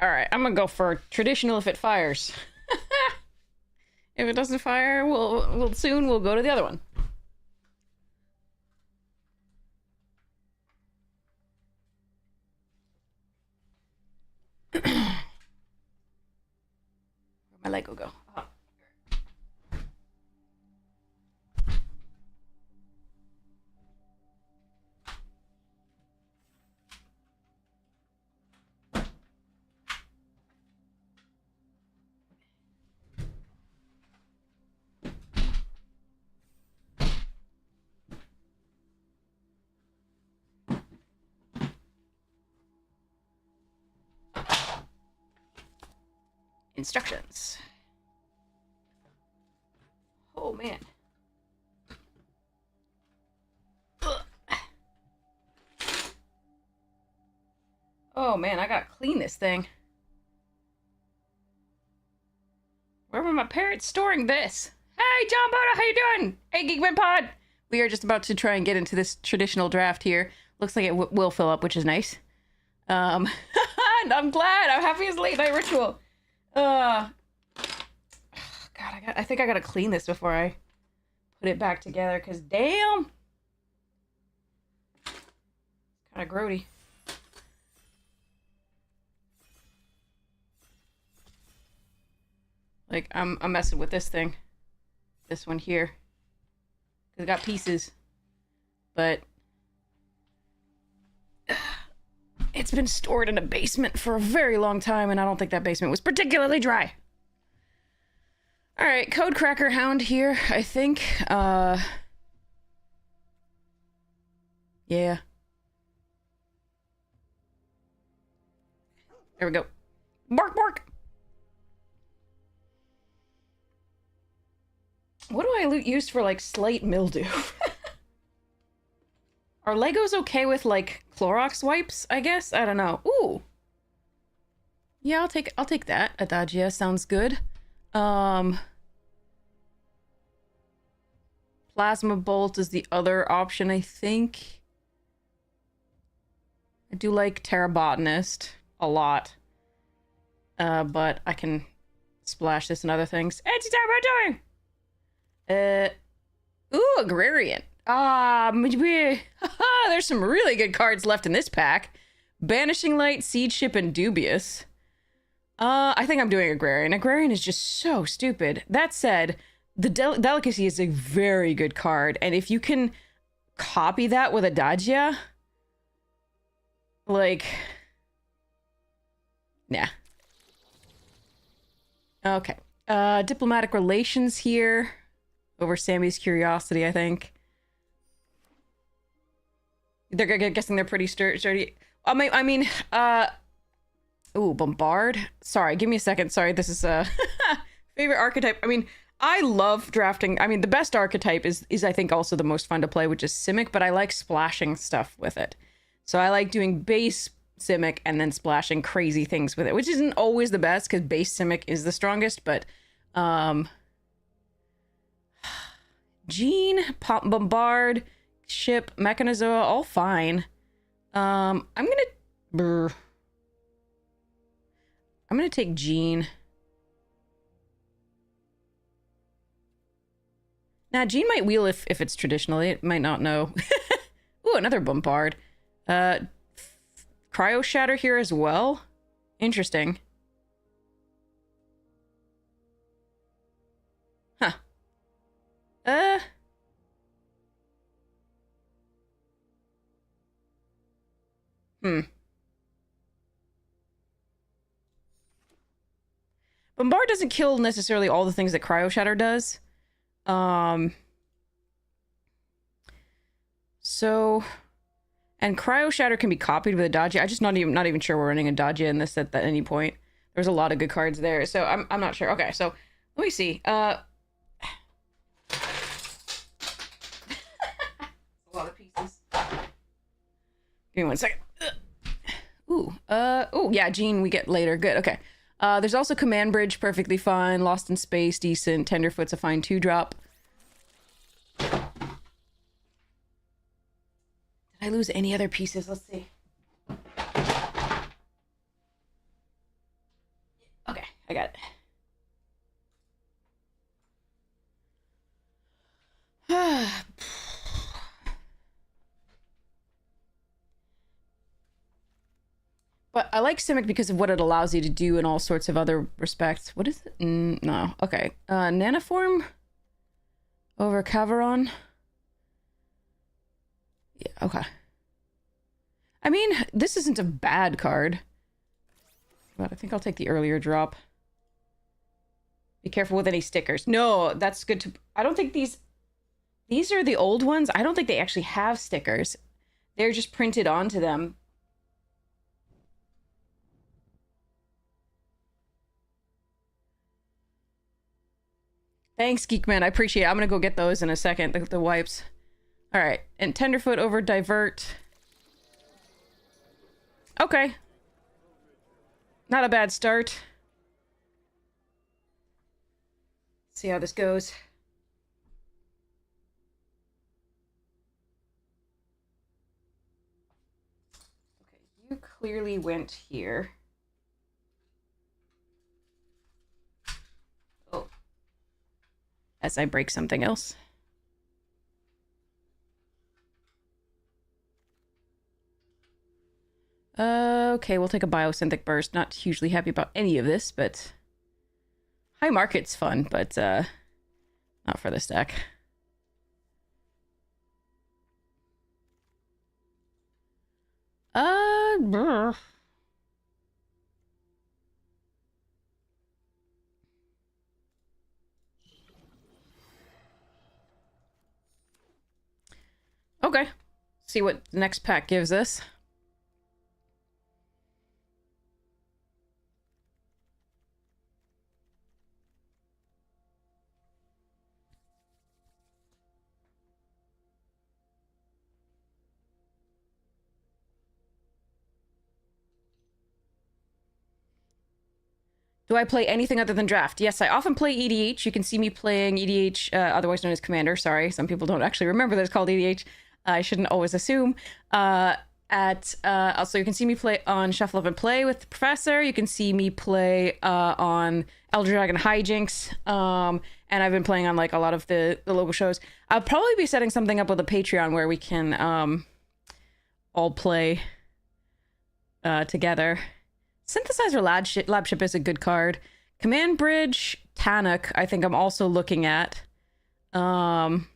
Alright, I'm gonna go for traditional if it fires. If it doesn't fire, we'll soon we'll go to the other one. Where'd my Lego go? Oh. Instructions. Oh man. Ugh. Oh man, I gotta clean this thing. Where were my parents storing this? Hey, John Boda, how you doing? Hey, Geekman Pod. We are just about to try and get into this traditional draft here. Looks like it will fill up, which is nice. And I'm glad. I'm happy it's late night ritual. God, I think I gotta clean this before I put it back together, because damn! Kind of grody. Like, I'm messing with this thing. This one here. Because it got pieces. But it's been stored in a basement for a very long time, and I don't think that basement was particularly dry. Alright, Code Cracker Hound here, I think. Yeah. There we go. Bark, bark! What do I use for, like, slate mildew? Are Legos okay with, like, Clorox wipes, I guess? I don't know. Ooh! Yeah, I'll take that. Adagia sounds good. Plasma Bolt is the other option, I think. I do like Terrabotanist a lot. But I can splash this and other things. Anti-Terrabotanist! Ooh, Agrarian. There's some really good cards left in this pack. Banishing Light, Seed Ship, and Dubious. I think I'm doing Agrarian. Agrarian is just so stupid. That said, the Delicacy is a very good card, and if you can copy that with Adagia, like, nah. Okay. Diplomatic Relations here. Over Sammy's Curiosity, I think. They're guessing they're pretty sturdy. I mean, ooh, Bombard. Sorry, give me a second. Sorry, this is favorite archetype. I mean, I love drafting. I mean, the best archetype is I think also the most fun to play, which is Simic, but I like splashing stuff with it. So I like doing base Simic and then splashing crazy things with it, which isn't always the best because base Simic is the strongest, but Gene, Bombard, Ship, Mechanozoa, all fine. I'm gonna take Gene. Nah, Gene might wheel if it's traditionally. It might not know. Ooh, another Bombard. Cryo Shatter here as well. Interesting. Huh. Bombard doesn't kill necessarily all the things that Cryo Shatter does. So, and Cryo Shatter can be copied with Adagia. I'm just not even sure we're running Adagia in this at any point. There's a lot of good cards there, so I'm not sure. Okay, so let me see. A lot of pieces. Give me 1 second. Ooh, yeah, Gene we get later. Good, okay. There's also Command Bridge, perfectly fine. Lost in Space, decent. Tenderfoot's a fine 2-drop. Did I lose any other pieces? Let's see. I got it. But I like Simic because of what it allows you to do in all sorts of other respects. What is it? No. Okay. Nanoform over Caveron. Yeah, okay. I mean, this isn't a bad card. But I think I'll take the earlier drop. Be careful with any stickers. No, that's good to... I don't think these are the old ones. I don't think they actually have stickers. They're just printed onto them. Thanks, Geekman. I appreciate it. I'm going to go get those in a second, the wipes. All right. And Tenderfoot over Divert. Okay. Not a bad start. See how this goes. Okay, you clearly went here. Oh. As I break something else. Okay, we'll take a Biosynthetic Burst. Not hugely happy about any of this, but... High Market's fun, but not for this deck. Brr. Okay. See what the next pack gives us. Do I play anything other than draft? Yes, I often play EDH. You can see me playing EDH, otherwise known as Commander. Sorry, some people don't actually remember that it's called EDH. I shouldn't always assume. Also, you can see me play on Shuffle Up and Play with the Professor. You can see me play on Elder Dragon Hijinks. And I've been playing on like a lot of the local shows. I'll probably be setting something up with a Patreon where we can all play together. Synthesizer Labship is a good card. Command Bridge, Tannock, I think I'm also looking at. I'm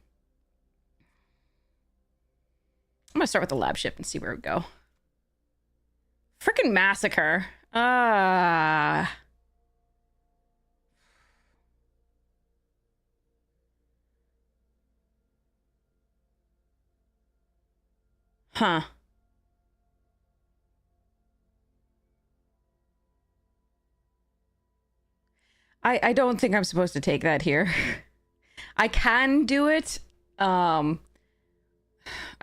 gonna start with the Labship and see where we go. Frickin' Massacre. Huh. I don't think I'm supposed to take that here. I can do it. I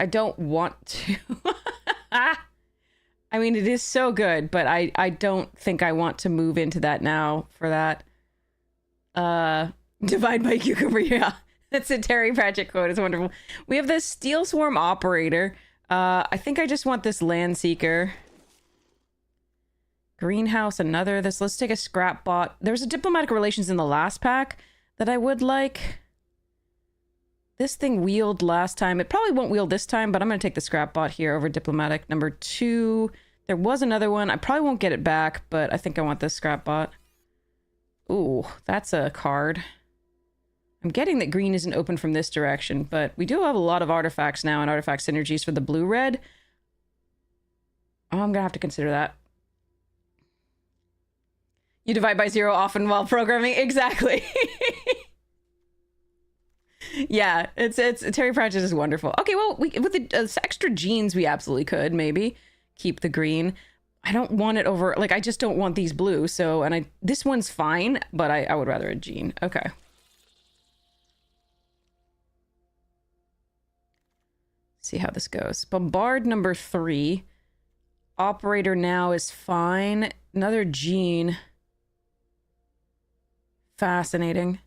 don't want to. I mean, it is so good, but I don't think I want to move into that now for that. Divide by Cucumber, yeah. That's a Terry Pratchett quote. It's wonderful. We have this Steel Swarm Operator. I think I just want this Land Seeker. Greenhouse, another. Let's take a Scrap Bot. There's a Diplomatic Relations in the last pack that I would like. This thing wheeled last time. It probably won't wheel this time, but I'm going to take the Scrap Bot here over Diplomatic. Number 2. There was another one. I probably won't get it back, but I think I want this Scrap Bot. Ooh, that's a card. I'm getting that green isn't open from this direction, but we do have a lot of artifacts now and artifact synergies for the blue-red. Oh, I'm going to have to consider that. You divide by 0 often while programming. Exactly. Yeah, it's Terry Pratchett is wonderful. Okay, well, with the extra genes, we absolutely could maybe keep the green. I don't want it over, like, I just don't want these blue. So, and this one's fine, but I would rather a gene. Okay. See how this goes. Bombard number 3. Operator now is fine. Another gene. Fascinating.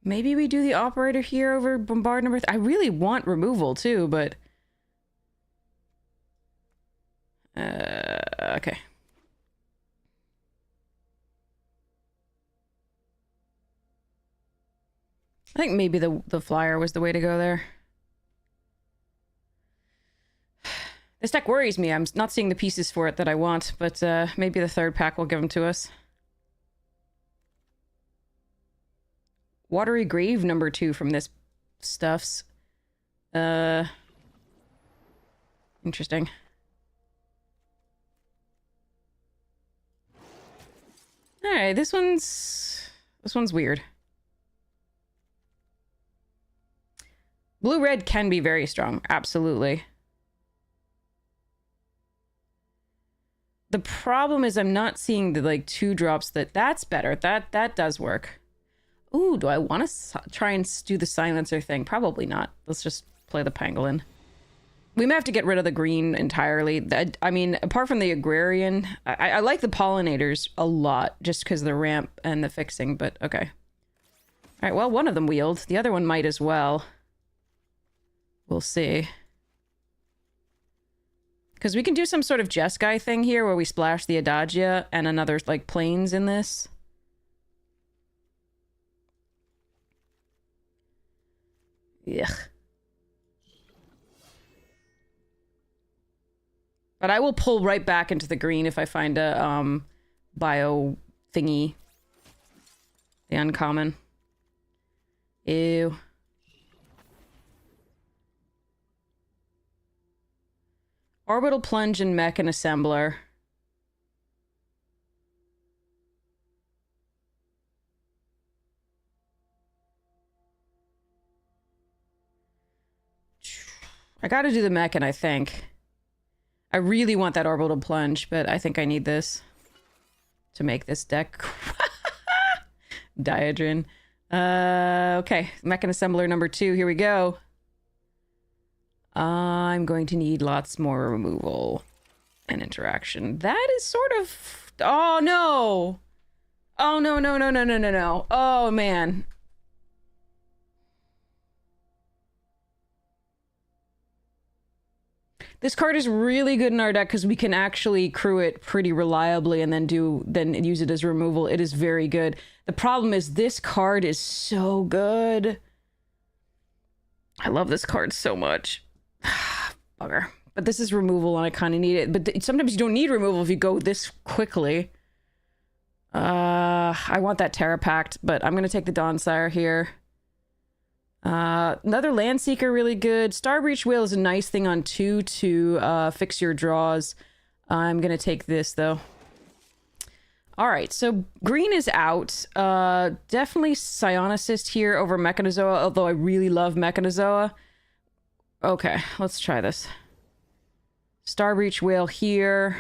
Maybe we do the operator here over Bombard number 3. I really want removal too, but Okay. I think maybe the flyer was the way to go there. This deck worries me. I'm not seeing the pieces for it that I want, but maybe the third pack will give them to us. Watery Grave number 2 from this stuffs. Interesting. Alright, this one's weird. Blue-red can be very strong, absolutely. The problem is I'm not seeing the, like, 2 drops that's better. That does work. Ooh, do I want to try and do the silencer thing? Probably not. Let's just play the pangolin. We may have to get rid of the green entirely. I mean, apart from the agrarian, I like the pollinators a lot just because of the ramp and the fixing, but okay. All right, well, one of them wheeled. The other one might as well. We'll see. Because we can do some sort of Jeskai thing here where we splash the Adagia and another, like, planes in this. Yuck. But I will pull right back into the green if I find a bio thingy. The uncommon. Ew. Orbital Plunge and Mech and Assembler. I gotta do the Mechan, I think. I really want that Orbital Plunge, but I think I need this to make this deck. Diadrin. Okay, Mechan Assembler number 2, here we go. I'm going to need lots more removal and interaction. That is sort of... Oh, no! Oh, no, no, no, no, no, no, no. Oh, man. This card is really good in our deck because we can actually crew it pretty reliably and then use it as removal. It is very good. The problem is this card is so good. I love this card so much. Bugger. But this is removal and I kind of need it. But sometimes you don't need removal if you go this quickly. I want that Terra Pact, but I'm going to take the Dawnsire here. Another Landseeker, really good. Starbreach Whale is a nice thing on 2 to fix your draws. I'm going to take this, though. Alright, so green is out. Definitely Psionicist here over Mechanozoa, although I really love Mechanozoa. Okay, let's try this. Starbreach Whale here.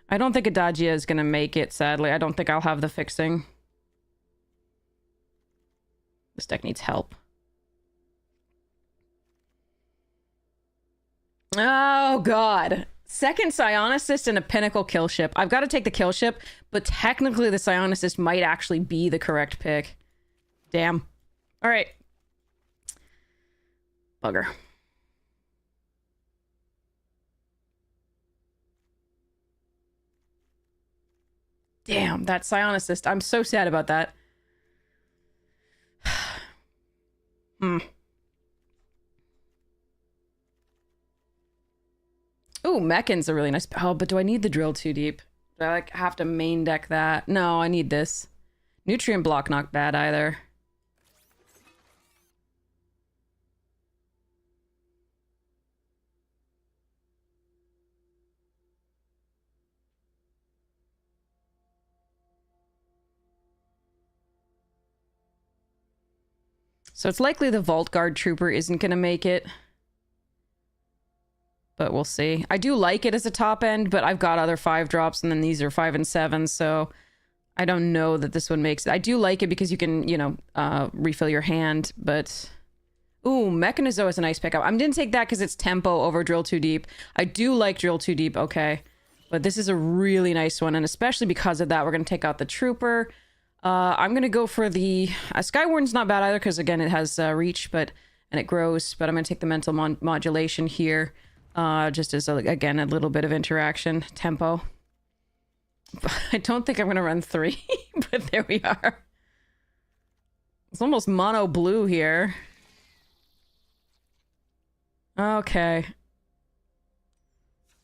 I don't think Adagia is going to make it, sadly. I don't think I'll have the fixing. This deck needs help. Oh, God. Second Psionicist and a Pinnacle kill ship. I've got to take the kill ship, but technically the Psionicist might actually be the correct pick. Damn. All right. Bugger. Damn, that Psionicist. I'm so sad about that. Ooh, Mechan's a really nice... Oh, but do I need the Drill too deep? Do I, like, have to main deck that? No, I need this. Nutrient Block not bad either. So it's likely the Vault Guard Trooper isn't going to make it. But we'll see. I do like it as a top end, but I've got other 5 drops, and then these are 5 and 7, so I don't know that this one makes it. I do like it because you can, you know, refill your hand, but... Ooh, Mechanozoa is a nice pickup. I didn't take that because it's tempo over Drill Too Deep. I do like Drill Too Deep, okay. But this is a really nice one, and especially because of that, we're going to take out the Trooper. I'm going to go for the... Skywarden's not bad either, because, again, it has reach, but and it grows, but I'm going to take the mental modulation here, just as, again, a little bit of interaction tempo. I don't think I'm going to run 3, but there we are. It's almost mono blue here. Okay.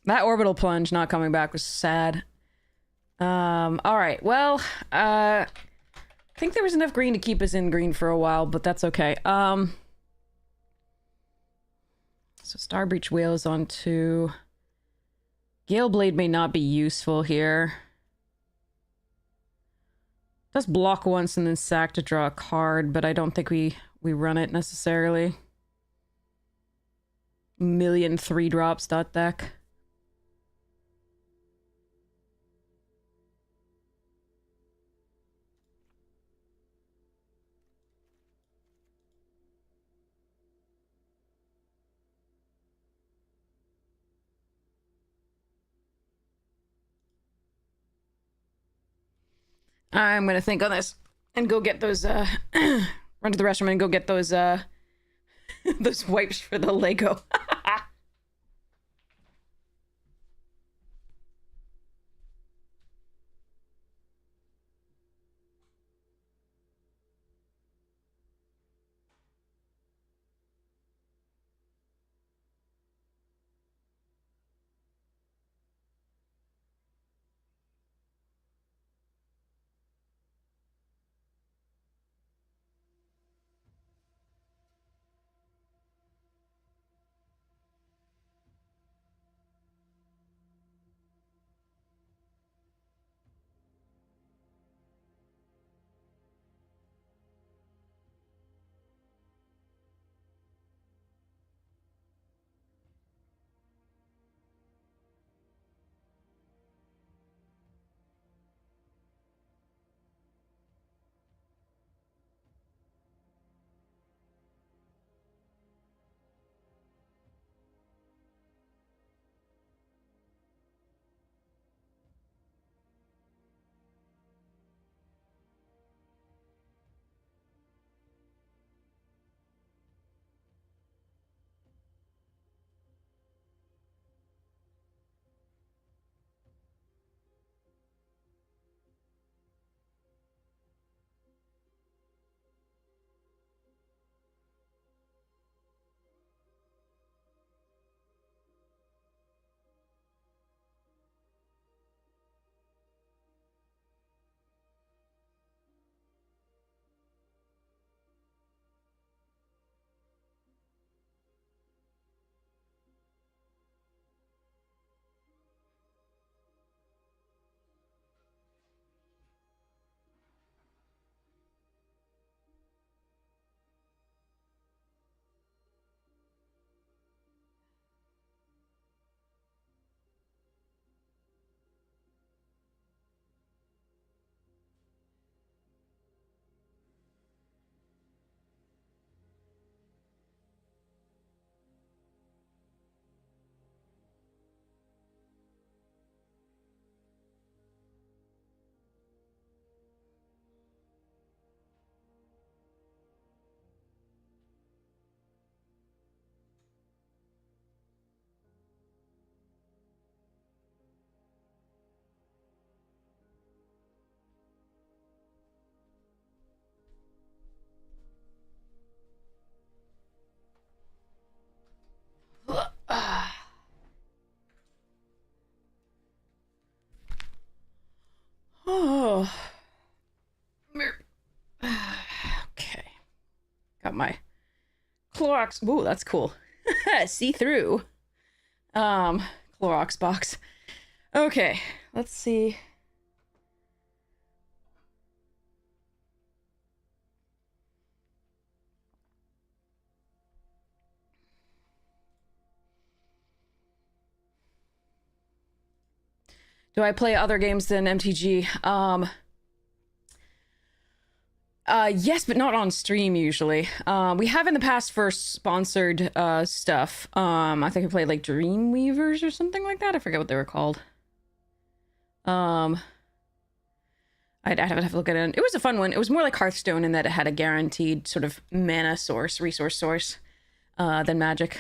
That orbital plunge not coming back was sad. Alright, well, I think there was enough green to keep us in green for a while, but that's okay. So Starbreach Whale is on 2. Gale Blade may not be useful here. Does block once and then sack to draw a card, but I don't think we run it necessarily. Million 3-drops dot deck. I'm gonna think on this and go get those, run to the restroom and go get those, those wipes for the Lego. Oh. Okay. Got my Clorox. Ooh, that's cool. See through. Clorox box. Okay, let's see. Do I play other games than MTG? Yes, but not on stream usually. We have in the past for sponsored stuff. I think I played like Dreamweavers or something like that. I forget what they were called. I'd have to look at it. It was a fun one. It was more like Hearthstone in that it had a guaranteed sort of mana source, resource source. than Magic.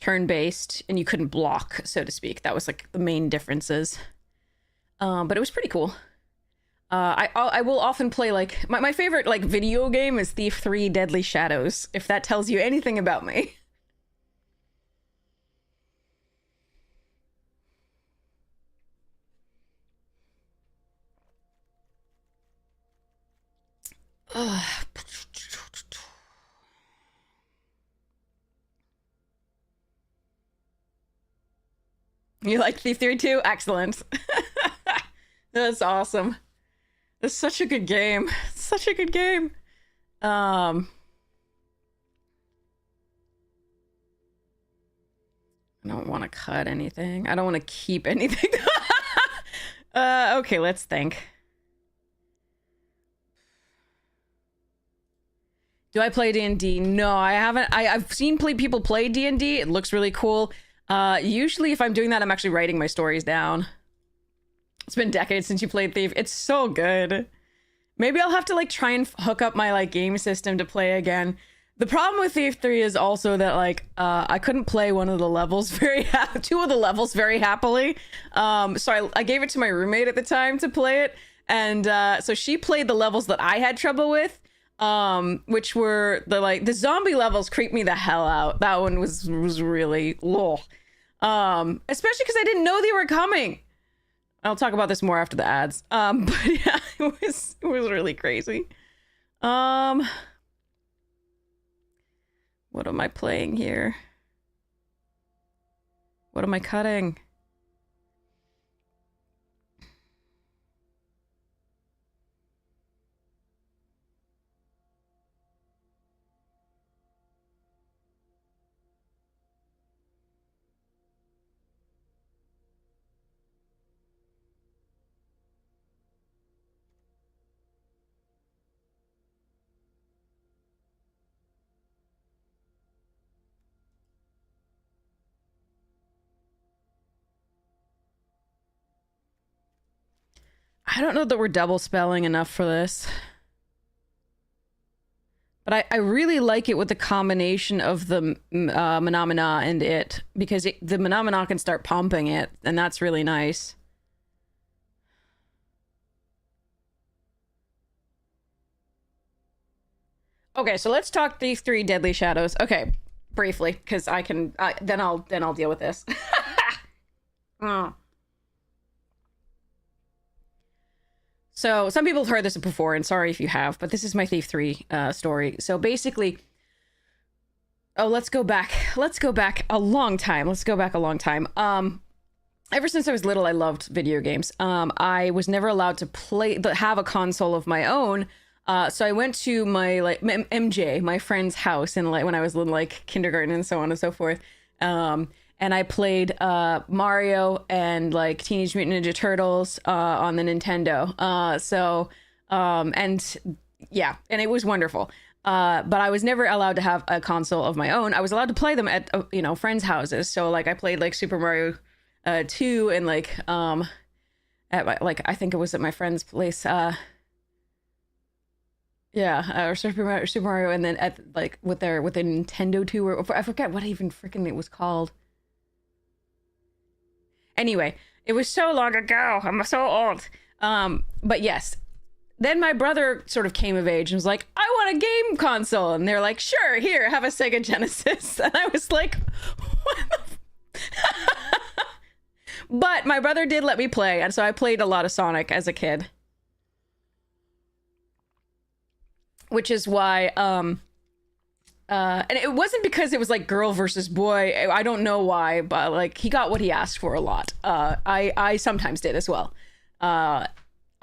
Turn-based, and you couldn't block, so to speak. That was like the main differences. But it was pretty cool. I will often play like my favorite like video game is Thief 3 Deadly Shadows, if that tells you anything about me. You like Thief 3 too? Excellent. That's awesome. It's such a good game. Such a good game. I don't want to cut anything. I don't want to keep anything. Okay, let's think. Do I play D&D? No, I haven't. I've seen people play D&D. It looks really cool. Usually if I'm doing that, I'm actually writing my stories down. It's been decades since you played Thief. It's so good. Maybe I'll have to like try and hook up my like game system to play again. The problem with Thief 3 is also that like I couldn't play one of the levels two of the levels very happily. So I gave it to my roommate at the time to play it, and so she played the levels that I had trouble with, which were the zombie levels. Creeped me the hell out. That one was really low, especially because I didn't know they were coming. I'll talk about this more after the ads. But yeah, it was really crazy. What am I playing here? What am I cutting? I don't know that we're double spelling enough for this. But I really like it with the combination of the Menomina and it, because the Menomina can start pumping it, and that's really nice. Okay, so let's talk these 3 Deadly Shadows. Okay, briefly, because I can. Then I'll deal with this. Oh. So some people have heard this before, and sorry if you have, but this is my Thief 3 story. So basically, let's go back a long time. Ever since I was little, I loved video games. I was never allowed to have a console of my own. So I went to my MJ, my friend's house, and when I was little, like kindergarten and so on and so forth. And I played Mario and like Teenage Mutant Ninja Turtles on the Nintendo. And yeah, and it was wonderful. But I was never allowed to have a console of my own. I was allowed to play them at friends' houses. So like I played like Super Mario 2 and like at my, like I think it was at my friend's place. Or Super Mario, and then at like with the Nintendo 2, or I forget what even freaking it was called. Anyway, it was so long ago. I'm so old. But yes. Then my brother sort of came of age and was like, I want a game console. And they're like, sure, here, have a Sega Genesis. And I was like, what the But my brother did let me play, and so I played a lot of Sonic as a kid. Which is why, and it wasn't because it was like girl versus boy. I don't know why, but like he got what he asked for a lot. I sometimes did as well. I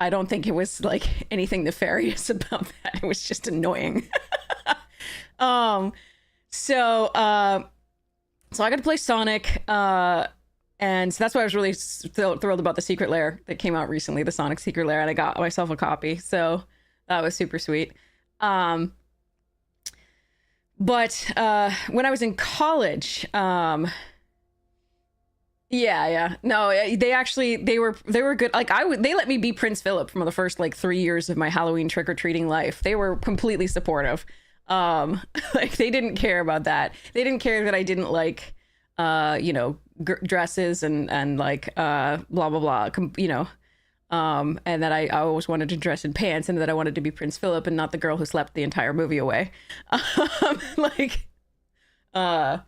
don't think it was like anything nefarious about that. It was just annoying. So I got to play Sonic, and so that's why I was really thrilled about the Secret Lair that came out recently, the Sonic Secret Lair, and I got myself a copy. So that was super sweet. But when I was in college, no, they were good. Like they let me be Prince Philip from the first like 3 years of my Halloween trick-or-treating life. They were completely supportive. Like they didn't care about that. They didn't care that I didn't like, you know, dresses and like, blah, blah, blah, you know, and that I always wanted to dress in pants and that I wanted to be Prince Philip and not the girl who slept the entire movie away. Like, and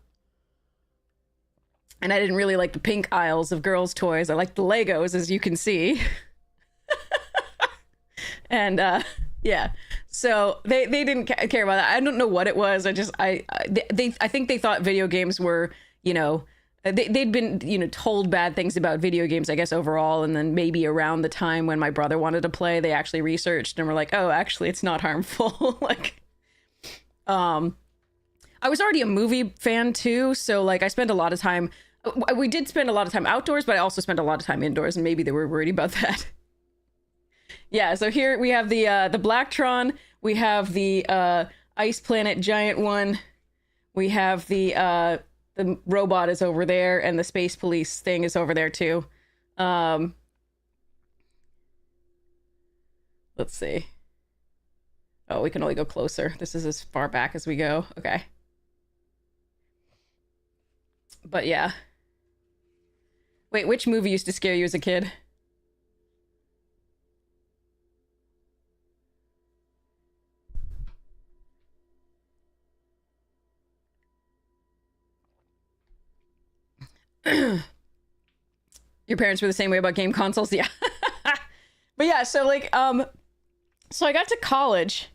I didn't really like the pink aisles of girls' toys. I liked the Legos, as you can see. And yeah, so they didn't care about that. I don't know what it was. I think they thought video games were, you know, they'd been, you know, told bad things about video games, I guess, overall. And then maybe around the time when my brother wanted to play, they actually researched and were like, oh, actually, it's not harmful. Like, I was already a movie fan too. So like I spent a lot of time, we did spend a lot of time outdoors, but I also spent a lot of time indoors, and maybe they were worried about that. Yeah, so here we have the Blacktron, we have the Ice Planet Giant one, we have the robot is over there, and the Space Police thing is over there too. Let's see. Oh, we can only go closer. This is as far back as we go. Okay. But yeah. Wait, which movie used to scare you as a kid? Your parents were the same way about game consoles? Yeah. But yeah, so like, so I got to college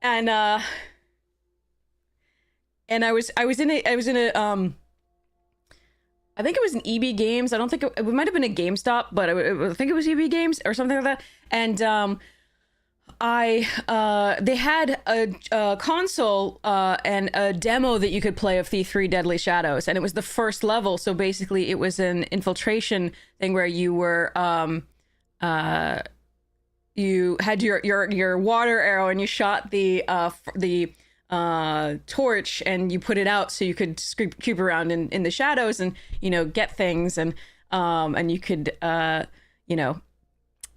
and I was in a, I think it was an EB Games. I don't think it might have been a GameStop, but I think it was EB Games or something like that. And they had a console and a demo that you could play of Thief 3 Deadly Shadows, and it was the first level. So basically, it was an infiltration thing where you were you had your water arrow and you shot the torch and you put it out so you could creep around in the shadows and, you know, get things, and you could you know,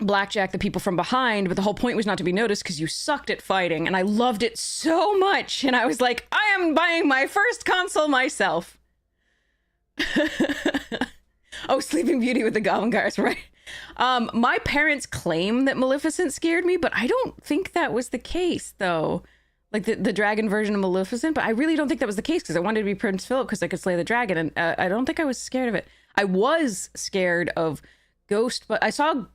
blackjack the people from behind, but the whole point was not to be noticed because you sucked at fighting, and I loved it so much, and I was like, I am buying my first console myself. Oh, Sleeping Beauty with the Goblin Guards, right? My parents claim that Maleficent scared me, but I don't think that was the case, though. Like the dragon version of Maleficent, but I really don't think that was the case because I wanted to be Prince Philip because I could slay the dragon, and I don't think I was scared of it. I was scared of Ghost, but I saw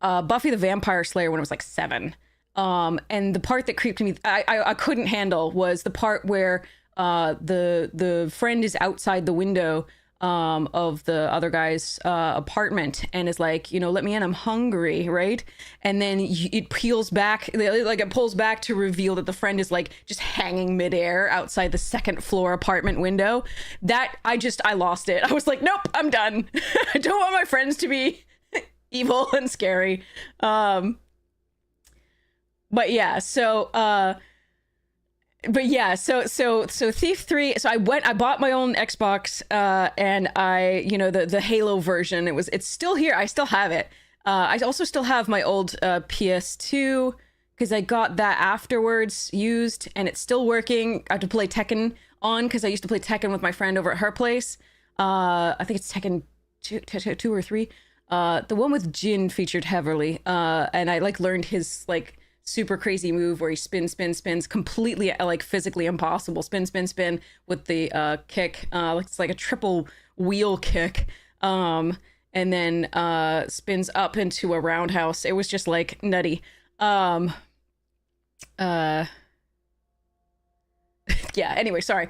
Buffy the Vampire Slayer when I was like 7. And the part that creeped me, I couldn't handle was the part where the friend is outside the window of the other guy's apartment and is like, you know, let me in, I'm hungry, right? And then it peels back, like it pulls back to reveal that the friend is like just hanging midair outside the second floor apartment window. That I lost it. I was like, nope, I'm done. I don't want my friends to be evil and scary. But yeah, so Thief 3, so I bought my own Xbox, and I, you know, the Halo version, it's still here. I still have it. I also still have my old PS2 because I got that afterwards used, and it's still working. I have to play Tekken on because I used to play Tekken with my friend over at her place. I think it's Tekken 2 or 3. The one with Jin featured heavily, and I like learned his like super crazy move where he spins completely like physically impossible, spin with the kick, it's like a triple wheel kick, and then spins up into a roundhouse. It was just like nutty. Yeah, anyway, sorry.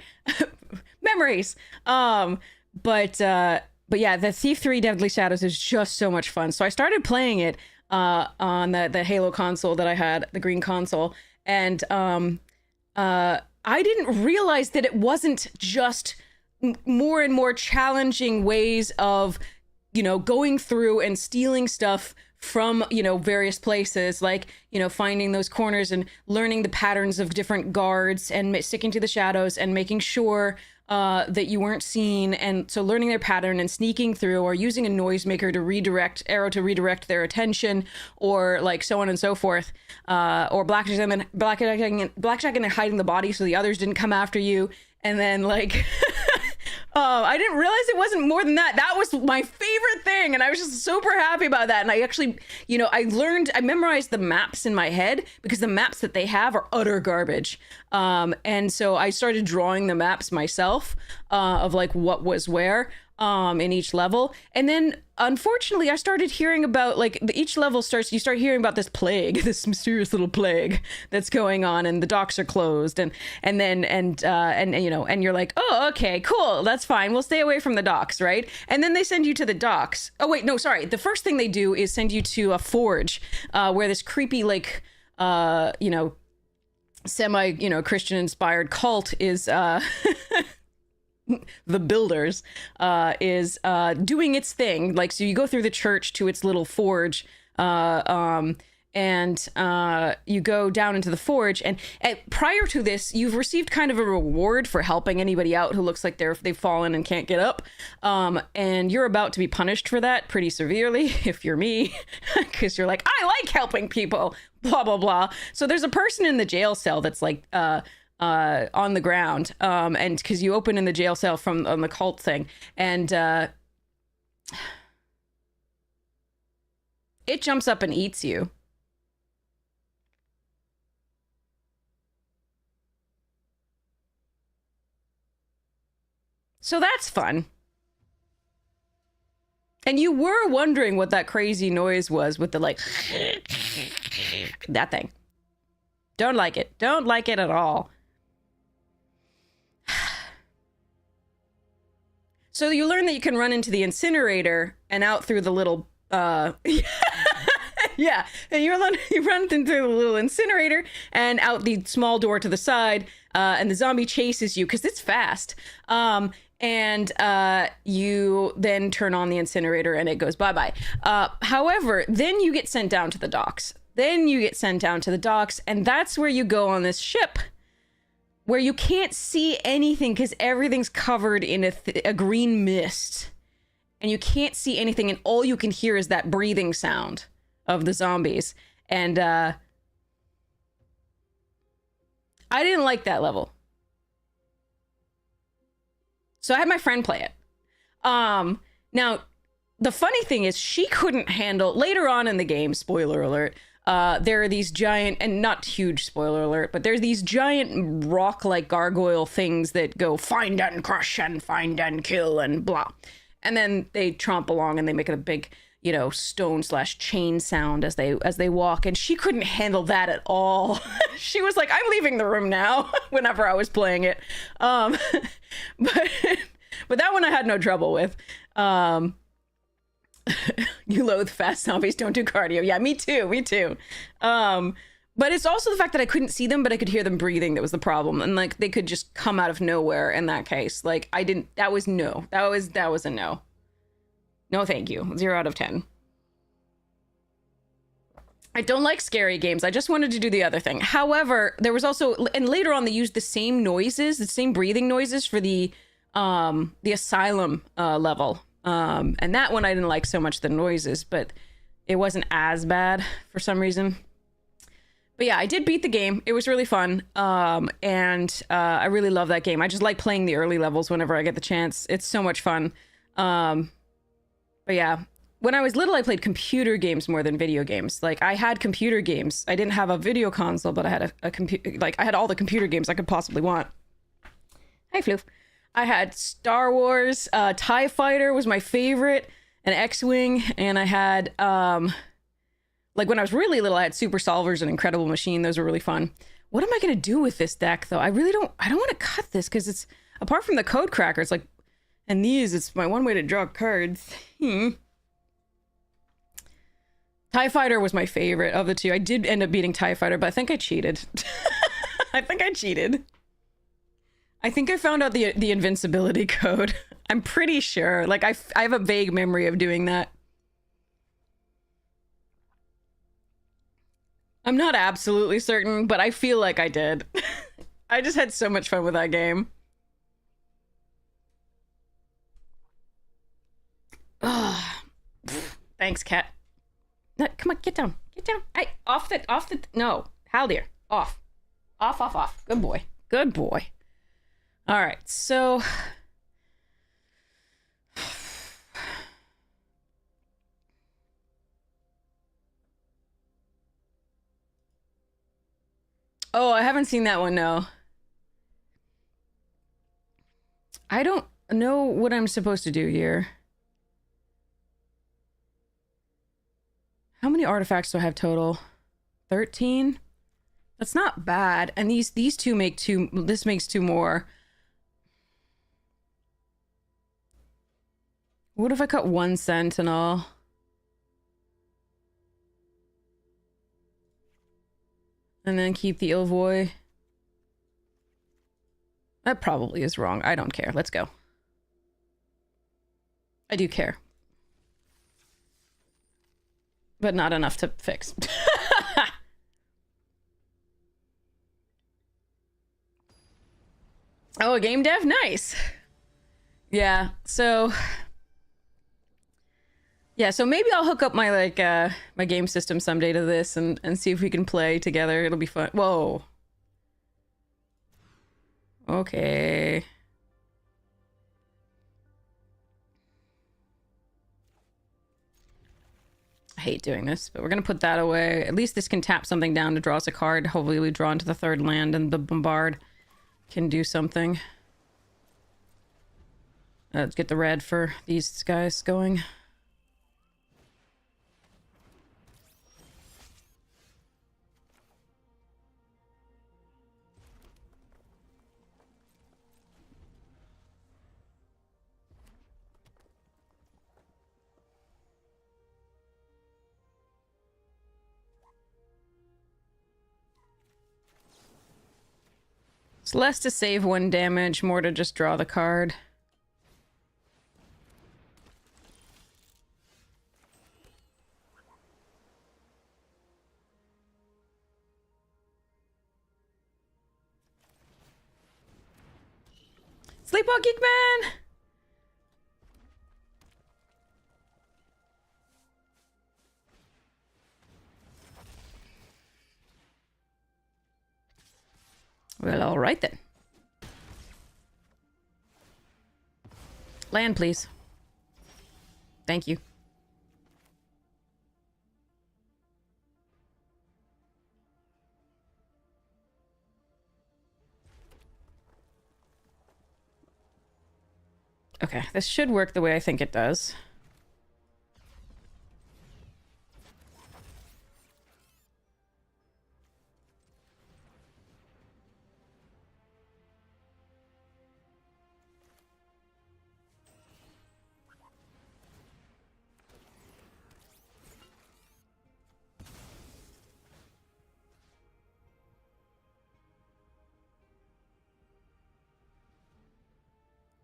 Memories. But yeah, the Thief 3 Deadly Shadows is just so much fun. So I started playing it on the Halo console that I had, the green console, and I didn't realize that it wasn't just more and more challenging ways of, you know, going through and stealing stuff from, you know, various places, like, you know, finding those corners and learning the patterns of different guards and sticking to the shadows and making sure that you weren't seeing, and so learning their pattern and sneaking through, or using a noisemaker to redirect their attention, or like so on and so forth, or blackjacking and hiding the body so the others didn't come after you, and then like I didn't realize it wasn't more than that. That was my favorite thing, and I was just super happy about that. And I actually, I memorized the maps in my head, because the maps that they have are utter garbage. And so I started drawing the maps myself, of like what was where in each level. And then unfortunately I started hearing about, like, each level you start hearing about this plague, this mysterious little plague that's going on, and the docks are closed, and you're like, oh, okay, cool, that's fine, we'll stay away from the docks, right? And then they send you to the docks. Oh wait, no, sorry, the first thing they do is send you to a forge, where this creepy, like, semi, Christian inspired cult is the builders is doing its thing. Like, so you go through the church to its little forge, and you go down into the forge, and prior to this you've received kind of a reward for helping anybody out who looks like they've fallen and can't get up, and you're about to be punished for that pretty severely if you're me, because you're like, I like helping people, blah blah blah. So there's a person in the jail cell that's like on the ground, and because you open in the jail cell from on the cult thing, and it jumps up and eats you. So that's fun. And you were wondering what that crazy noise was with the, like, that thing. Don't like it. Don't like it at all. So you learn that you can run into the incinerator and out through the little, yeah, and you run into the little incinerator and out the small door to the side, and the zombie chases you because it's fast. And you then turn on the incinerator and it goes bye-bye. However, then you get sent down to the docks. And that's where you go on this ship, where you can't see anything because everything's covered in a green mist. And you can't see anything, and all you can hear is that breathing sound of the zombies. And I didn't like that level. So I had my friend play it. Now, the funny thing is, she couldn't handle, later on in the game, spoiler alert, there are these giant, and not huge spoiler alert, but there's these giant rock-like gargoyle things that go find and crush and find and kill and blah. And then they tromp along and they make it a big, stone/chain sound as they walk. And she couldn't handle that at all. She was like, I'm leaving the room now, whenever I was playing it. But that one I had no trouble with. You loathe fast zombies, don't do cardio. Yeah, me too. But it's also the fact that I couldn't see them, but I could hear them breathing that was the problem. And like, they could just come out of nowhere in that case. Like, that was a no. No, thank you. 0 out of 10. I don't like scary games. I just wanted to do the other thing. However, there was also, and later on they used the same noises, the same breathing noises for the asylum level. And that one I didn't like so much the noises, but it wasn't as bad for some reason. But yeah, I did beat the game. It was really fun. And I really love that game. I just like playing the early levels whenever I get the chance. It's so much fun. But yeah, when I was little, I played computer games more than video games. Like, I had computer games. I didn't have a video console, but I had a computer. Like, I had all the computer games I could possibly want. Hi, Floof. I had Star Wars, TIE Fighter was my favorite, and X-Wing, and I had, like, when I was really little, I had Super Solvers and Incredible Machine. Those were really fun. What am I going to do with this deck, though? I don't want to cut this, because it's, apart from the code crackers, like, and these, it's my one way to draw cards. TIE Fighter was my favorite of the two. I did end up beating TIE Fighter, but I think I cheated. I think I found out the invincibility code. I'm pretty sure. Like, I have a vague memory of doing that. I'm not absolutely certain, but I feel like I did. I just had so much fun with that game. Thanks, cat. No, come on, get down. Get down. Hey, no. Haldir, off. Off. Good boy. Good boy. All right, so... Oh, I haven't seen that one, no. I don't know what I'm supposed to do here. How many artifacts do I have total? 13? That's not bad. And these two make two. This makes two more. What if I cut one sentinel? And then keep the Ilvoy. That probably is wrong. I don't care. Let's go. I do care. But not enough to fix. Oh, a game dev? Nice. Yeah, so... Yeah, so maybe I'll hook up my, like, my game system someday to this and see if we can play together. It'll be fun. Whoa. Okay. I hate doing this, but we're gonna put that away. At least this can tap something down to draw us a card. Hopefully we draw into the third land and the Bombard can do something. Let's get the red for these guys going. It's less to save one damage, more to just draw the card. Sleepwalk Geek Man! Well, all right then. Land, please. Thank you. Okay, this should work the way I think it does.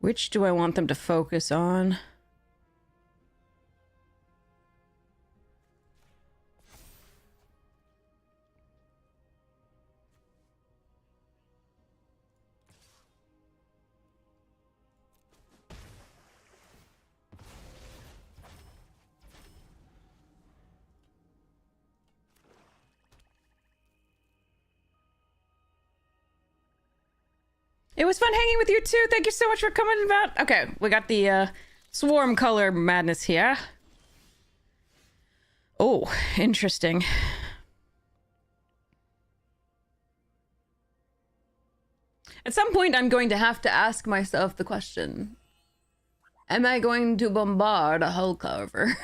Which do I want them to focus on? It was fun hanging with you too. Thank you so much for coming about. Okay, we got the swarm color madness here. Oh, interesting. At some point, I'm going to have to ask myself the question. Am I going to bombard a hull carver?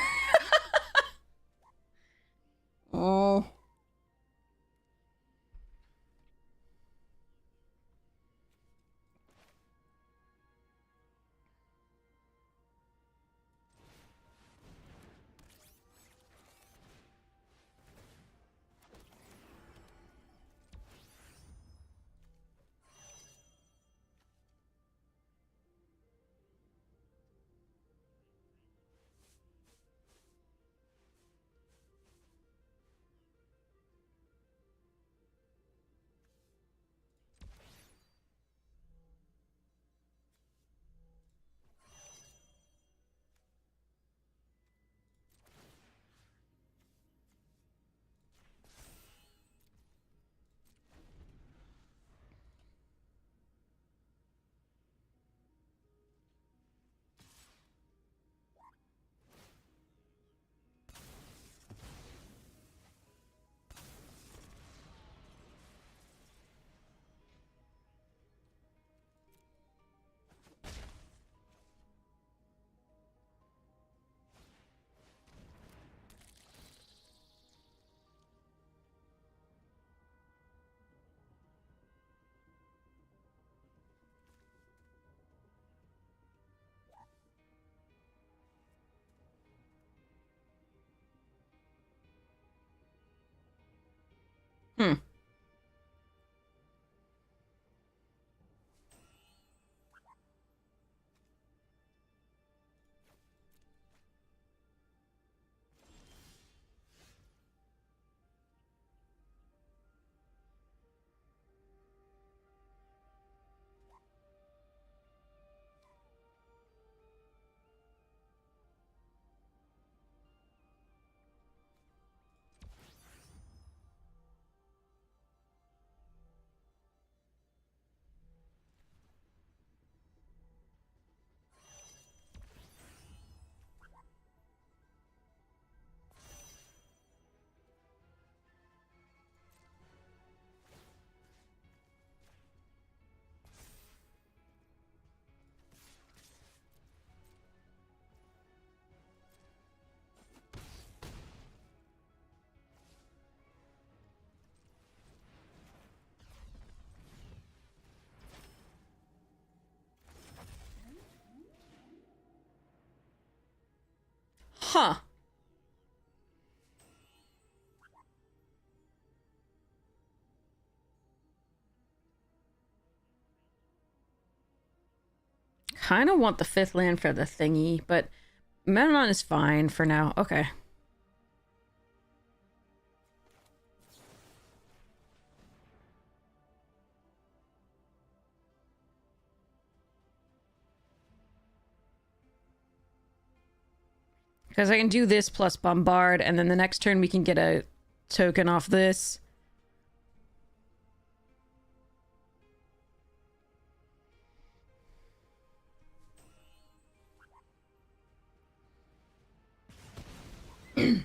Oh. Huh. Kind of want the 5th land for the thingy, but Menon is fine for now. Okay. Because I can do this plus Bombard, and then the next turn we can get a token off this. I'm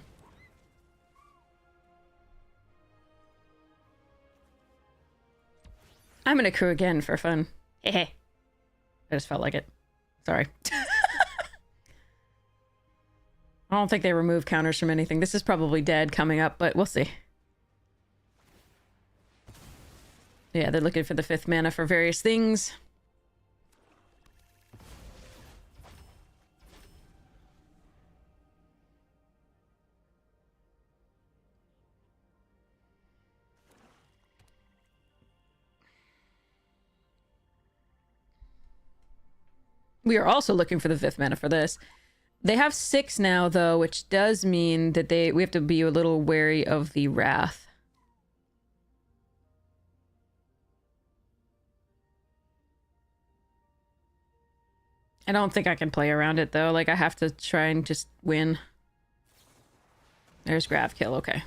gonna crew again for fun. Hehe. I just felt like it. Sorry. I don't think they remove counters from anything. This is probably dead coming up, but we'll see. Yeah, they're looking for the 5th mana for various things. We are also looking for the 5th mana for this. They have 6 now, though, which does mean that we have to be a little wary of the Wrath. I don't think I can play around it, though. Like, I have to try and just win. There's Grav Kill, okay.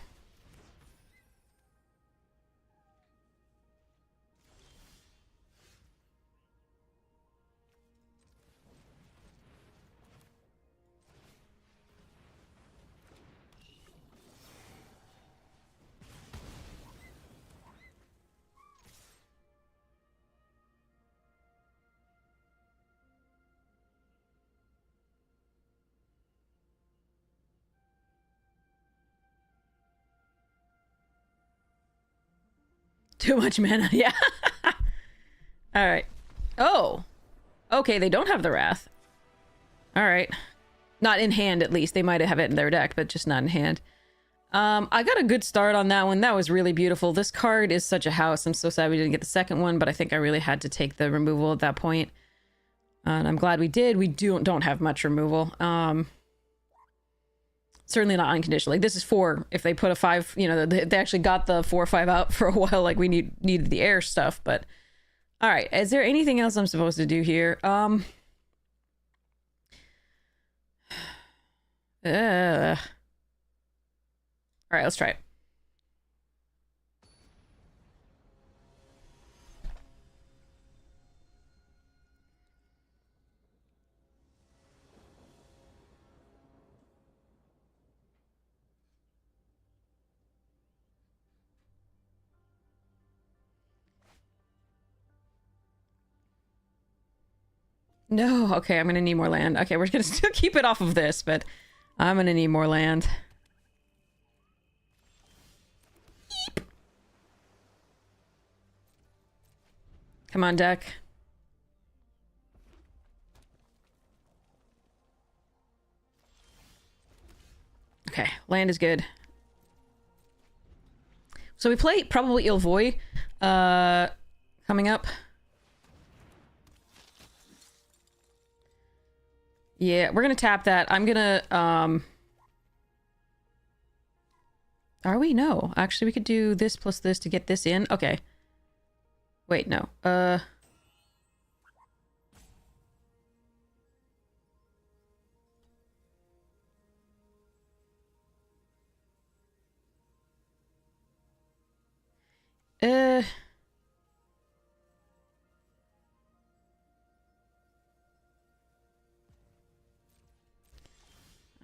Too much mana, yeah. Alright. Oh. Okay, they don't have the Wrath. Alright. Not in hand, at least. They might have it in their deck, but just not in hand. I got a good start on that one. That was really beautiful. This card is such a house. I'm so sad we didn't get the second one, but I think I really had to take the removal at that point. And I'm glad we did. We don't have much removal. Certainly not unconditional. Like, this is 4. If they put a 5, you know, they actually got the 4 or 5 out for a while. Like, we needed the air stuff, but... Alright, is there anything else I'm supposed to do here? Alright, let's try it. No, okay, I'm gonna need more land. Okay, we're gonna still keep it off of this, but I'm gonna need more land. Eep. Come on, deck. Okay, land is good. So we play probably Ilvoy coming up. Yeah, we're gonna tap that. I'm gonna, Are we? No. Actually, we could do this plus this to get this in. Okay. Wait, no.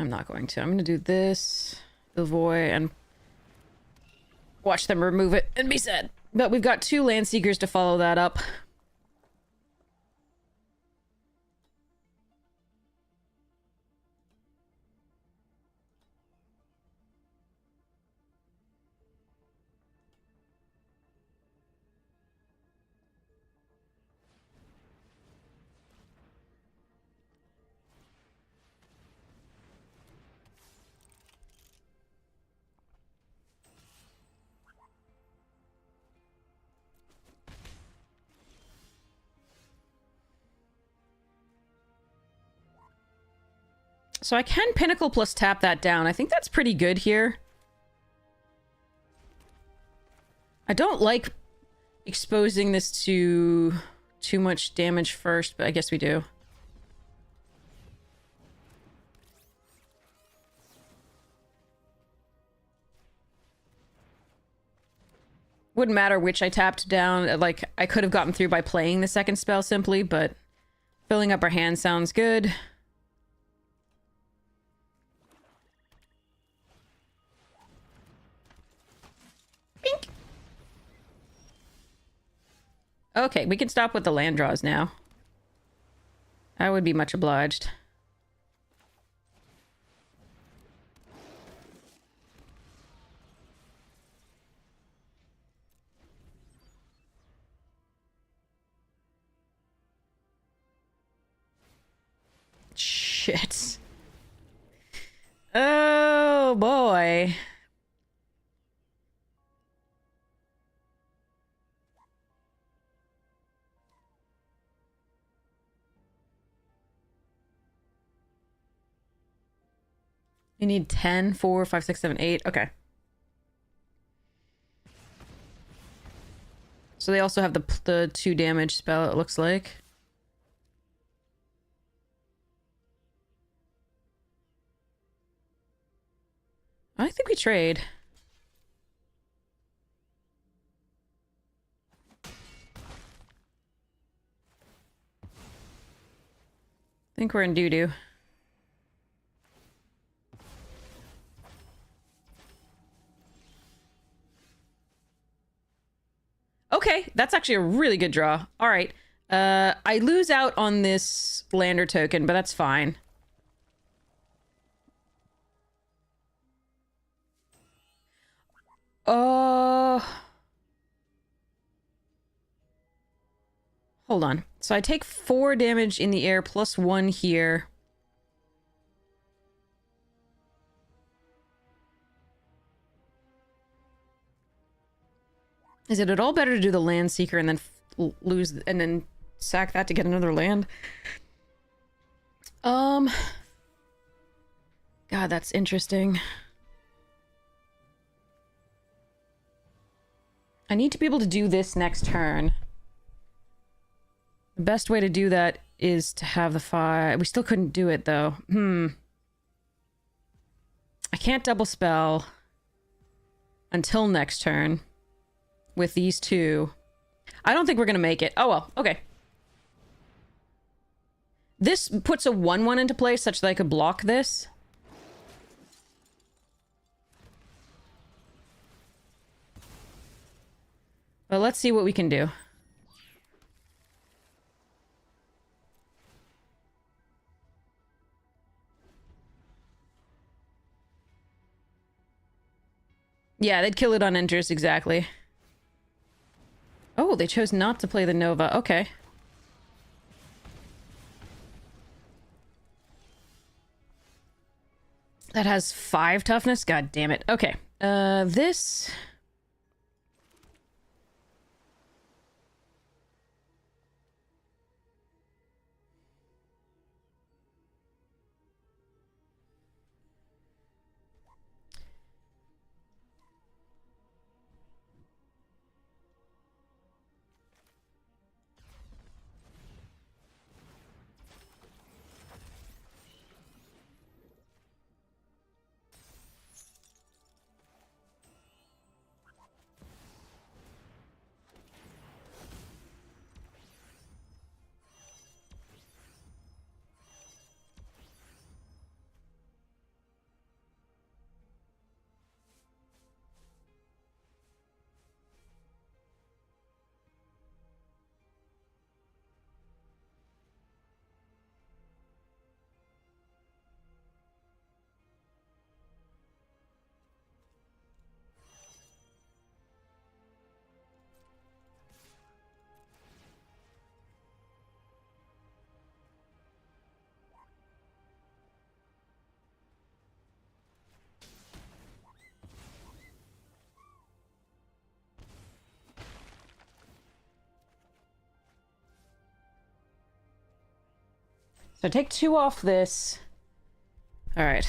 I'm not going to. I'm going to do this, Ilvoy, and watch them remove it and be sad. But we've got 2 Landseekers to follow that up. So I can Pinnacle plus tap that down. I think that's pretty good here. I don't like exposing this to too much damage first, but I guess we do. Wouldn't matter which I tapped down. Like, I could have gotten through by playing the second spell simply, but filling up our hand sounds good. Bink. Okay, we can stop with the land draws now. I would be much obliged. Shit. Oh, boy. You need 10, 4, 5, 6, 7, 8. Okay. So they also have the 2 damage spell, it looks like. I think we trade. I think we're in doo-doo. Okay, that's actually a really good draw. All right. I lose out on this lander token, but that's fine. Hold on. So I take 4 damage in the air plus 1 here. Is it at all better to do the Land Seeker and then lose and then sack that to get another land? God, that's interesting. I need to be able to do this next turn. The best way to do that is to have the 5. We still couldn't do it, though. I can't double spell until next turn with these 2. I don't think we're gonna make it. Oh, well. Okay. This puts a 1/1 into place such that I could block this. But let's see what we can do. Yeah, they'd kill it on enters, exactly. Oh, they chose not to play the Nova. Okay. That has 5 toughness? God damn it. Okay. This... So take 2 off this. All right.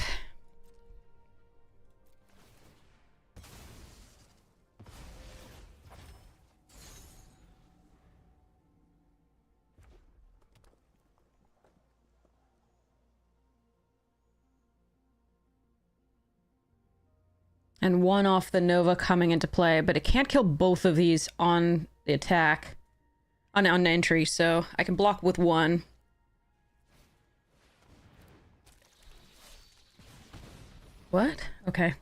And one off the Nova coming into play, but it can't kill both of these on the attack. On entry, so I can block with one. What? Okay.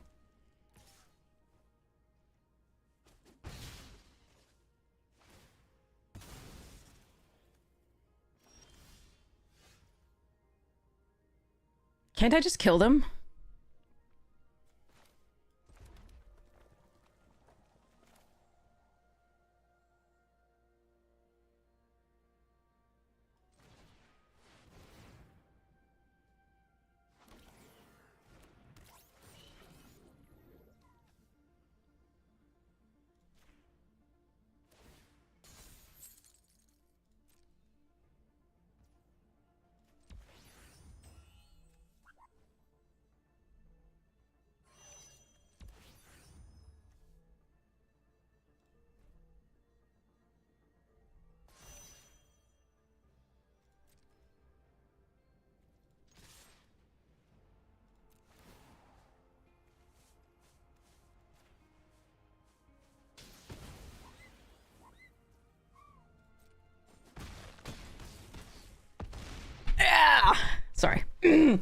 Can't I just kill them? Yeah! Sorry. Whee!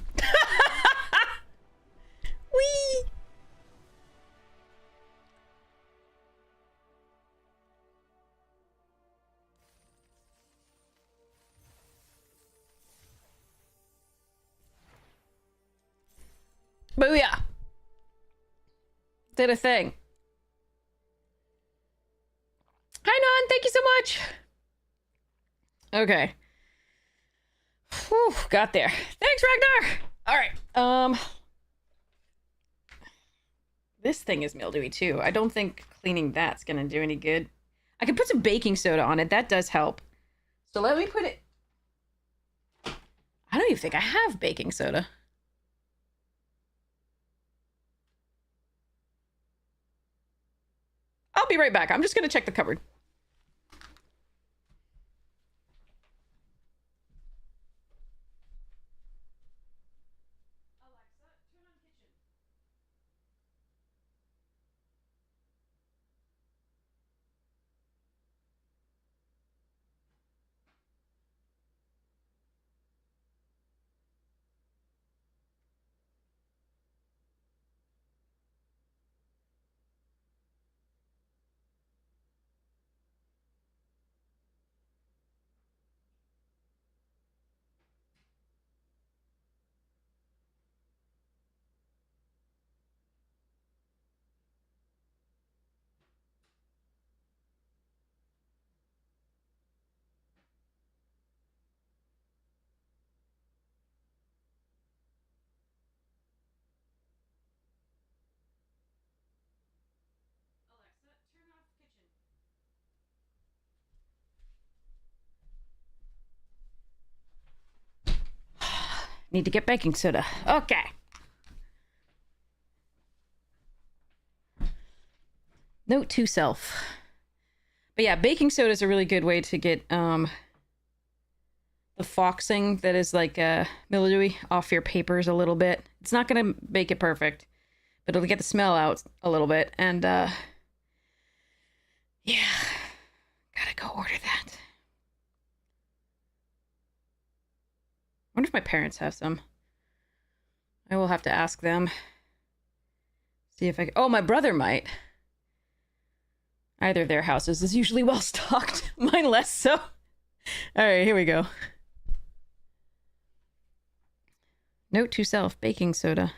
Booyah! Did a thing. Hi, Non. Thank you so much. Okay. Whew, got there. Thanks, Ragnar. All right. This thing is mildewy too. I don't think cleaning that's gonna do any good. I can put some baking soda on it. That does help. So let me put it. I don't even think I have baking soda. I'll be right back. I'm just gonna check the cupboard. Need to get baking soda. Okay. Note to self. But yeah, baking soda is a really good way to get the foxing that is like mildewy off your papers a little bit. It's not gonna make it perfect, but it'll get the smell out a little bit. And yeah, gotta go order that. I wonder if my parents have some. I will have to ask them. See if I can. Oh, my brother might. Either of their houses is usually well stocked. Mine less so. All right, here we go. Note to self, baking soda.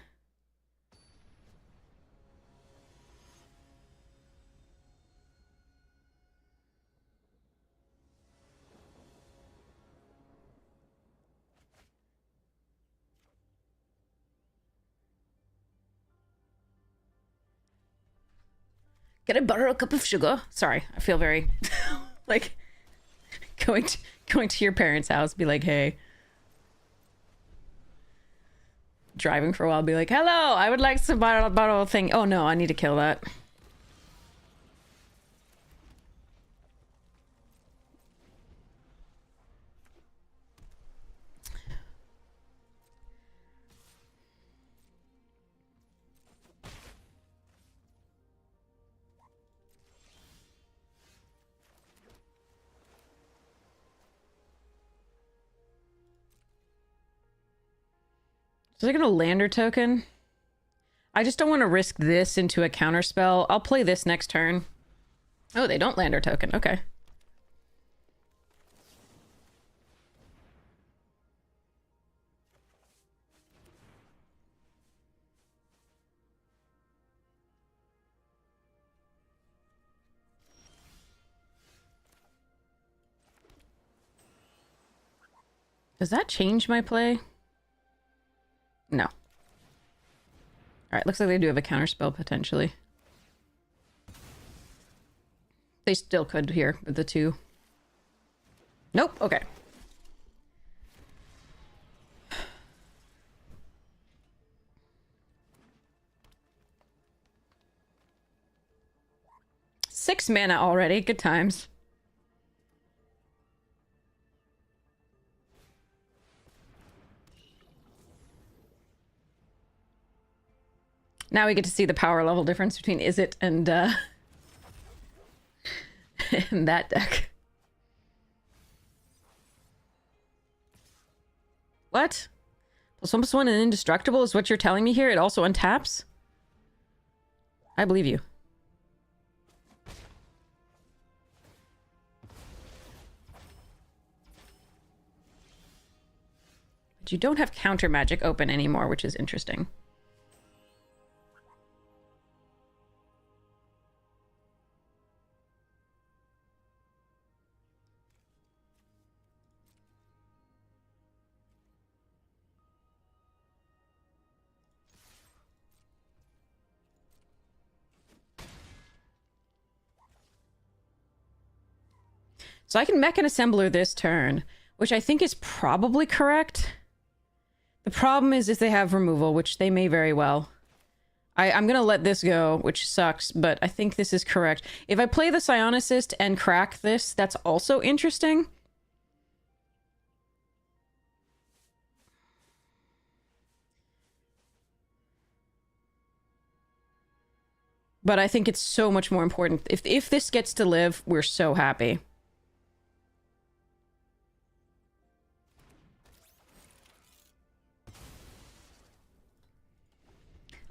Can I borrow a cup of sugar? Sorry, I feel very like going to your parents' house, be like, hey, driving for a while, be like, hello, I would like some bottle thing. Oh no, I need to kill that. Is it gonna lander token? I just don't want to risk this into a counter spell. I'll play this next turn. Oh, they don't lander token. Okay. Does that change my play? No. Alright, looks like they do have a counterspell potentially. They still could here with the 2. Nope, okay. Six mana already, good times. Now we get to see the power level difference between Izzet and, and that deck. What? +1/+1 and indestructible is what you're telling me here? It also untaps? I believe you. But you don't have counter magic open anymore, which is interesting. So I can mech an assembler this turn, which I think is probably correct. The problem is they have removal, which they may very well. I'm going to let this go, which sucks, but I think this is correct. If I play the Psionicist and crack this, that's also interesting. But I think it's so much more important. If this gets to live, we're so happy.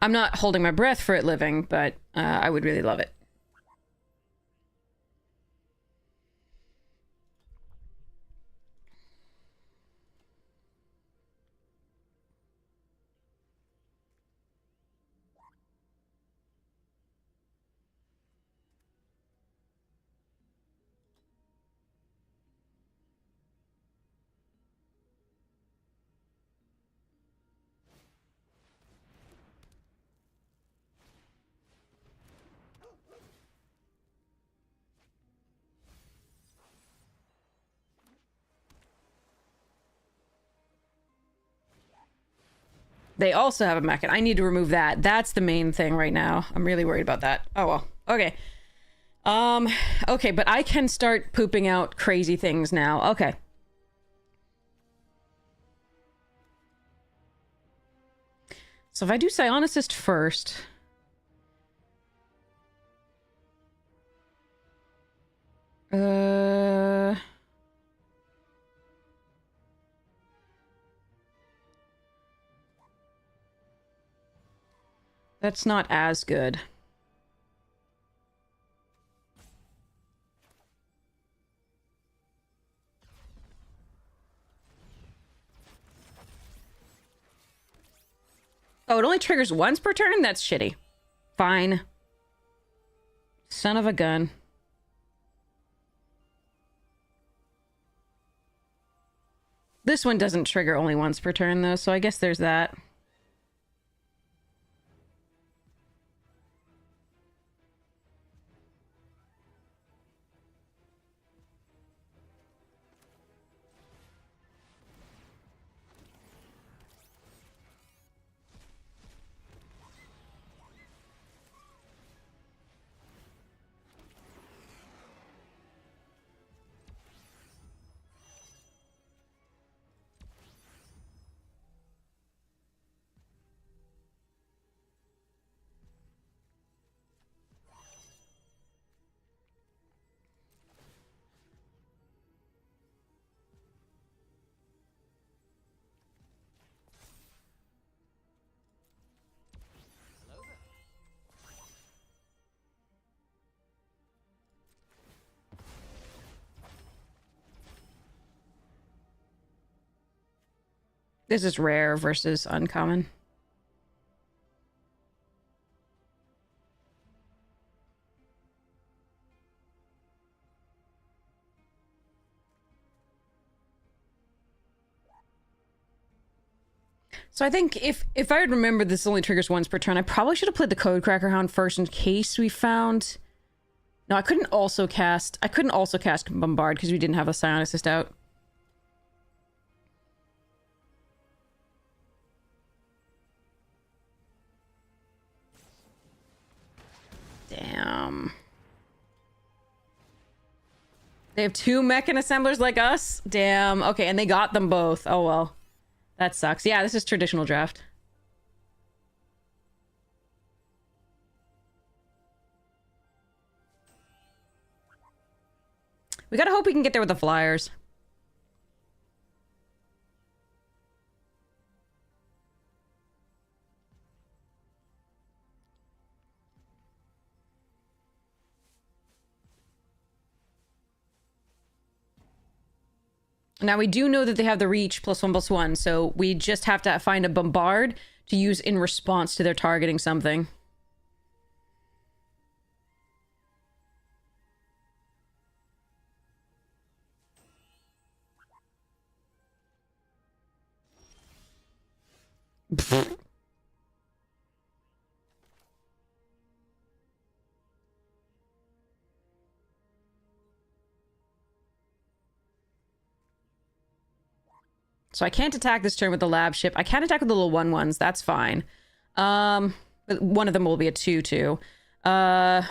I'm not holding my breath for it living, but I would really love it. They also have a mech. I need to remove that. That's the main thing right now. I'm really worried about that. Oh, well. Okay. Okay, but I can start pooping out crazy things now. Okay. So if I do Psionicist first... That's not as good. Oh, it only triggers once per turn? That's shitty. Fine. Son of a gun. This one doesn't trigger only once per turn, though, so I guess there's that. This is rare versus uncommon. So I think if I would remember this only triggers once per turn, I probably should have played the Code Cracker Hound first in case we found... No, I couldn't also cast Bombard because we didn't have a Psionicist out. Damn. They have 2 mechan assemblers like us? Damn. Okay, and they got them both. Oh well. That sucks. Yeah, this is traditional draft. We gotta hope we can get there with the flyers. Now, we do know that they have the reach +1/+1, so we just have to find a bombard to use in response to their targeting something. So I can't attack this turn with the lab ship. I can attack with the little 1/1s. That's fine. But one of them will be a 2/2. The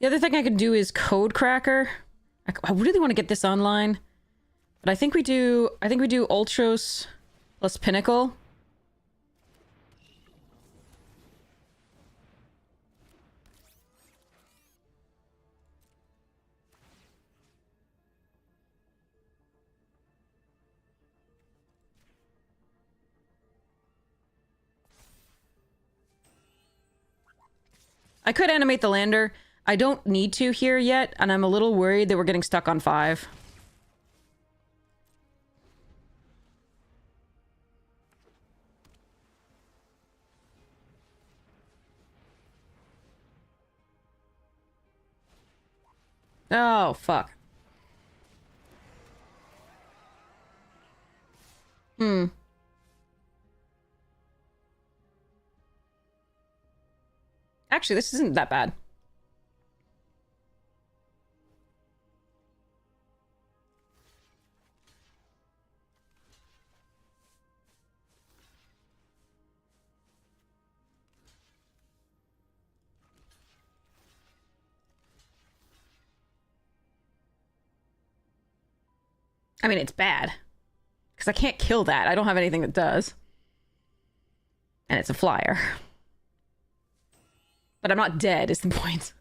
other thing I could do is Code Cracker. I really want to get this online. But I think we do Ultros plus Pinnacle. I could animate the lander. I don't need to here yet, and I'm a little worried that we're getting stuck on 5. Oh, fuck. Actually, this isn't that bad. I mean, it's bad. Because I can't kill that. I don't have anything that does. And it's a flyer. But I'm not dead, is the point.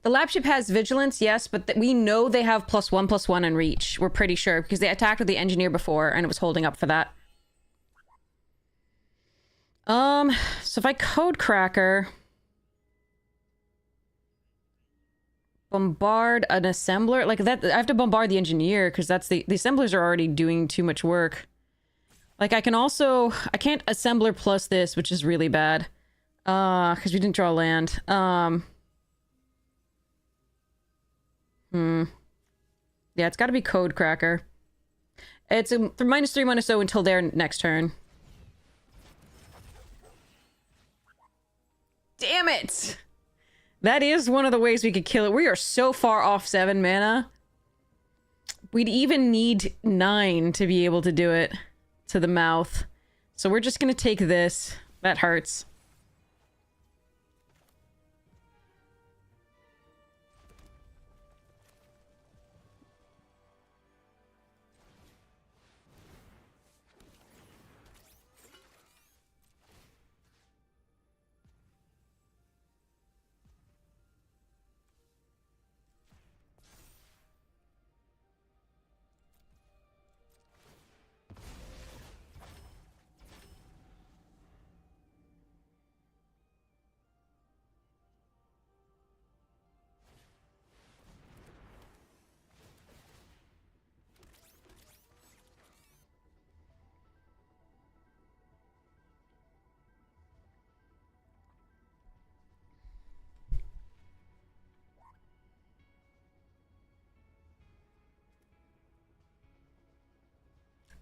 The lab ship has vigilance, yes, but we know they have +1/+1 in reach. We're pretty sure because they attacked with the engineer before and it was holding up for that. So if I Code Cracker, bombard an assembler, like that, I have to bombard the engineer because that's the assemblers are already doing too much work. Like I can't assembler plus this, which is really bad. Because we didn't draw land. Yeah, it's got to be Code Cracker. It's a -3/-0 until their next turn. Damn it! That is one of the ways we could kill it. We are so far off 7 mana. We'd even need 9 to be able to do it to the mouth. So we're just gonna take this. That hurts.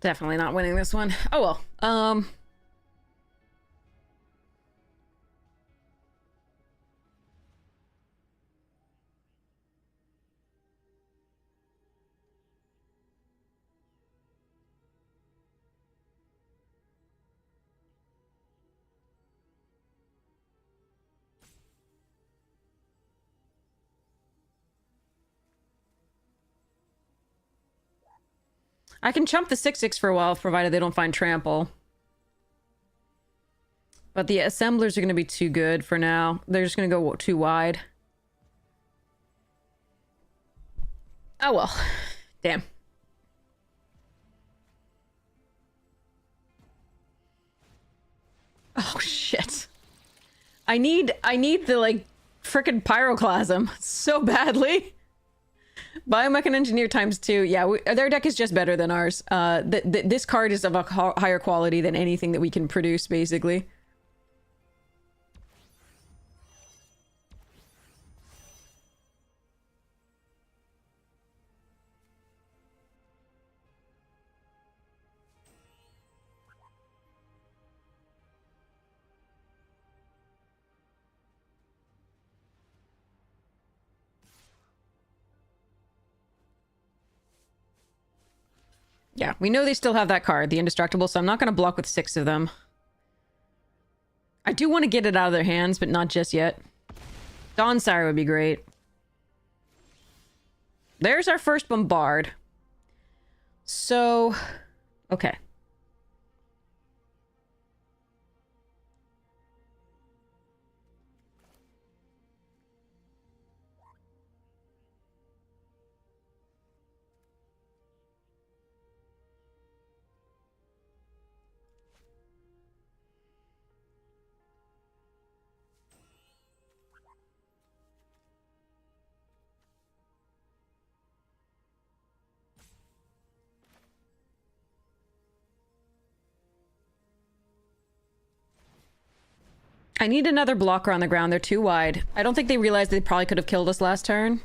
Definitely not winning this one. Oh well. I can chump the 6/6 for a while, provided they don't find trample. But the assemblers are going to be too good for now. They're just going to go too wide. Oh well. Damn. Oh shit. I need the like frickin' pyroclasm so badly. Biomech and Engineer ×2. Yeah, their deck is just better than ours. This card is of a higher quality than anything that we can produce, basically. Yeah, we know they still have that card, the Indestructible, so I'm not going to block with 6 of them. I do want to get it out of their hands, but not just yet. Dawnsire would be great. There's our first Bombard. So, okay. I need another blocker on the ground. They're too wide. I don't think they realized they probably could have killed us last turn.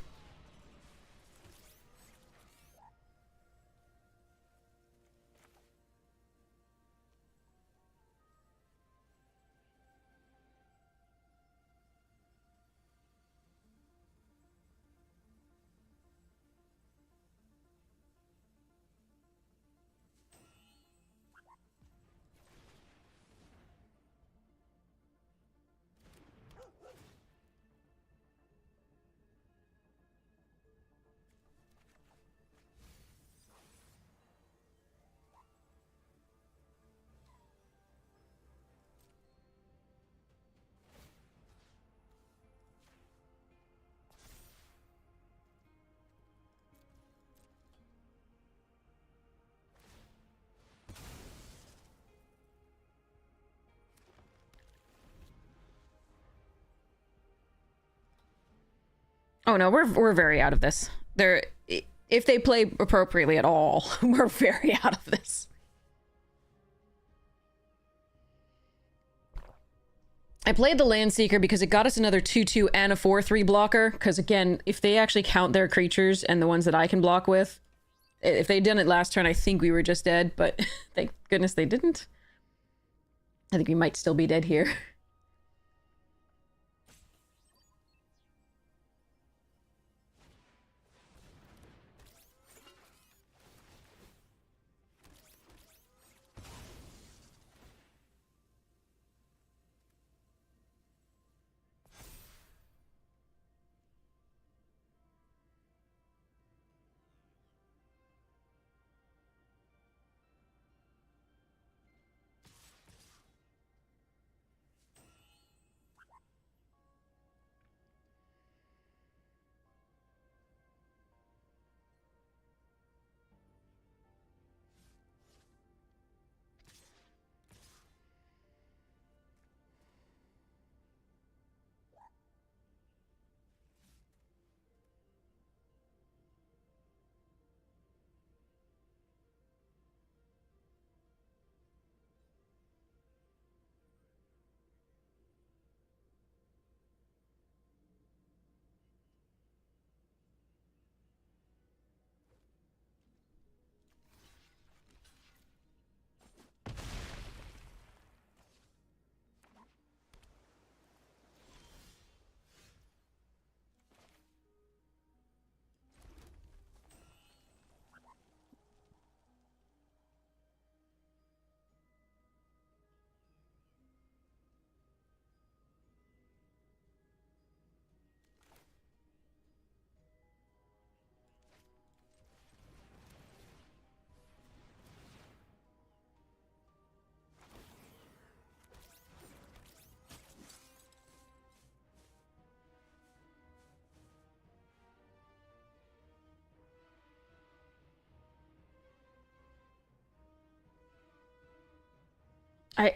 Oh no, we're very out of this. If they play appropriately at all, we're very out of this. I played the Landseeker because it got us another 2/2 and a 4/3 blocker. Because again, if they actually count their creatures and the ones that I can block with, if they'd done it last turn, I think we were just dead. But thank goodness they didn't. I think we might still be dead here.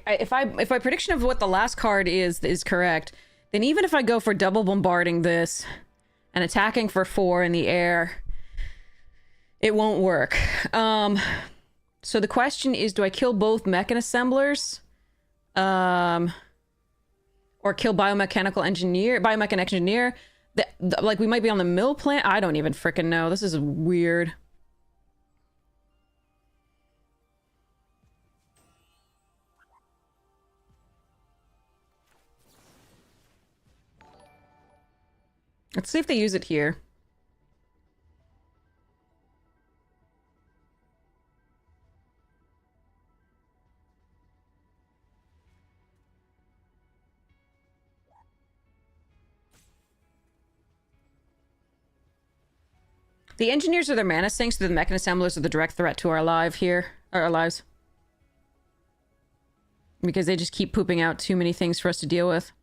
if my prediction of what the last card is correct, then even if I go for double bombarding this and attacking for 4 in the air, it won't work. So the question is, do I kill both mechan assemblers? Or kill biomechanical engineer, like we might be on the mill plant. I don't even freaking know. This is weird. Let's see if they use it here. The engineers are their mana sinks, so the mechan assemblers are the direct threat to our lives. Because they just keep pooping out too many things for us to deal with.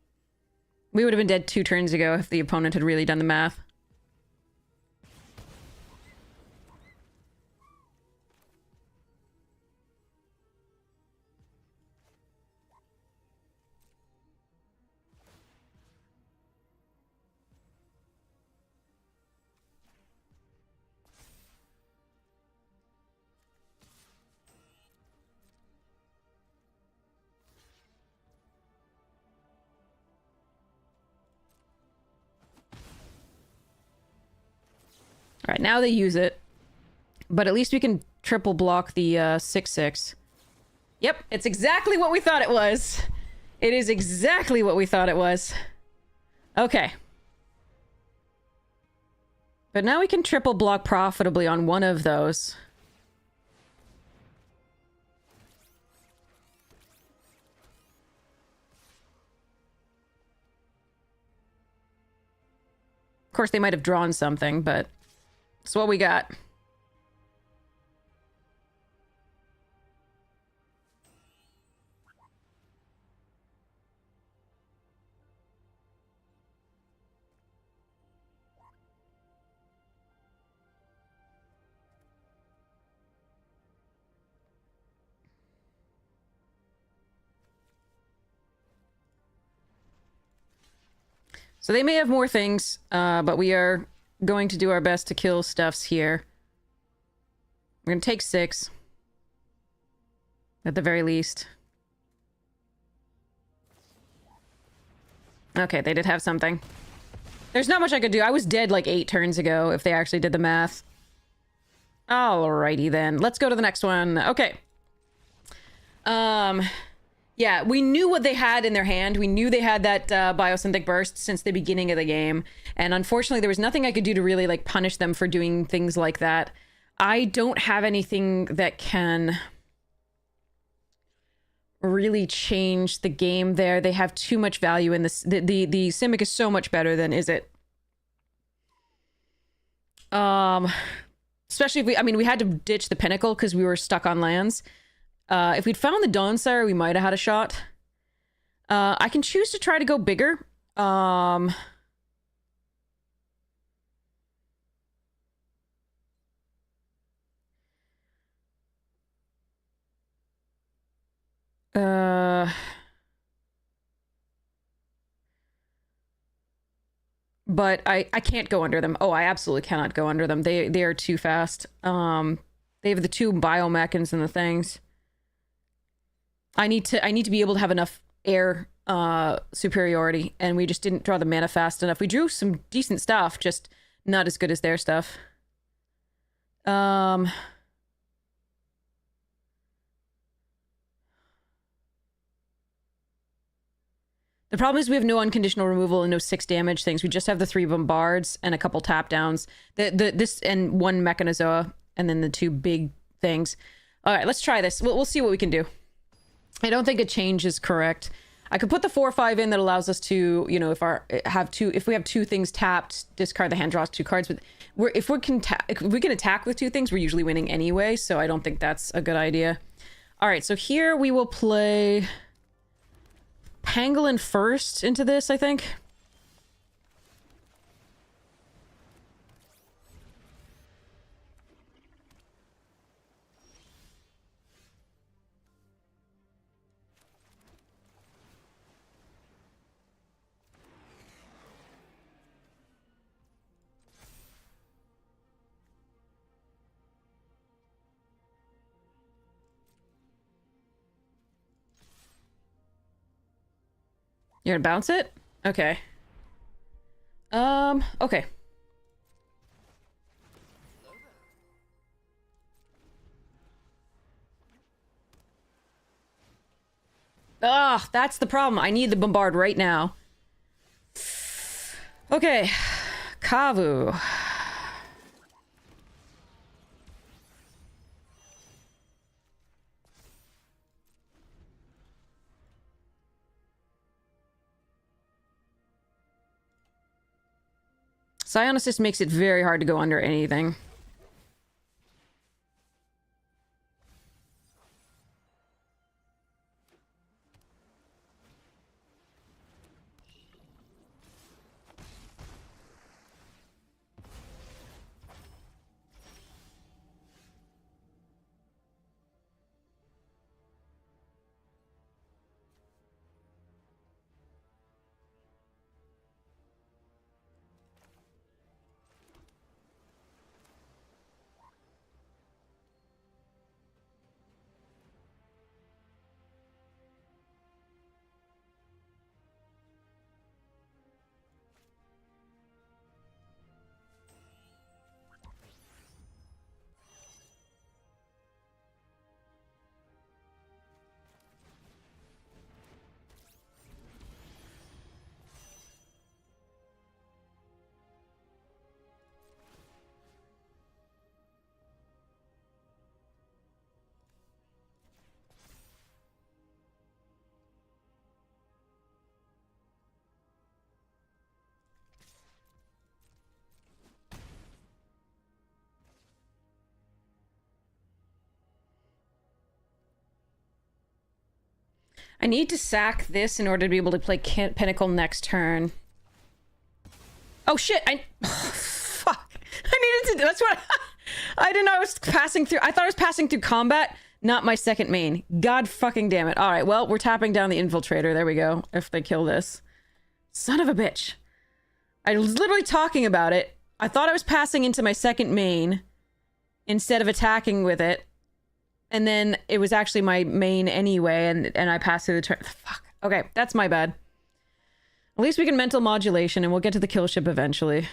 We would have been dead 2 turns ago if the opponent had really done the math. Alright, now they use it. But at least we can triple block the 6/6. Yep, it's exactly what we thought it was. It is exactly what we thought it was. Okay. But now we can triple block profitably on one of those. Of course, they might have drawn something, but it's what we got. So they may have more things, but we are going to do our best to kill stuffs here. We're going to take 6. At the very least. Okay, they did have something. There's not much I could do. I was dead like 8 turns ago if they actually did the math. Alrighty then. Let's go to the next one. Okay. Yeah, we knew what they had in their hand. We knew they had that biosynthetic burst since the beginning of the game. And unfortunately, there was nothing I could do to really, like, punish them for doing things like that. I don't have anything that can really change the game there. They have too much value in this. The Simic is so much better than Is It. Especially if we had to ditch the Pinnacle because we were stuck on lands. If we'd found the Dawnsire, we might have had a shot. I can choose to try to go bigger. But I can't go under them. Oh, I absolutely cannot go under them. They are too fast. They have the 2 biomechans and the things. I need to be able to have enough air superiority, and we just didn't draw the mana fast enough. We drew some decent stuff, just not as good as their stuff. The problem is we have no unconditional removal and no 6 damage things. We just have the 3 bombards and a couple tap downs. This and 1 mechanozoa, and then the 2 big things. All right, let's try this. We'll see what we can do. I don't think a change is correct. I could put the 4/5 in that allows us to, you know, if we have 2 things tapped, discard the hand, draws 2 cards. But if we can attack with 2 things, we're usually winning anyway. So I don't think that's a good idea. All right, so here we will play Pangolin first into this, I think. You're gonna bounce it? Okay. Okay. Ugh, that's the problem. I need the bombard right now. Okay. Kavu. Psionicist makes it very hard to go under anything. I need to sack this in order to be able to play Pinnacle next turn. Oh shit, fuck. I needed to, that's what, I didn't know I was passing through, I thought I was passing through combat, not my second main. God fucking damn it. Alright, well, we're tapping down the infiltrator, there we go, if they kill this. Son of a bitch. I was literally talking about it. I thought I was passing into my second main instead of attacking with it. And then it was actually my main anyway, and I passed through the turn. Fuck. Okay, that's my bad. At least we can mental modulation, and we'll get to the kill ship eventually.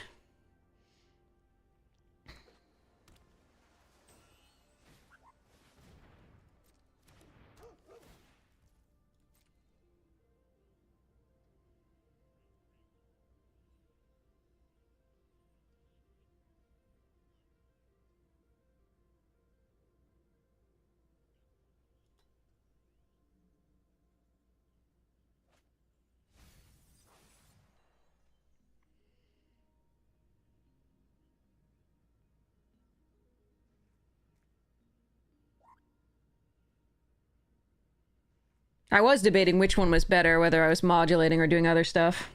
I was debating which one was better, whether I was modulating or doing other stuff.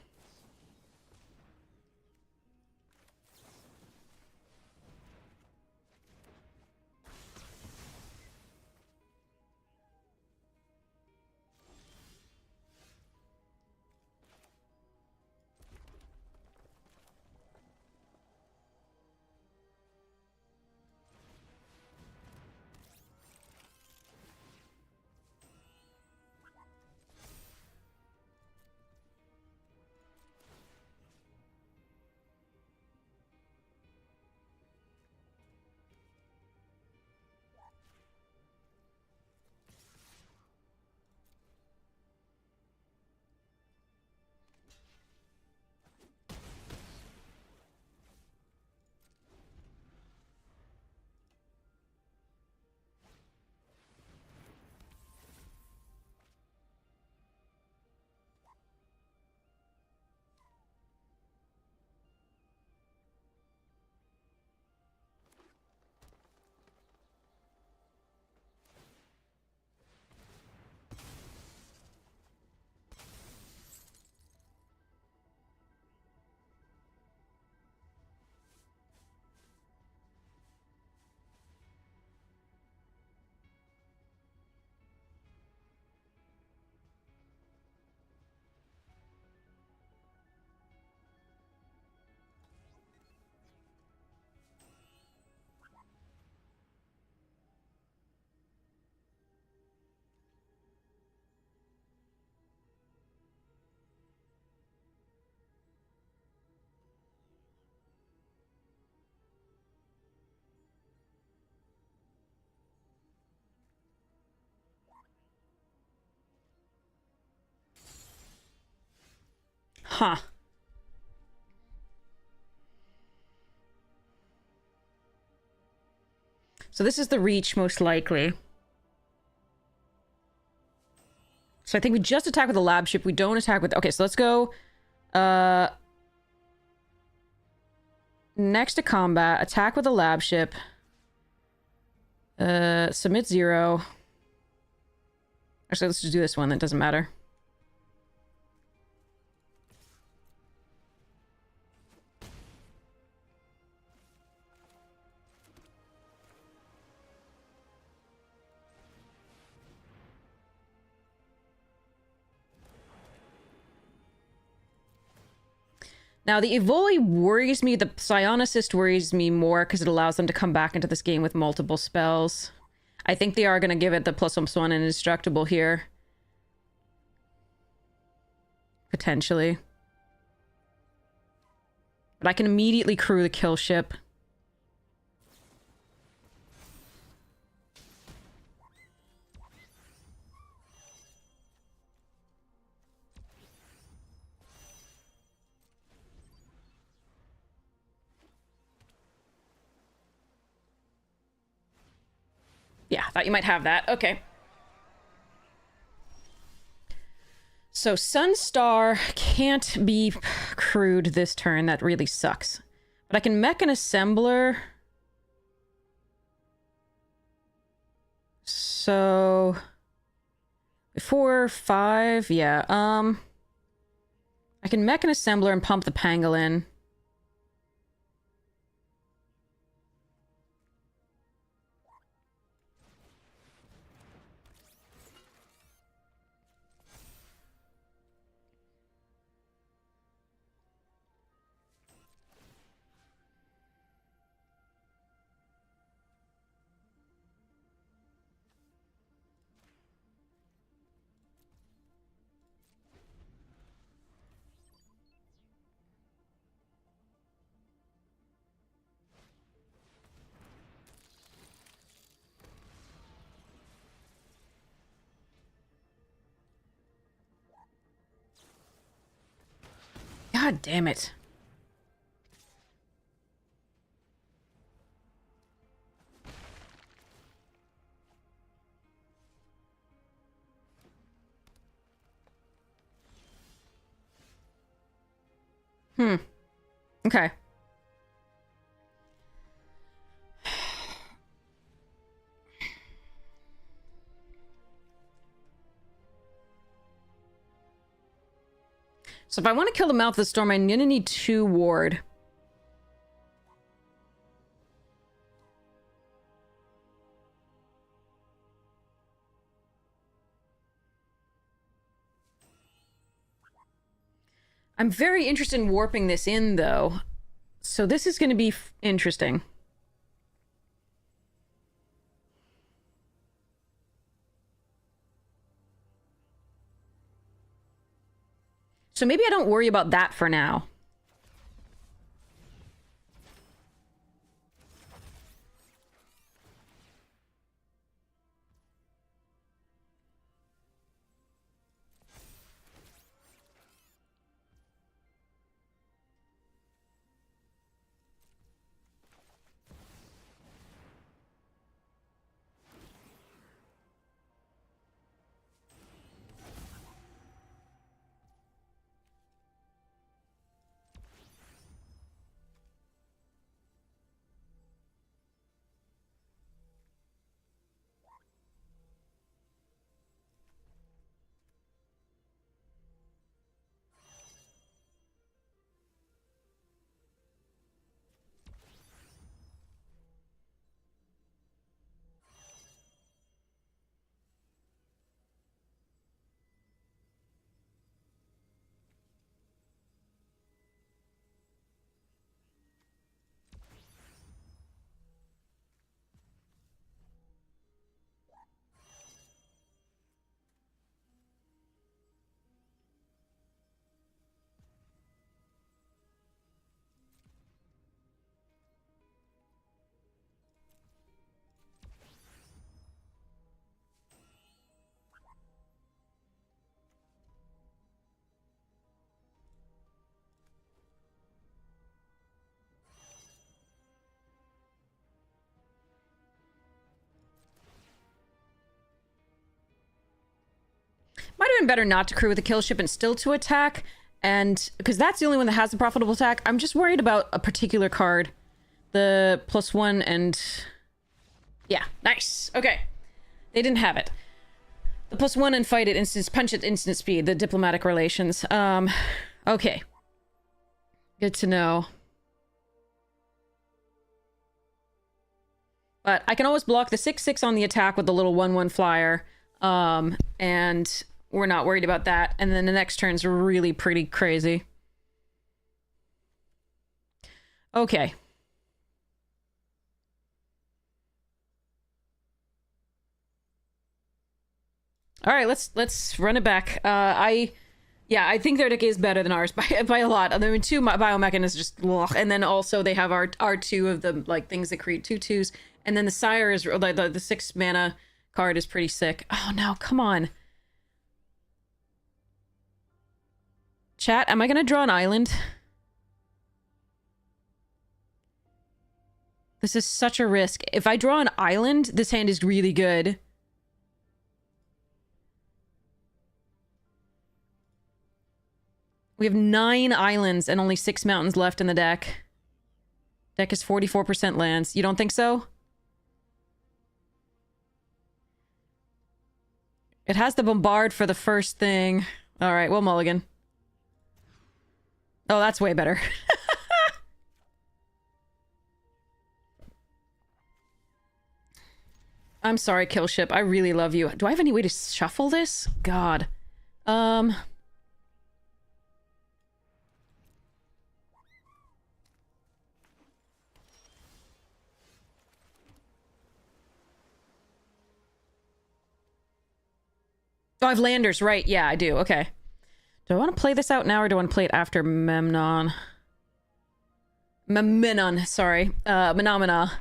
Huh. So this is the reach, most likely. So I think we just attack with the lab ship. We don't attack with... Okay, so let's go... Next to combat, attack with the lab ship. Submit 0. Actually, let's just do this one. That doesn't matter. Now, the Evoli worries me. The Psionicist worries me more because it allows them to come back into this game with multiple spells. I think they are going to give it the +1/+1 and indestructible here. Potentially. But I can immediately crew the kill ship. Yeah, thought you might have that. Okay. So Sunstar can't be crewed this turn. That really sucks. But I can mech an assembler. So 4, 5, yeah. I can mech an assembler and pump the pangolin. God damn it. Okay. So if I want to kill the Mouth of the Storm, I'm gonna need 2 ward. I'm very interested in warping this in, though. So this is going to be interesting. So maybe I don't worry about that for now. been better not to crew with a kill ship and still to attack, and because that's the only one that has a profitable attack. I'm just worried about a particular card. The +1 and... Yeah, nice. Okay. They didn't have it. The +1 and fight at instant... Punch at instant speed. The diplomatic relations. Okay. Good to know. But I can always block the 6/6 on the attack with the little 1/1 flyer. And we're not worried about that. And then the next turn's really pretty crazy. Okay. All right, let's run it back. Yeah, I think their deck is better than ours by a lot. I mean, 2 biomechanics is just, ugh. And then also they have our 2 of the like things that create 2/2s, and then the Sire is the 6 mana card is pretty sick. Oh no, come on, chat. Am I gonna draw an island? This is such a risk. If I draw an island, this hand is really good. We have 9 islands and only 6 mountains left in the deck. Deck is 44% lands. You don't think so? It has the bombard for the first thing. Alright, well, mulligan. Oh, that's way better. I'm sorry, Killship. I really love you. Do I have any way to shuffle this? God. Oh, I have landers, right. Yeah, I do. Okay. Do I want to play this out now, or do I want to play it after Memnon? Menon, sorry. Menomina.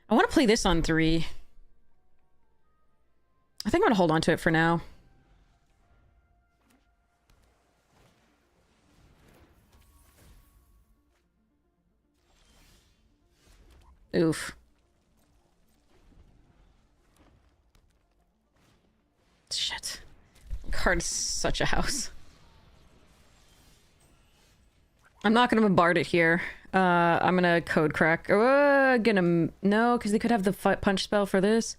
I want to play this on 3. I think I'm going to hold on to it for now. Oof. Shit. Card's such a house. I'm not gonna bombard it here. I'm gonna code crack. No, because they could have the punch spell for this.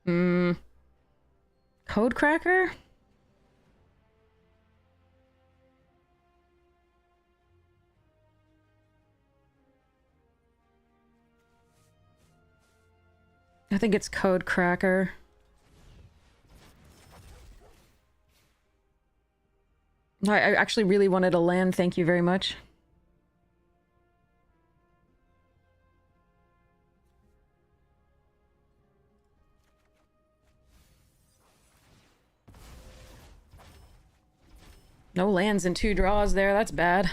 Code cracker? I think it's code cracker. I actually really wanted a land, thank you very much. No lands in 2 draws there, that's bad.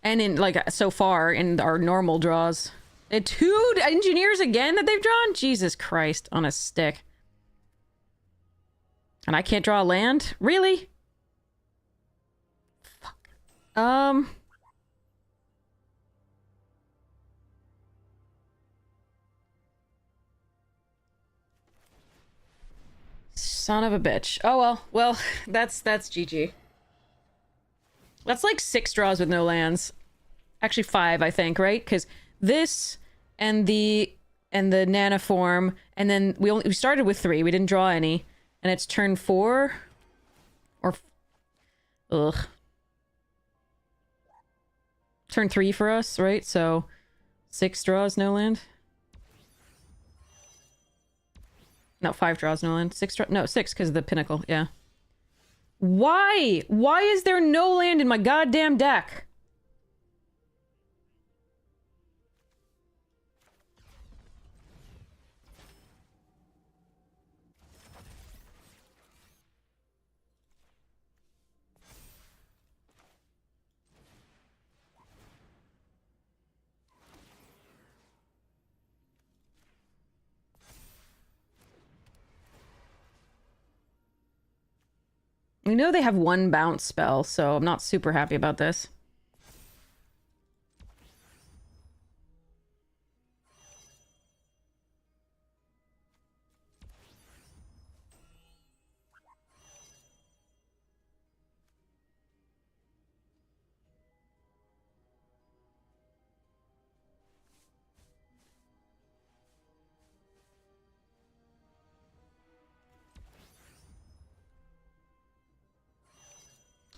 And in, like, so far, in our normal draws. 2 engineers again that they've drawn? Jesus Christ, on a stick. And I can't draw a land? Really? Son of a bitch. Oh well. Well, that's GG. That's like 6 draws with no lands. Actually 5, I think, right? Because this and the nanoform, and then we started with 3. We didn't draw any, and it's turn 4. Or ugh. Turn 3 for us, right? So 6 draws, no land. No, 5 draws, no land. 6 no, 6 because of the pinnacle, yeah. Why? Why is there no land in my goddamn deck? We know they have 1 bounce spell, so I'm not super happy about this.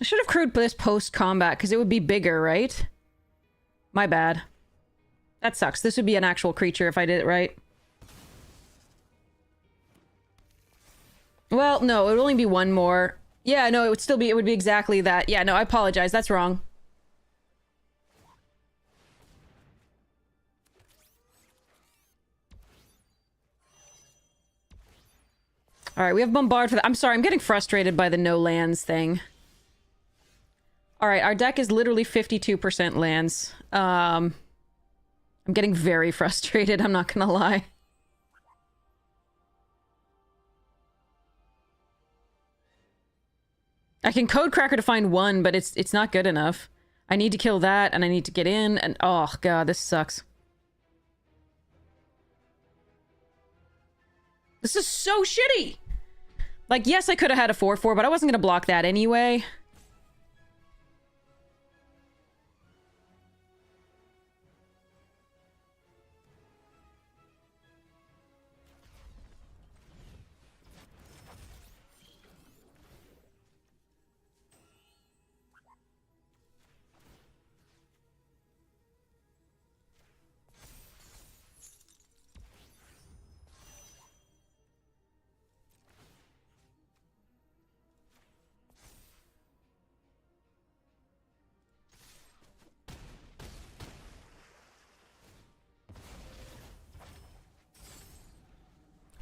I should have crewed this post-combat, because it would be bigger, right? My bad. That sucks. This would be an actual creature if I did it right. Well, no, it would only be one more. Yeah, no, it would be exactly that. Yeah, no, I apologize. That's wrong. Alright, we have Bombard for that. I'm sorry, I'm getting frustrated by the no lands thing. Alright, our deck is literally 52% lands. I'm getting very frustrated, I'm not gonna lie. I can code Cracker to find one, but it's not good enough. I need to kill that, and I need to get in, and oh god, this sucks. This is so shitty! Like, yes, I could have had a 4/4, but I wasn't gonna block that anyway.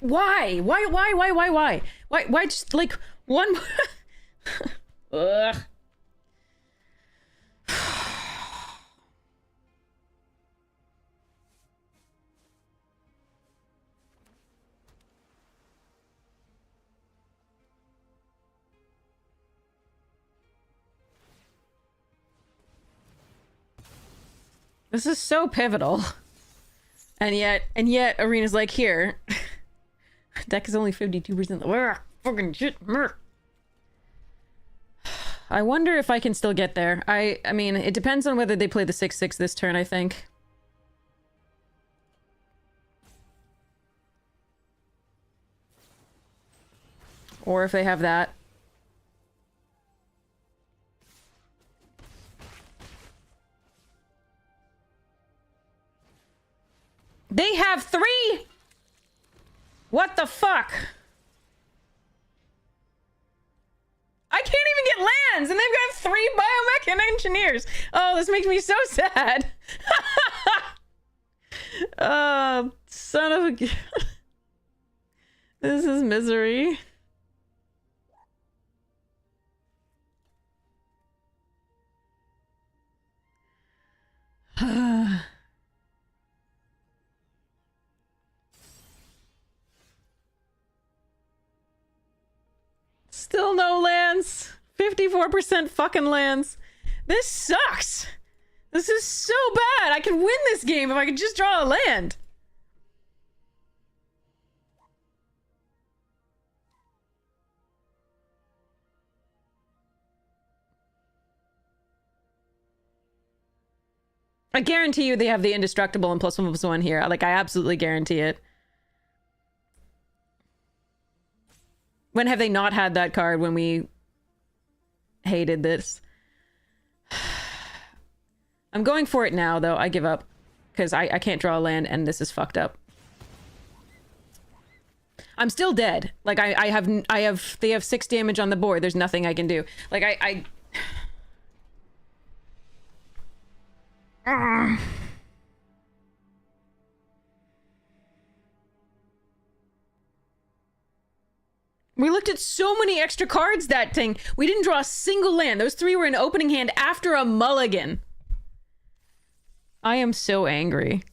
Why? Why? Why just, like, one... Ugh. This is so pivotal. And yet, Arena's like, here. Deck is only 52%. Fucking shit. I wonder if I can still get there. I mean, it depends on whether they play the 6/6 this turn, I think. Or if they have that. They have 3! What the fuck? I can't even get lands, and they've got 3 biomech and engineers. Oh, this makes me so sad. Son of a... This is misery. Still no lands. 54% fucking lands. This sucks. This is so bad. I could win this game if I could just draw a land. I guarantee you they have the indestructible and +1/+1 here. Like, I absolutely guarantee it. When have they not had that card when we hated this? I'm going for it now, though. I give up. Because I can't draw a land, and this is fucked up. I'm still dead. Like, they have 6 damage on the board. There's nothing I can do. Like, We looked at so many extra cards that thing. We didn't draw a single land. Those 3 were in opening hand after a mulligan. I am so angry.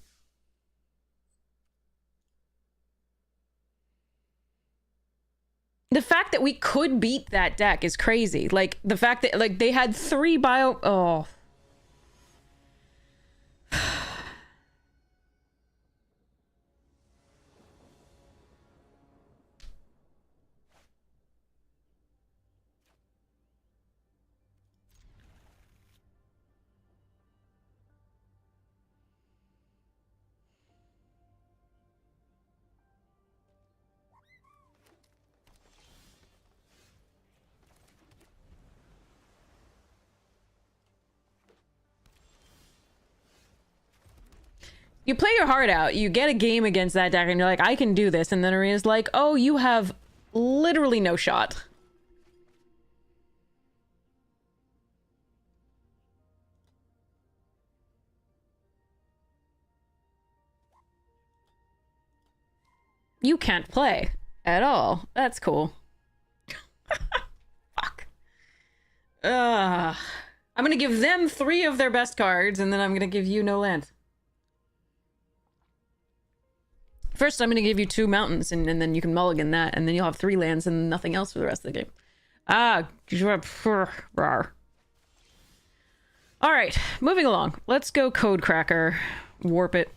The fact that we could beat that deck is crazy. Like, the fact that, like, they had 3 bio... Oh. You play your heart out, you get a game against that deck, and you're like, I can do this, and then Arena's like, oh, you have literally no shot. You can't play at all. That's cool. Fuck. I'm gonna give them 3 of their best cards, and then I'm gonna give you no land. First, I'm going to give you 2 mountains, and then you can mulligan that, and then you'll have 3 lands and nothing else for the rest of the game. Alright, moving along. Let's go Code Cracker. Warp it.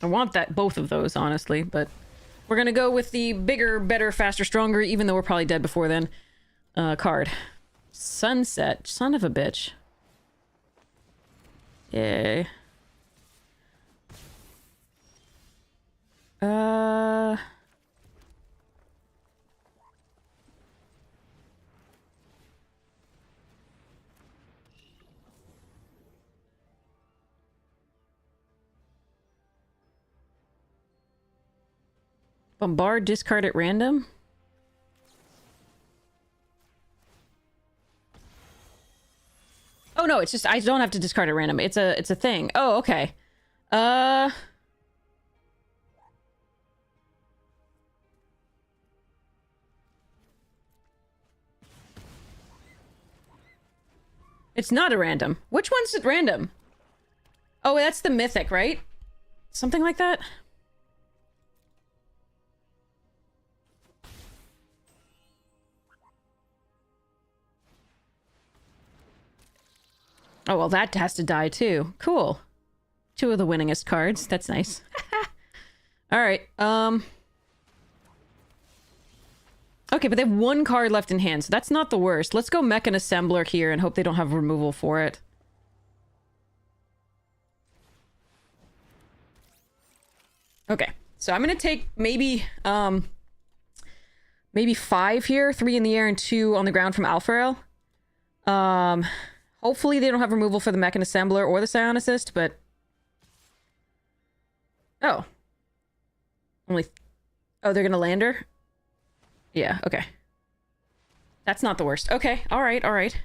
I want both of those, honestly, but we're going to go with the bigger, better, faster, stronger, even though we're probably dead before then. Card. Sunset. Son of a bitch. Yay. Bombard, discard at random? Oh no, it's just I don't have to discard at random. It's a thing. Oh, okay. It's not a random. Which one's at random? Oh, that's the mythic, right? Something like that? Oh, well, that has to die, too. Cool. 2 of the winningest cards. That's nice. Alright, okay, but they have 1 card left in hand, so that's not the worst. Let's go Mech and Assembler here and hope they don't have removal for it. Okay, so I'm gonna take maybe 5 here. 3 in the air and 2 on the ground from Alpha Rail. Hopefully they don't have removal for the Mech and Assembler or the Psionicist, but... Oh. Only... Oh, they're gonna lander? Yeah, okay. That's not the worst. Okay, alright, alright.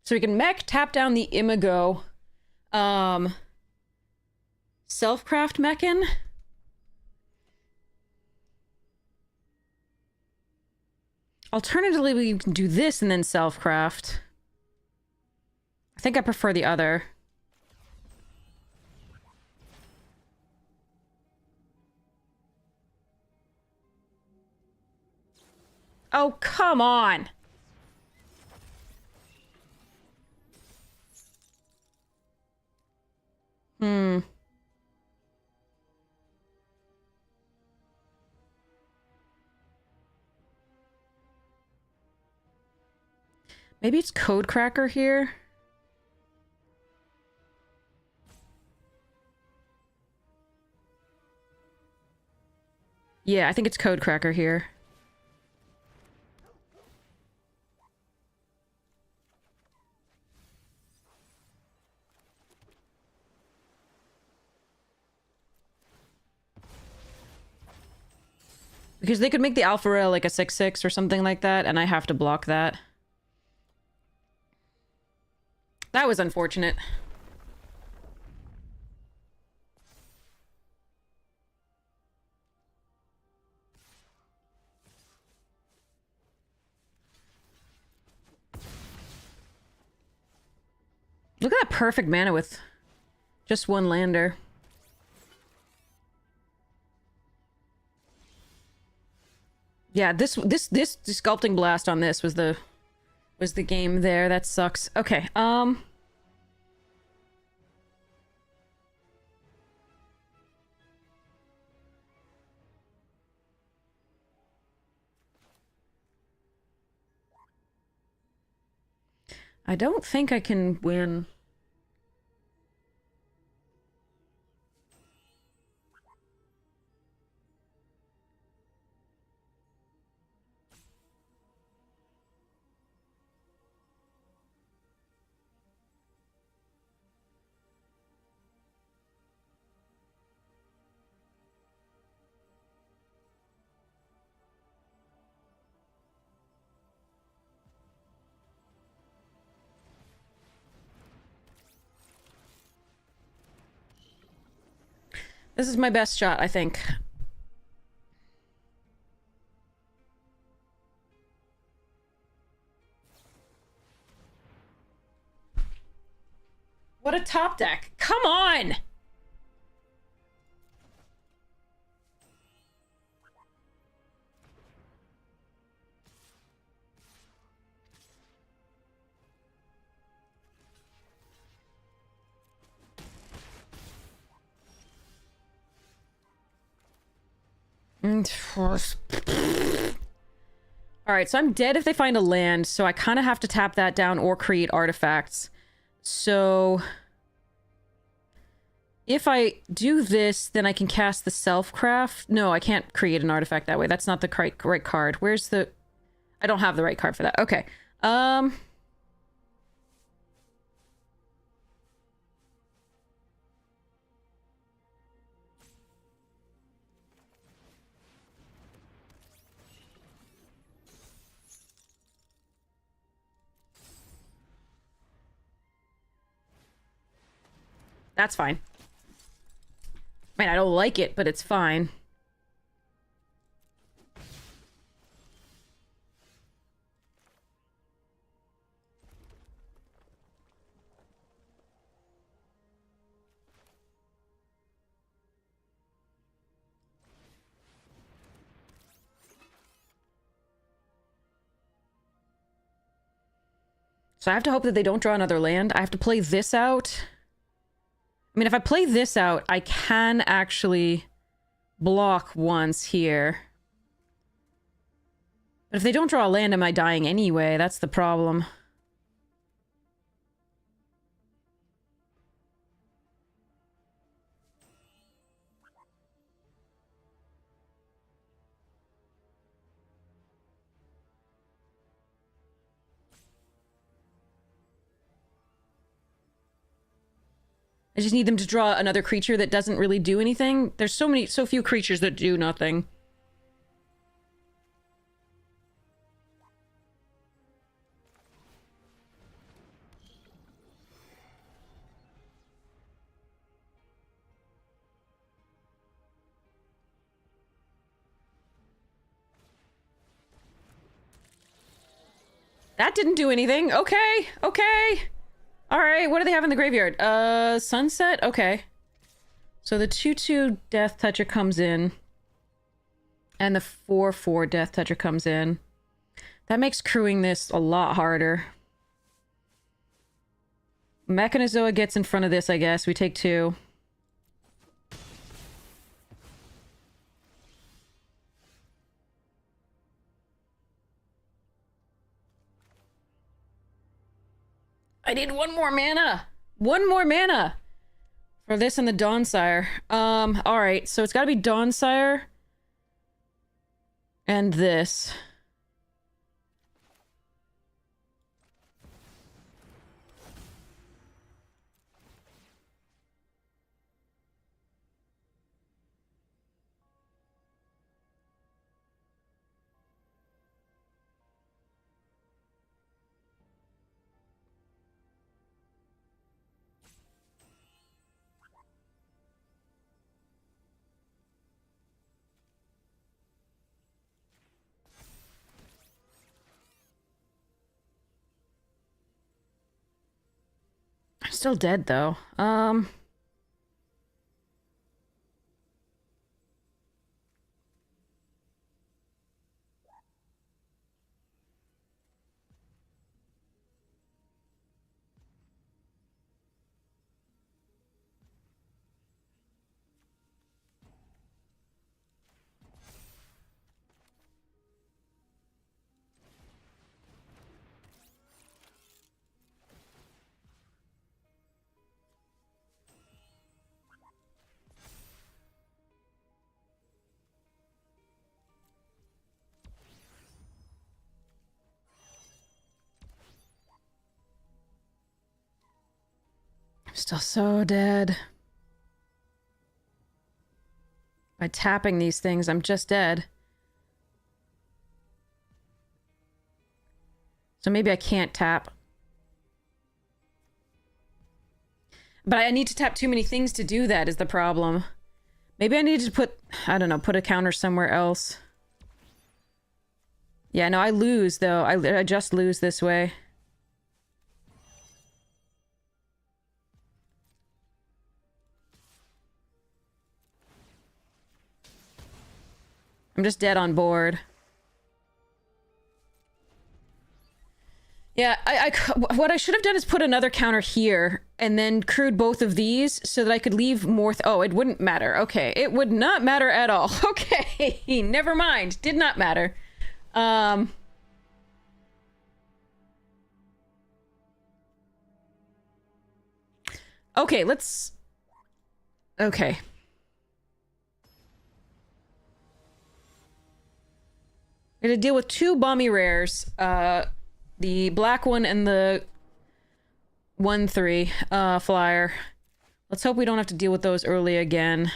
So we can mech, tap down the Imago, self-craft mechin. Alternatively, we can do this and then self-craft. I think I prefer the other. Oh, come on! Maybe it's Code Cracker here? Yeah, I think it's Code Cracker here. Because they could make the Alpha Rail like a 6/6 or something like that, and I have to block that. That was unfortunate. Look at that perfect mana with just 1 lander. Yeah, this Sculpting Blast on this was the game there. That sucks. Okay, I don't think I can win. This is my best shot, I think. What a top deck. Come on! Alright, so I'm dead if they find a land, so I kind of have to tap that down or create artifacts. So... if I do this, then I can cast the Self-Craft. No, I can't create an artifact that way. That's not the right card. Where's the... I don't have the right card for that. Okay. That's fine. I mean, I don't like it, but it's fine. So I have to hope that they don't draw another land. I have to play this out. I mean, if I play this out, I can actually block once here. But if they don't draw a land, am I dying anyway? That's the problem. I just need them to draw another creature that doesn't really do anything. There's so few creatures that do nothing. That didn't do anything. Okay, okay. Alright, what do they have in the graveyard? Sunset? Okay. So the 2/2 Death Toucher comes in. And the 4/4 Death Toucher comes in. That makes crewing this a lot harder. Mechanizoa gets in front of this, I guess. We take 2. I need 1 more mana! 1 more mana! For this and the Dawnsire. Alright, so it's gotta be Dawnsire. And this. I'm still dead, though. Still so dead. By tapping these things, I'm just dead. So maybe I can't tap. But I need to tap too many things to do that is the problem. Maybe I need to put, I don't know, put a counter somewhere else. Yeah, no, I lose, though. I just lose this way. I'm just dead on board. Yeah, what I should have done is put another counter here and then crewed both of these so that I could leave more. Oh, it wouldn't matter. Okay, it would not matter at all. Okay, never mind. Did not matter. Okay, let's. Okay. We're gonna deal with two bomby rares. The black one and the 1/3 flyer. Let's hope we don't have to deal with those early again.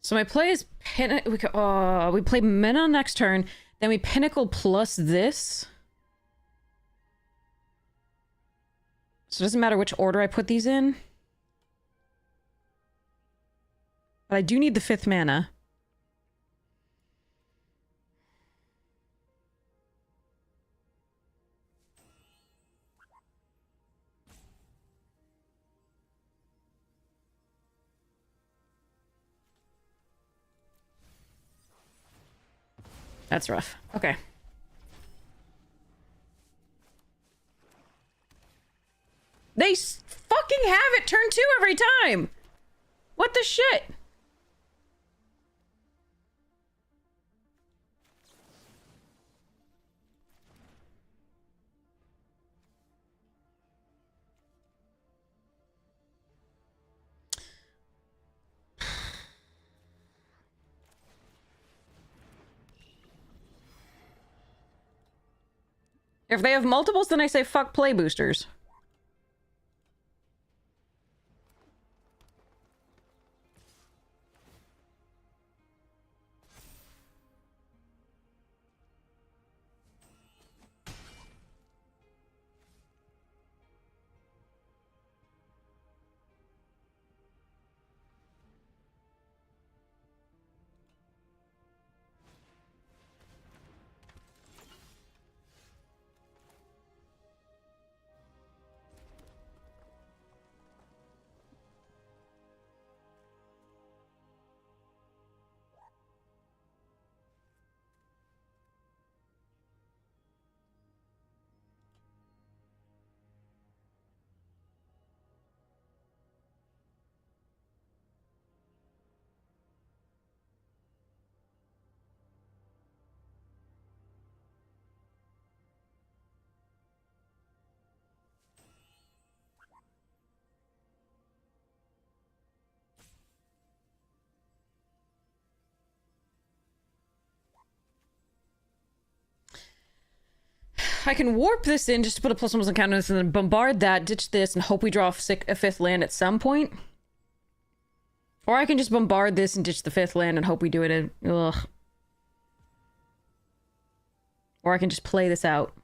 So my play is we play Mena next turn, then we Pinnacle plus this. So it doesn't matter which order I put these in. But I do need the 5th mana. That's rough. Okay. They fucking have it turn 2 every time! What the shit? If they have multiples, then I say fuck play boosters. I can warp this in just to put a +1 on counter and then bombard that, ditch this, and hope we draw a 5th land at some point. Or I can just bombard this and ditch the 5th land and hope we do it in... Ugh. Or I can just play this out.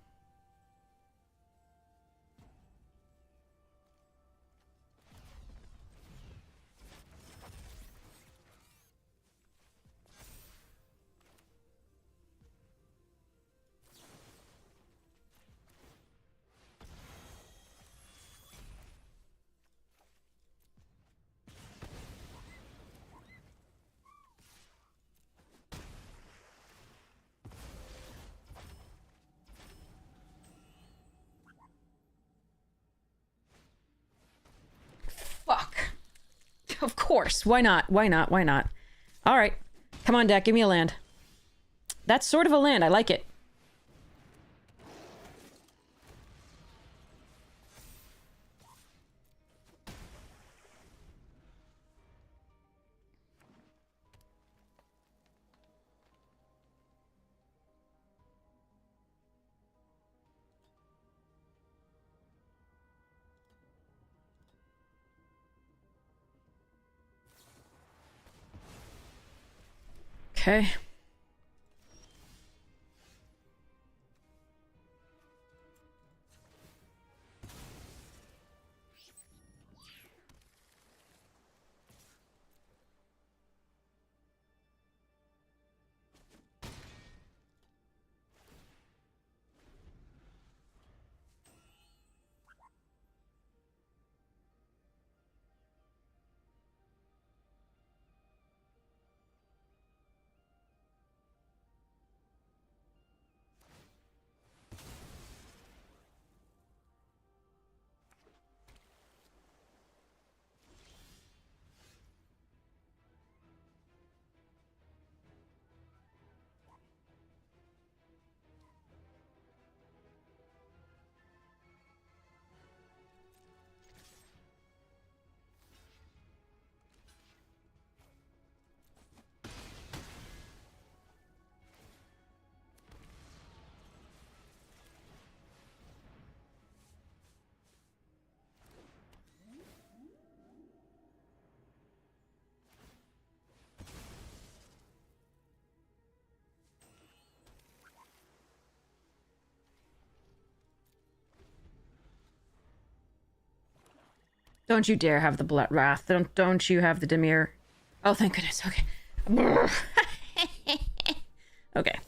Of course. Why not? Why not? Why not? All right. Come on, deck. Give me a land. That's sort of a land. I like it. Okay. Don't you dare have the blood wrath. Don't you have the Demir. Oh, thank goodness. Okay. Okay.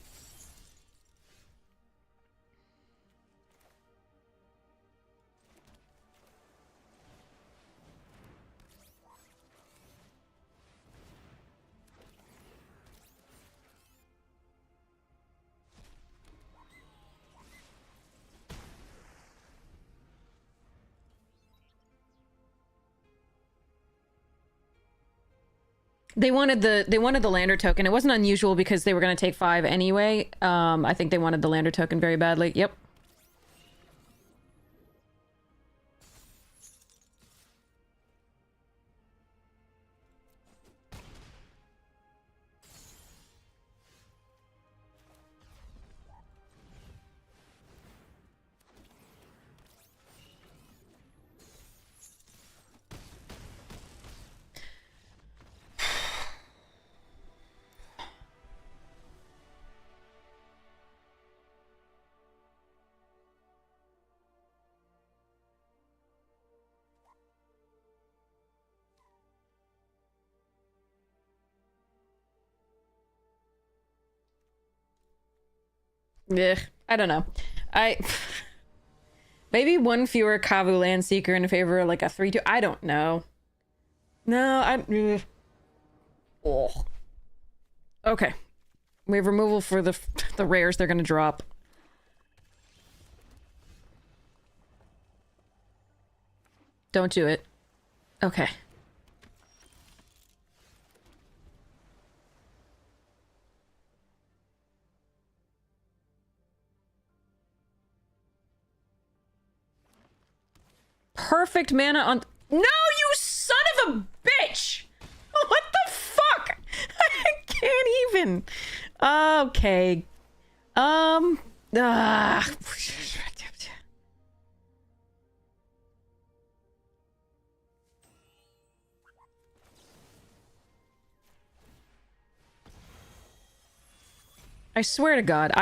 They wanted the lander token. It wasn't unusual because they were going to take 5 anyway. I think they wanted the lander token very badly. Yep. Ugh, I don't know. Maybe one fewer Kavu Land Seeker in favor of like a 3-2. I don't know. No, Oh. Okay. We have removal for the rares they're gonna drop. Don't do it. Okay. Perfect mana on... No, you son of a bitch! What the fuck? I can't even. Okay. I swear to God,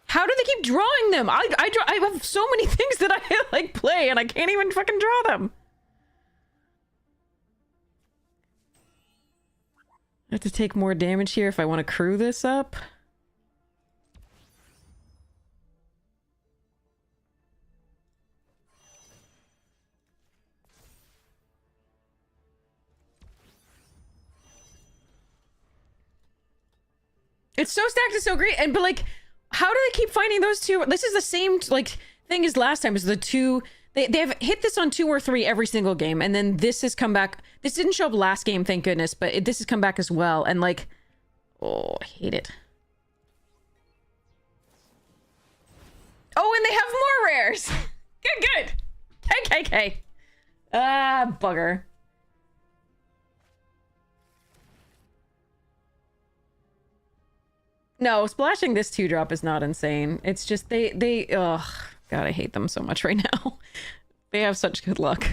How do they keep drawing them? I have so many things that I like play and I can't even fucking draw them. to take more damage here if I want to crew this up. It's so stacked, it's so great, and but like, how do they keep finding those two? This is the same like thing as last time. Is the two they have hit this on 2 or 3 every single game, and then this has come back. This didn't show up last game, thank goodness, but this has come back as well, and like, oh, I hate it. Oh, and they have more rares. Good. KKK. Ah, bugger. No, splashing this 2-drop is not insane. It's just they ugh, God, I hate them so much right now. They have such good luck.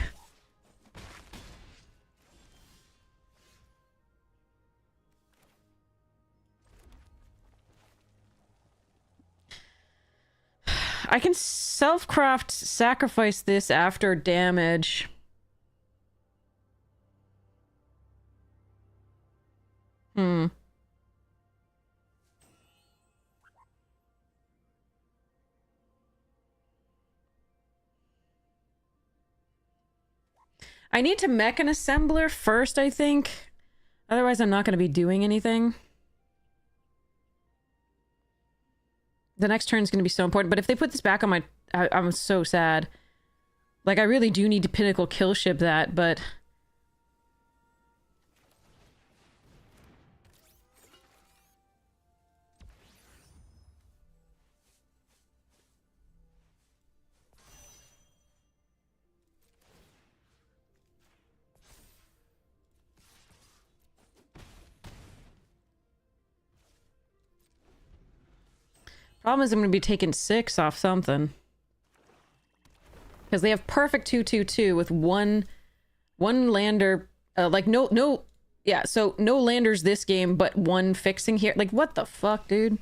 I can self-craft sacrifice this after damage. I need to mech an assembler first, I think. Otherwise, I'm not going to be doing anything. The next turn is going to be so important. But if they put this back on my... I'm so sad. Like, I really do need to pinnacle kill ship that, but... Problem is I'm going to be taking 6 off something. Because they have perfect 2-2-2 with one lander, like yeah, so no landers this game, but 1 fixing here. Like, what the fuck, dude?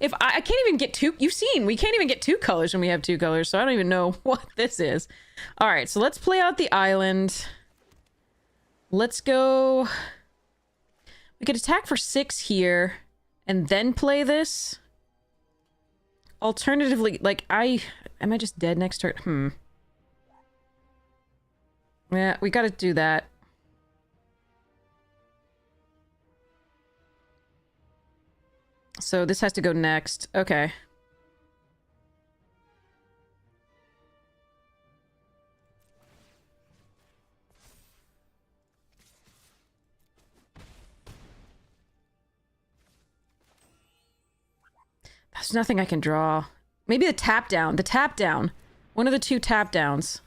If I can't even get 2, you've seen, we can't even get 2 colors when we have 2 colors, so I don't even know what this is. All right, so let's play out the island. Let's go... We could attack for 6 here, and then play this. Alternatively, like, am I just dead next turn? Yeah, we gotta do that. So this has to go next. Okay. There's nothing I can draw. Maybe the tap down. The tap down. One of the 2 tap downs.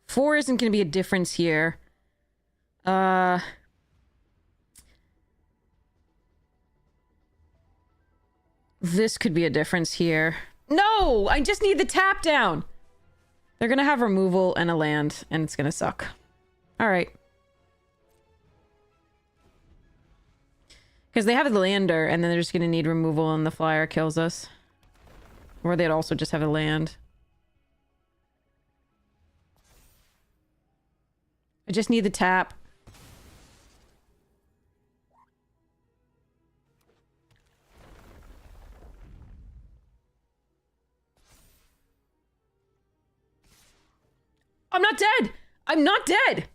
Four isn't going to be a difference here. This could be a difference here. No! I just need the tap down! They're gonna have removal and a land, and it's gonna suck. Alright. Because they have the lander, and then they're just gonna need removal and the flyer kills us. Or they'd also just have a land. I just need the tap. I'm not dead! I'm not dead!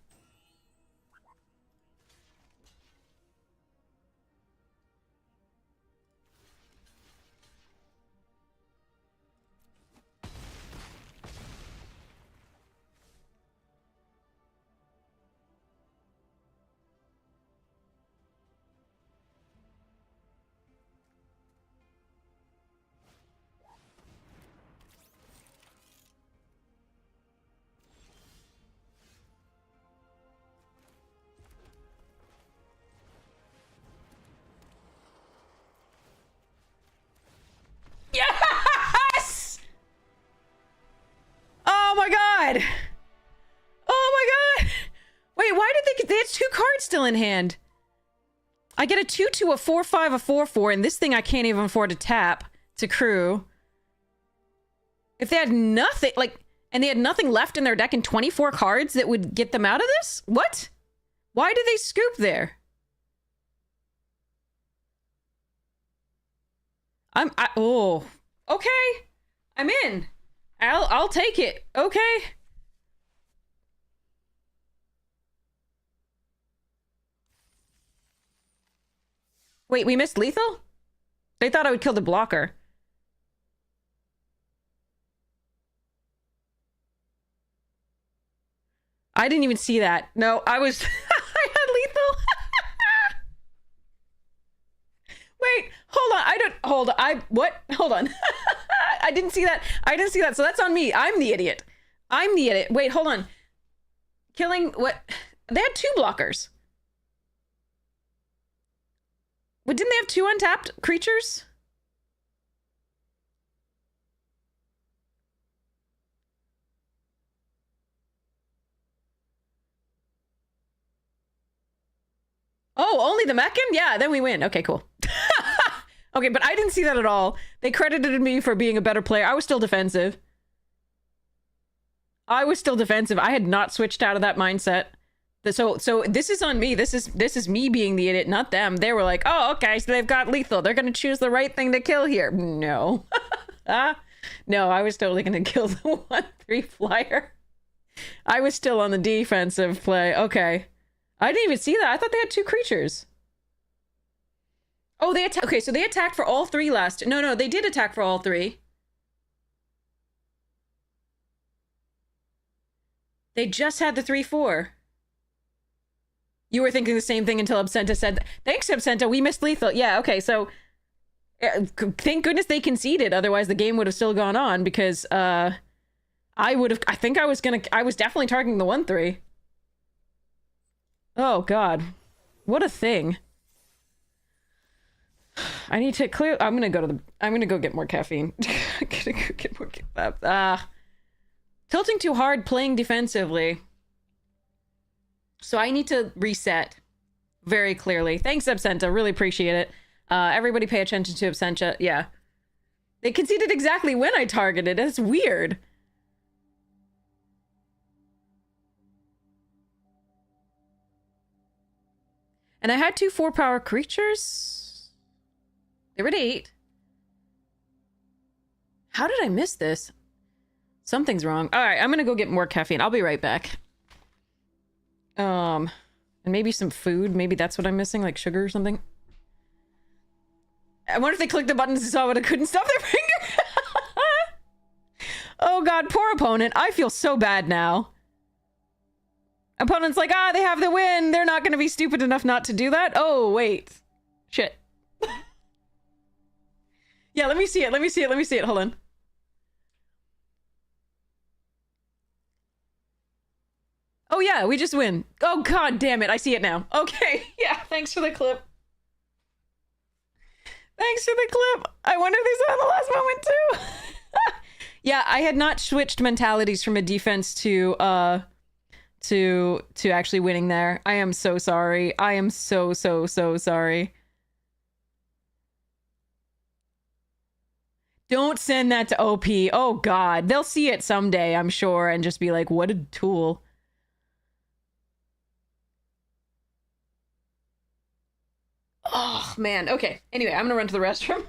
my god! Oh my god! Wait, why did they had 2 cards still in hand? I get a 2/2, a 4/5, a 4/4, and this thing I can't even afford to tap to crew. If they had nothing, like, and they had nothing left in their deck and 24 cards that would get them out of this? What? Why did they scoop there? Oh, okay. I'm in. I'll take it. Okay. Wait, we missed lethal? They thought I would kill the blocker. I didn't even see that. No, I was... I had lethal. Wait, hold on. I don't... Hold on. What? Hold on. I didn't see that. I didn't see that. So that's on me. I'm the idiot. I'm the idiot. Wait, hold on. Killing... What? They had 2 blockers. But didn't they have 2 untapped creatures? Oh, only the Meccan? Yeah, then we win. Okay, cool. Okay, but I didn't see that at all. They credited me for being a better player. I was still defensive. I had not switched out of that mindset. So this is on me. This is me being the idiot, not them. They were like, oh, okay, so they've got lethal. They're gonna choose the right thing to kill here. No. No, I was totally gonna kill the 1/3 flyer. I was still on the defensive play. Okay. I didn't even see that. I thought they had 2 creatures. Oh, they attacked. Okay, so they attacked for all 3 last. No, they did attack for all 3. They just had the 3/4. You were thinking the same thing until Absenta said, thanks, Absenta, we missed lethal. Yeah, okay, so thank goodness they conceded. Otherwise, the game would have still gone on because I was definitely targeting the 1/3. Oh, God. What a thing. I need to clear... I'm gonna go get more caffeine. I'm gonna go get more... tilting too hard, playing defensively. So I need to reset very clearly. Thanks, Absenta. Really appreciate it. Everybody pay attention to Absenta. Yeah. They conceded exactly when I targeted. That's weird. And I had 2 4-power creatures. They were at 8. How did I miss this? Something's wrong. All right, I'm gonna go get more caffeine. I'll be right back. And maybe some food. Maybe that's what I'm missing, like sugar or something. I wonder if they clicked the buttons and saw what I couldn't stop their finger. Oh God, poor opponent. I feel so bad now. Opponent's like, they have the win. They're not gonna be stupid enough not to do that. Oh, wait. Shit. Yeah, let me see it. Let me see it. Hold on. Oh yeah, we just win. Oh God damn it, I see it now. Okay, yeah, thanks for the clip. Thanks for the clip. I wonder if they saw the last moment too. Yeah, I had not switched mentalities from a defense to actually winning there. I am so sorry. I am so sorry. Don't send that to OP. Oh God, they'll see it someday, I'm sure, and just be like, what a tool. Oh, man. Okay. Anyway, I'm gonna run to the restroom.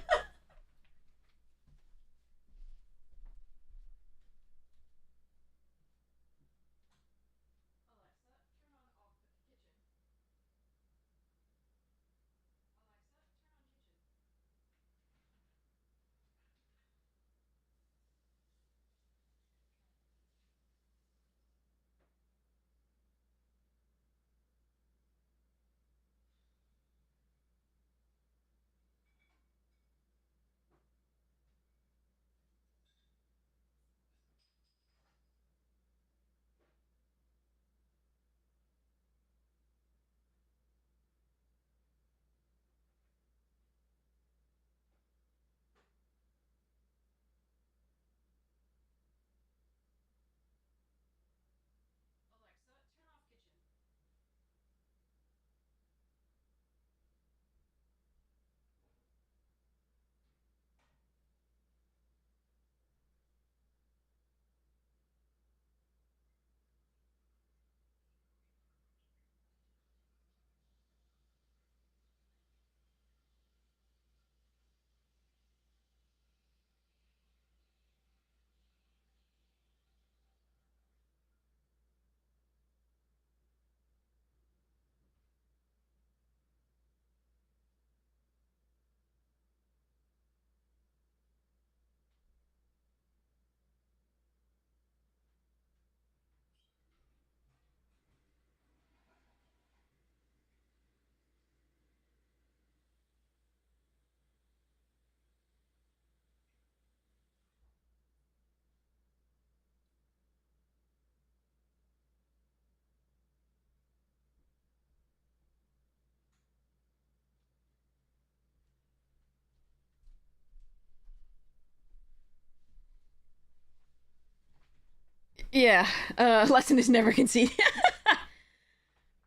Yeah, lesson is never concede.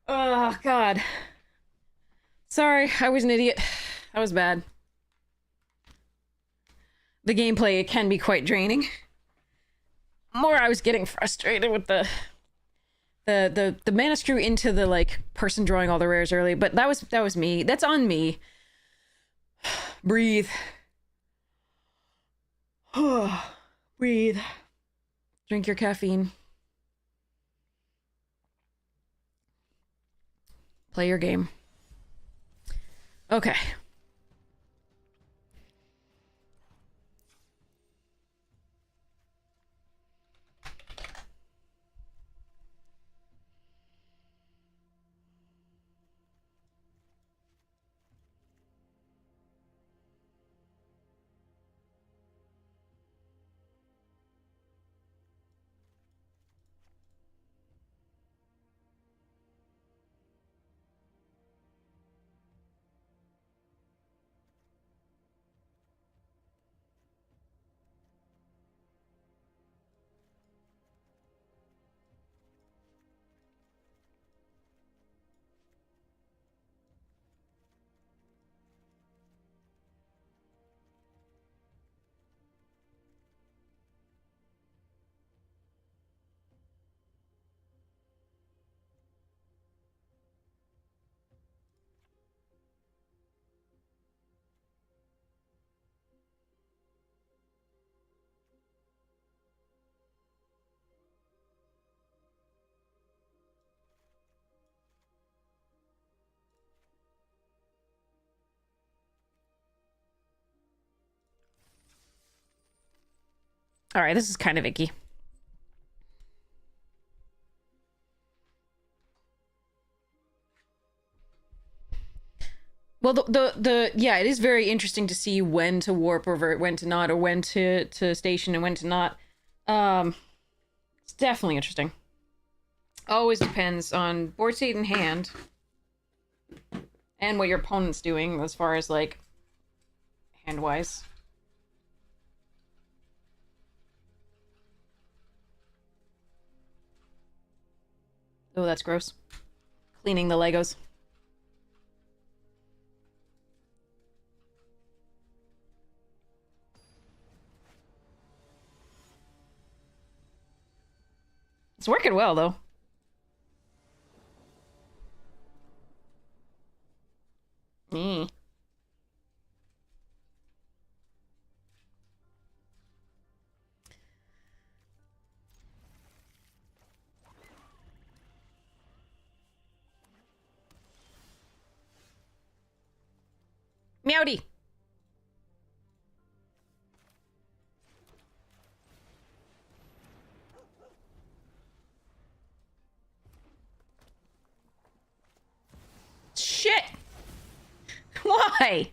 Oh, God. Sorry, I was an idiot. That was bad. The gameplay, it can be quite draining. More I was getting frustrated with the mana screw into the, like, person drawing all the rares early, but that was me. That's on me. Breathe. Breathe. Drink your caffeine. Play your game. Okay. All right, this is kind of icky. Well, yeah, it is very interesting to see when to warp or when to not, or when to station and when to not. It's definitely interesting. Always depends on board state in hand and what your opponent's doing as far as, like, hand-wise. Oh, that's gross. Cleaning the Legos. It's working well, though. Mm. Meowdy! Shit! Why?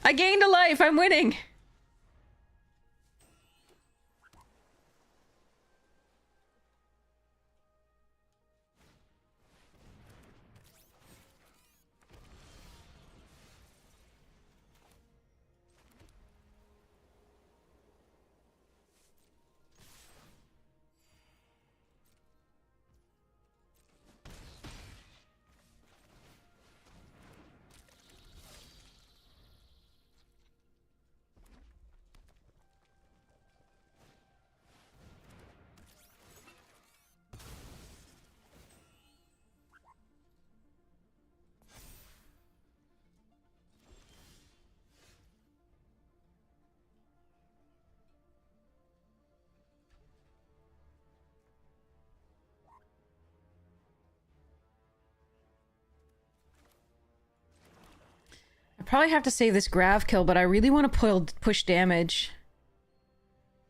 I gained a life! I'm winning! I probably have to save this grav kill, but I really want to push damage.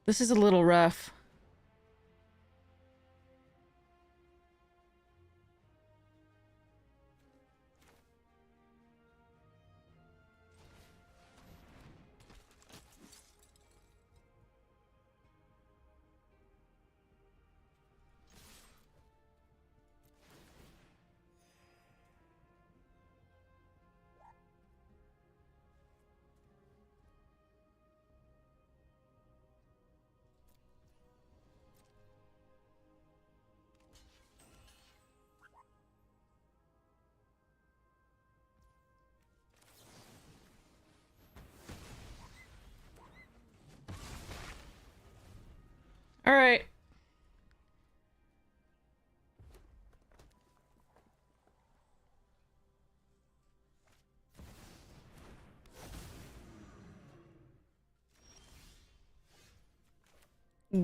This is a little rough. Alright.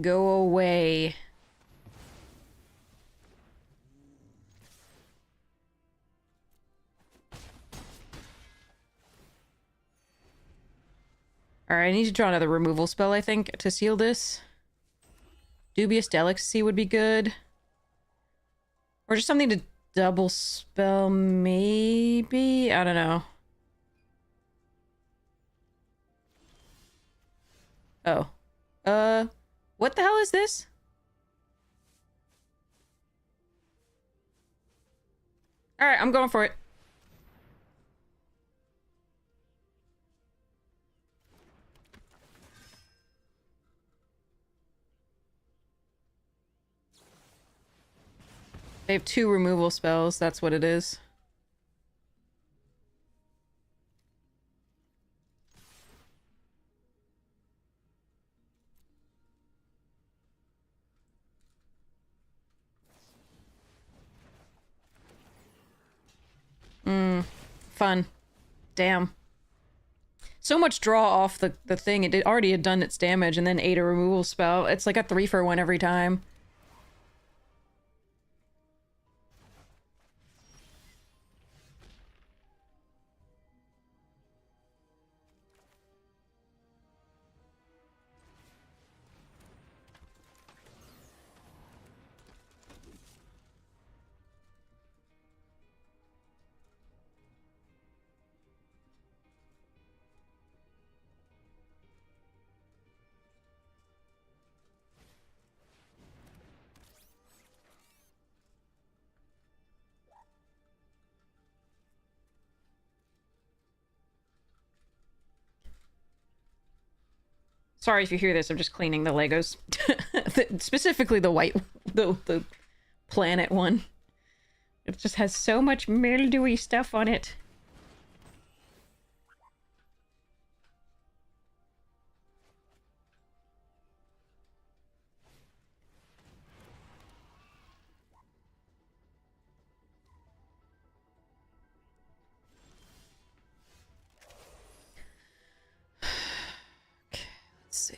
Go away. Alright, I need to draw another removal spell, I think, to seal this. Dubious Delicacy would be good. Or just something to double spell, maybe? I don't know. Oh. What the hell is this? Alright, I'm going for it. They have 2 removal spells, that's what it is. Fun. Damn. So much draw off the thing. It already had done its damage and then ate a removal spell. It's like a 3-for-1 every time. Sorry if you hear this, I'm just cleaning the Legos. Specifically the white, the planet one. It just has so much mildewy stuff on it. Okay, let's see.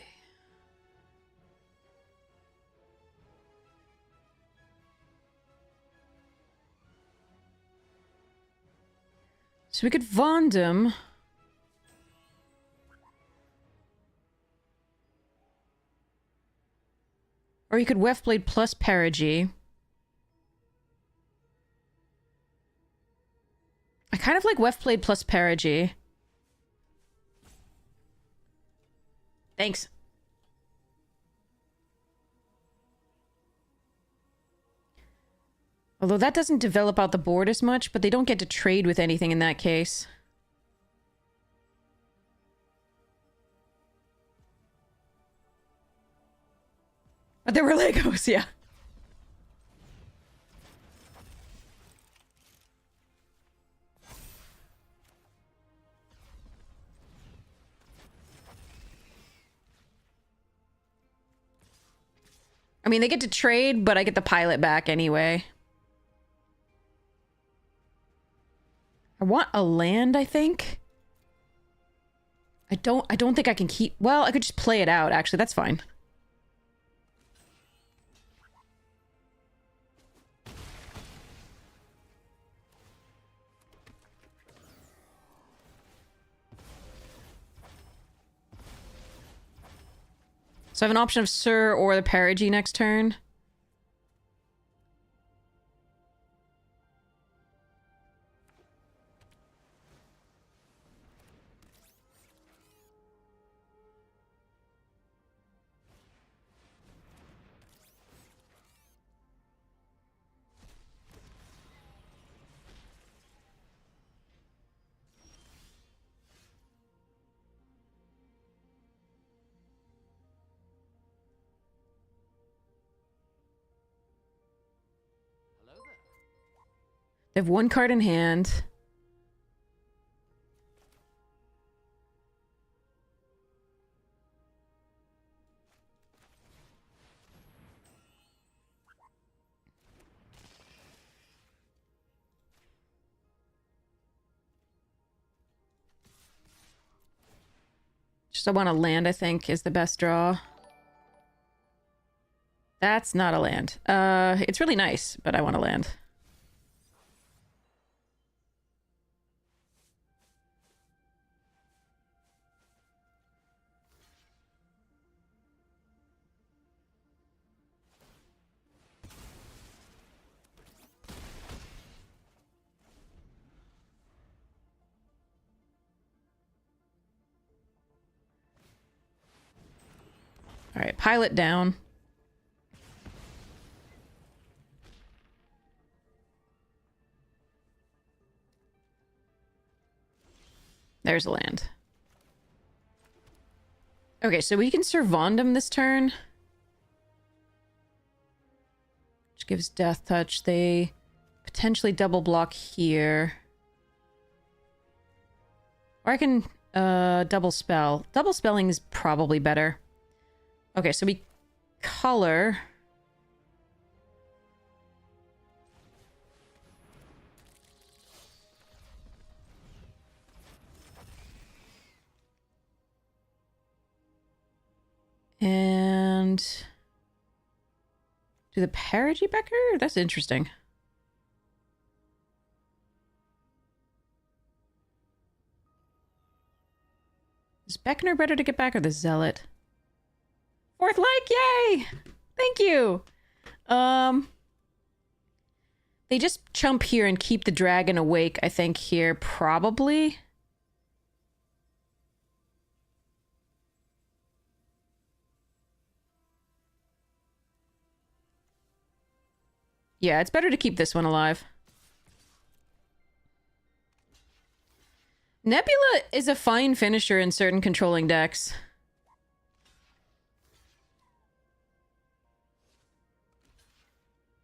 So we could Vond him. Or you could Weftblade plus Perigee. I kind of like Weftblade plus Perigee. Thanks. Although that doesn't develop out the board as much, but they don't get to trade with anything in that case. But there were Legos, yeah. I mean, they get to trade, but I get the pilot back anyway. I want a land, I think. I don't think I can keep... Well, I could just play it out, actually. That's fine. So I have an option of Sir or the Perigee next turn. They have 1 card in hand. So I want to land, I think, is the best draw. That's not a land. It's really nice, but I want to land. All right, pilot down. There's a land. Okay, so we can Servandum this turn. Which gives Death Touch. They potentially double block here. Or I can double spell. Double spelling is probably better. Okay, so we color. And do the Perigi Becker? That's interesting. Is Beckner better to get back or the Zealot? Fourth like, yay! Thank you. They just chump here and keep the dragon awake, I think, here, probably. Yeah, it's better to keep this one alive. Nebula is a fine finisher in certain controlling decks.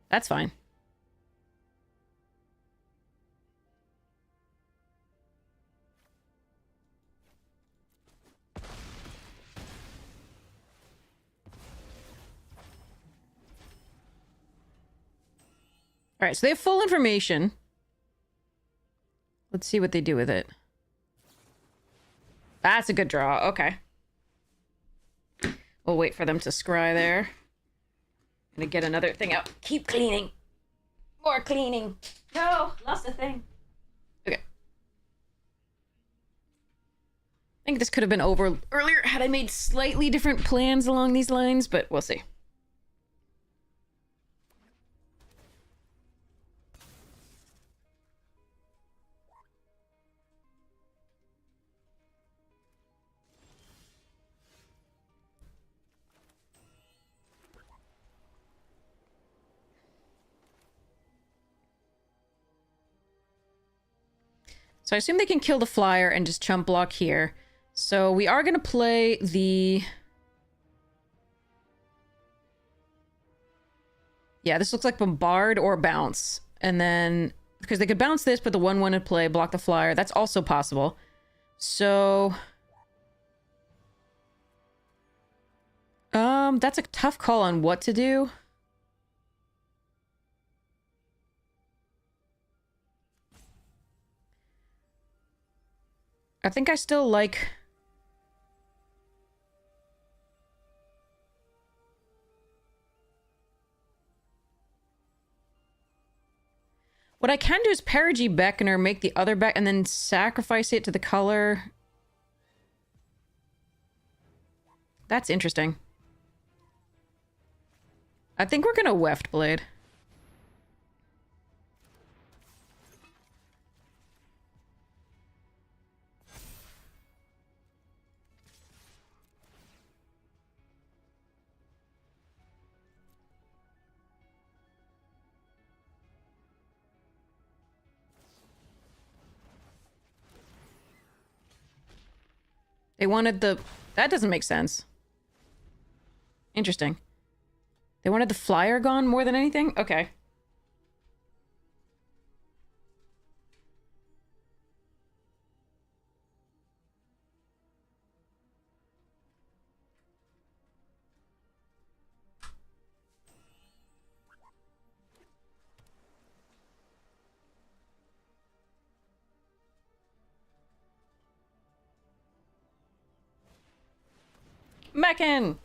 That's fine. All right, so they have full information. Let's see what they do with it. That's a good draw. Okay. We'll wait for them to scry there. Gonna get another thing out. Keep cleaning. More cleaning. No, lost a thing. Okay. I think this could have been over earlier had I made slightly different plans along these lines, but we'll see. So I assume they can kill the flyer and just chump block here. So we are going to play the... Yeah, this looks like Bombard or Bounce. And then... Because they could bounce this, put the 1/1 in play, block the flyer. That's also possible. So... That's a tough call on what to do. I think I still like... What I can do is Perigi Beckoner, make the other Beck, and then sacrifice it to the color. That's interesting. I think we're gonna Weft Blade. They wanted the... That doesn't make sense. Interesting. They wanted the flyer gone more than anything? Okay. Meccan!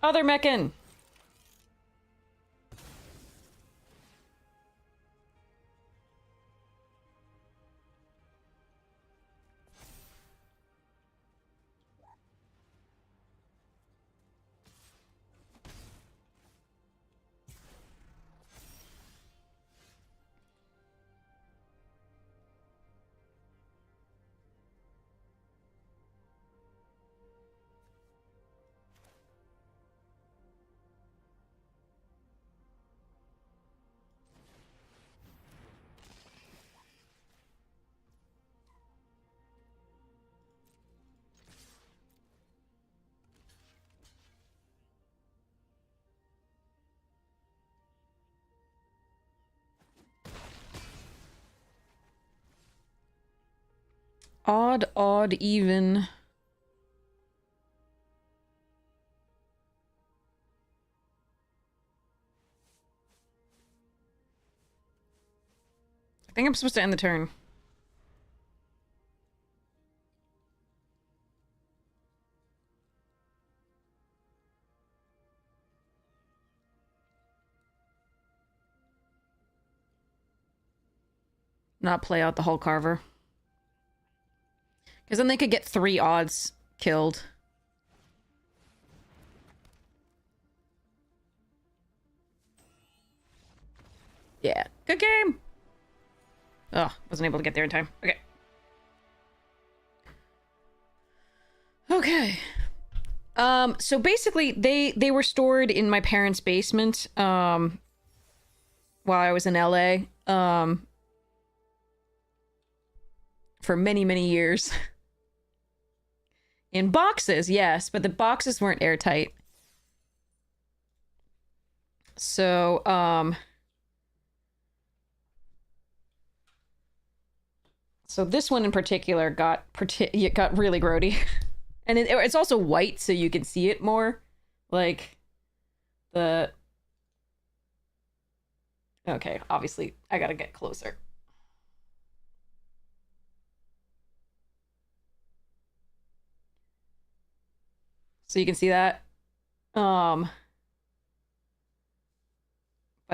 Other Meccan! Odd, odd, even. I think I'm supposed to end the turn. Not play out the whole Carver. Because then they could get 3 odds killed. Yeah. Good game! Ugh, wasn't able to get there in time. Okay. Okay. So basically, they were stored in my parents' basement, while I was in LA, for many, many years. In boxes, yes, but the boxes weren't airtight. So, so this one in particular got really grody. And it's also white, so you can see it more. Like, the... Okay, obviously, I gotta get closer. So you can see that. But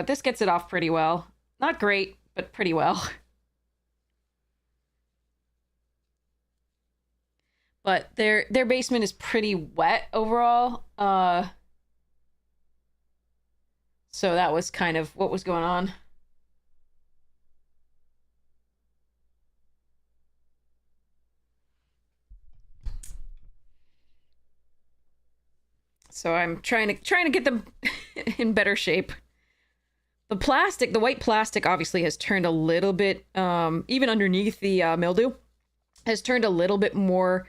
this gets it off pretty well. Not great, but pretty well. But their basement is pretty wet overall. So that was kind of what was going on. So I'm trying to get them in better shape. The plastic, the white plastic, obviously has turned a little bit, even underneath the mildew, has turned a little bit more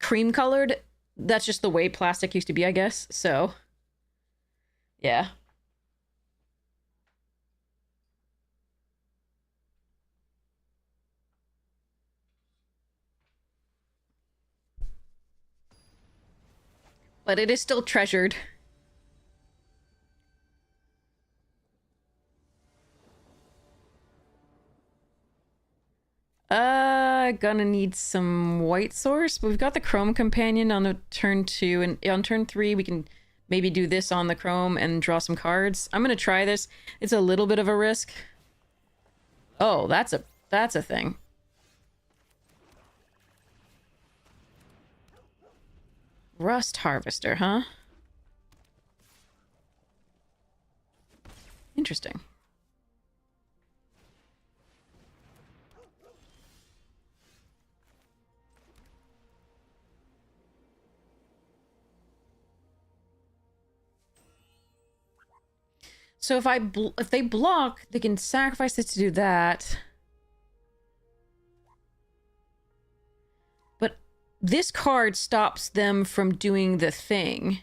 cream colored. That's just the way plastic used to be, I guess. So, yeah. But it is still treasured. Gonna need some white source, but we've got the Chrome Companion on the turn 2, and on turn 3 we can maybe do this on the Chrome and draw some cards. I'm gonna try this. It's a little bit of a risk. Oh, that's a thing. Rust Harvester, huh? Interesting. So if they block, they can sacrifice it to do that. But this card stops them from doing the thing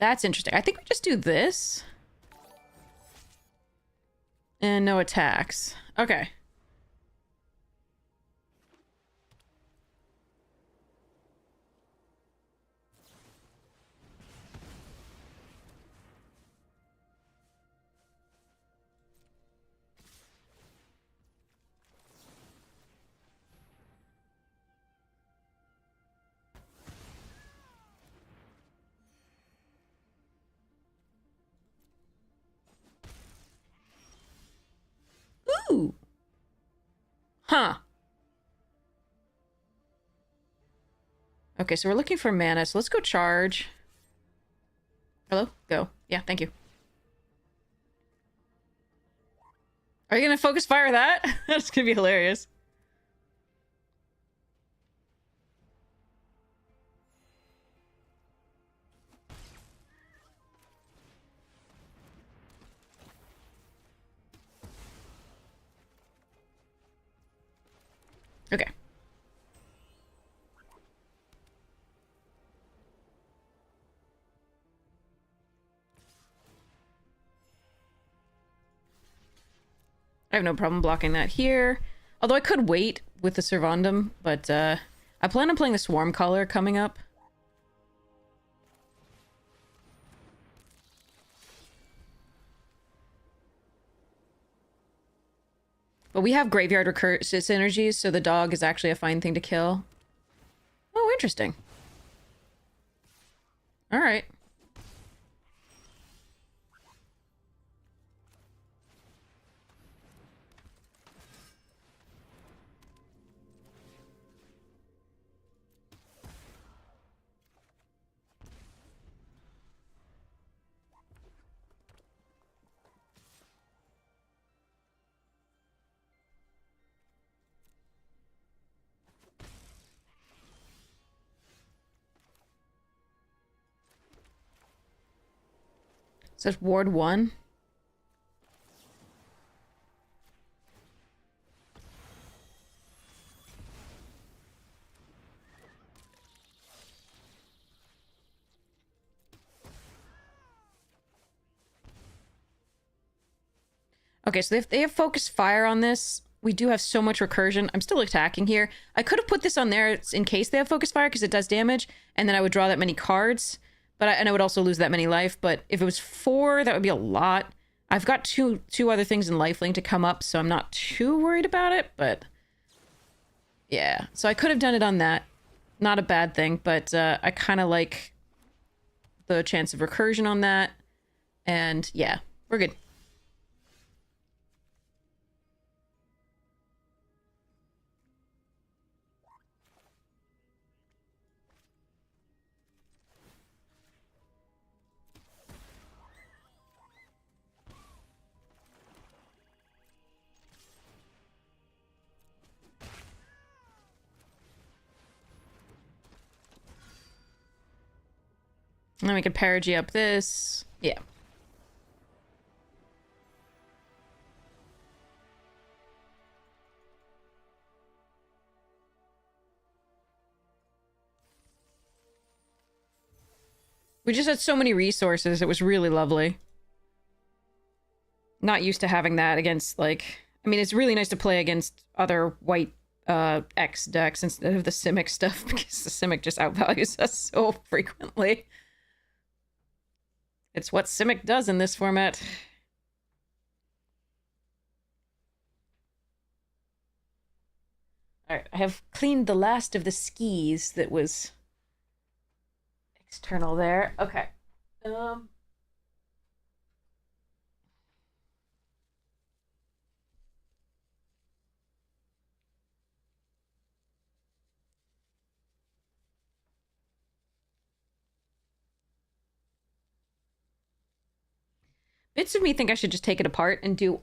That's interesting. I think we just do this. And no attacks. Okay. Ooh. Huh. Okay, so we're looking for mana, so let's go charge. Hello? Go. Yeah, thank you. Are you gonna focus fire that? That's gonna be hilarious. Okay. I have no problem blocking that here. Although I could wait with the Servandum, but I plan on playing the Swarm color coming up. But we have Graveyard Recursive synergies, so the dog is actually a fine thing to kill. Oh, interesting. Alright. So it's Ward 1. Okay, so if they have focus fire on this, we do have so much recursion. I'm still attacking here. I could have put this on there in case they have focus fire because it does damage, and then I would draw that many cards. But and I would also lose that many life. But if it was 4, that would be a lot. I've got two other things in lifelink to come up, so I'm not too worried about it. But yeah, so I could have done it on that. Not a bad thing, but I kind of like the chance of recursion on that. And yeah, we're good. And then we could parity up this. Yeah. We just had so many resources. It was really lovely. Not used to having that against, like... I mean, it's really nice to play against other white X decks instead of the Simic stuff, because the Simic just outvalues us so frequently. It's what Simic does in this format. Alright, I have cleaned the last of the skis that was external there. Okay. Bits of me think I should just take it apart and do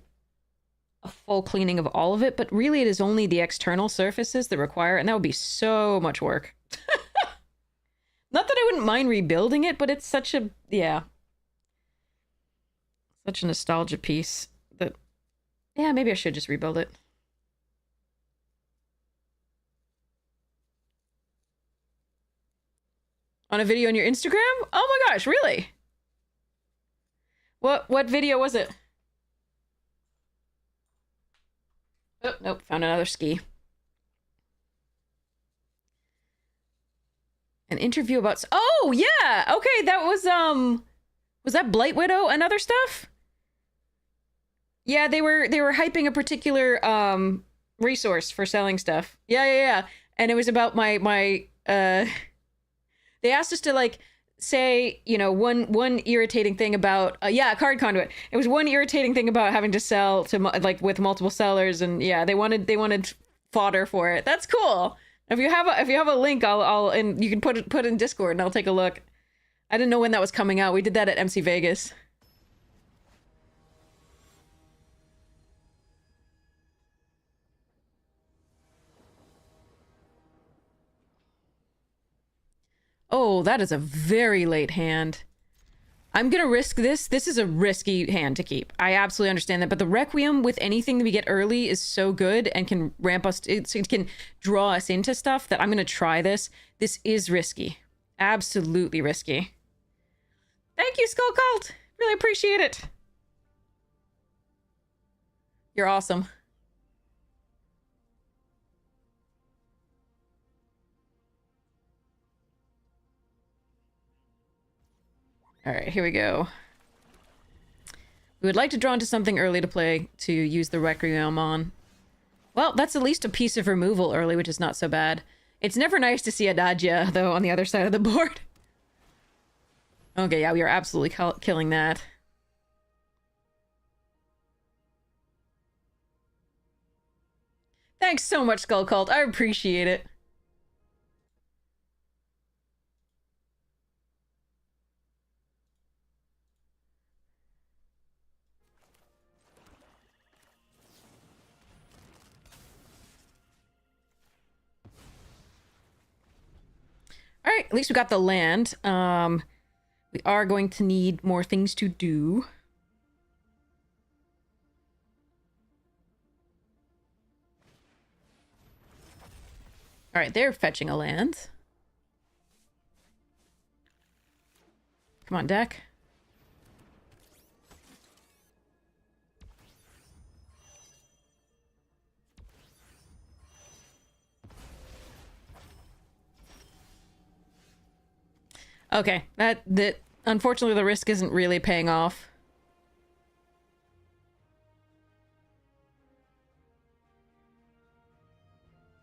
a full cleaning of all of it, but really it is only the external surfaces that require, and that would be so much work. Not that I wouldn't mind rebuilding it, but it's such a, yeah. Such a nostalgia piece that, yeah, maybe I should just rebuild it. On a video on your Instagram? Oh my gosh, really? What video was it? Oh, nope, found another ski. An interview about... Oh, yeah! Okay, that was that Blight Widow and other stuff? Yeah, they were hyping a particular resource for selling stuff. Yeah. And it was about my they asked us to like say, you know, one irritating thing about yeah, card conduit. It was one irritating thing about having to sell to like with multiple sellers, and yeah, they wanted fodder for it. That's cool. If you have a link, I'll and you can put it in Discord and I'll take a look. I didn't know when that was coming out. We did that at MC Vegas. Oh, that is a very late hand. I'm gonna risk this. This is a risky hand to keep. I absolutely understand that, but the Requiem with anything that we get early is so good and can ramp us, it can draw us into stuff that I'm gonna try this. This is risky. Absolutely risky. Thank you, Skull Cult! Really appreciate it. You're awesome. All right, here we go. We would like to draw into something early to play to use the Requiem on. Well, that's at least a piece of removal early, which is not so bad. It's never nice to see Adagia, though, on the other side of the board. Okay, yeah, we are absolutely killing that. Thanks so much, Skull Cult. I appreciate it. All right, at least we got the land. We are going to need more things to do. All right, they're fetching a land. Come on, deck. Okay, that unfortunately the risk isn't really paying off.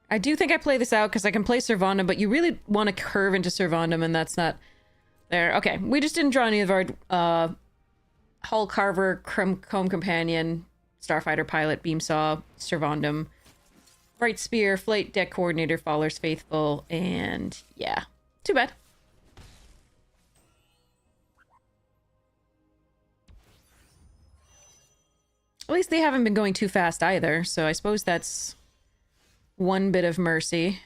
I do think I play this out because I can play Servandum, but you really want to curve into Servandum, and that's not there. Okay, we just didn't draw any of our Hull Carver, Comb Companion, Starfighter Pilot, Beamsaw, Servandum, Bright Spear, Flight Deck Coordinator, Faller's Faithful, and yeah, too bad. At least they haven't been going too fast either, so I suppose that's one bit of mercy.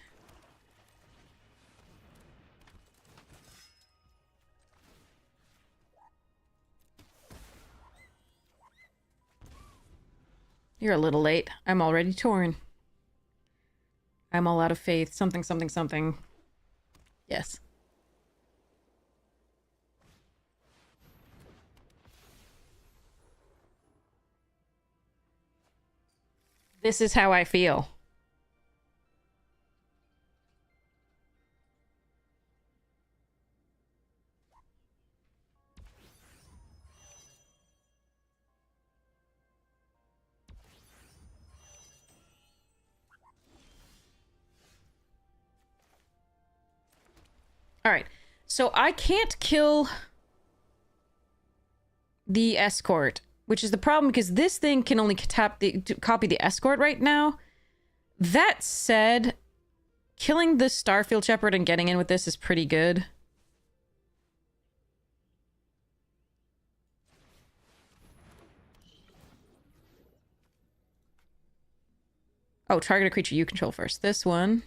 You're a little late. I'm already torn. I'm all out of faith. Something, something, something. Yes. This is how I feel. All right. So I can't kill the escort, which is the problem because this thing can only copy the escort right now. That said, killing the Starfield Shepherd and getting in with this is pretty good. Oh, target a creature you control first. This one.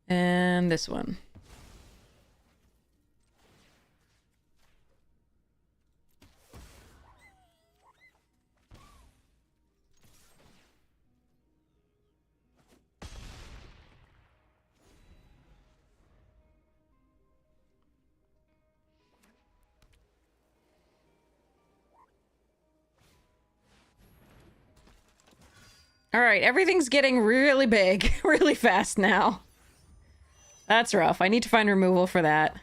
And this one. Alright, everything's getting really big, really fast now. That's rough. I need to find removal for that.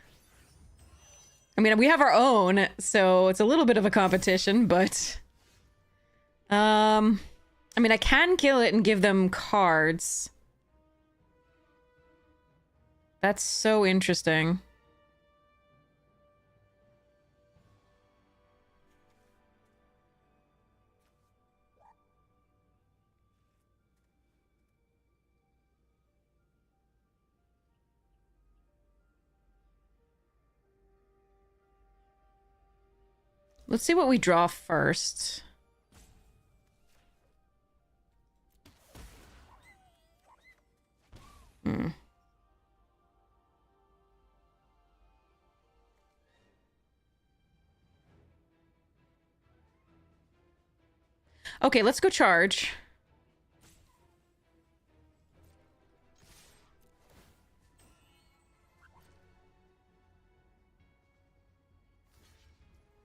I mean, we have our own, so it's a little bit of a competition, but... I mean, I can kill it and give them cards. That's so interesting. Let's see what we draw first. Okay, let's go charge.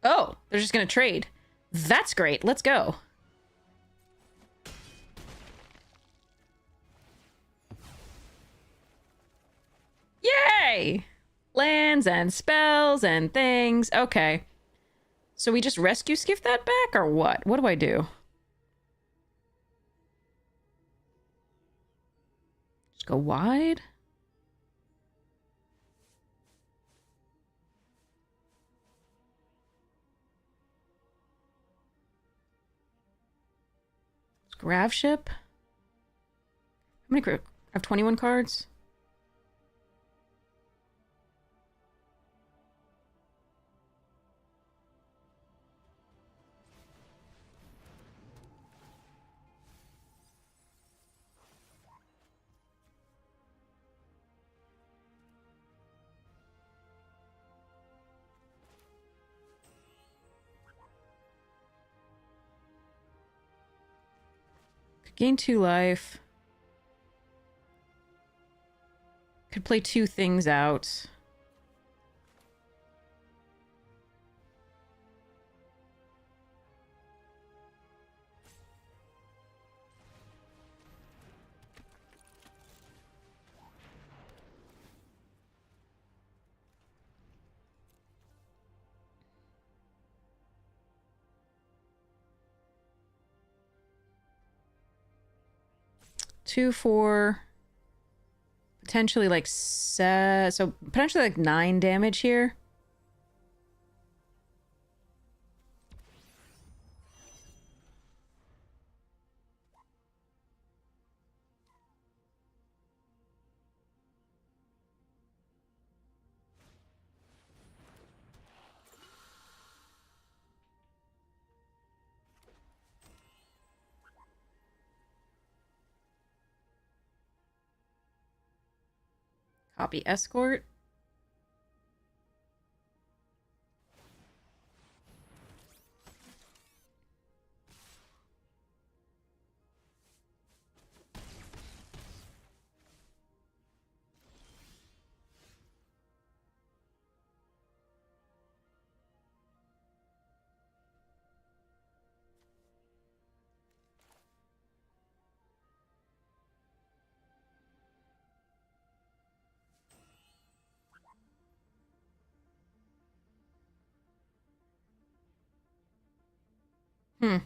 Oh, they're just gonna trade. That's great. Let's go. Yay! Lands and spells and things. Okay. So we just rescue skiff that back or what? What do I do? Just go wide? Grav ship? How many? I have 21 cards. Gain 2 life. Could play 2 things out. Two, 4, potentially like so potentially like 9 damage here. Copy escort. Hmm.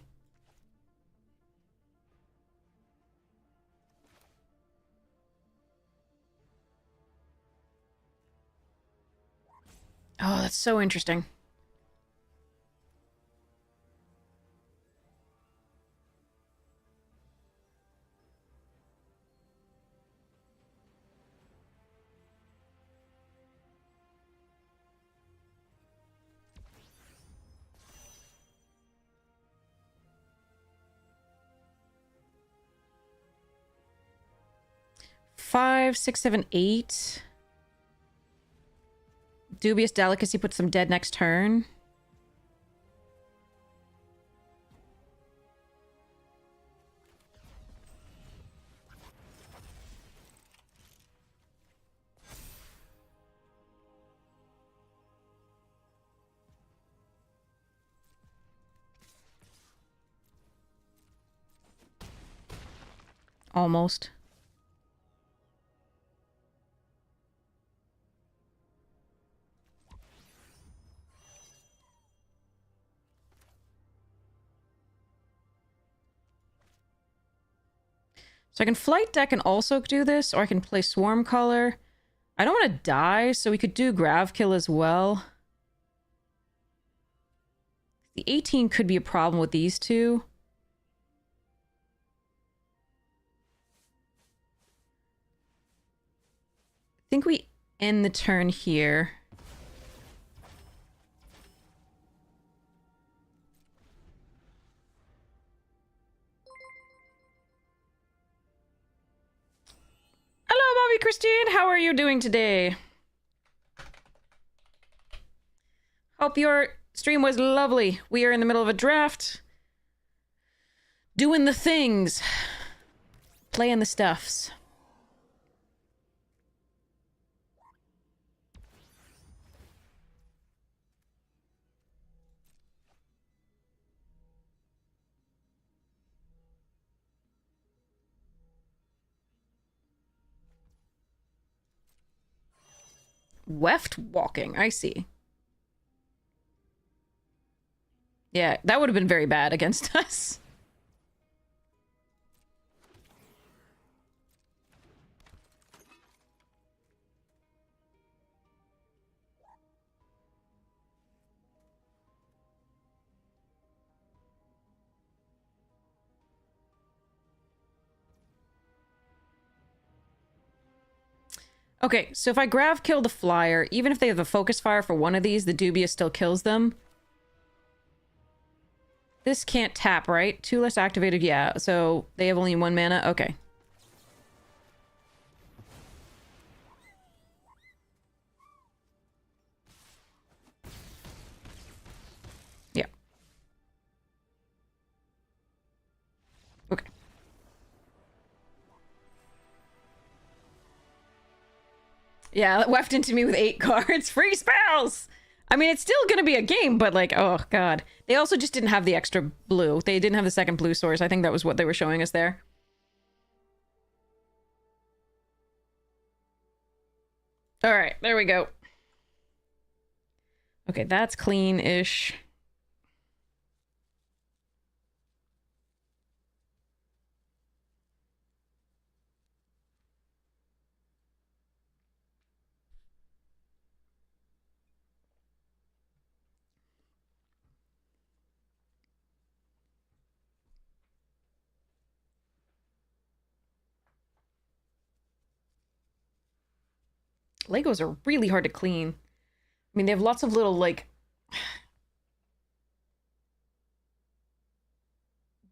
Oh, that's so interesting. Five, 6, 7, 8. Dubious delicacy puts them dead next turn. Almost. So I can flight deck and also do this, or I can play swarm color. I don't want to die, so we could do grav kill as well. The 18 could be a problem with these two. I think we end the turn here. Hello, Bobby Christine. How are you doing today? Hope your stream was lovely. We are in the middle of a draft. Doing the things. Playing the stuffs. Weft walking, I see. Yeah, that would have been very bad against us. Okay, so if I grav kill the flyer, even if they have a focus fire for one of these, the Dubious still kills them. This can't tap, right? 2 less activated, yeah. So they have only 1 mana? Okay. Yeah. Okay. Yeah, that weft into me with 8 cards. Free spells! I mean, it's still gonna be a game, but like, oh god. They also just didn't have the extra blue. They didn't have the second blue source. I think that was what they were showing us there. Alright, there we go. Okay, that's clean-ish. Legos are really hard to clean. I mean, they have lots of little, like,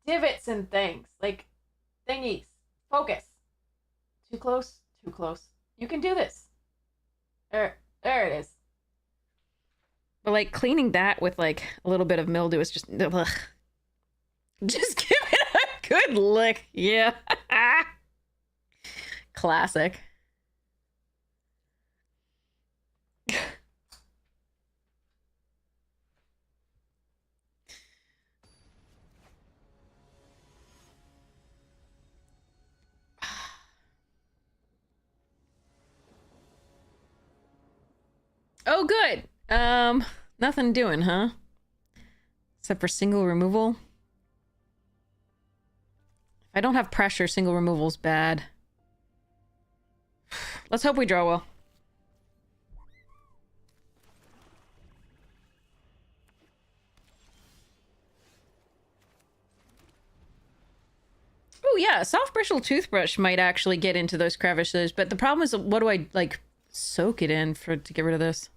divots and things. Like, thingies. Focus. Too close? Too close. You can do this. There it is. But, like, cleaning that with, like, a little bit of mildew is just... Ugh. Just give it a good lick. Yeah. Classic. Oh, good. Nothing doing, huh? Except for single removal. If I don't have pressure, single removal's bad. Let's hope we draw well. Oh yeah, soft bristle toothbrush might actually get into those crevices, but the problem is, what do I, like, soak it in to get rid of this?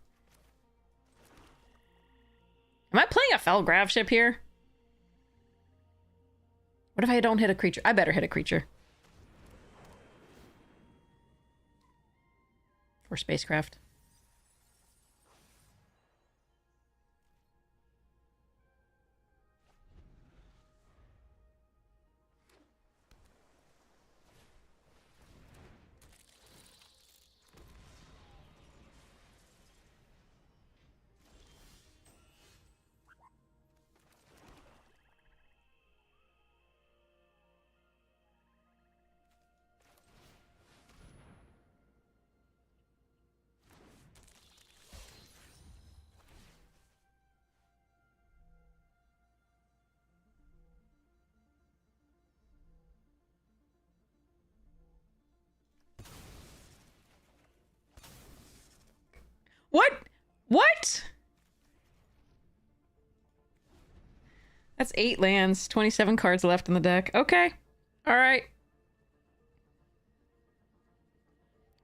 Am I playing a fell grav ship here? What if I don't hit a creature? I better hit a creature. Or spacecraft. What? What? That's 8 lands, 27 cards left in the deck. Okay. Alright.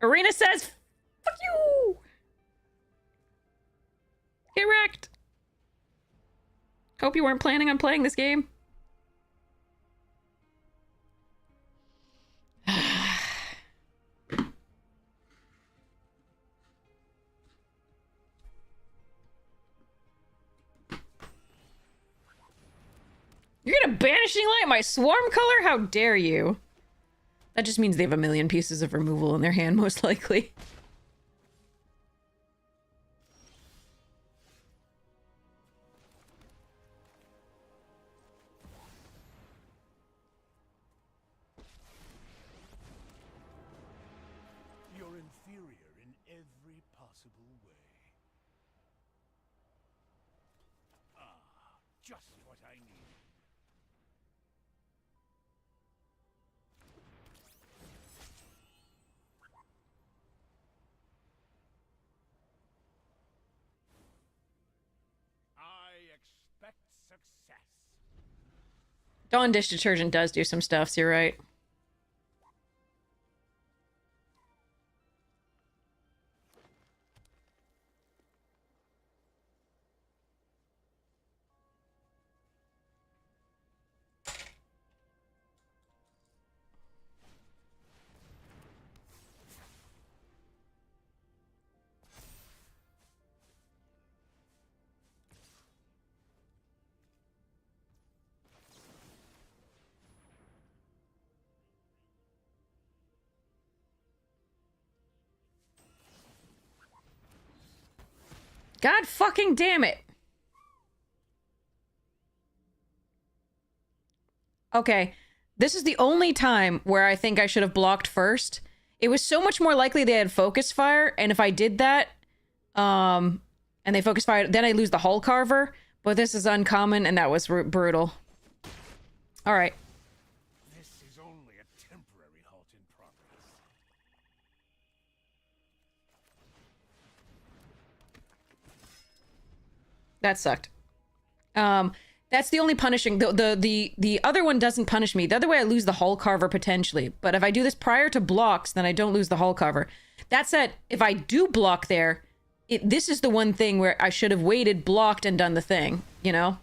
Arena says, fuck you! Get wrecked! Hope you weren't planning on playing this game. You're gonna Banishing Light my Swarm color? How dare you? That just means they have a million pieces of removal in their hand, most likely. You're inferior in every possible way. Ah, just what I need. I expect success. Dawn Dish Detergent does do some stuff, so you're right. God fucking damn it. Okay, this is the only time where I think I should have blocked first. It was so much more likely they had Focus Fire, and if I did that, and they Focus Fire, then I lose the Hull Carver. But this is uncommon, and that was brutal. All right. This is only a temporary halt in progress. That sucked. That's the only punishing. The other one doesn't punish me. The other way I lose the Hull Carver potentially. But if I do this prior to blocks, then I don't lose the Hull Carver. That said, if I do block there, this is the one thing where I should have waited, blocked, and done the thing, you know?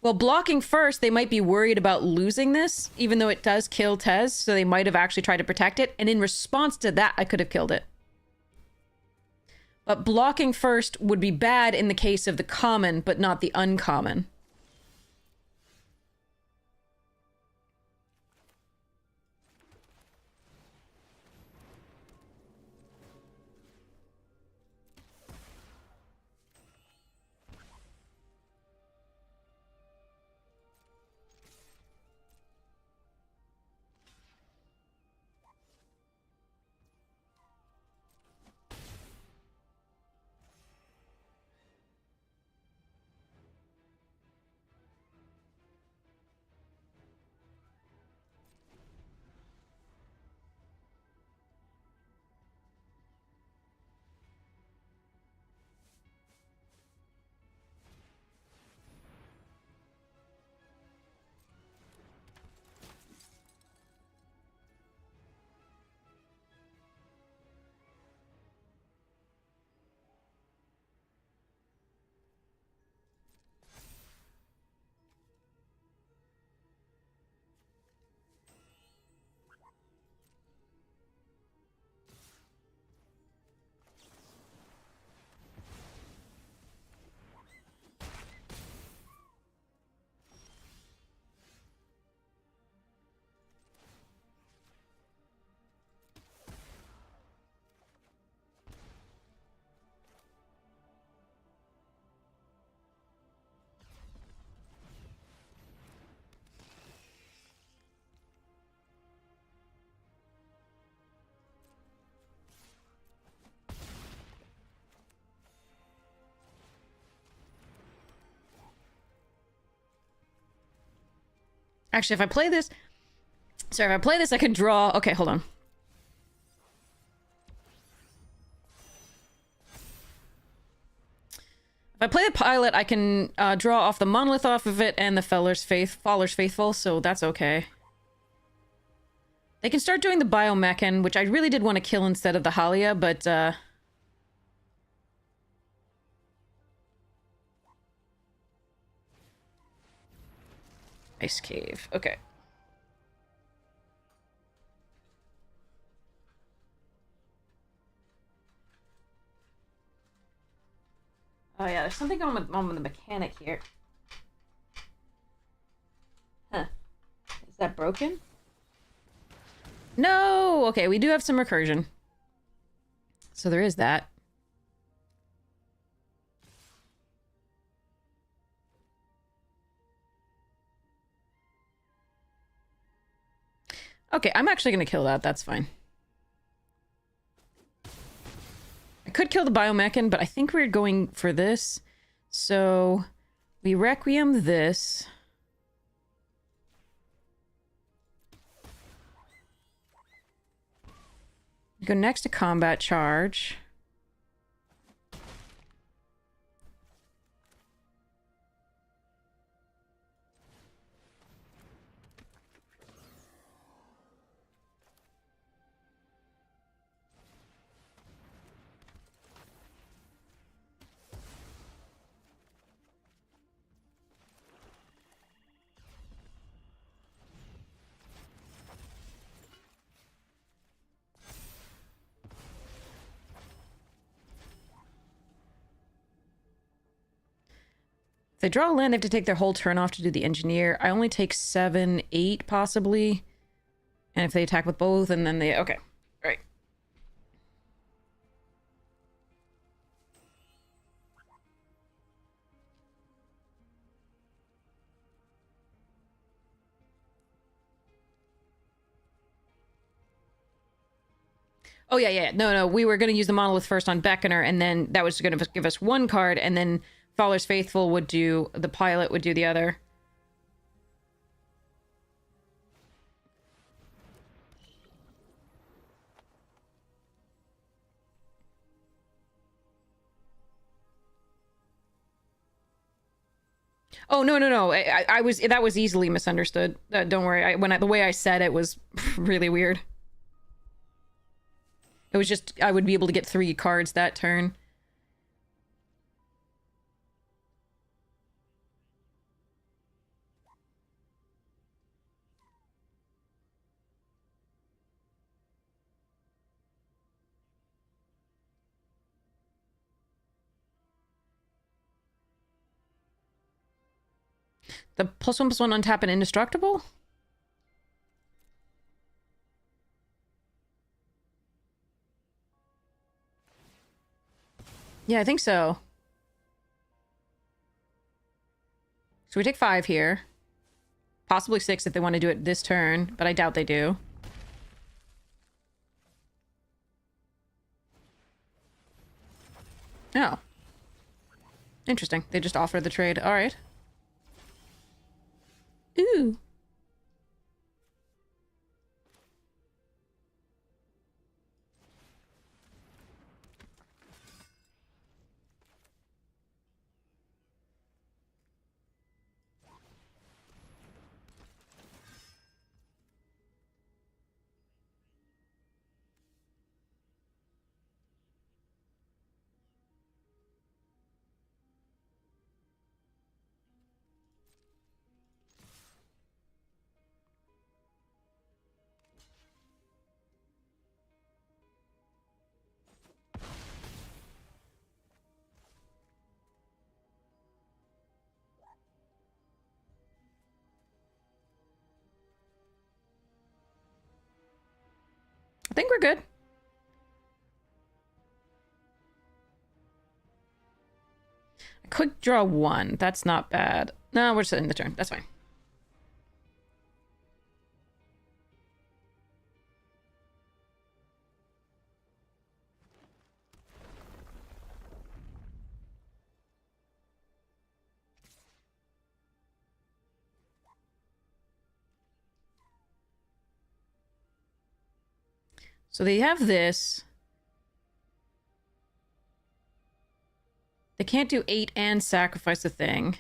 Well, blocking first, they might be worried about losing this, even though it does kill Tez, so they might have actually tried to protect it. And in response to that, I could have killed it. But blocking first would be bad in the case of the common, but not the uncommon. Actually, if I play this... Sorry, if I play this, I can draw... Okay, hold on. If I play the pilot, I can draw off the monolith off of it and the Faller's Faithful, so that's okay. They can start doing the biomechan, which I really did want to kill instead of the Halia, but Ice Cave. Okay. Oh yeah, there's something on with the mechanic here. Huh. Is that broken? No! Okay, we do have some recursion. So there is that. Okay, I'm actually gonna kill that. That's fine. I could kill the biomechan, but I think we're going for this. So we Requiem this. Go next to combat charge. If they draw a land, they have to take their whole turn off to do the engineer. I only take 7, 8, possibly. And if they attack with both, and then they... Okay. All right. Oh, yeah. No. We were going to use the monolith first on Beckoner, and then that was going to give us one card, and then Faller's Faithful would do... The pilot would do the other. Oh, no. I was... That was easily misunderstood. Don't worry. The way I said it was really weird. It was just... I would be able to get 3 cards that turn. The +1/+1 untap and indestructible? Yeah, I think so. So we take 5 here. Possibly 6 if they want to do it this turn, but I doubt they do. Oh. Interesting. They just offered the trade. All right. Ooh. I think we're good. I could draw 1. That's not bad. No, we're just ending the turn. That's fine. So they have this. They can't do 8 and sacrifice a thing.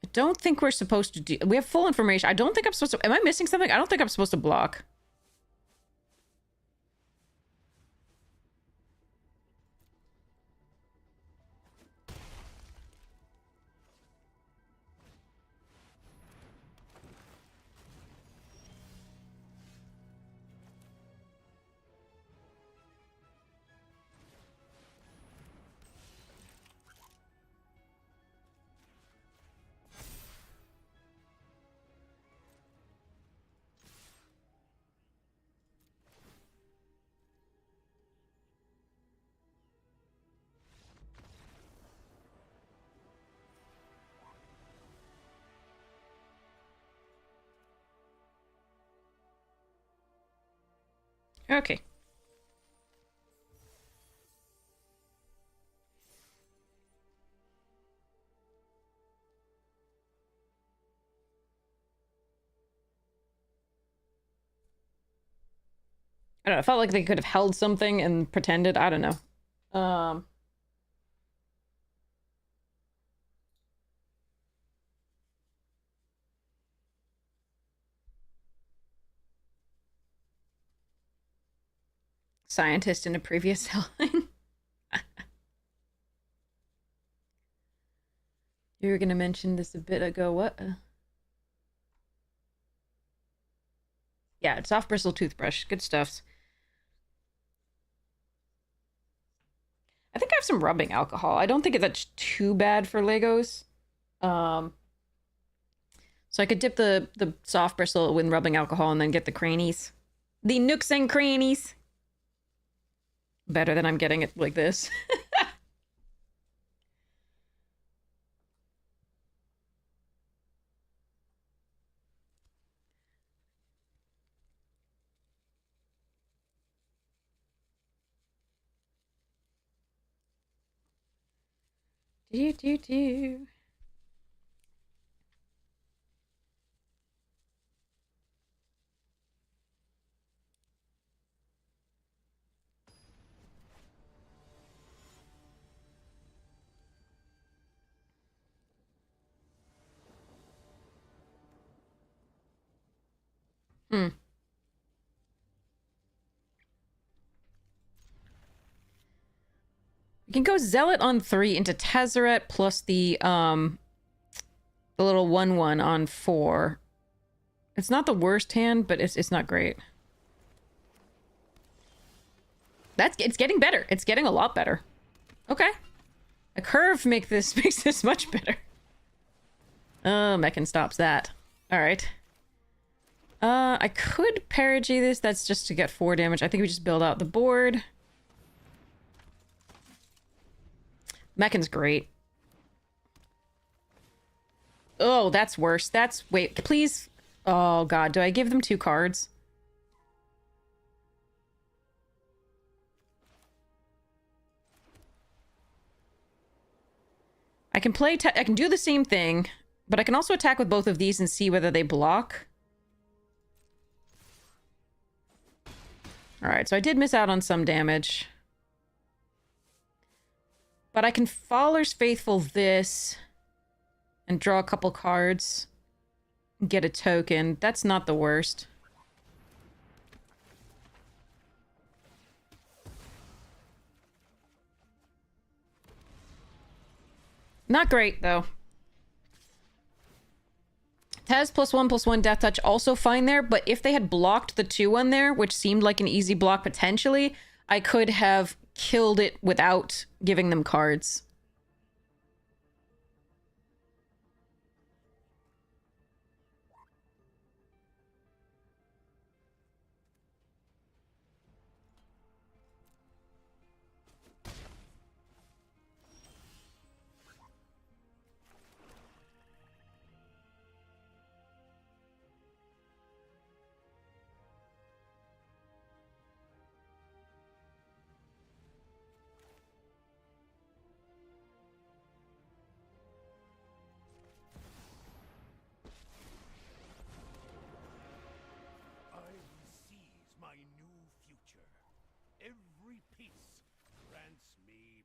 I don't think we're supposed to do... We have full information. I don't think I'm supposed to... Am I missing something? I don't think I'm supposed to block. Okay. I don't know. I felt like they could have held something and pretended. I don't know. Scientist in a previous line. You were gonna mention this a bit ago. What? Yeah, soft bristle toothbrush. Good stuff. I think I have some rubbing alcohol. I don't think that's too bad for Legos. So I could dip the soft bristle in rubbing alcohol and then get the crannies. The nooks and crannies. Better than I'm getting it like this. Do. Hmm. We can go Zealot on 3 into Tezzeret plus the little 1/1 on 4. It's not the worst hand, but it's not great. It's getting better. It's getting a lot better. Okay. A curve makes this much better. Oh, Meccan stops that. Alright. I could Perigee this. That's just to get 4 damage. I think we just build out the board. Meccan's great. Oh, that's worse. Wait, please. Oh, God. Do I give them 2 cards? I can I can do the same thing, but I can also attack with both of these and see whether they block. Alright, so I did miss out on some damage. But I can Faller's Faithful this and draw a couple cards and get a token. That's not the worst. Not great, though. Tez +1/+1 Death Touch also fine there, but if they had blocked the 2/1 there, which seemed like an easy block potentially, I could have killed it without giving them cards. I seize my new future. Every piece grants me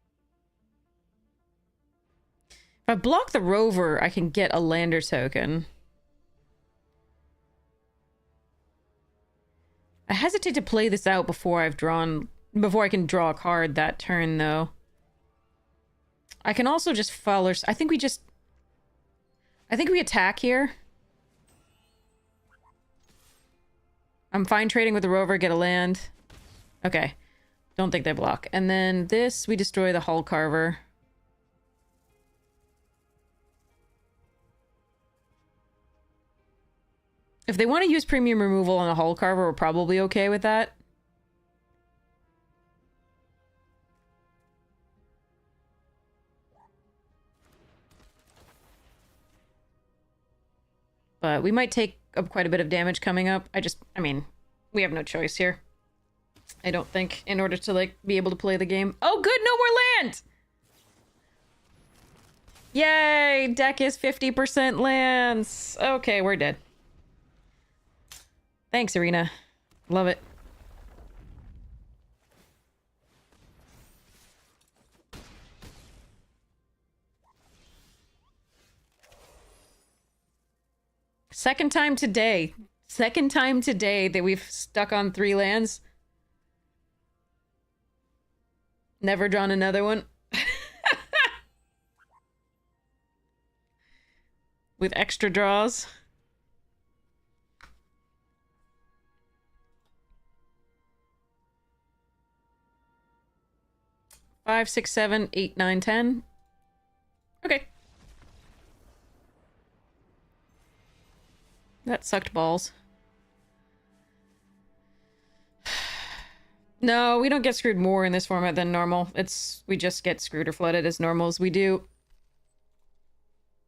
I block the rover, I can get a lander token. I hesitate to play this out before I can draw a card that turn, though. I can also just follow... I think we attack here. I'm fine trading with the rover, get a land. Okay. Don't think they block. And then this, we destroy the hull carver. If they want to use premium removal on a hull carver, we're probably okay with that. But we might take up quite a bit of damage coming up. I mean, we have no choice here. I don't think, in order to, like, be able to play the game. Oh, good! No more land! Yay! Deck is 50% lands! Okay, we're dead. Thanks, Arena. Love it. Second time today that we've stuck on 3 lands. Never drawn another one. With extra draws. 5, 6, 7, 8, 9, 10. Okay. That sucked balls. No, we don't get screwed more in this format than normal. We just get screwed or flooded as normal as we do.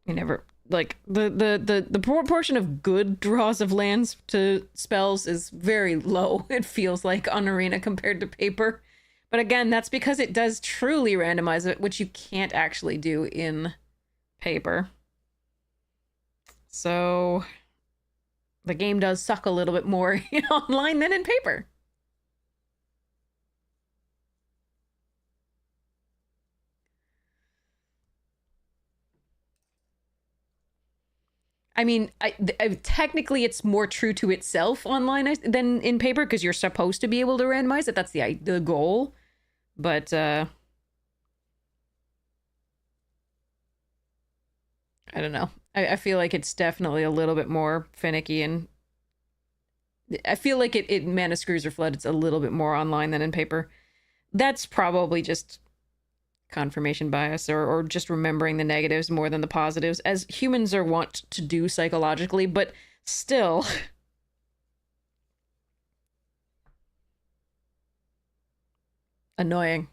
We never, like, the proportion of good draws of lands to spells is very low, it feels like, on Arena compared to paper. But again, that's because it does truly randomize it, which you can't actually do in paper. So the game does suck a little bit more online than in paper. I mean, technically it's more true to itself online than in paper because you're supposed to be able to randomize it. That's the goal. But I don't know. I feel like it's definitely a little bit more finicky, and I feel like it mana screws or flood. It's a little bit more online than in paper. That's probably just confirmation bias or just remembering the negatives more than the positives, as humans are wont to do psychologically, but still. Annoying.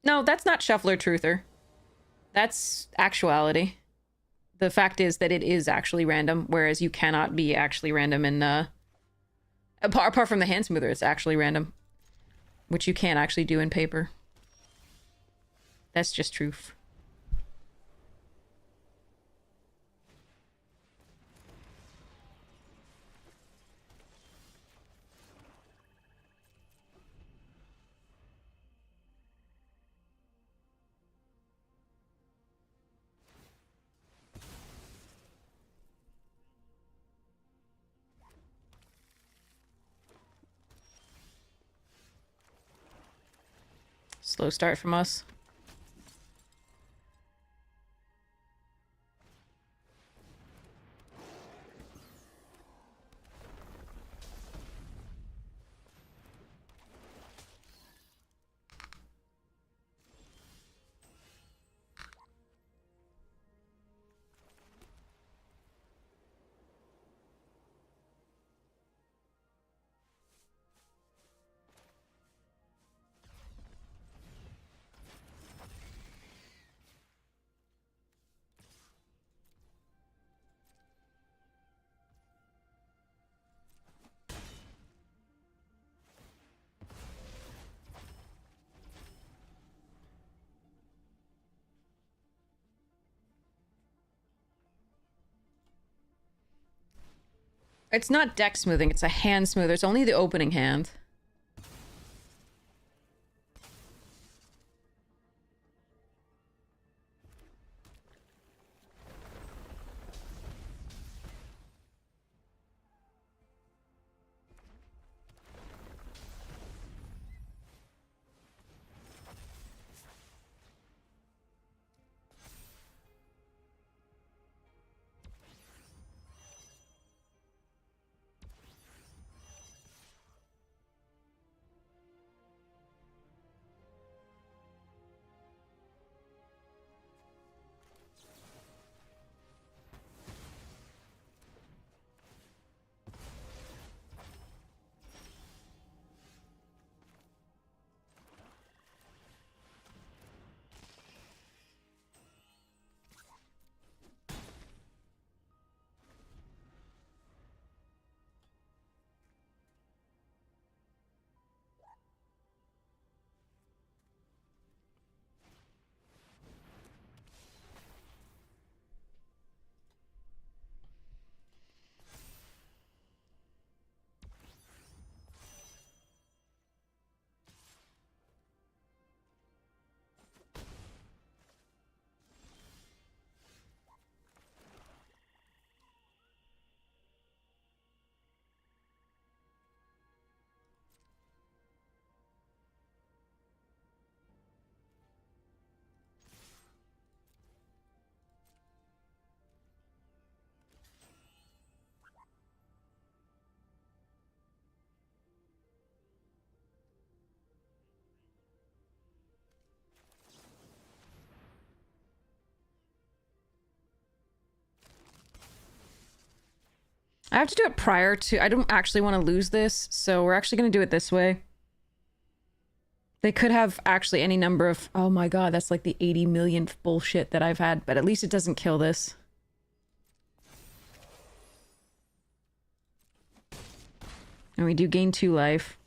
No, that's not Shuffler Truther. That's actuality. The fact is that it is actually random, whereas you cannot be actually random in, apart from the hand smoother, it's actually random. Which you can't actually do in paper. That's just truth. Slow start from us. It's not deck smoothing, it's a hand smoother. It's only the opening hand. I have to do it prior to... I don't actually want to lose this, so we're actually going to do it this way. They could have actually any number of... Oh my god, that's like the 80 millionth bullshit that I've had, but at least it doesn't kill this. And we do gain 2 life.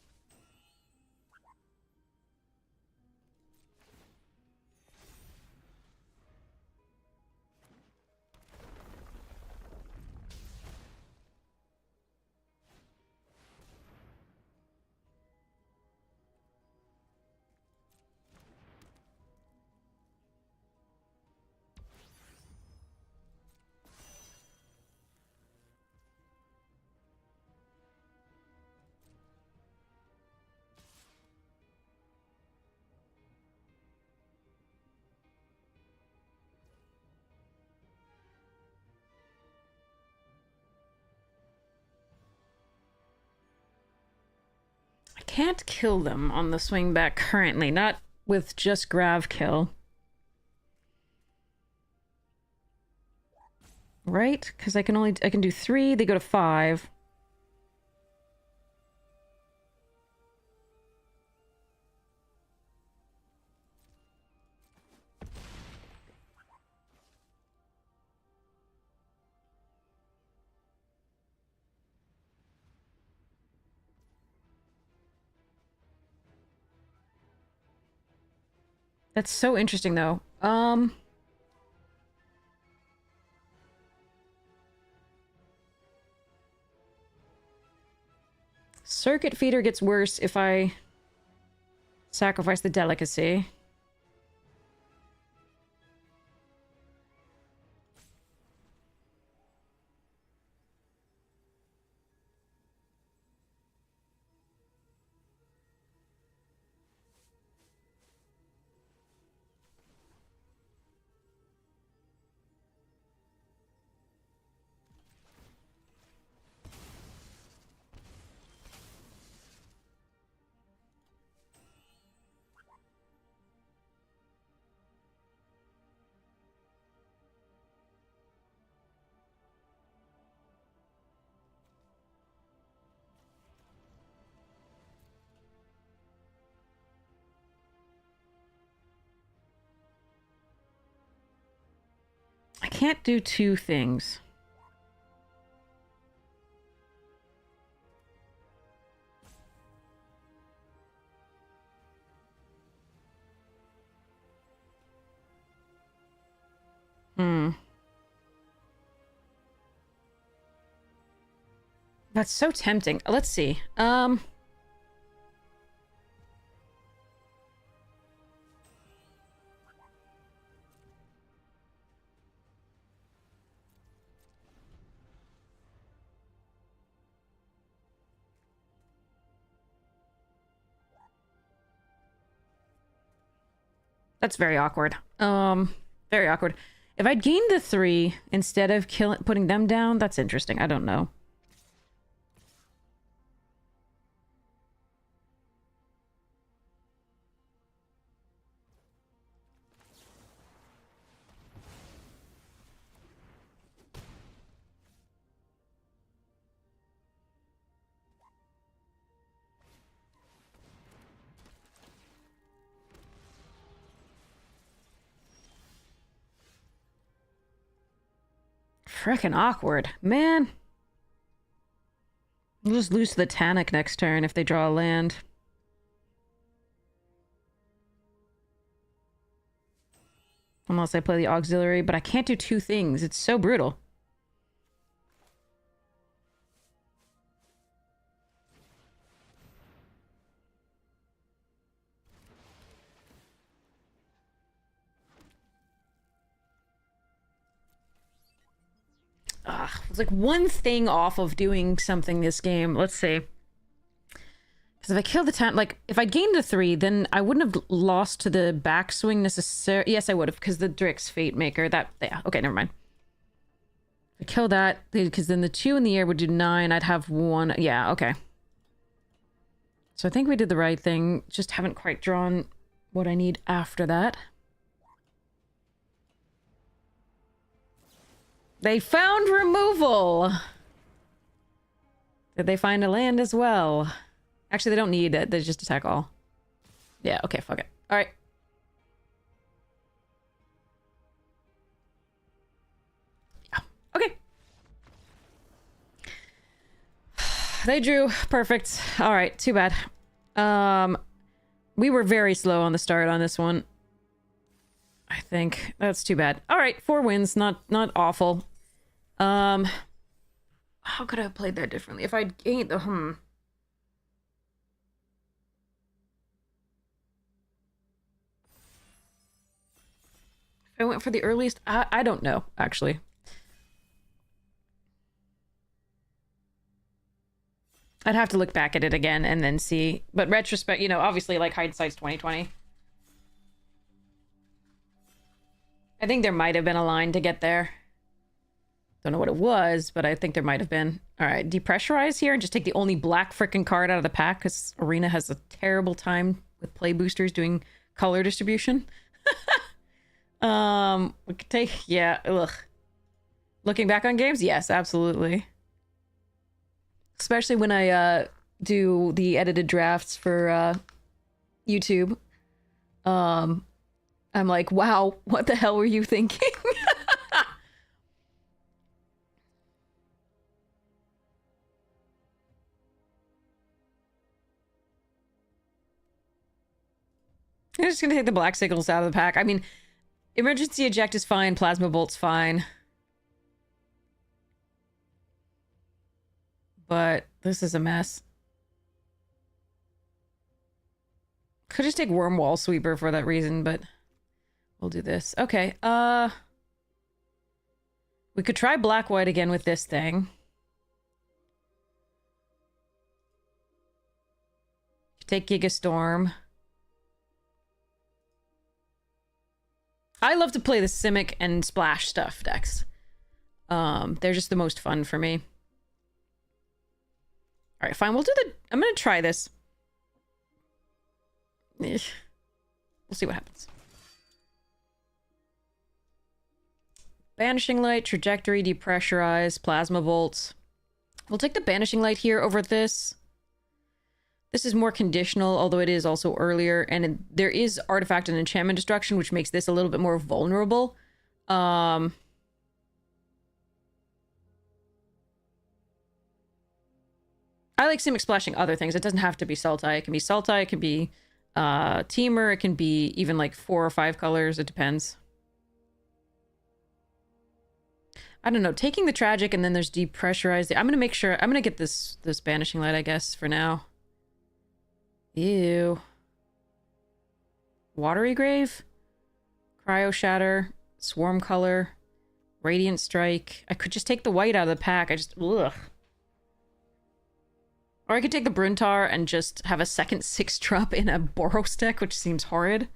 Can't kill them on the swing back currently, not with just grav kill. Right? Because I can do 3, they go to 5. That's so interesting, though. Circuit feeder gets worse if I sacrifice the delicacy. I can't do 2 things. That's so tempting. Let's see. That's very awkward. Very awkward. If I'd gained the 3 instead of putting them down, that's interesting. I don't know. Frickin' awkward. Man. We'll just lose to the Tannic next turn if they draw a land. Unless I play the auxiliary, but I can't do 2 things. It's so brutal. It's like one thing off of doing something this game. Let's see. Because if I killed the town, like, if I gained the 3, then I wouldn't have lost to the backswing necessarily. Yes, I would have, because the Drix Fate Maker, that, yeah, okay, never mind. If I kill that, because then the 2 in the air would do 9, I'd have 1, yeah, okay. So I think we did the right thing, just haven't quite drawn what I need after that. They found removal! Did they find a land as well? Actually, they don't need it. They just attack all. Yeah, okay, fuck it. Alright. Yeah, okay. They drew. Perfect. Alright, too bad. We were very slow on the start on this one. I think. That's too bad. Alright, 4 wins. Not awful. How could I have played that differently? If I'd gained the If I went for the earliest, I don't know, actually. I'd have to look back at it again and then see. But retrospect, you know, obviously, like, hindsight's 2020. I think there might have been a line to get there. Don't know what it was, but I think there might have been. All right, depressurize here and just take the only black frickin' card out of the pack because Arena has a terrible time with play boosters doing color distribution. We could take, yeah, ugh. Looking back on games, yes, absolutely. Especially when I do the edited drafts for YouTube. I'm like, wow, what the hell were you thinking? I'm just gonna take the black signals out of the pack. I mean, emergency eject is fine, plasma bolt's fine. But this is a mess. Could just take worm wall sweeper for that reason, but we'll do this. Okay, we could try black white again with this thing. Take Gigastorm. I love to play the Simic and Splash stuff decks. They're just the most fun for me. Alright, fine. We'll do the... I'm gonna try this. We'll see what happens. Banishing Light, Trajectory, Depressurize, Plasma Bolts. We'll take the Banishing Light here over this. This is more conditional, although it is also earlier. And there is Artifact and Enchantment Destruction, which makes this a little bit more vulnerable. I like Simic splashing other things. It doesn't have to be Sultai. It can be Sultai, it can be Teamer, it can be even like 4 or 5 colors. It depends. I don't know. Taking the Tragic and then there's Depressurize. I'm gonna make sure... I'm gonna get this Banishing Light, I guess, for now. Ew. Watery Grave? Cryo Shatter. Swarm Color. Radiant Strike. I could just take the white out of the pack. I just... Ugh. Or I could take the Bruntar and just have a second 6-drop in a Boros deck, which seems horrid.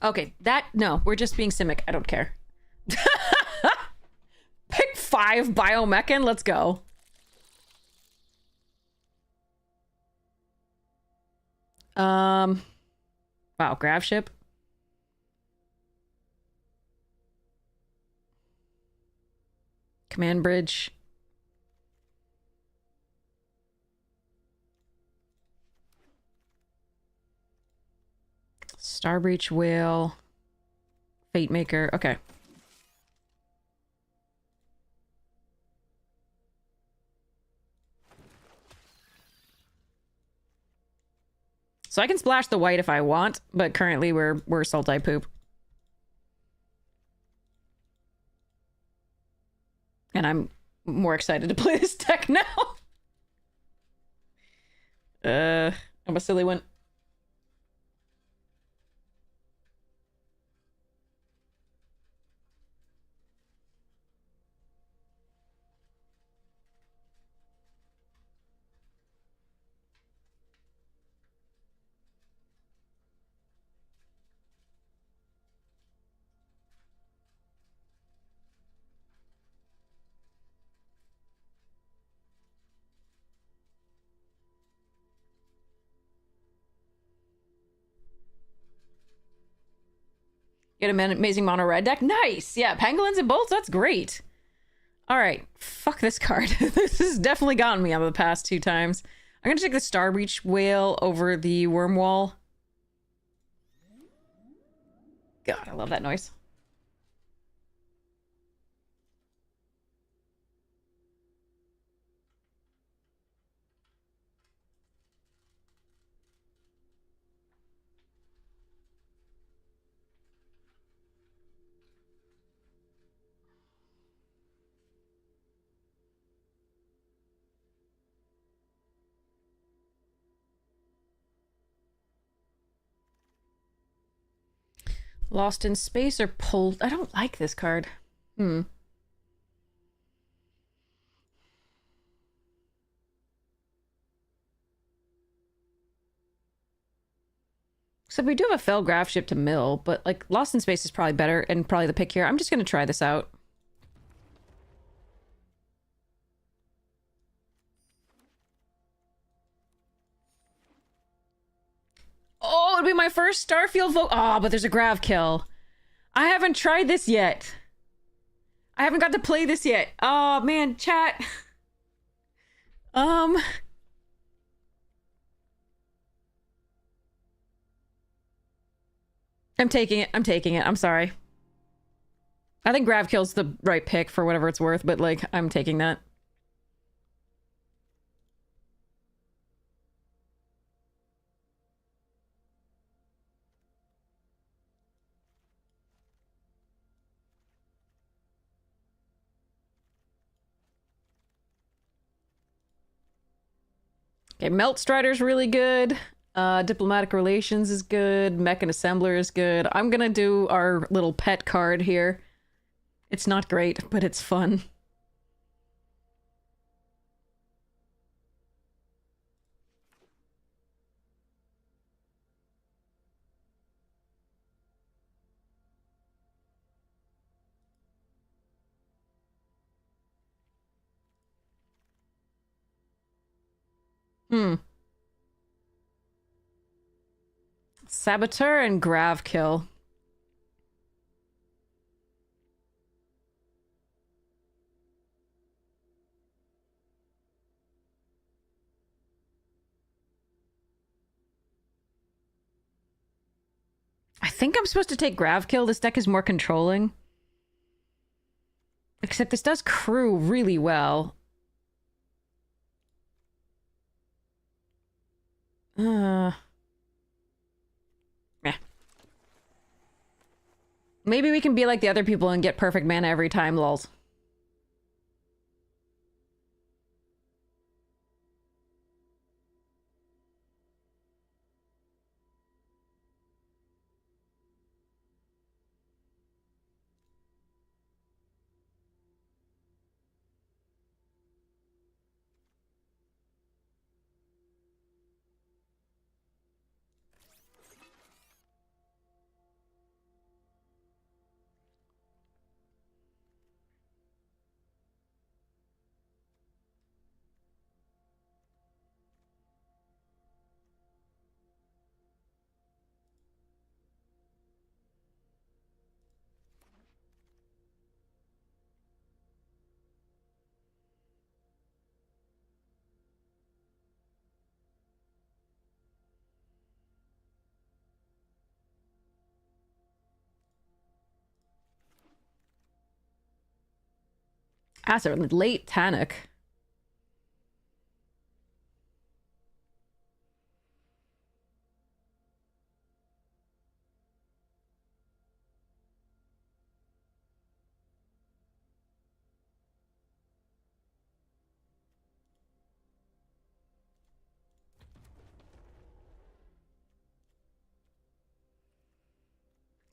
Okay, no, we're just being Simic. I don't care. Pick 5 Biomechan, let's go. Wow, Grav Ship. Command Bridge. Starbreach Whale. Fate Maker. Okay. So I can splash the white if I want, but currently we're Sultai poop. And I'm more excited to play this deck now. I'm a silly one. Get an amazing mono red deck. Nice. Yeah, pangolins and bolts. That's great. All right. Fuck this card. This has definitely gotten me on the past 2 times. I'm going to take the Starbreach Whale over the Wormwall. God, I love that noise. Lost in Space or Pulled? I don't like this card. Except we do have a fell graph ship to mill, but like Lost in Space is probably better and probably the pick here. I'm just gonna try this out. Oh, it'd be my first Starfield vote. Oh, but there's a grav kill. I haven't tried this yet. I haven't got to play this yet. Oh man, chat. I'm taking it. I'm taking it. I'm sorry. I think grav kill's the right pick for whatever it's worth, but like I'm taking that. Okay, Melt Strider's really good. Diplomatic Relations is good. Mech and Assembler is good. I'm gonna do our little pet card here. It's not great, but it's fun. Saboteur and Grav kill. I think I'm supposed to take Grav kill. This deck is more controlling. Except this does crew really well. Meh. Maybe we can be like the other people and get perfect mana every time, lols. Acid, late Tannic.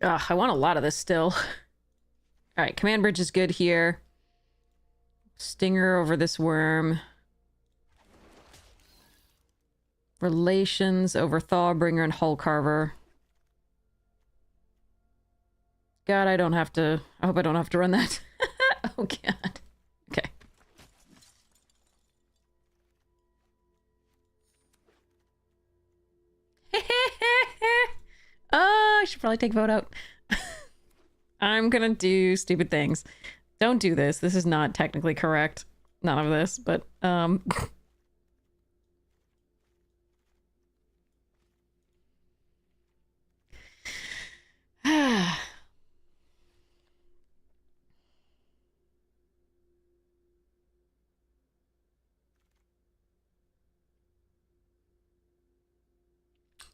Ugh, I want a lot of this still. Alright, Command Bridge is good here. Stinger over this worm. Relations over Thawbringer and Hull Carver. God, I don't have to... I hope I don't have to run that. Oh, God. Okay. I should probably take vote out. I'm gonna do stupid things. Don't do this. This is not technically correct. None of this, but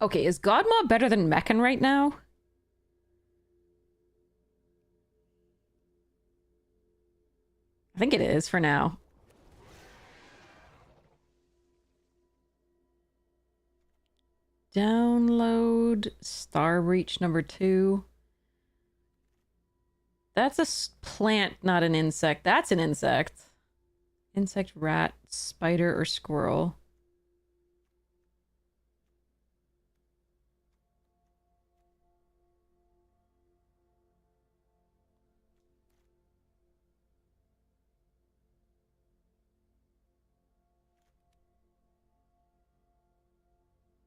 okay, is Godma better than Meccan right now? I think it is for now. Download Star Breach number 2. That's a plant, not an insect. That's an insect. Insect, rat, spider, or squirrel.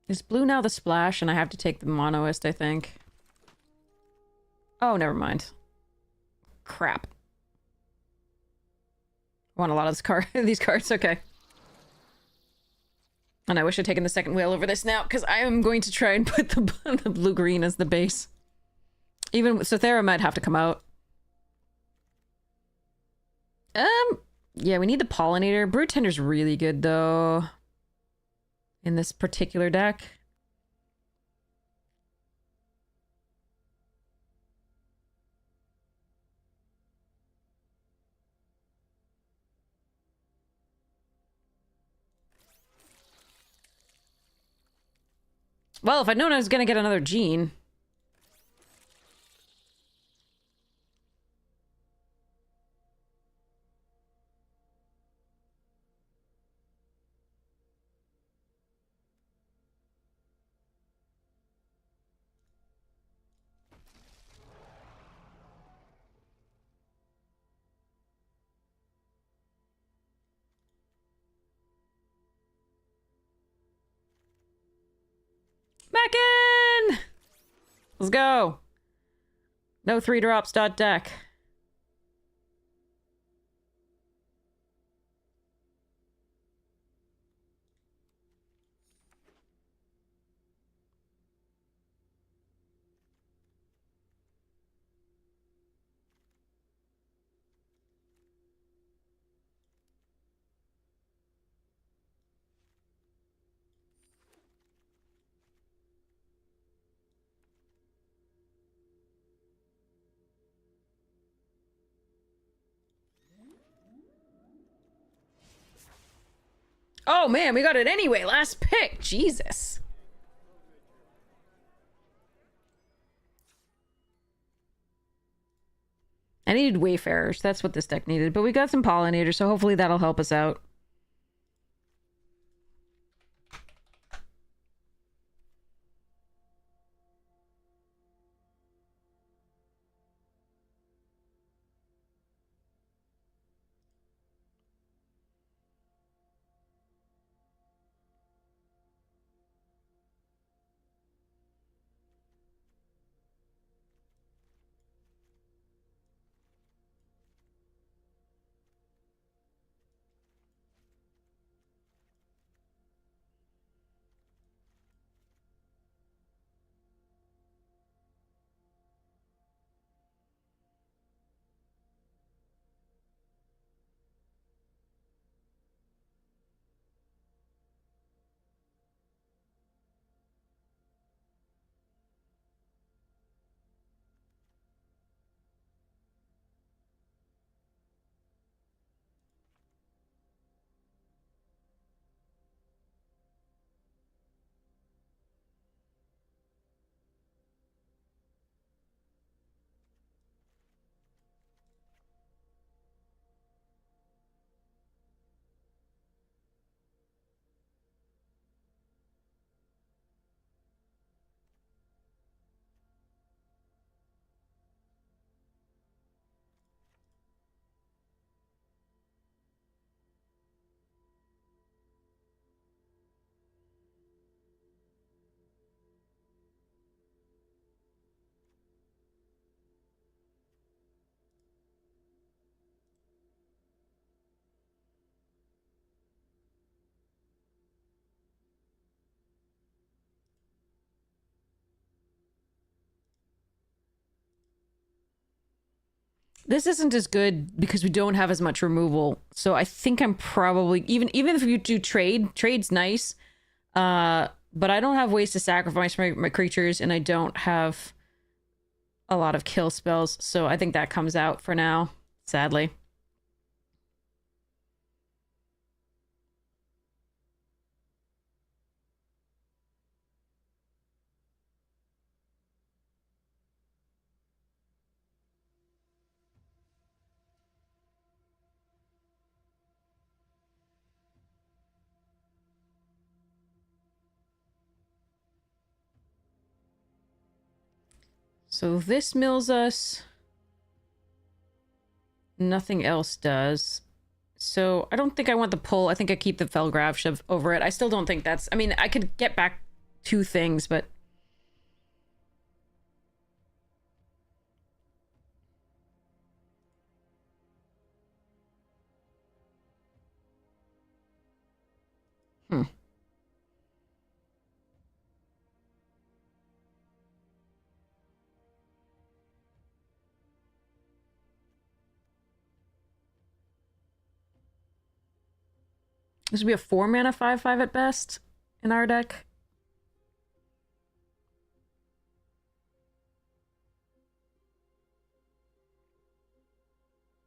Is blue now the splash, and I have to take the monoist, I think. Oh, never mind. Crap. I want a lot of these cards, okay. And I wish I'd taken the second whale over this now, because I am going to try and put the blue-green as the base. Even Sothera might have to come out. Yeah, we need the pollinator. Brood Tender's really good, though. In this particular deck. Well, if I'd known I was gonna get another gene. Mackin! Let's go. No 3-drops dot deck. Oh man, we got it anyway. Last pick. Jesus. I needed Wayfarers. That's what this deck needed. But we got some Pollinators, so hopefully that'll help us out. This isn't as good because we don't have as much removal. So I think I'm probably even if you do trade's nice. But I don't have ways to sacrifice my creatures, and I don't have a lot of kill spells, so I think that comes out for now, sadly. So this mills us. Nothing else does. So I don't think I want the pull. I think I keep the Felgrav shove over it. I still don't think that's... I mean, I could get back 2 things, but... Hmm. This would be a 4 mana 5/5 at best in our deck.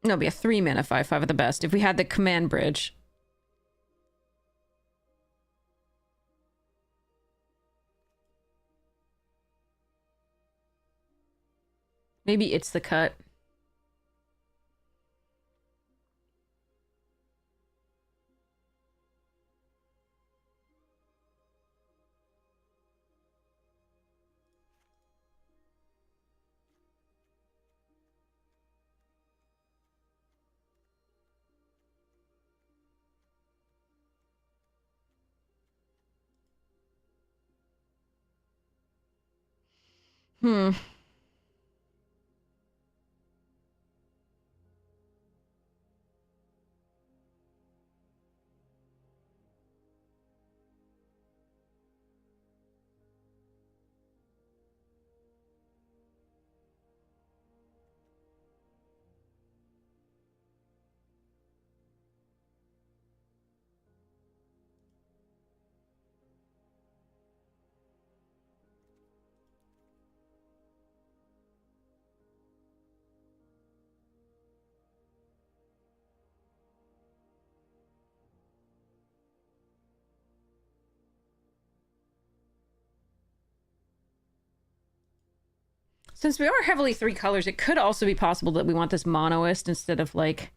No, it'd be a 3 mana 5/5 at the best if we had the command bridge. Maybe it's the cut. Hmm. Since we are heavily 3 colors, it could also be possible that we want this monoist instead of, like...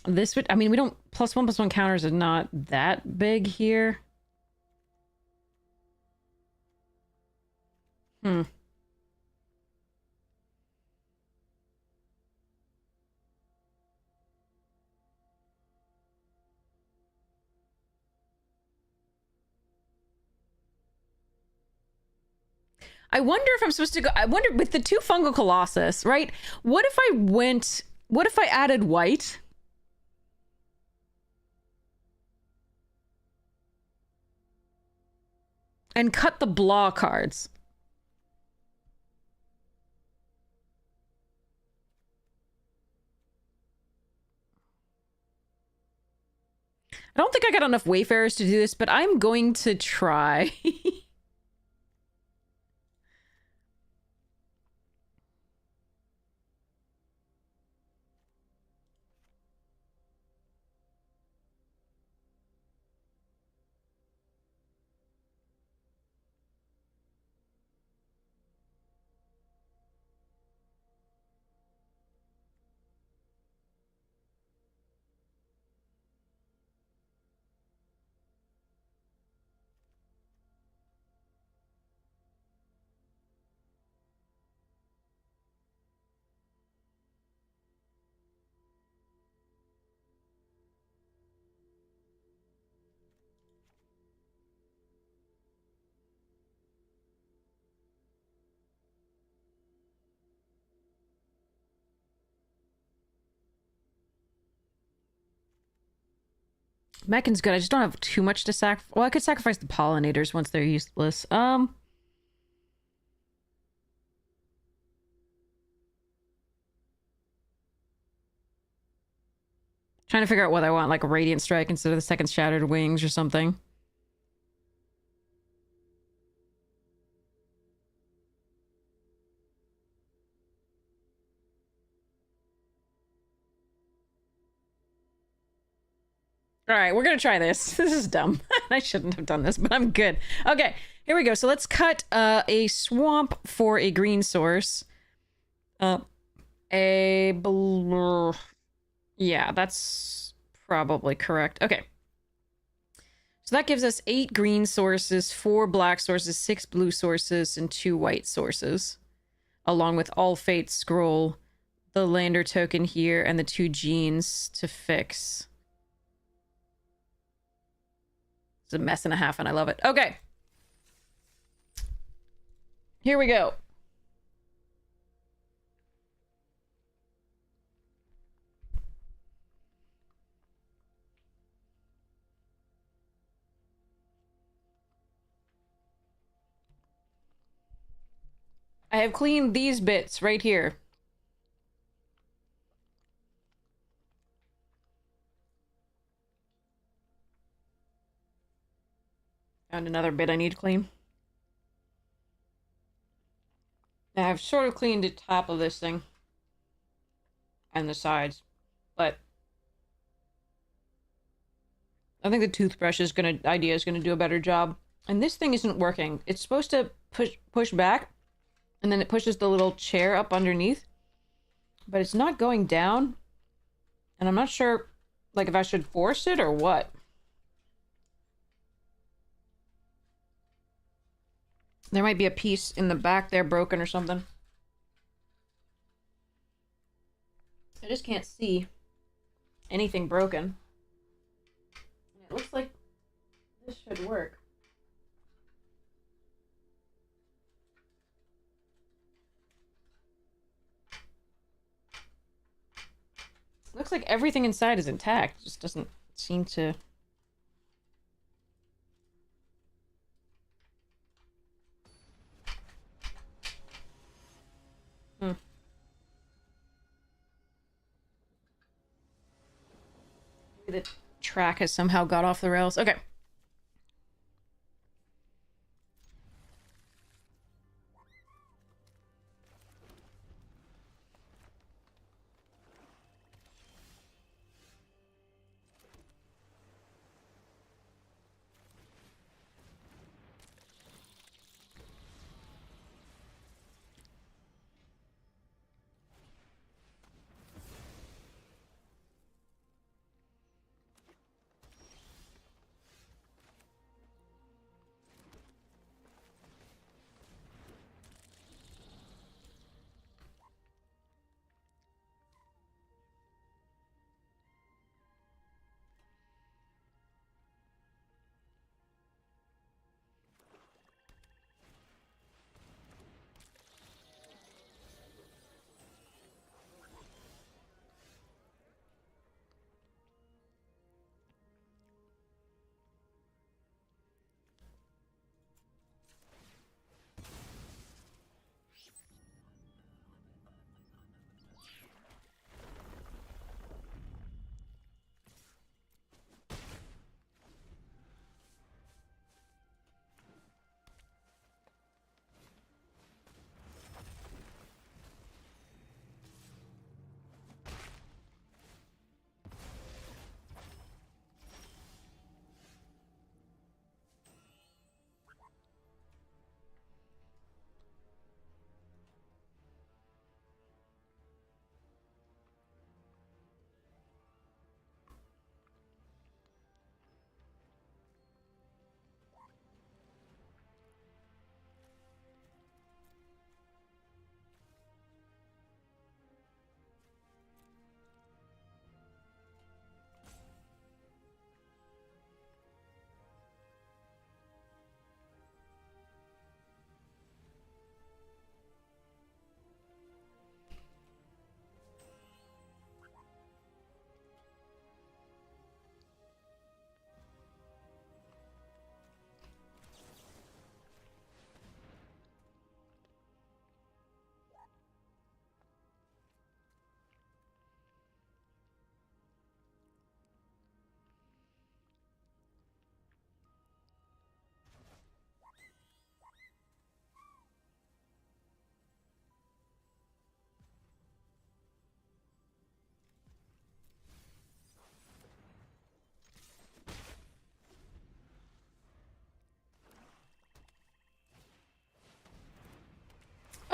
This would... I mean, we don't... +1/+1 counters are not that big here. Hmm. I wonder if I'm supposed to go... I wonder, with the 2 Fungal Colossus, right? What if I went... What if I added white? And cut the Blah cards. I don't think I got enough Wayfarers to do this, but I'm going to try. Mechan's good. I just don't have too much to sacrifice. Well, I could sacrifice the pollinators once they're useless. Trying to figure out what I want, like a Radiant Strike instead of the second Shattered Wings or something. Alright, we're gonna try this. This is dumb. I shouldn't have done this, but I'm good. Okay, here we go. So let's cut a swamp for a green source. Yeah, that's probably correct. Okay. So that gives us 8 green sources, 4 black sources, 6 blue sources, and 2 white sources. Along with All Fate Scroll, the Lander token here, and the 2 genes to fix. It's a mess and a half, and I love it. Okay. Here we go. I have cleaned these bits right here. Found another bit I need to clean. Now I've sort of cleaned the top of this thing. And the sides. But I think the toothbrush is gonna do a better job. And this thing isn't working. It's supposed to push back. And then it pushes the little chair up underneath. But it's not going down. And I'm not sure, like, if I should force it or what. There might be a piece in the back there broken or something. I just can't see anything broken. It looks like this should work. Looks like everything inside is intact. It just doesn't seem to... The track has somehow got off the rails. Okay.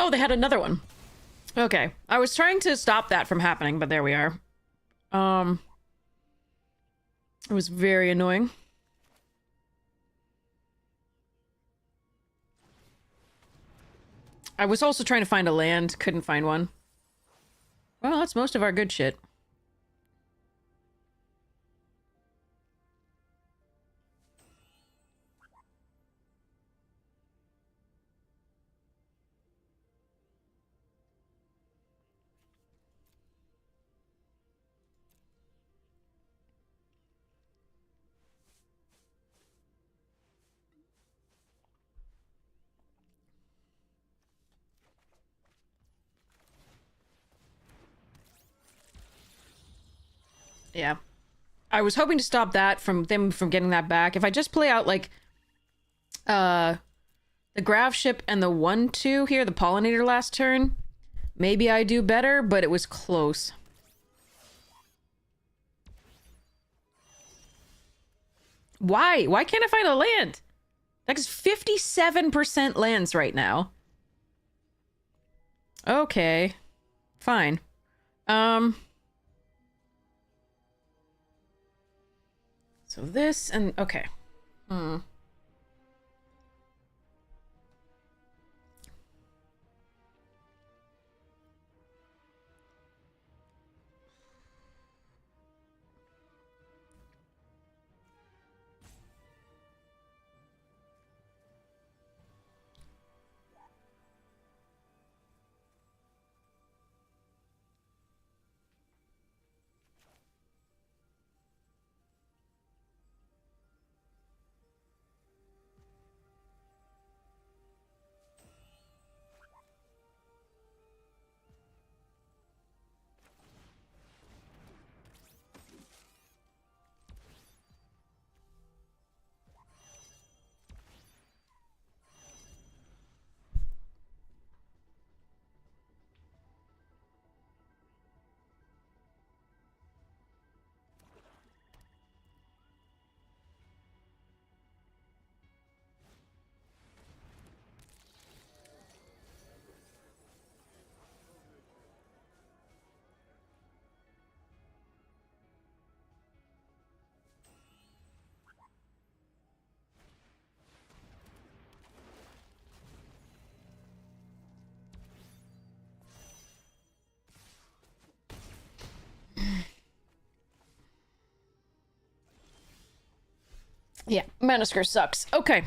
Oh, they had another one. Okay. I was trying to stop that from happening, but there we are. It was very annoying. I was also trying to find a land, couldn't find one. Well, that's most of our good shit. Yeah. I was hoping to stop that from them from getting that back. If I just play out, like, the Grav ship and the 1-2 here, the Pollinator last turn, maybe I do better, but it was close. Why? Why can't I find a land? That's 57% lands right now. Okay. Fine. So this and... okay. Yeah, Manosker sucks. Okay.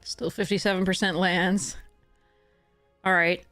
Still 57% lands. All right.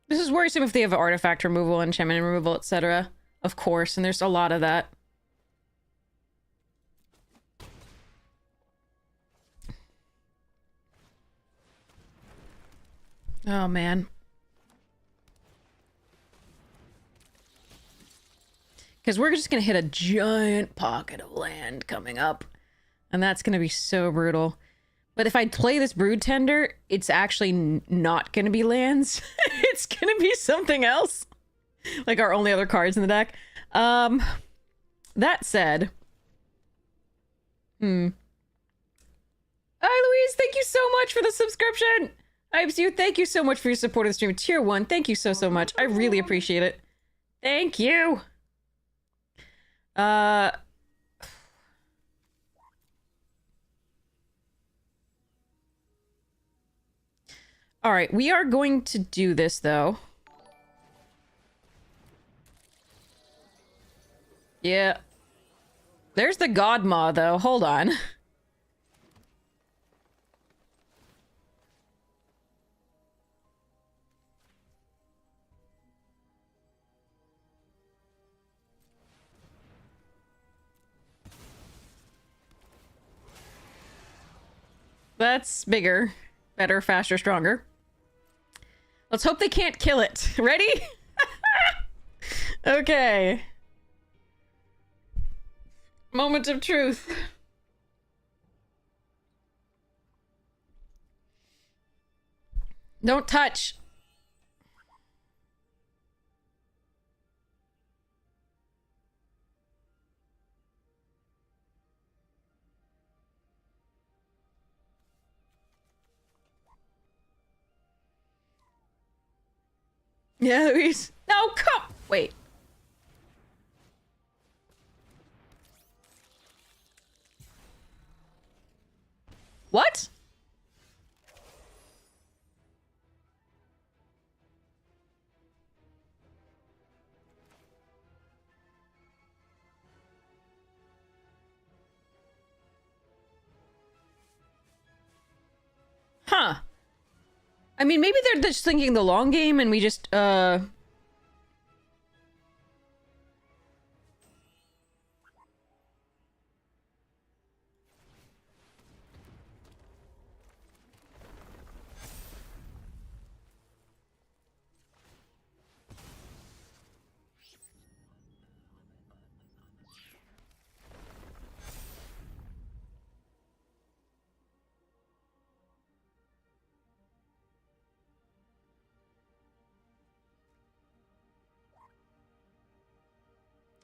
This is worrisome if they have artifact removal, enchantment removal, etc. Of course, and there's a lot of that. Oh, man. Because we're just going to hit a giant pocket of land coming up. And that's going to be so brutal. But if I play this Brood Tender, it's actually not going to be lands. It's going to be something else. Like our only other cards in the deck. That said... Hi, Louise. Thank you so much for the subscription. Hypes you. Thank you so much for your support of the stream. Tier 1. Thank you so much. I really appreciate it. Thank you. All right, we are going to do this, though. Yeah. There's the Godmaw, though. Hold on. That's bigger, better, faster, stronger. Let's hope they can't kill it. Ready? Okay. Moment of truth. Don't touch. Yeah, Louise. No, come. Wait. What? Huh. I mean, maybe they're just thinking the long game and we just,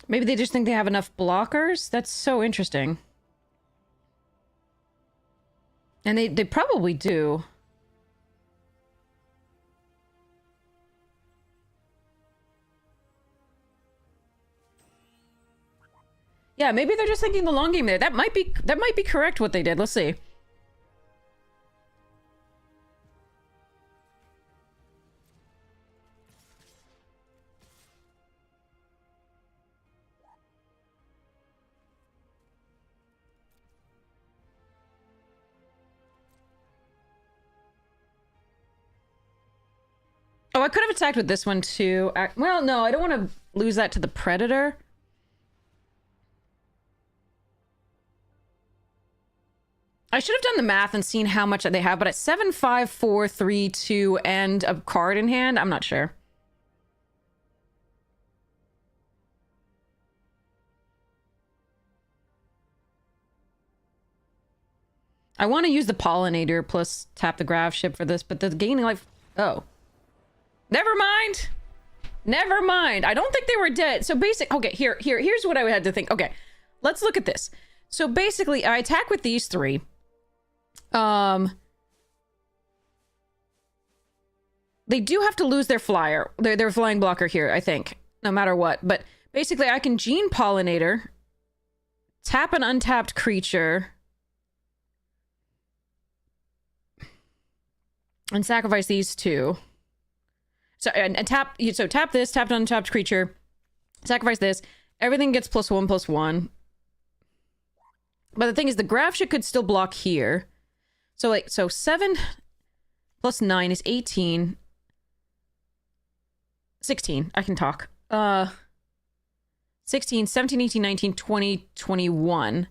maybe they just think they have enough blockers? That's so interesting. And they probably do. Yeah, maybe they're just thinking the long game there. That might be correct what they did. Let's see. Oh, I could have attacked with this one too. Well, no, I don't want to lose that to the Predator. I should have done the math and seen how much they have, but at 7, 5, 4, 3, 2, and a card in hand, I'm not sure. I want to use the pollinator plus tap the grav ship for this, but the gaining life... Oh. Never mind! Never mind. I don't think they were dead. So basic... Okay, here's what I had to think. Okay, let's look at this. So basically, I attack with these three. They do have to lose their flyer. Their flying blocker here, I think. No matter what. But basically, I can Gene Pollinator. Tap an untapped creature. And sacrifice these two. So, and tap this, tap an untapped creature. Sacrifice this. Everything gets +1/+1. But the thing is, the grav ship could still block here. So 7 plus 9 is 18. 16. I can talk. 16, 17, 18, 19, 20, 21.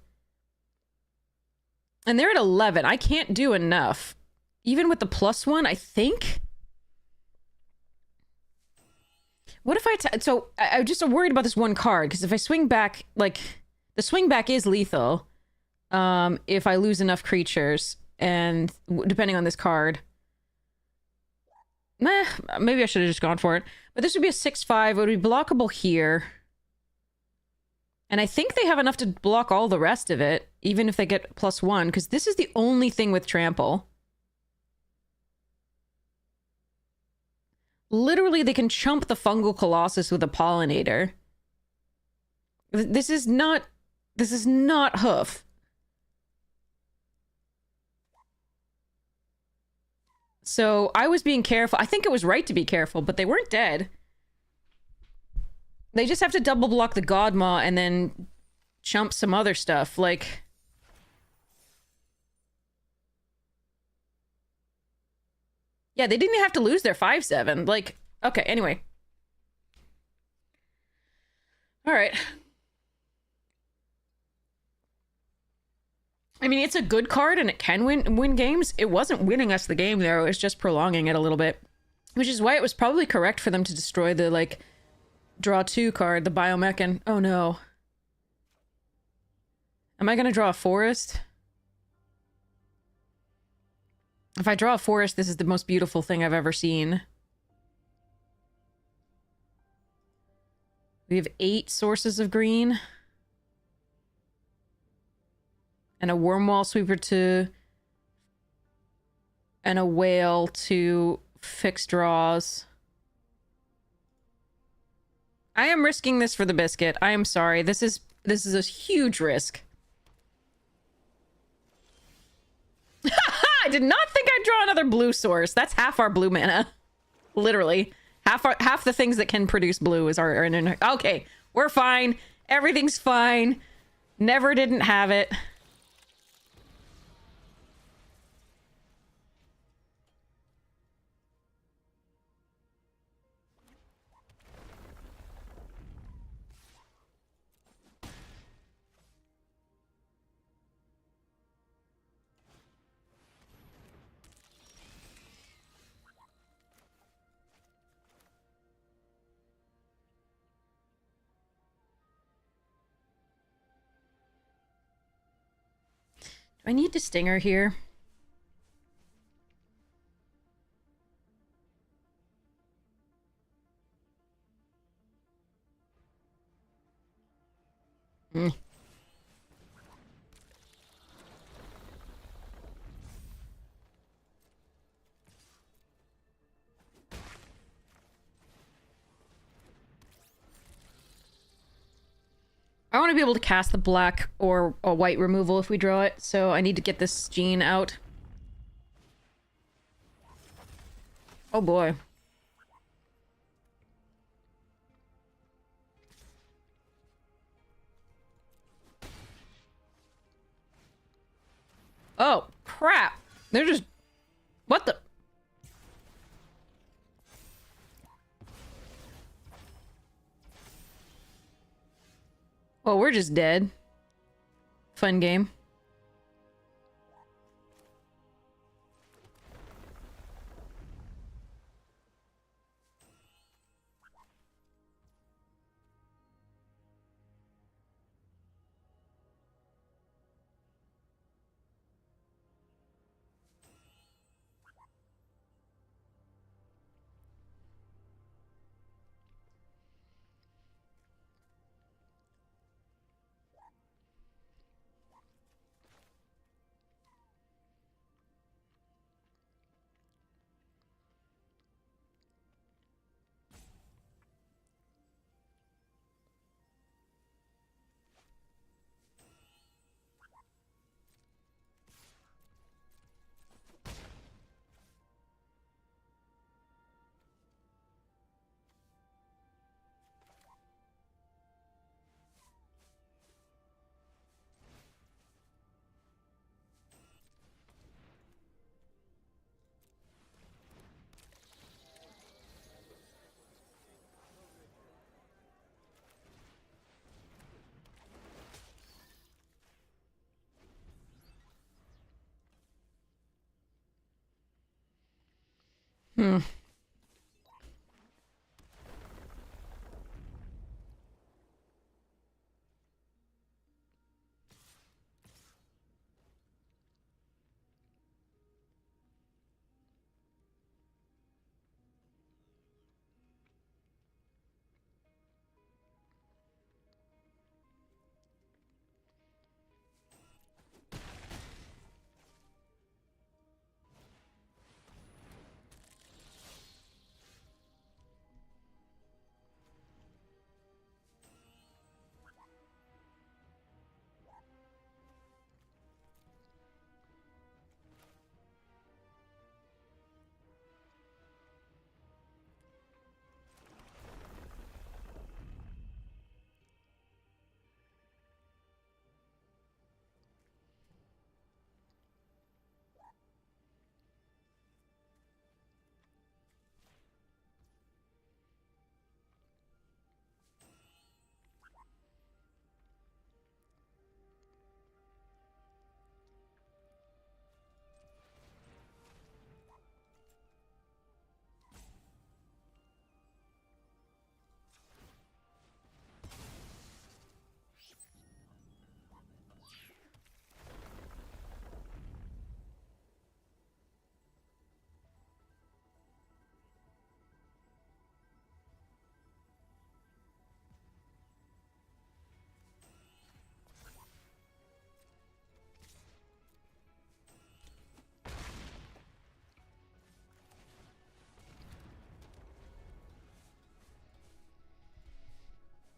And they're at 11. I can't do enough. Even with the +1, I think. What if I'm just worried about this one card, because if I swing back, like, the swing back is lethal. If I lose enough creatures, and depending on this card. Maybe I should have just gone for it. But this would be a 6/5. It would be blockable here. And I think they have enough to block all the rest of it, even if they get +1, because this is the only thing with trample. Literally, they can chump the Fungal Colossus with a Pollinator. This is not Hoof. So I was being careful. I think it was right to be careful, but they weren't dead. They just have to double block the Godmaw and then chump some other stuff. Like... Yeah, they didn't have to lose their 5/7. Like, okay, anyway. All right. I mean, it's a good card and it can win games. It wasn't winning us the game, though. It was just prolonging it a little bit. Which is why it was probably correct for them to destroy the, like, draw 2 card, the Biomechan. Oh, no. Am I going to draw a forest? If I draw a forest, this is the most beautiful thing I've ever seen. We have 8 sources of green. And a Wormwall Sweeper to... And a Whale to fix draws. I am risking this for the biscuit. I am sorry. This is a huge risk. I did not think I'd draw another blue source. That's half our blue mana. Literally. Half the things that can produce blue is our... Okay, we're fine. Everything's fine. Never didn't have it. I need to Stinger here. I want to be able to cast the black or a white removal if we draw it, so I need to get this Gene out. Oh boy. Oh, crap. They're just... What the... Well, we're just dead. Fun game. Hmm.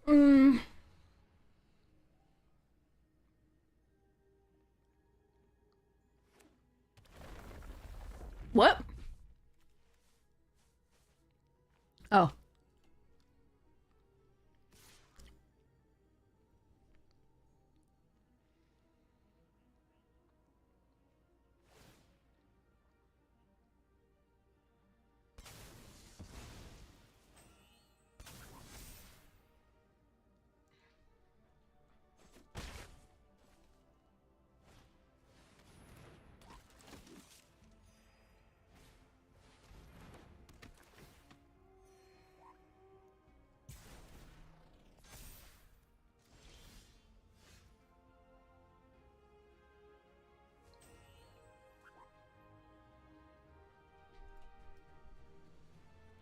Mm. What? Oh.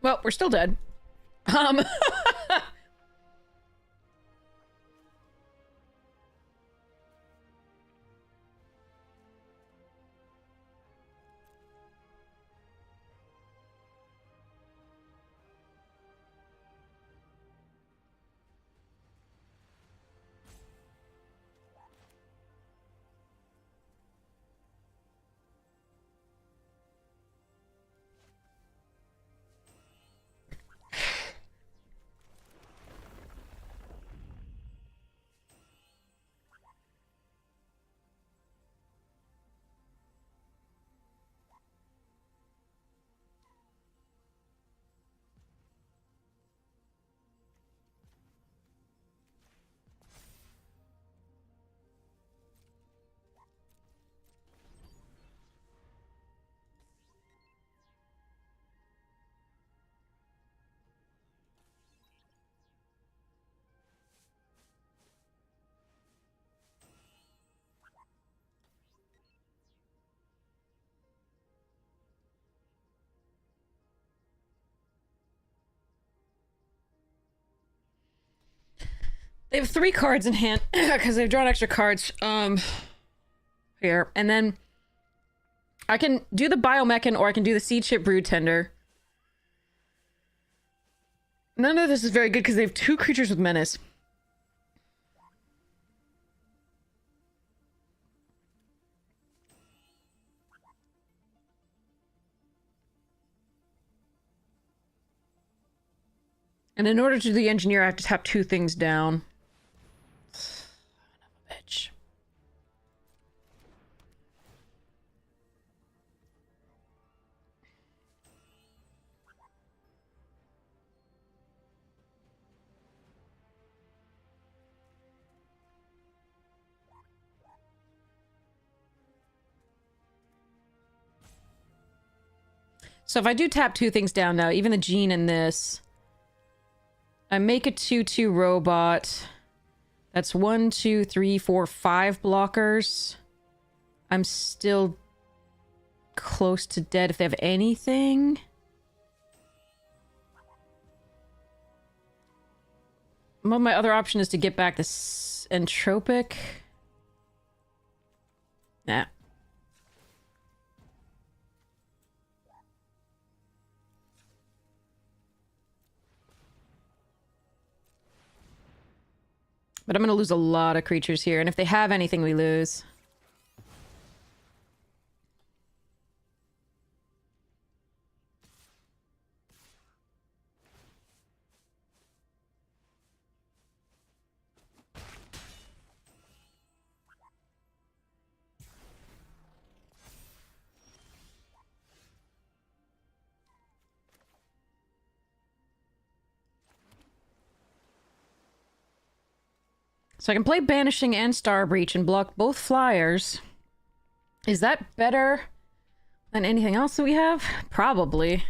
Well, we're still dead. Um. They have 3 cards in hand because they've drawn extra cards. Here. And then I can do the Biomechan or I can do the Seed Ship Brood Tender. None of this is very good because they have 2 creatures with menace. And in order to do the engineer, I have to tap 2 things down. Bitch. So if I do tap 2 things down now, even the gene and this, I make a 2/2 robot. That's 1, 2, 3, 4, 5 blockers. I'm still close to dead if they have anything. Well, my other option is to get back this entropic. Nah. But I'm going to lose a lot of creatures here, and if they have anything, we lose. So I can play Banishing and Star Breach and block both flyers. Is that better than anything else that we have? Probably.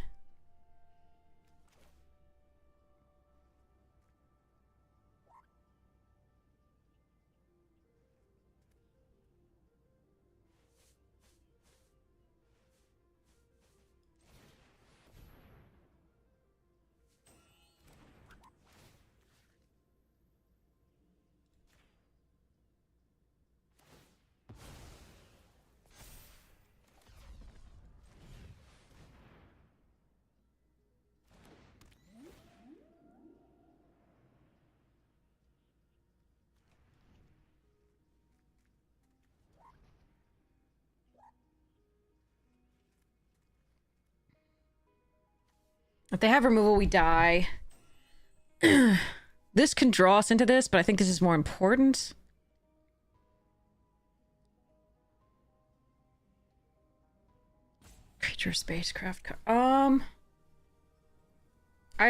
If they have removal, we die. This can draw us into this, but I think this is more important. Creature spacecraft. I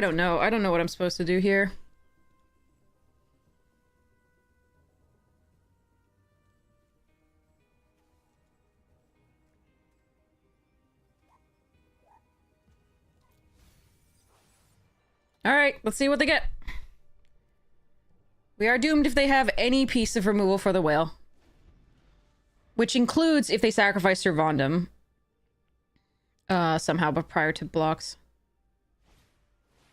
don't know. I don't know what I'm supposed to do here. Alright, let's see what they get. We are doomed if they have any piece of removal for the whale. Which includes if they sacrifice Servandum. Somehow, but prior to blocks.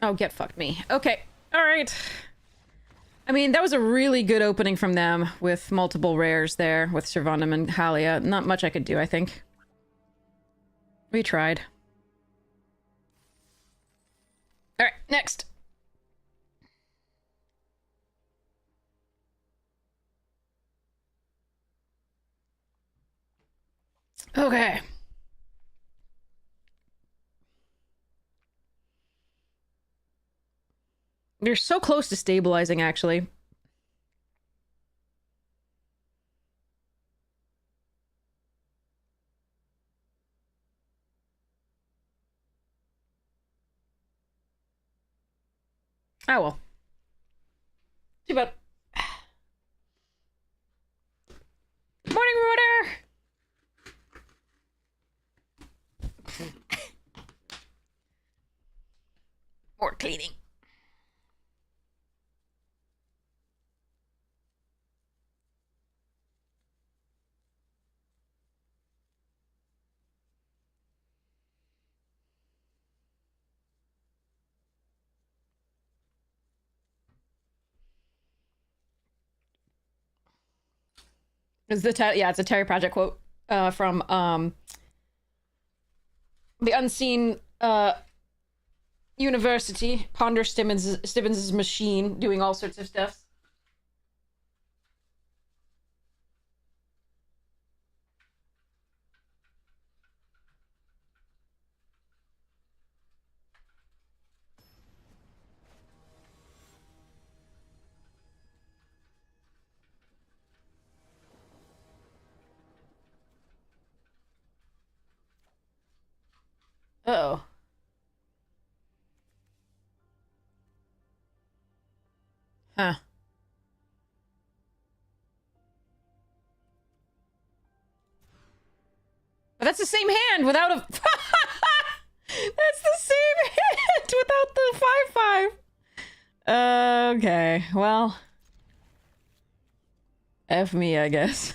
Oh, get fucked me. Okay, alright. I mean, that was a really good opening from them with multiple rares there with Servandum and Halia. Not much I could do, I think. We tried. Alright, next. Okay. You're so close to stabilizing, actually. Oh well. Too bad. Morning, Rooter! More cleaning. Is the yeah, it's a Terry Project quote from the Unseen University. Ponder Stibbons' machine doing all sorts of stuff. Uh-oh. Huh. But that's the same hand without a... It's the same hit without the 5/5. Okay, well. F me, I guess.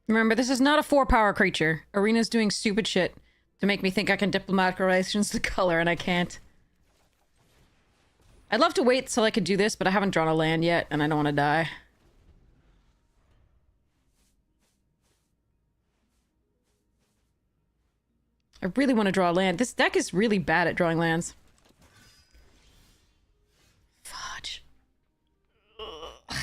Remember, this is not a 4-power creature. Arena's doing stupid shit to make me think I can diplomatic relations the color, and I can't. I'd love to wait till I could do this, but I haven't drawn a land yet, and I don't want to die. I really want to draw a land. This deck is really bad at drawing lands. Fudge. Ugh.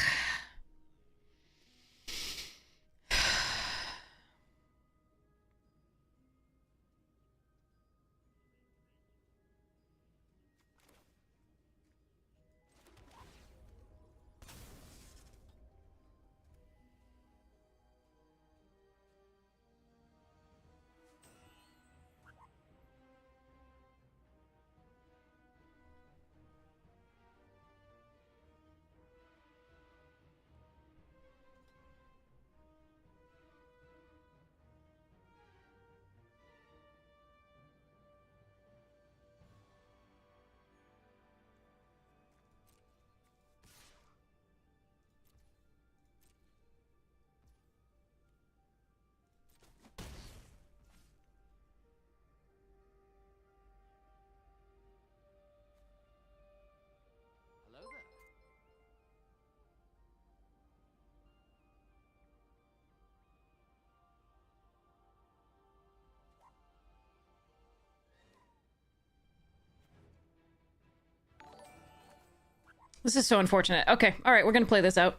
This is so unfortunate. Okay, alright, we're gonna play this out.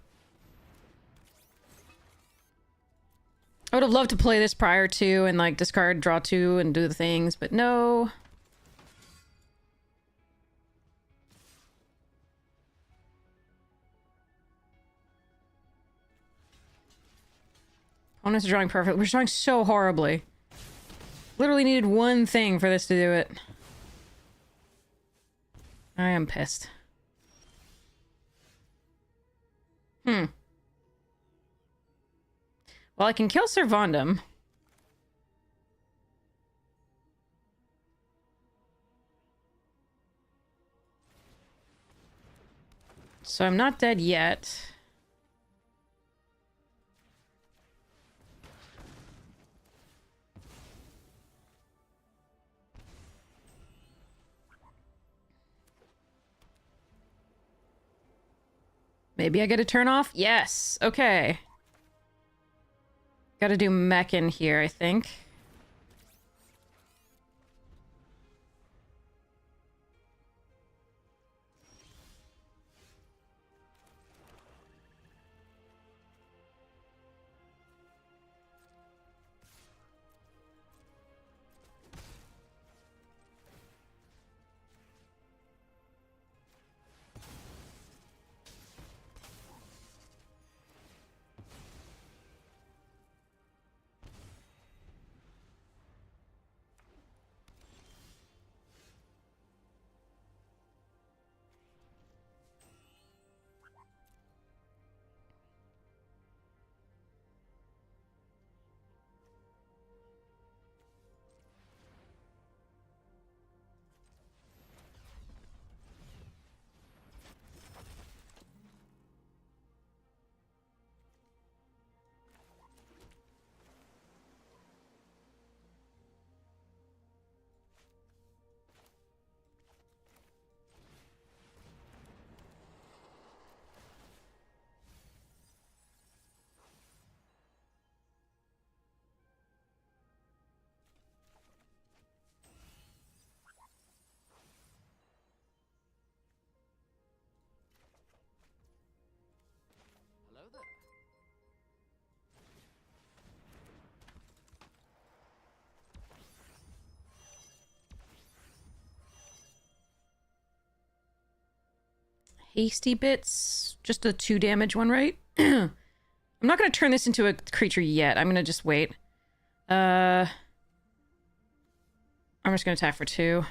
Oh would have loved to play this prior to and like discard, draw 2 and do the things, but no. Opponents are drawing perfect. We're drawing so horribly. Literally needed one thing for this to do it. I am pissed. Well, I can kill Servandum. So I'm not dead yet. Maybe I get a turn off? Yes. Okay. Gotta do mech in here, I think. Hello there. Hasty bits. Just a 2 damage one, right? I'm not gonna turn this into a creature yet. I'm gonna just wait. I'm just gonna attack for 2.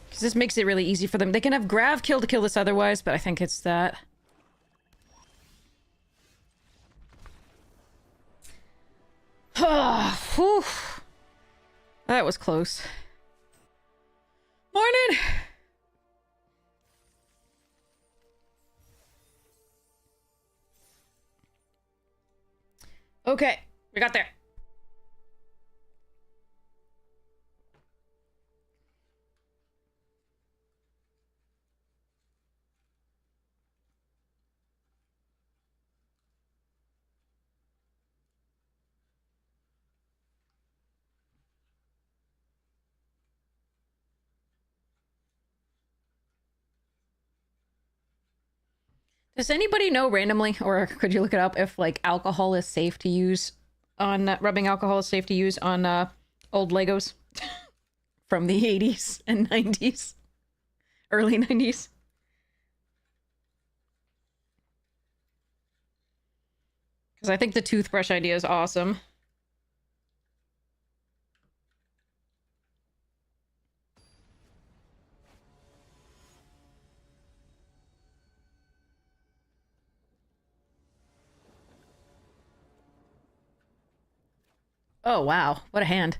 Because this makes it really easy for them. They can have Grav kill to kill this otherwise, but I think it's that. Whew. That was close. Morning! Okay, we got there. Does anybody know randomly, or could you look it up, if like alcohol is safe to use on rubbing alcohol is safe to use on old Legos from the 80s and 90s, early 90s? Because I think the toothbrush idea is awesome. Oh, wow. What a hand.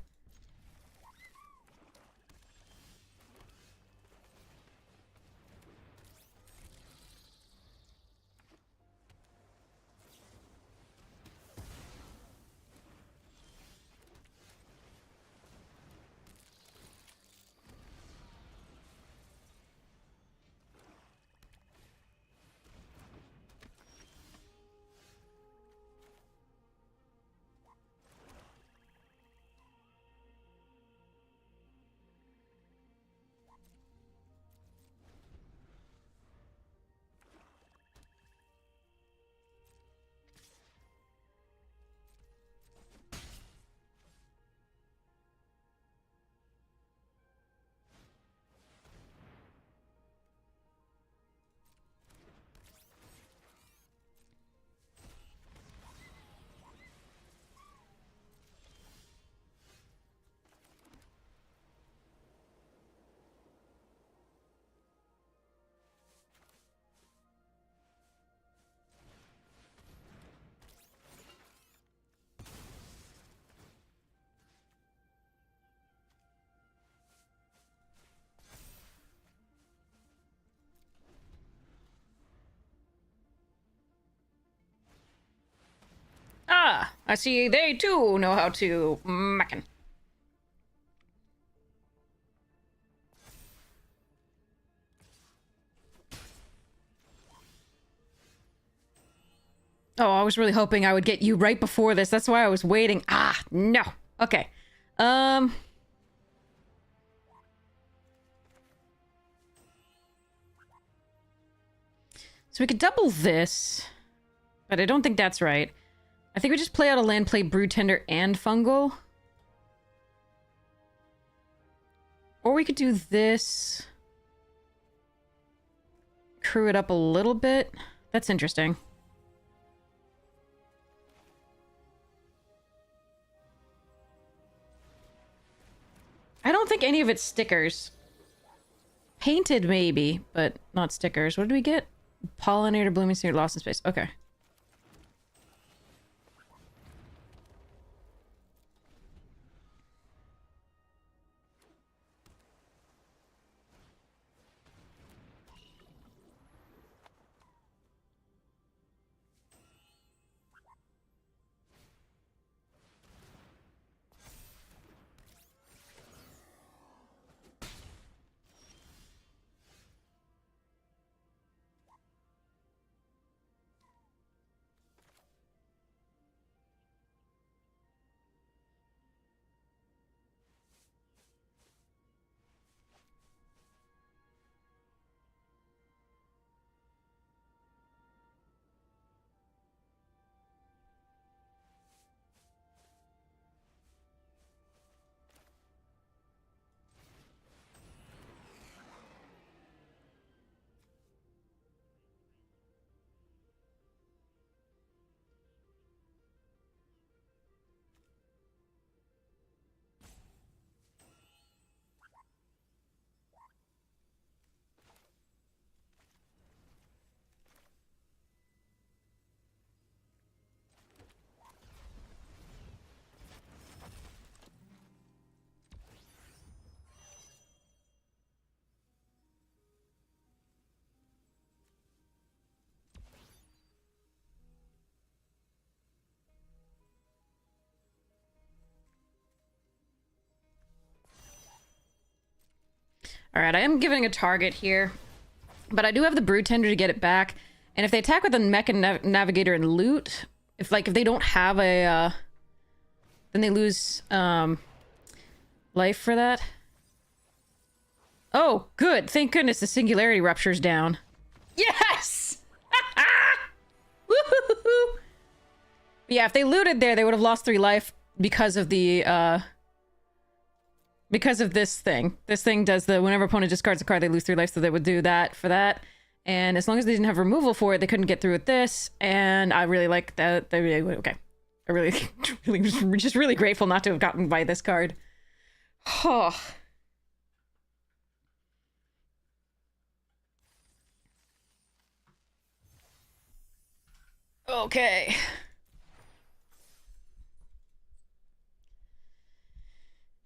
I see they too know how to mackin'. Oh, I was really hoping I would get you right before this. That's why I was waiting. Ah, no. Okay. So we could double this, but I don't think that's right. I think we just play out a land play Brood Tender and Fungal. Or we could do this. Crew it up a little bit. That's interesting. I don't think any of it's stickers. Painted maybe, but not stickers. What did we get? Pollinator, blooming seed, lost in space. Okay. Alright, I am giving a target here. But I do have the Brood Tender to get it back. And if they attack with a Mecha Navigator and loot, if they don't have a, then they lose, life for that. Oh, good. Thank goodness the Singularity Rupture's down. Yes! Woohoo! Yeah, if they looted there, they would have lost 3 life because of the, because of this thing. This thing does the, whenever opponent discards a card, they lose 3 life, so they would do that for that. And as long as they didn't have removal for it, they couldn't get through with this. And I really like that. They really, okay. I really, just really grateful not to have gotten by this card. Oh. Okay.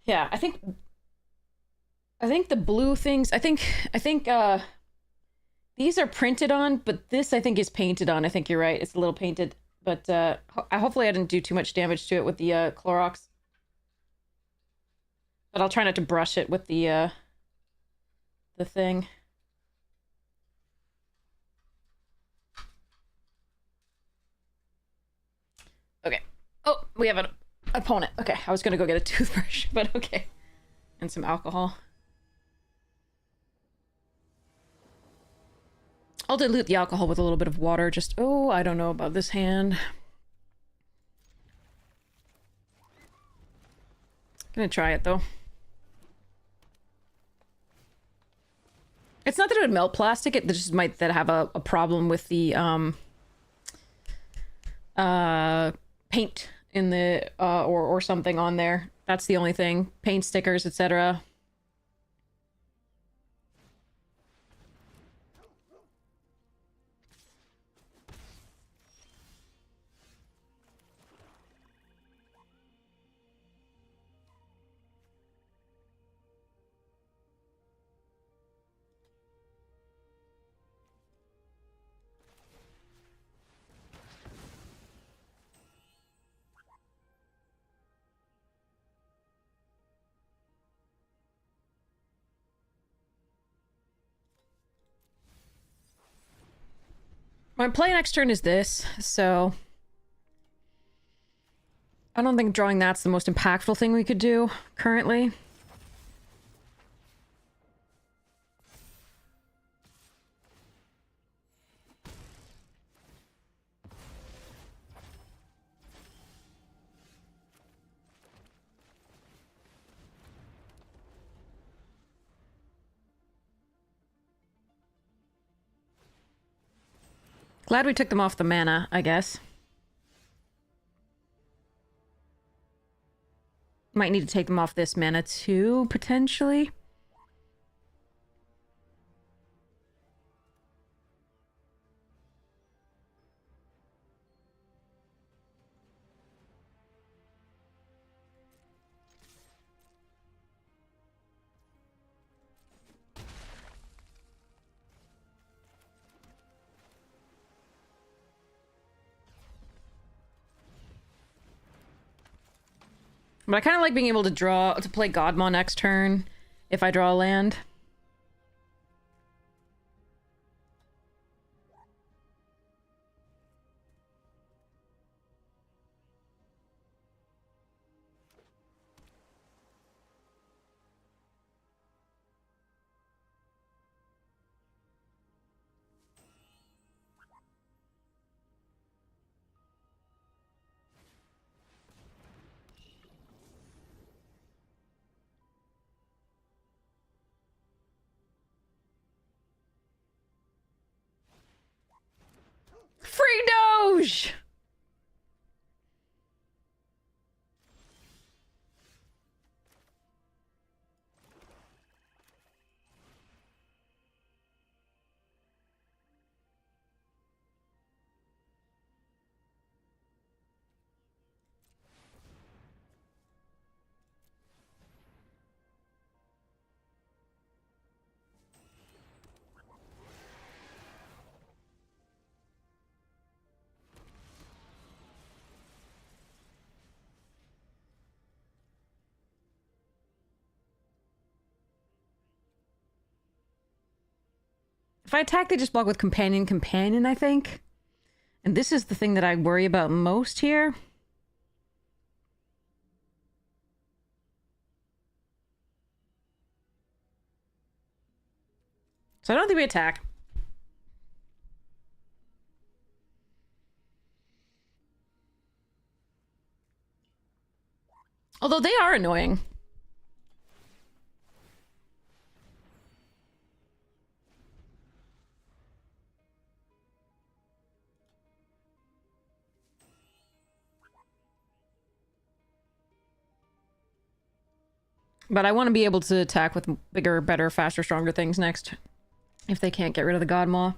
Yeah, I think the blue things, I think these are printed on, but this I think is painted on. I think you're right. It's a little painted, but hopefully I didn't do too much damage to it with the Clorox. But I'll try not to brush it with the thing. Okay. Oh, we have an opponent. Okay, I was gonna go get a toothbrush, but okay. And some alcohol. I'll dilute the alcohol with a little bit of water, just, oh, I don't know about this hand. Gonna try it, though. It's not that it would melt plastic, it just might have a problem with the, paint in the, or something on there. That's the only thing. Paint stickers, etc. My play next turn is this, so I don't think drawing that's the most impactful thing we could do currently. Glad we took them off the mana, I guess. Might need to take them off this mana too, potentially. But I kind of like being able to play Godmaw next turn if I draw a land. Free Doge! If I attack, they just block with Companion, I think. And this is the thing that I worry about most here. So I don't think we attack. Although they are annoying. But I want to be able to attack with bigger, better, faster, stronger things next. If they can't get rid of the Godmaw.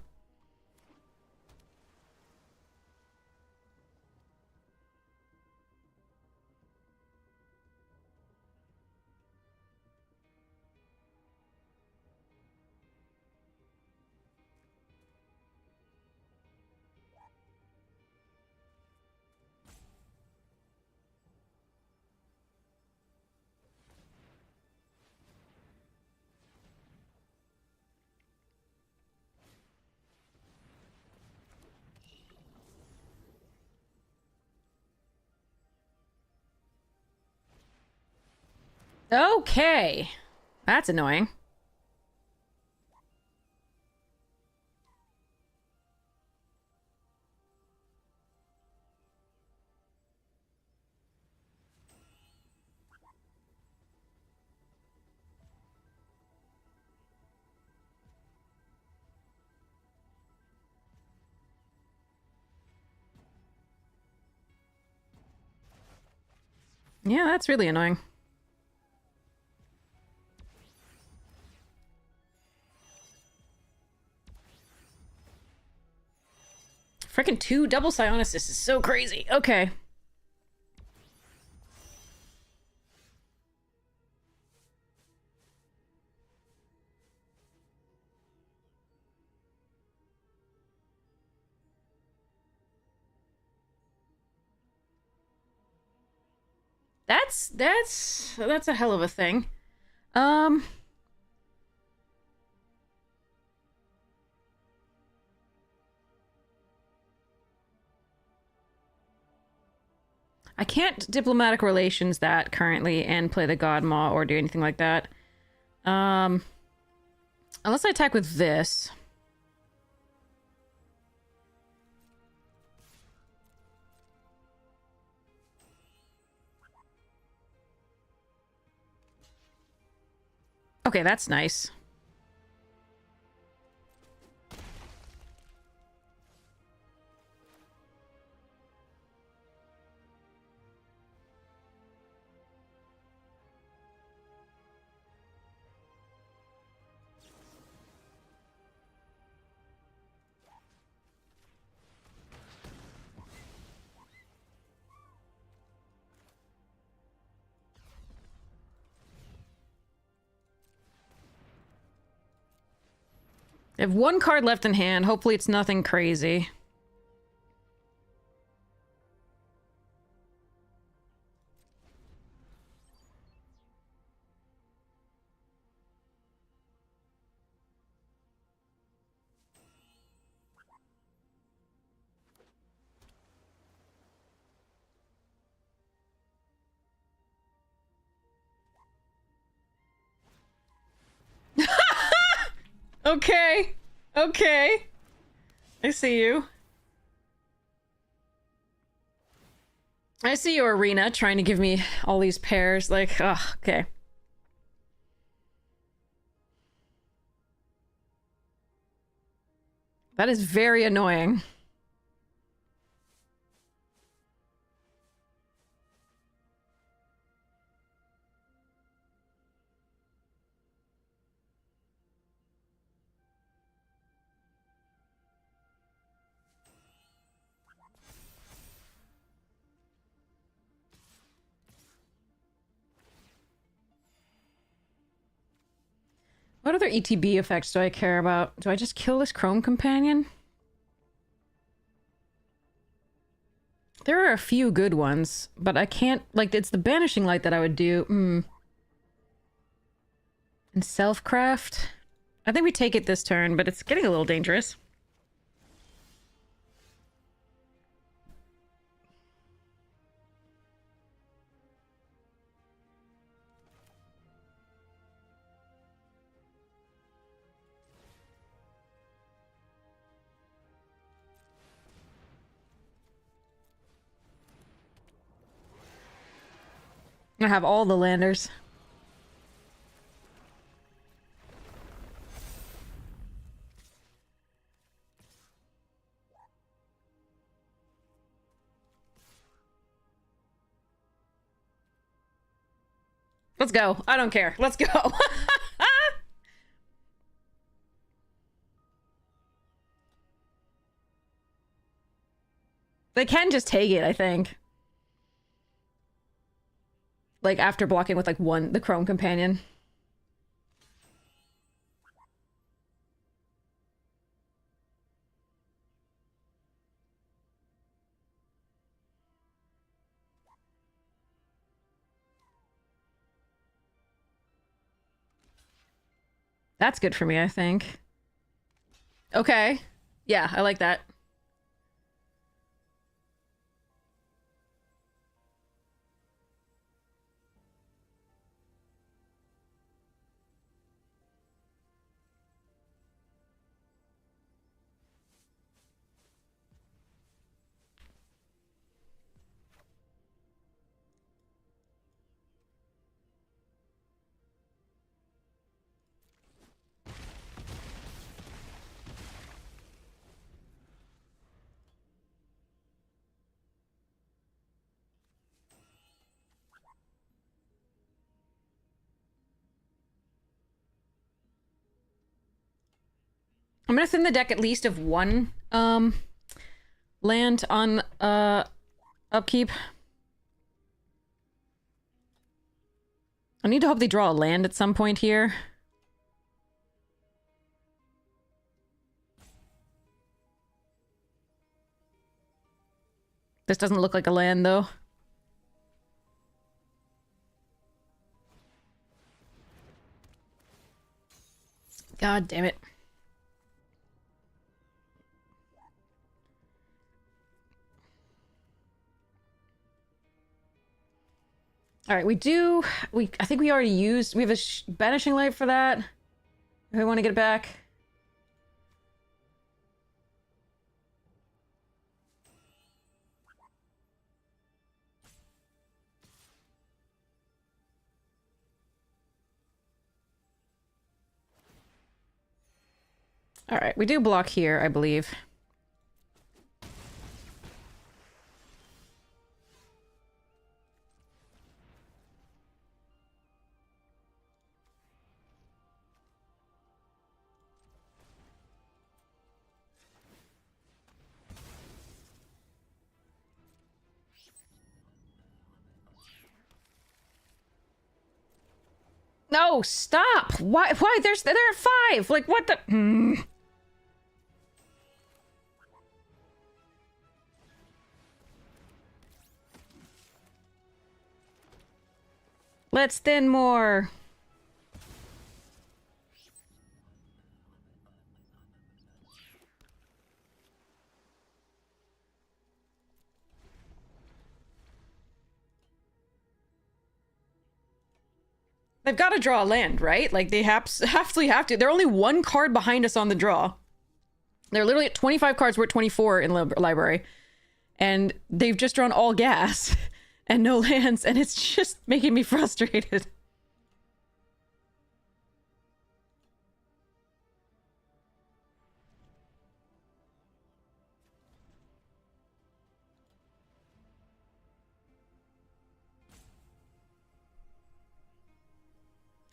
Okay. That's annoying. Yeah, that's really annoying. Freaking 2 double Psionicist is so crazy. Okay. That's a hell of a thing. I can't diplomatic relations that currently and play the God Maw or do anything like that. Unless I attack with this. Okay, that's nice. I have one card left in hand. Hopefully it's nothing crazy. Okay. Okay. I see you. I see you, Arena, trying to give me all these pairs. Like, ugh, okay. That is very annoying. What other ETB effects do I care about? Do I just kill this Chrome Companion? There are a few good ones, but I can't... Like, it's the Banishing Light that I would do. And Self-Craft? I think we take it this turn, but it's getting a little dangerous. I have all the landers. Let's go. I don't care. Let's go. They can just take it, I think. Like, after blocking with, like, the Chrome Companion. That's good for me, I think. Okay. Yeah, I like that. I'm gonna thin the deck at least of one, land on, upkeep. I need to hope they draw a land at some point here. This doesn't look like a land, though. God damn it. All right, I think we already used, we have a banishing light for that. If we want to get it back. All right, we do block here, I believe. No, stop! Why, there are 5! Like, what the... Let's thin more. They've got to draw a land, right? Like, they absolutely have to. They're only 1 card behind us on the draw. They're literally at 25 cards. We're at 24 in library. And they've just drawn all gas and no lands, and it's just making me frustrated.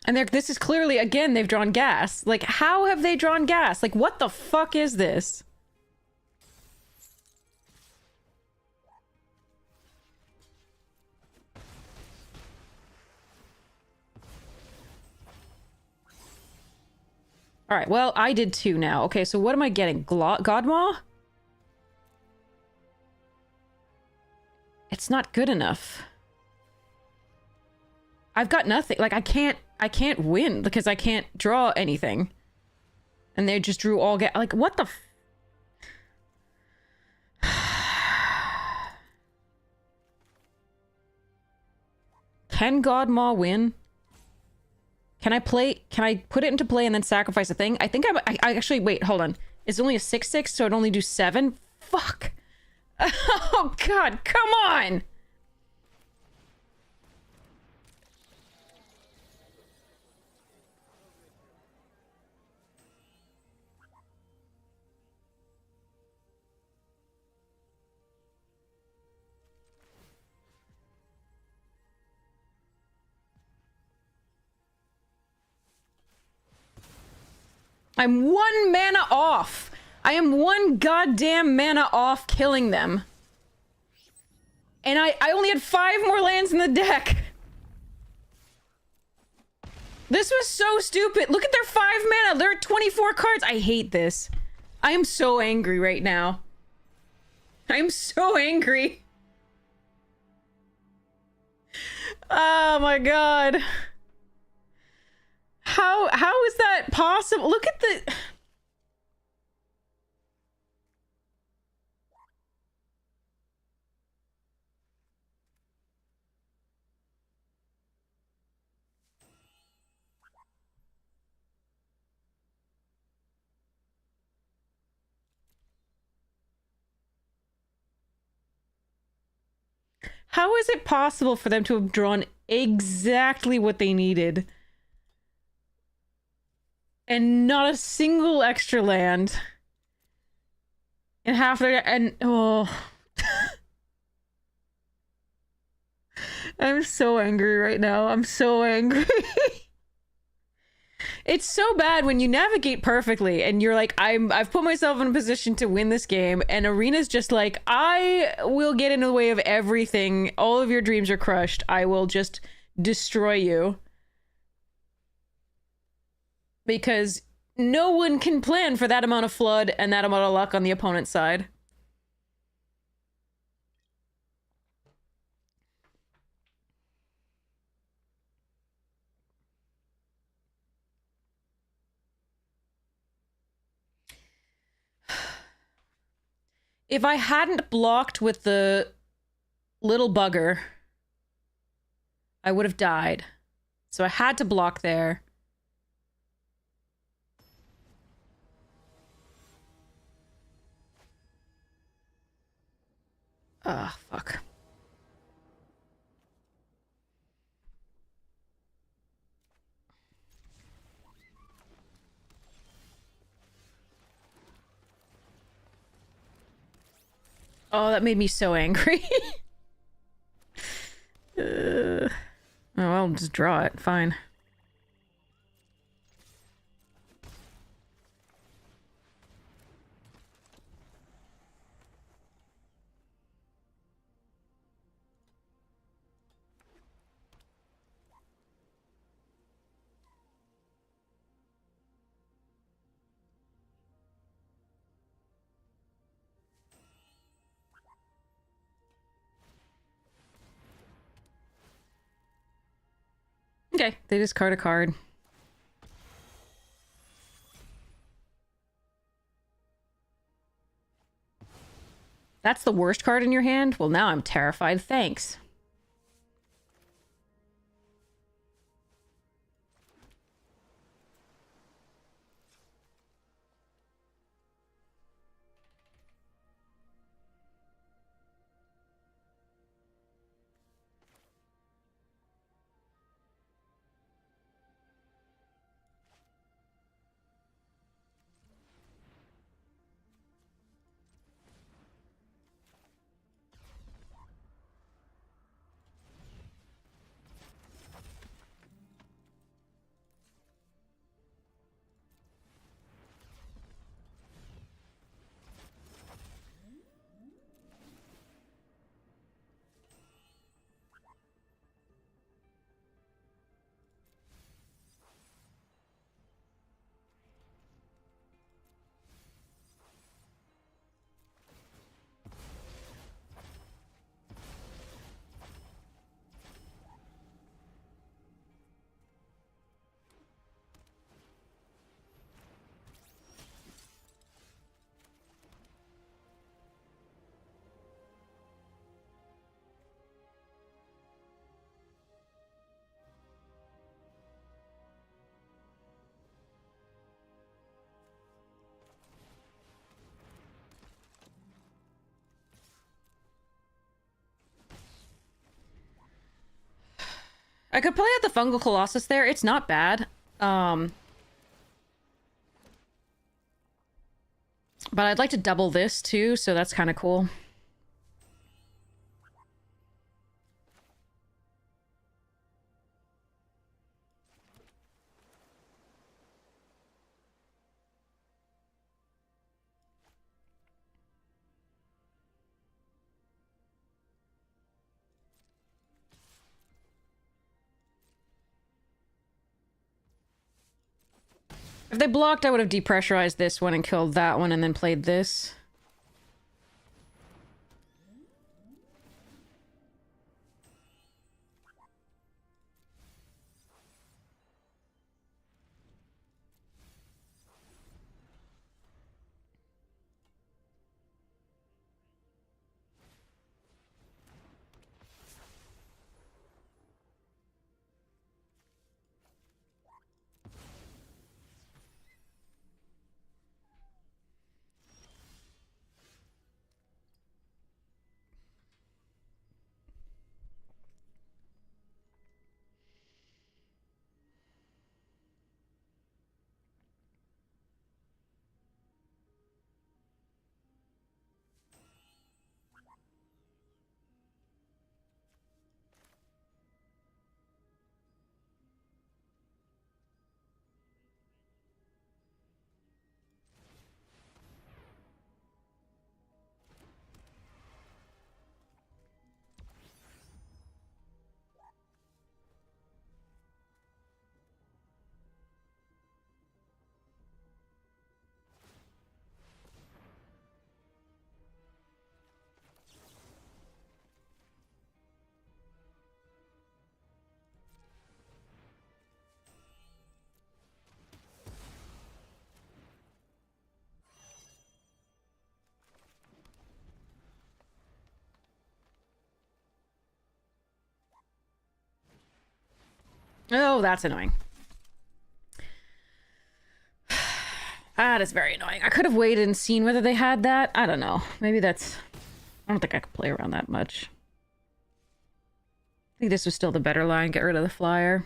And this is clearly, again, they've drawn gas. Like, how have they drawn gas? Like, what the fuck is this? All right, well, I did 2 now. Okay, so what am I getting? Godmaw? It's not good enough. I've got nothing. Like, I can't win because I can't draw anything. And they just drew all like, what the Can Godmaw win? Can I put it into play and then sacrifice a thing? I think I actually, wait, hold on. It's only a 6/6, so I'd only do 7? Fuck. Oh, God, come on! I'm 1 mana off. I am 1 goddamn mana off killing them. And I only had 5 more lands in the deck. This was so stupid. Look at their 5 mana. They're at 24 cards. I hate this. I am so angry right now. I'm so angry. Oh my god. How is that possible? Look at the... How is it possible for them to have drawn exactly what they needed? And not a single extra land. And half their... And... Oh... I'm so angry right now. I'm so angry. It's so bad when you navigate perfectly and you're like, I've put myself in a position to win this game, and Arena's just like, I will get in the way of everything. All of your dreams are crushed. I will just destroy you. Because no one can plan for that amount of flood and that amount of luck on the opponent's side. If I hadn't blocked with the little bugger, I would have died. So I had to block there. Ah, fuck. Oh, that made me so angry. Oh, I'll just draw it. Fine. Okay, they discard a card. That's the worst card in your hand? Well, now I'm terrified. Thanks. I could play out the Fungal Colossus there. It's not bad. But I'd like to double this too, so that's kind of cool. If they blocked, I would have depressurized this one and killed that one and then played this. Oh, that's annoying. That is very annoying. I could have waited and seen whether they had that. I don't know. Maybe that's... I don't think I could play around that much. I think this was still the better line. Get rid of the flyer.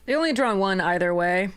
They only drawn one either way.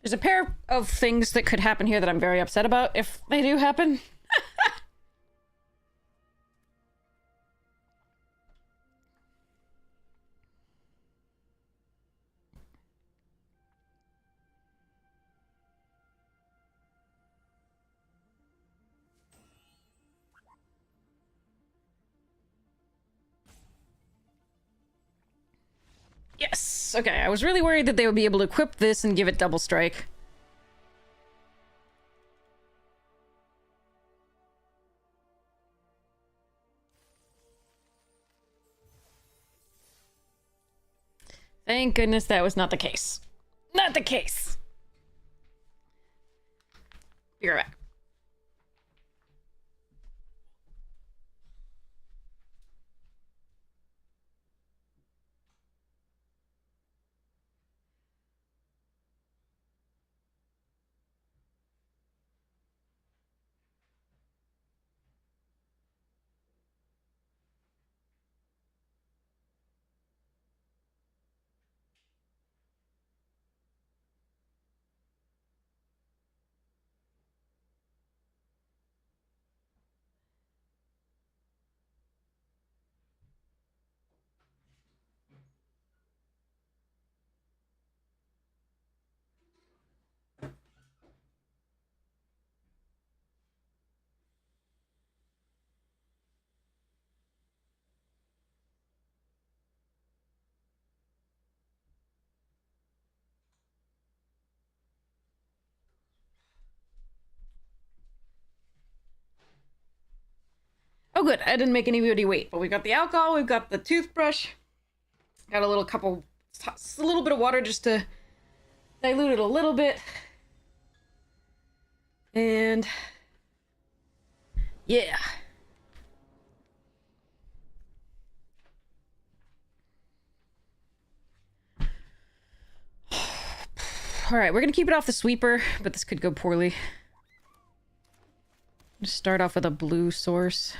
There's a pair of things that could happen here that I'm very upset about if they do happen. Yes! Okay, I was really worried that they would be able to equip this and give it double strike. Thank goodness that was not the case. Not the case! Be right back. Oh good, I didn't make anybody wait, but we got the alcohol, we've got the toothbrush, got a little a little bit of water just to dilute it a little bit. And Yeah. Alright, we're gonna keep it off the sweeper, but this could go poorly. Just start off with a blue source.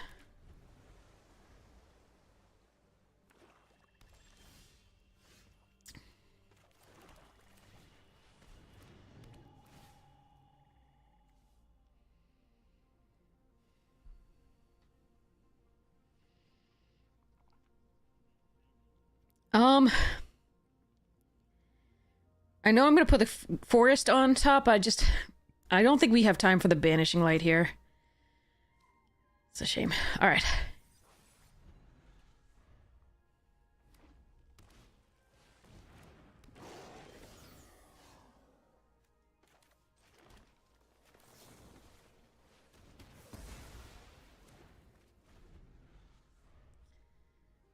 I know I'm gonna put the forest on top. I don't think we have time for the banishing light here. It's a shame. All right.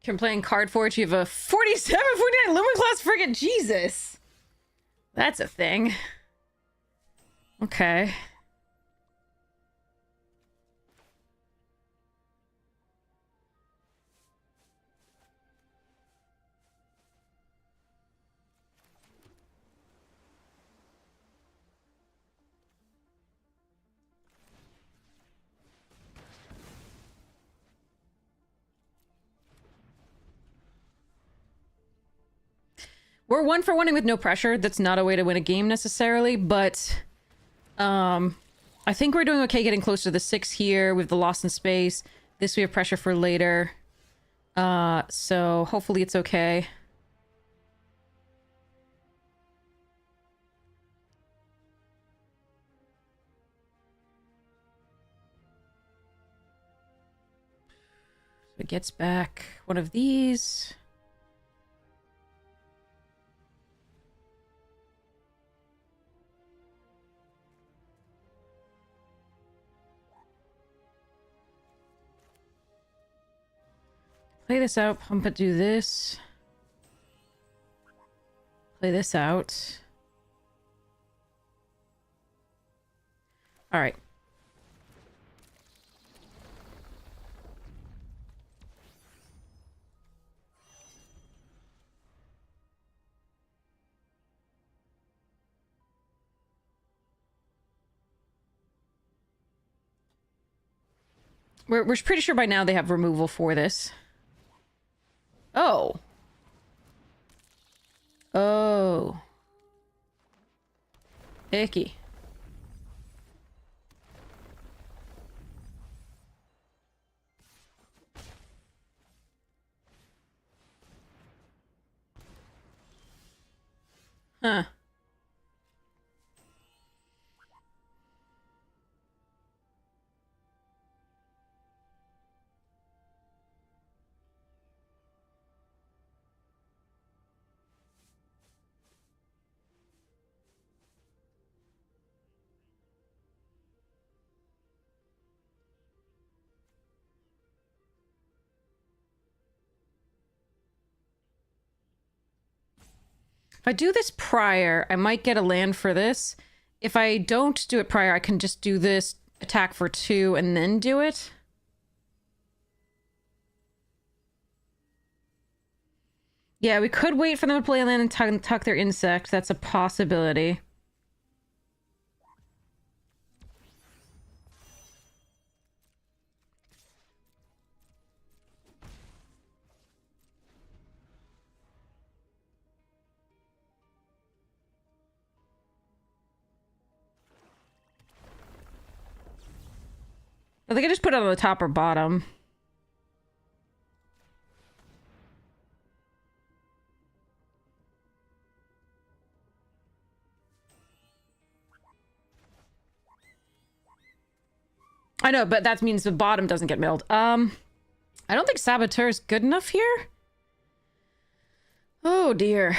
I'm playing Card Forge. You have a 47, 49 Lumen class frigate. Jesus. That's a thing. Okay. We're one for one with no pressure. That's not a way to win a game necessarily, but I think we're doing okay getting close to the 6 here with the lost in space. This we have pressure for later. So hopefully it's okay. So it gets back one of these. Play this out, pump it, do this. Play this out. Alright. We're pretty sure by now they have removal for this. Oh. Oh. Icky. Huh. If I do this prior, I might get a land for this. If I don't do it prior, I can just do this attack for 2 and then do it. Yeah, we could wait for them to play a land and tuck their insect. That's a possibility. I think I just put it on the top or bottom. I know, but that means the bottom doesn't get milled. I don't think Saboteur is good enough here. Oh dear.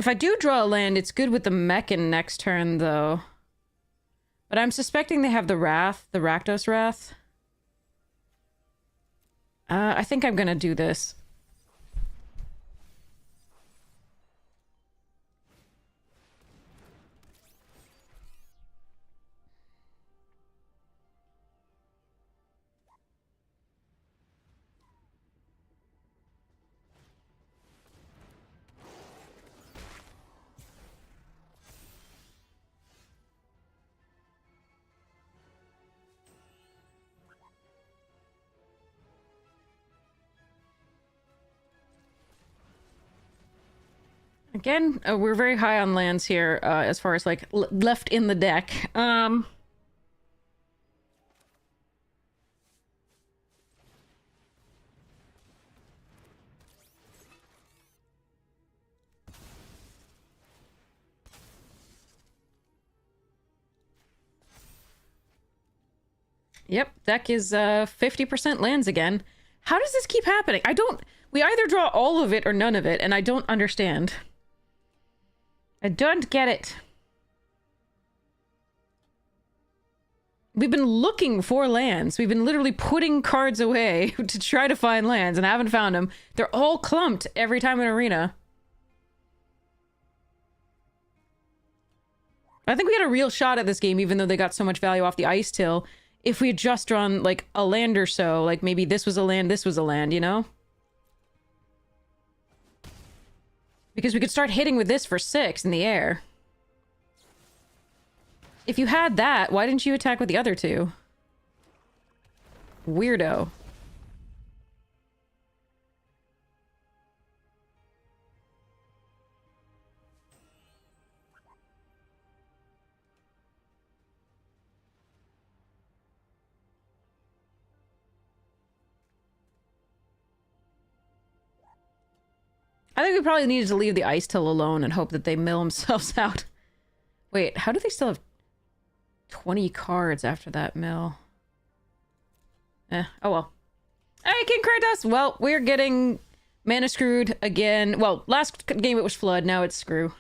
If I do draw a land, it's good with the Mechan next turn, though. But I'm suspecting they have the Wrath, the Rakdos Wrath. I think I'm gonna do this. Again, we're very high on lands here, as far as, like, left in the deck. Yep, deck is 50% lands again. How does this keep happening? We either draw all of it or none of it, and I don't understand. I don't get it. We've been looking for lands. We've been literally putting cards away to try to find lands and haven't found them. They're all clumped every time in Arena. I think we had a real shot at this game, even though they got so much value off the Ice Till. If we had just drawn, like, a land or so, like, maybe this was a land, this was a land, you know? Because we could start hitting with this for 6 in the air. If you had that, why didn't you attack with the other two? Weirdo. I think we probably needed to leave the Ice Till alone and hope that they mill themselves out. Wait, how do they still have 20 cards after that mill? Oh well. Hey, King Kratos! Well, we're getting mana screwed again. Well, last game it was Flood, now it's Screw.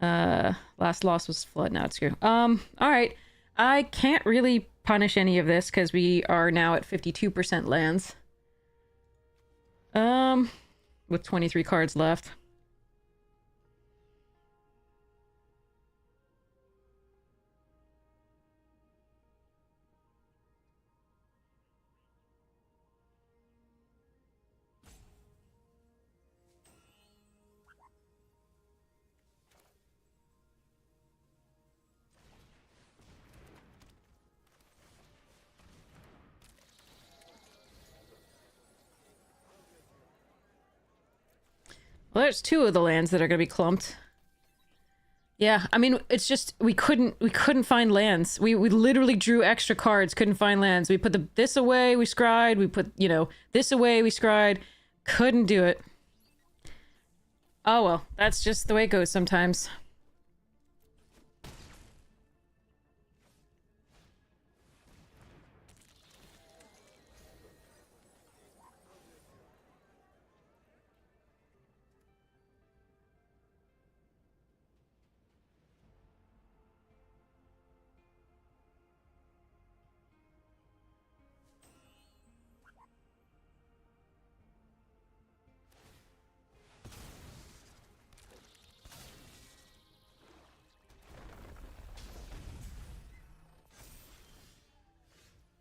Last loss was Flood, now it's Screw. Alright. I can't really punish any of this because we are now at 52% lands. With 23 cards left. Well, there's 2 of the lands that are going to be clumped. Yeah, I mean, it's just we couldn't find lands. We literally drew extra cards, couldn't find lands. We put this away, we scryed. We put, you know, this away, we scryed. Couldn't do it. Oh well, that's just the way it goes sometimes.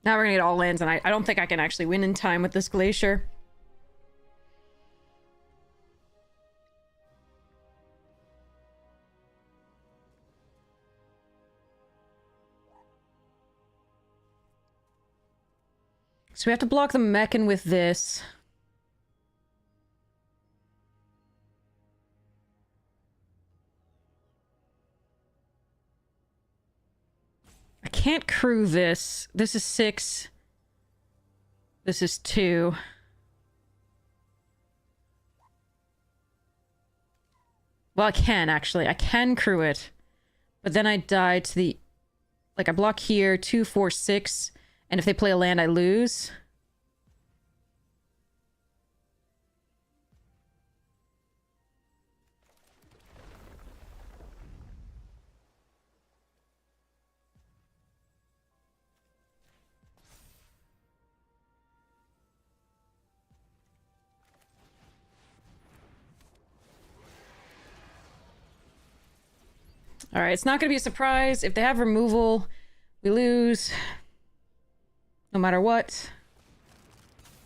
Now we're gonna get all lands, and I don't think I can actually win in time with this Glacier. So we have to block the Mechan with this. I can't crew this. This is 6. This is 2. Well, I can, actually. I can crew it. But then I die to the... Like, I block here, 2, 4, 6. And if they play a land, I lose. Alright, it's not going to be a surprise. If they have removal, we lose. No matter what.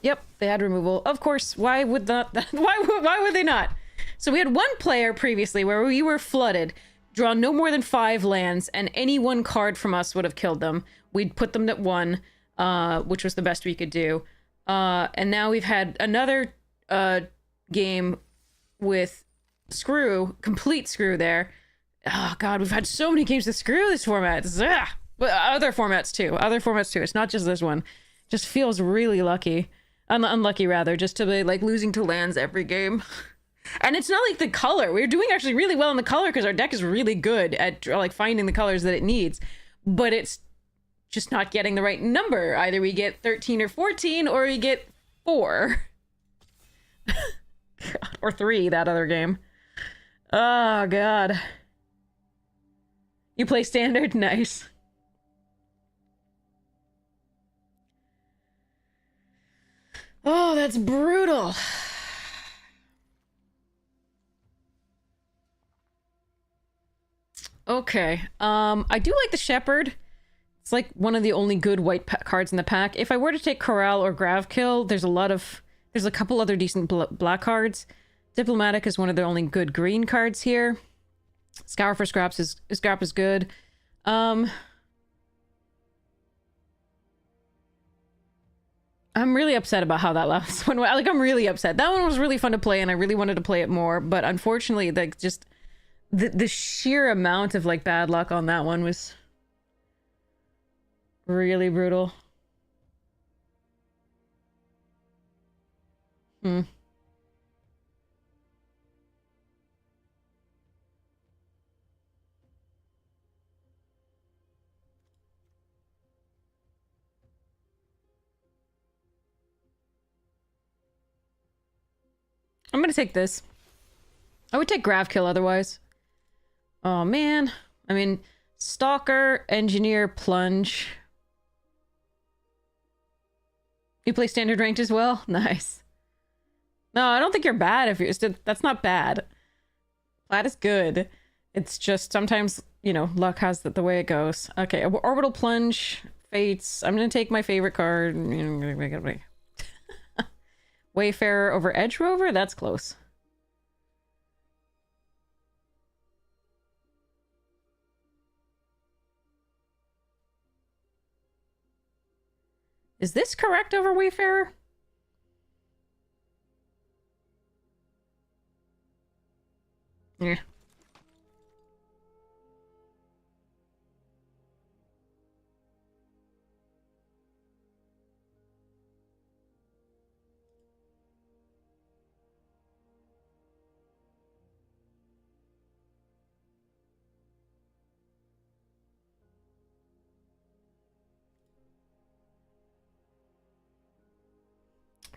Yep, they had removal. Of course, why would not? Why would they not? So we had one player previously where we were flooded, draw no more than 5 lands, and any one card from us would have killed them. We'd put them at 1, which was the best we could do. And now we've had another game with Screw, complete Screw there. Oh god, we've had so many games with Screw this format. Ugh. But other formats too. It's not just this one. Just feels really lucky. Unlucky rather, just to be like losing to lands every game. And it's not like the color. We're doing actually really well in the color because our deck is really good at like finding the colors that it needs. But it's just not getting the right number. Either we get 13 or 14 or we get 4. God, or 3 that other game. Oh god. You play standard? Nice. Oh, that's brutal. Okay. I do like the Shepherd. It's like one of the only good white cards in the pack. If I were to take Corral or Gravkill, there's a couple other decent black cards. Diplomatic is one of the only good green cards here. Scour for Scrap is good. I'm really upset about how that last one went. Like, I'm really upset. That one was really fun to play, and I really wanted to play it more, but unfortunately, like, just the sheer amount of like bad luck on that one was really brutal. I'm gonna take this. I would take Gravkill otherwise. Oh man. I mean, Stalker, Engineer, Plunge. You play standard ranked as well? Nice. No, I don't think you're bad if you're still, that's not bad. Flat is good. It's just sometimes, you know, luck has the way it goes. Okay, Orbital Plunge, Fates. I'm gonna take my favorite card. Wayfarer over Edge Rover? That's close. Is this correct over Wayfarer? Yeah.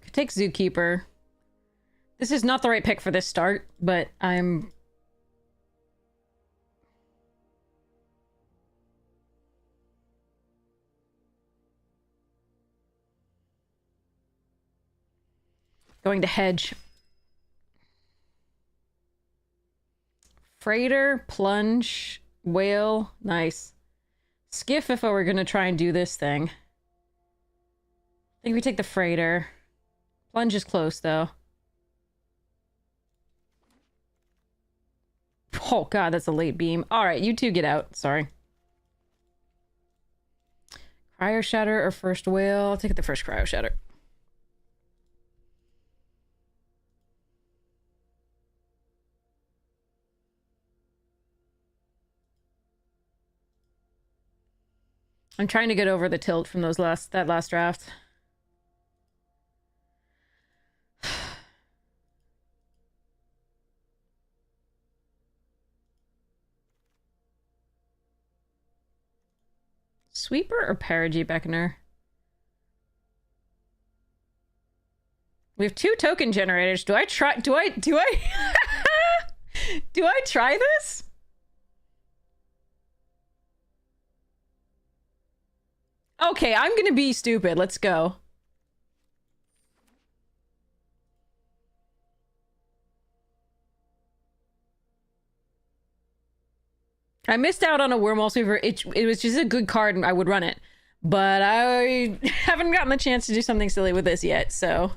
Could take Zookeeper. This is not the right pick for this start, but I'm... going to Hedge. Freighter, Plunge, Whale, nice. Skiff if I were gonna try and do this thing. I think we take the Freighter. Plunge is close, though. Oh god, that's a late beam. Alright, you two get out. Sorry. Cryo Shatter or first Whale? I'll take the first Cryo Shatter. I'm trying to get over the tilt from that last draft. Sweeper or Parajee Beckoner? We have 2 token generators. Do I try do I try this? Okay, I'm gonna be stupid. Let's go. I missed out on a Wormhole Sweeper. It was just a good card and I would run it. But I haven't gotten the chance to do something silly with this yet, so...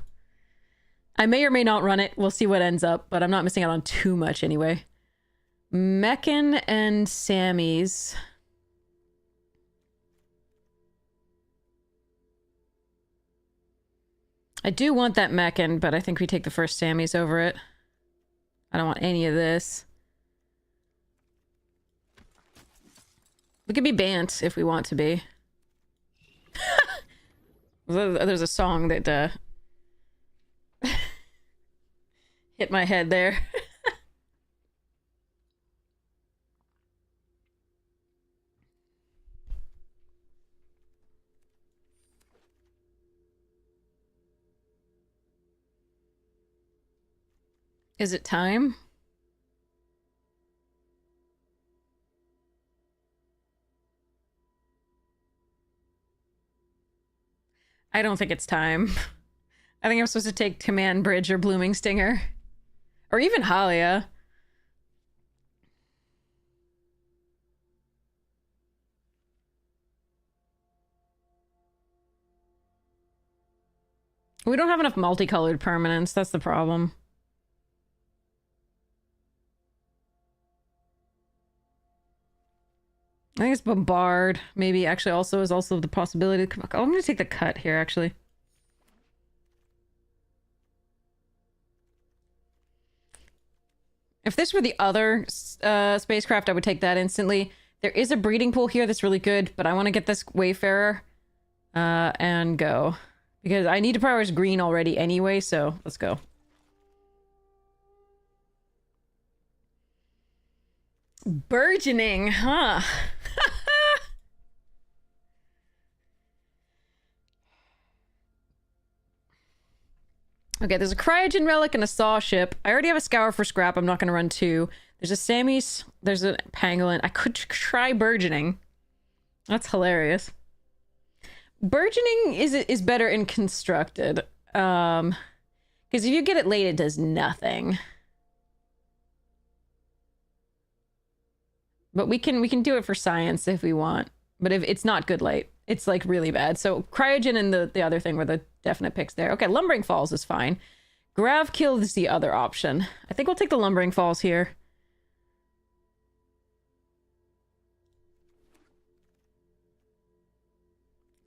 I may or may not run it. We'll see what ends up, but I'm not missing out on too much anyway. Meccan and Sammy's. I do want that Meccan, but I think we take the first Sammy's over it. I don't want any of this. We could be Bant if we want to be. There's a song that hit my head there. Is it time? I don't think it's time. I think I'm supposed to take Command Bridge or Blooming Stinger. Or even Halia. We don't have enough multicolored permanents, that's the problem. I think it's Bombard. Maybe actually also is also the possibility. Oh, I'm gonna take the cut here, actually. If this were the other spacecraft, I would take that instantly. There is a breeding pool here that's really good, but I want to get this Wayfarer and go. Because I need to prioritize green already anyway, so let's go. Burgeoning, huh? Okay, there's a cryogen relic and a saw ship. I already have a scour for scrap. I'm not going to run two. There's a Sammy's. There's a pangolin. I could try burgeoning. That's hilarious. Burgeoning is better in constructed. Because if you get it late, it does nothing. But we can do it for science if we want. But if it's not good late, it's like really bad. So cryogen and the other thing were the definite picks there. Okay, Lumbering Falls is fine. Grav Kill is the other option. I think we'll take the Lumbering Falls here.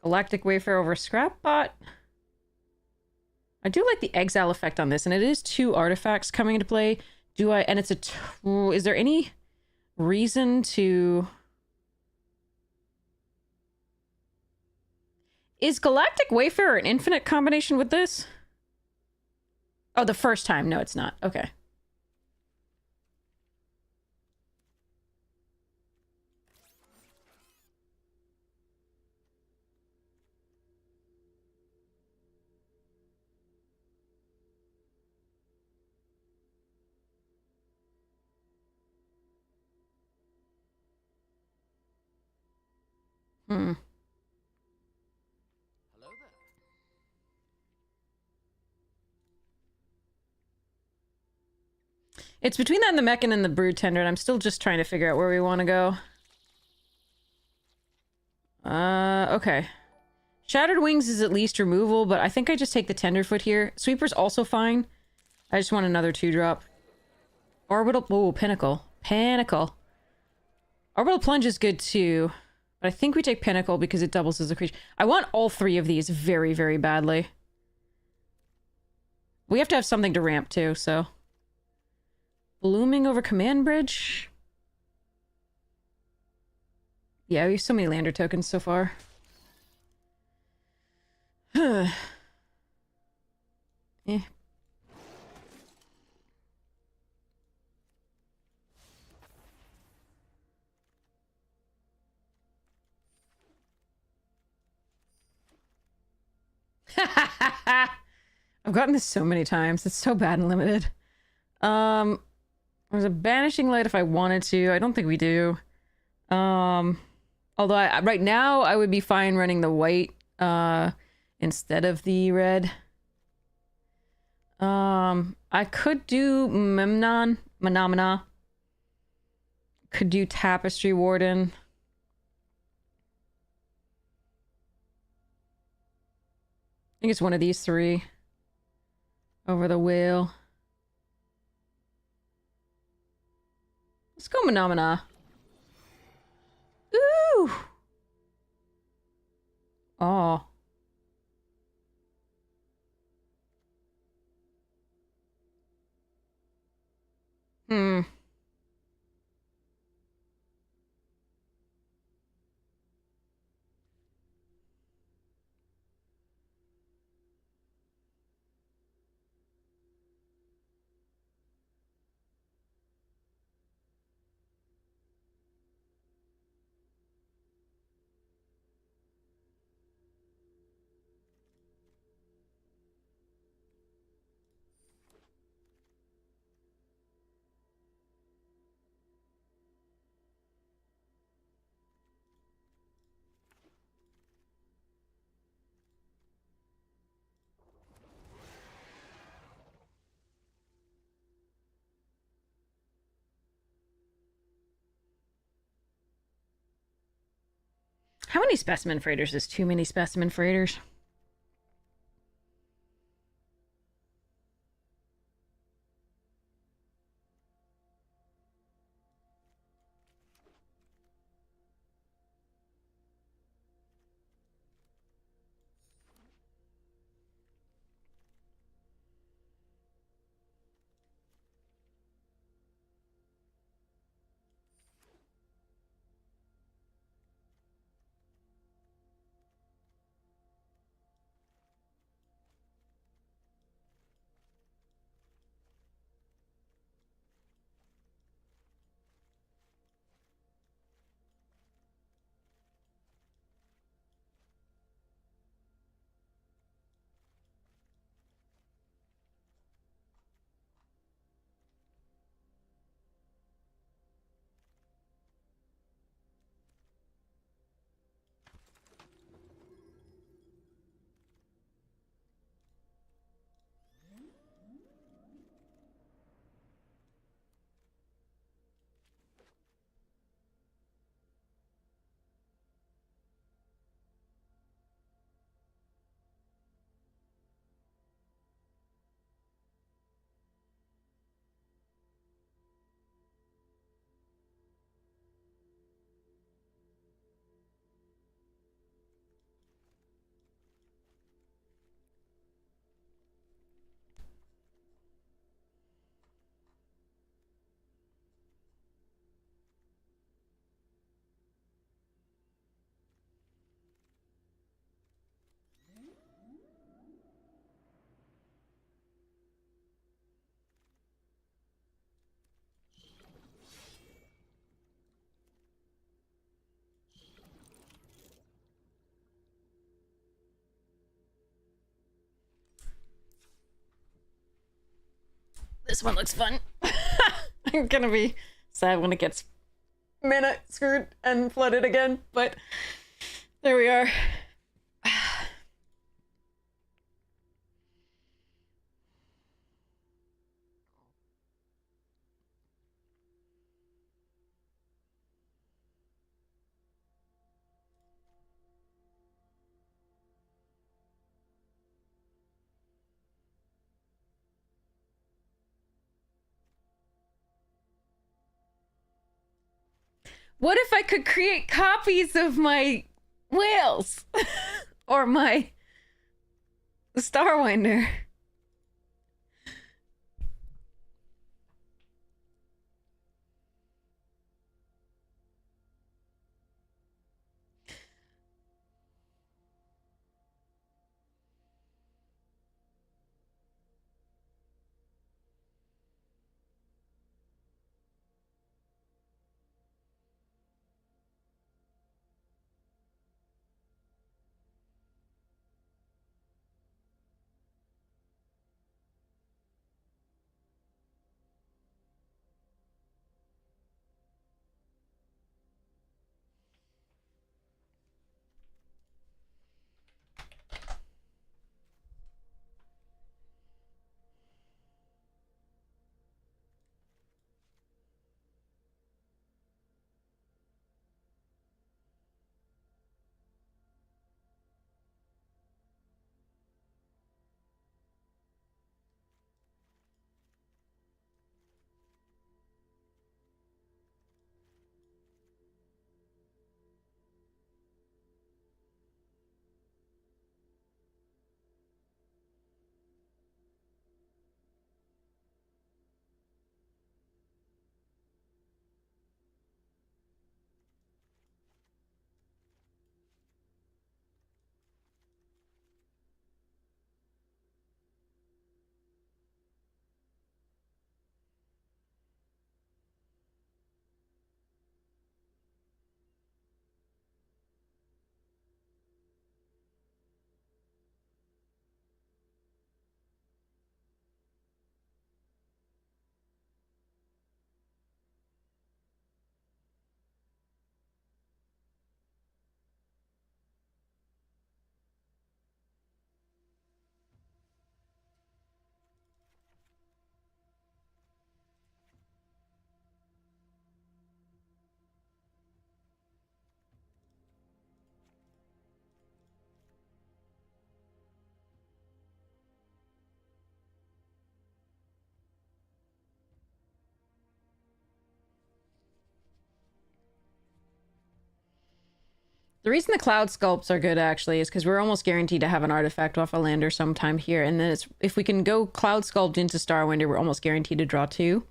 Galactic Wayfarer over Scrapbot. I do like the exile effect on this, and it is 2 artifacts coming into play. And it's is there any reason to... Is Galactic Wayfarer an infinite combination with this? Oh, the first time. No, it's not. Okay. Hmm. Hello there. It's between that and the Mechan and the Brood Tender, and I'm still just trying to figure out where we want to go. Okay. Shattered Wings is at least removal, but I think I just take the Tenderfoot here. Sweeper's also fine. I just want another 2-drop. Orbital... Oh, Pinnacle. Pinnacle. Orbital Plunge is good too. But I think we take Pinnacle because it doubles as a creature. I want all 3 of these very, very badly. We have to have something to ramp too, so... Blooming over Command Bridge? Yeah, we have so many lander tokens so far. Eh. I've gotten this so many times. It's so bad and limited. There's a Banishing Light if I wanted to. I don't think we do. Although right now I would be fine running the white instead of the red. I could do Memnon. Could do Tapestry Warden. I think it's one of these 3. Over the whale. Let's go Menomina. Ooh! Oh. Hmm. How many specimen freighters is too many specimen freighters? This one looks fun. I'm gonna be sad when it gets mana screwed and flooded again, but there we are. What if I could create copies of my whales? Or my Starwinder? The reason the cloud sculpts are good, actually, is because we're almost guaranteed to have an artifact off a lander sometime here. And then if we can go cloud sculpt into Starwinder, we're almost guaranteed to draw 2.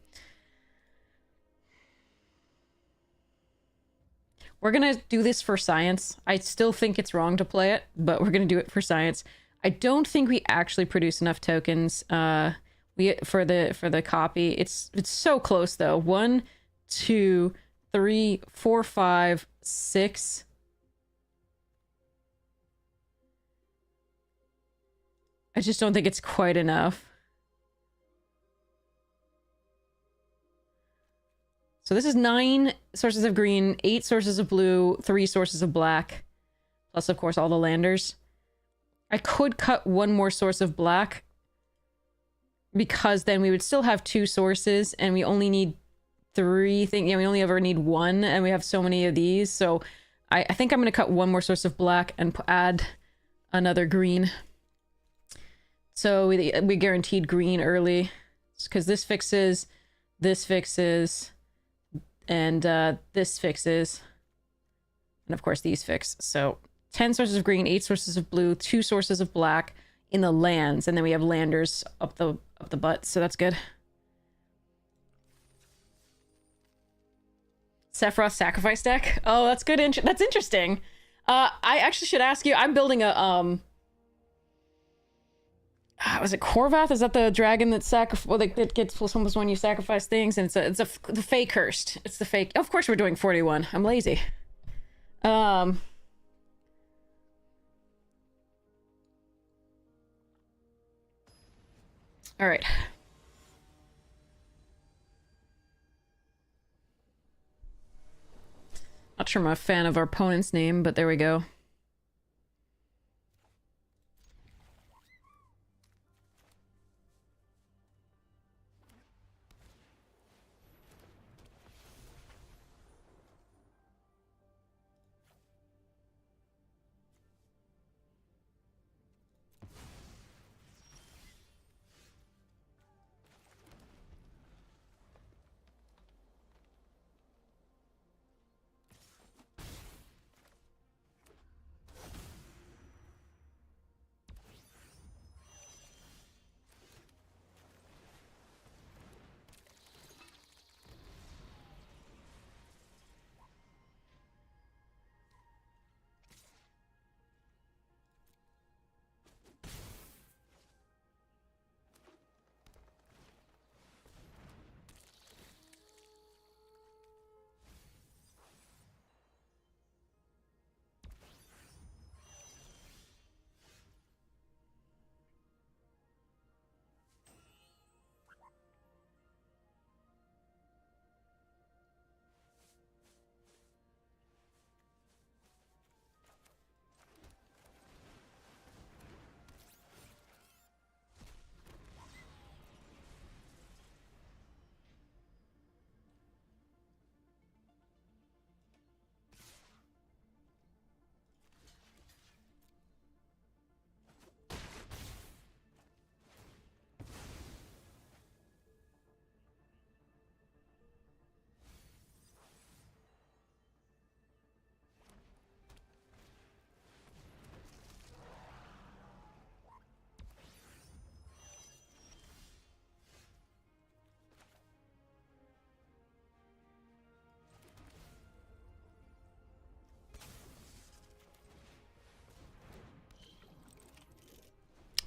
We're going to do this for science. I still think it's wrong to play it, but we're going to do it for science. I don't think we actually produce enough tokens for the copy. It's so close, though. 1, 2, 3, 4, 5, 6... I just don't think it's quite enough. So this is 9 sources of green, 8 sources of blue, 3 sources of black, plus, of course, all the landers. I could cut 1 more source of black, because then we would still have 2 sources, and we only need 3 things. Yeah, we only ever need 1, and we have so many of these. So I think I'm going to cut 1 more source of black and add another green. So we guaranteed green early, because this fixes, and this fixes, and of course these fix. So 10 sources of green, 8 sources of blue, 2 sources of black in the lands, and then we have landers up the butt. So that's good. Sephiroth sacrifice deck. Oh, that's good. That's interesting. I actually should ask you. I'm building a was it Korvath? Is that the dragon that that gets almost when you sacrifice things? And it's the fake cursed. It's the fake. Of course, we're doing 41. I'm lazy. All right. Not sure I'm a fan of our opponent's name, but there we go.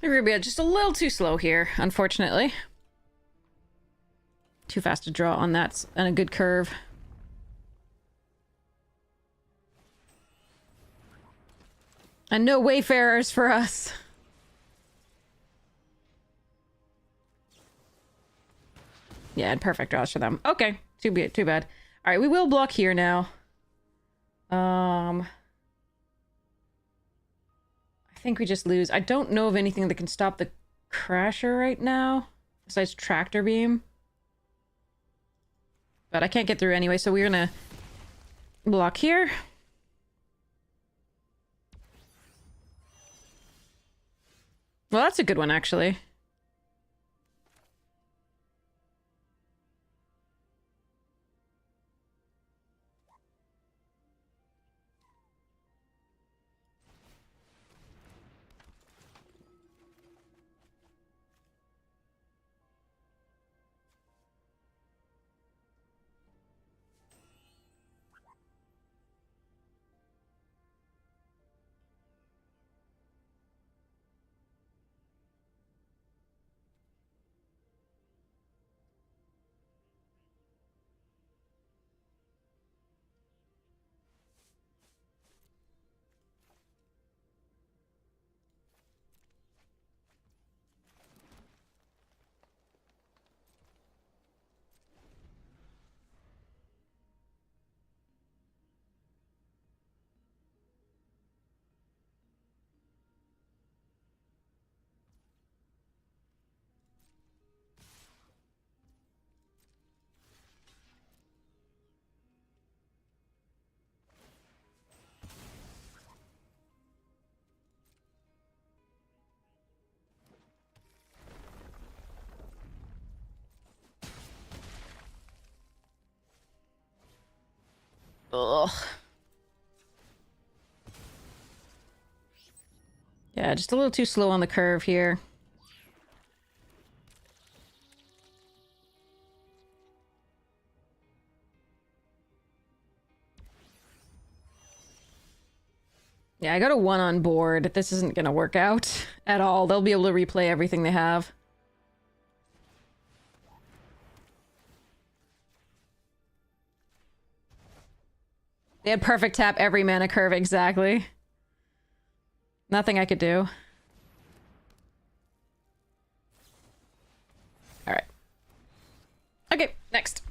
We're gonna be just a little too slow here, unfortunately. Too fast to draw on that, and a good curve. And no wayfarers for us. Yeah, and perfect draws for them. Okay, too bad. All right, we will block here now. I think we just lose. I don't know of anything that can stop the Crasher right now, besides Tractor Beam. But I can't get through anyway, so we're gonna block here. Well, that's a good one, actually. Ugh. Yeah, just a little too slow on the curve here. Yeah, I got a 1 on board. This isn't gonna work out at all. They'll be able to replay everything they have. They had perfect tap every mana curve, exactly. Nothing I could do. Alright. Okay, next.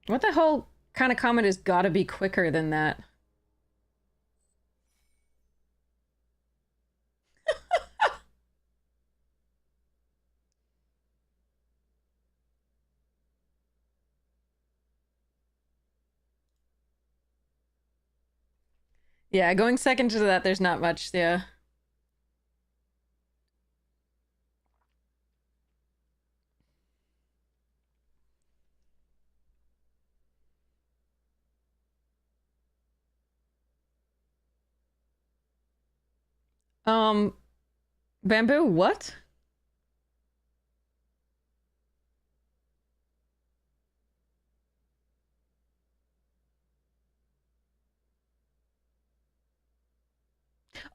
What the hell kind of comment has gotta be quicker than that? Yeah, going second to that, there's not much, yeah. Um, Bamboo, what?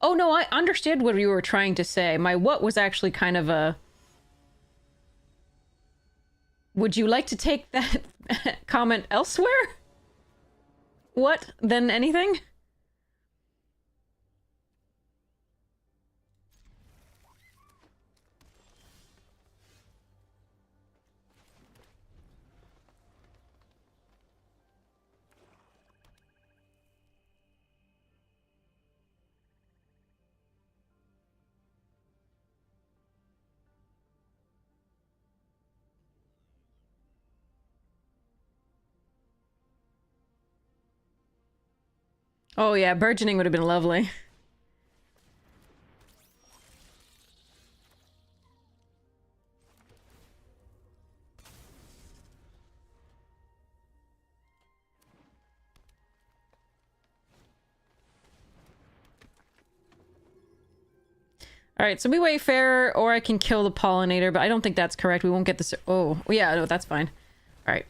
Oh no, I understood what you were trying to say. My what was actually kind of a... Would you like to take that comment elsewhere? What? Than anything? Oh yeah, burgeoning would have been lovely. Alright, so we Wayfarer, or I can kill the Pollinator, but I don't think that's correct. We won't get this... Oh, yeah, no, that's fine. Alright.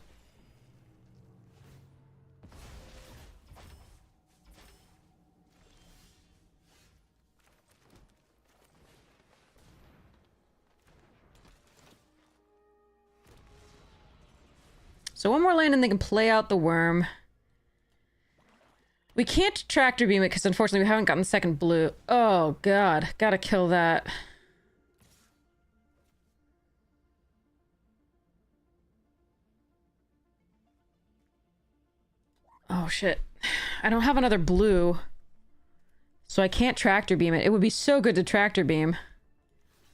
So one more land and they can play out the worm. We can't tractor beam it because unfortunately we haven't gotten the second blue. Oh god, gotta kill that. Oh shit. I don't have another blue. So I can't tractor beam it. It would be so good to tractor beam.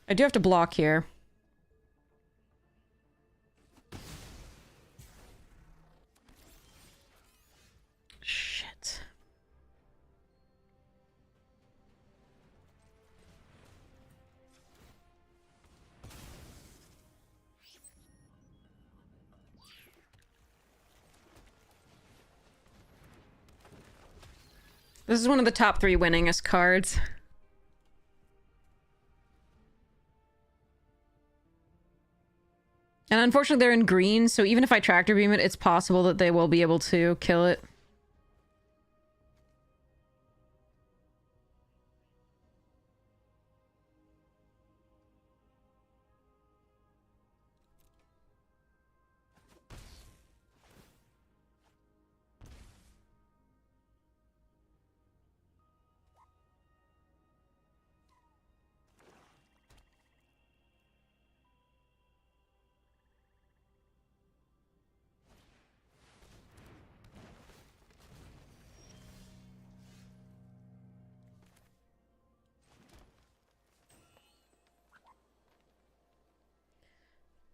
I do have to block here. Shit. This is one of the top 3 winningest cards. And unfortunately they're in green, so even if I tractor beam it, it's possible that they will be able to kill it.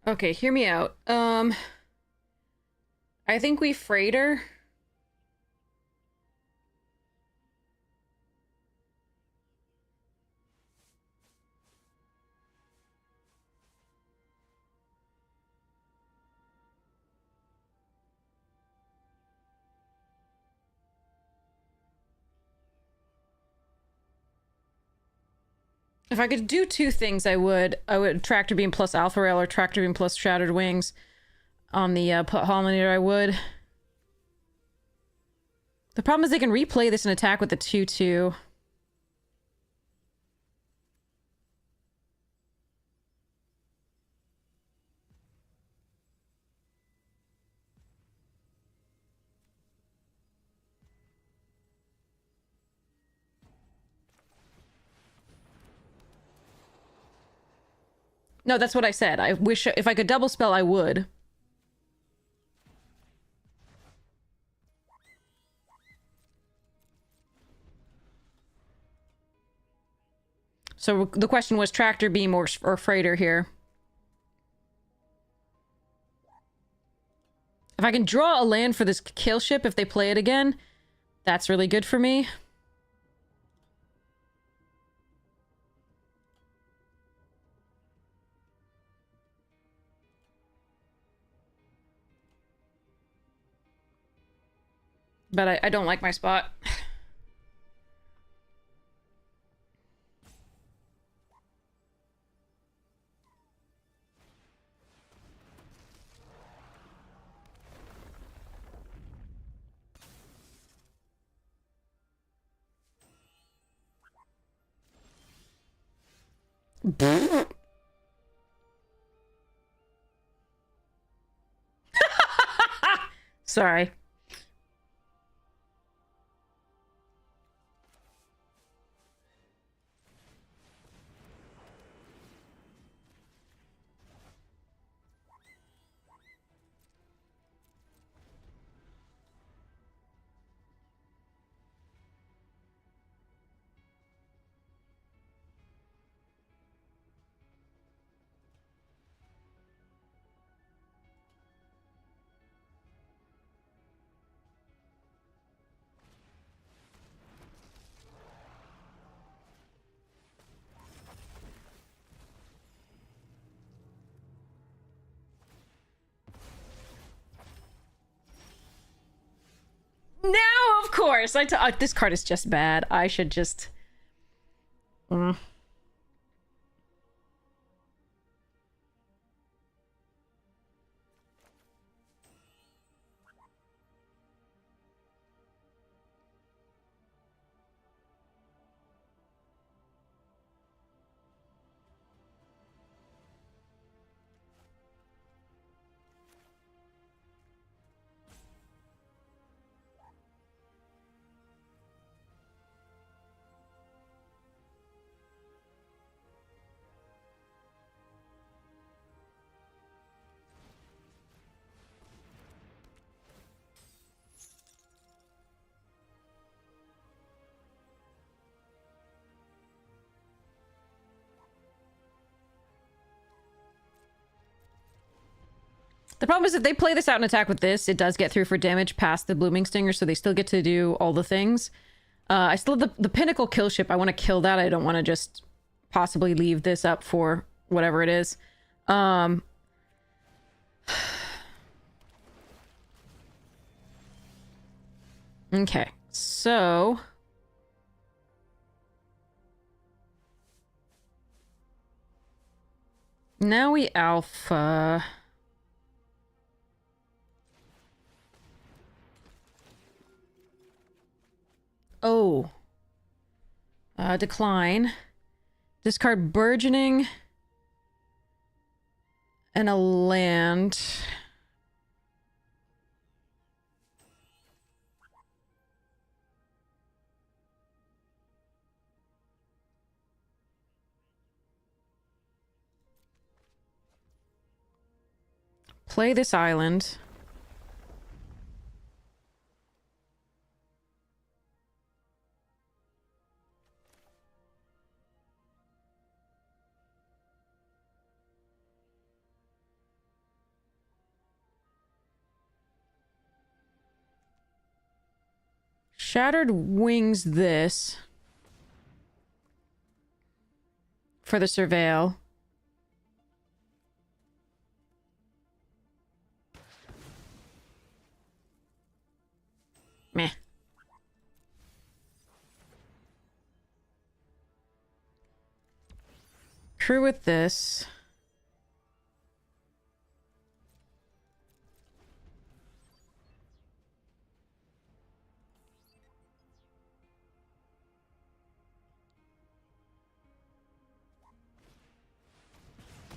Okay, hear me out. I think we freighter. If I could do two things, I would. I would tractor beam plus alpha rail or tractor beam plus shattered wings on the pollinator. I would. The problem is they can replay this and attack with the 2/2. No, that's what I said. I wish if I could double spell, I would. So the question was tractor beam or freighter here. If I can draw a land for this kill ship if they play it again, that's really good for me. But I don't like my spot. Sorry. Now, of course, this card is just bad. I should just... The problem is if they play this out and attack with this, it does get through for damage past the Blooming Stinger, so they still get to do all the things. I still have the Pinnacle kill ship. I want to kill that. I don't want to just possibly leave this up for whatever it is. Okay, so... now we alpha... Oh. Decline. Discard Burgeoning. And a land. Play this island. Shattered Wings this. For the Surveil. Meh. through with this.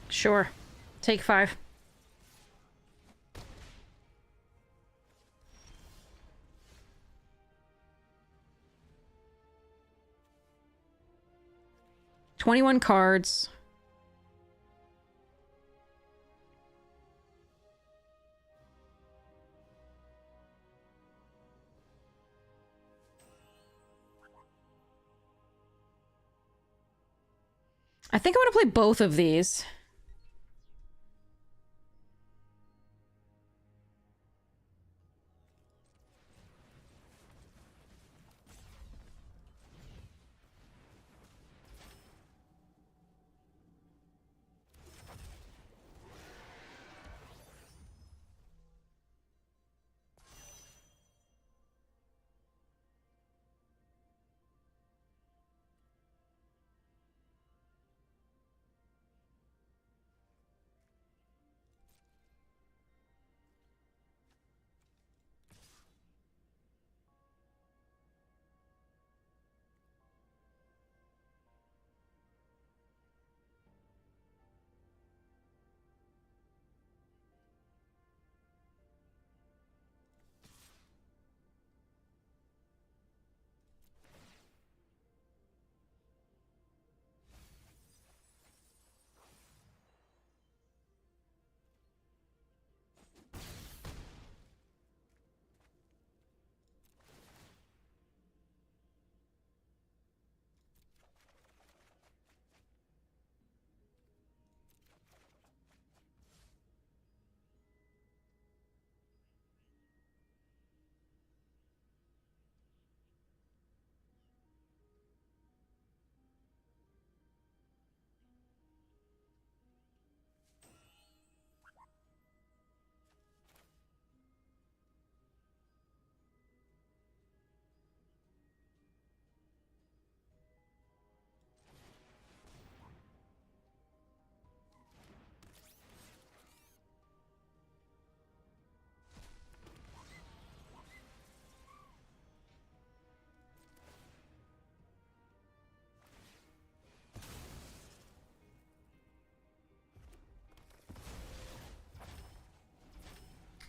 Sure. Take 5. $21 cards. I think I want to play both of these.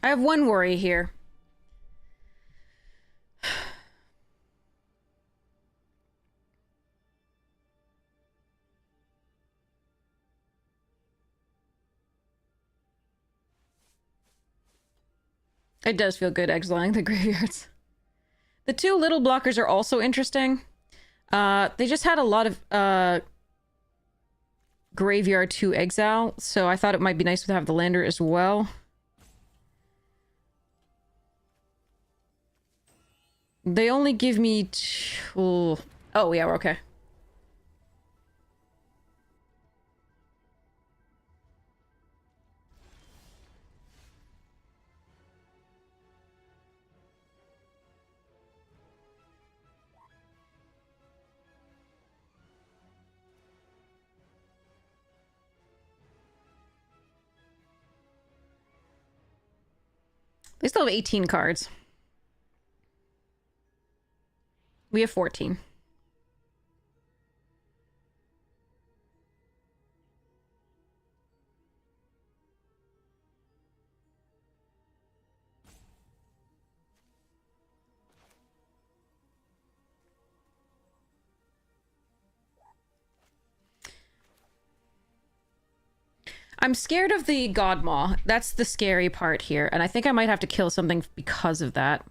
I have one worry here. It does feel good exiling the graveyards. The 2 little blockers are also interesting. They just had a lot of graveyard to exile, so I thought it might be nice to have the lander as well. They only give me two... Oh, yeah, we're okay. They still have 18 cards. We have 14. I'm scared of the Godmaw. That's the scary part here, and I think I might have to kill something because of that.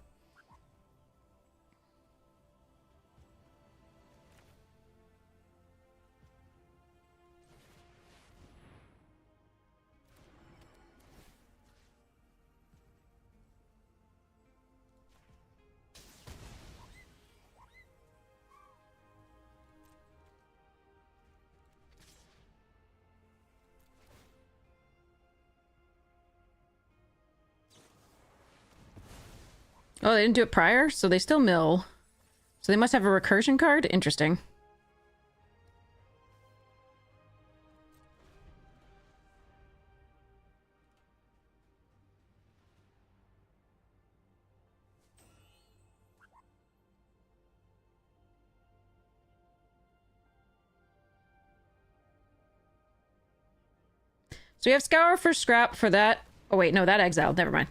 Oh, they didn't do it prior? So they still mill. So they must have a recursion card? Interesting. So we have Scour for scrap for that. Oh wait, no, that exiled. Never mind.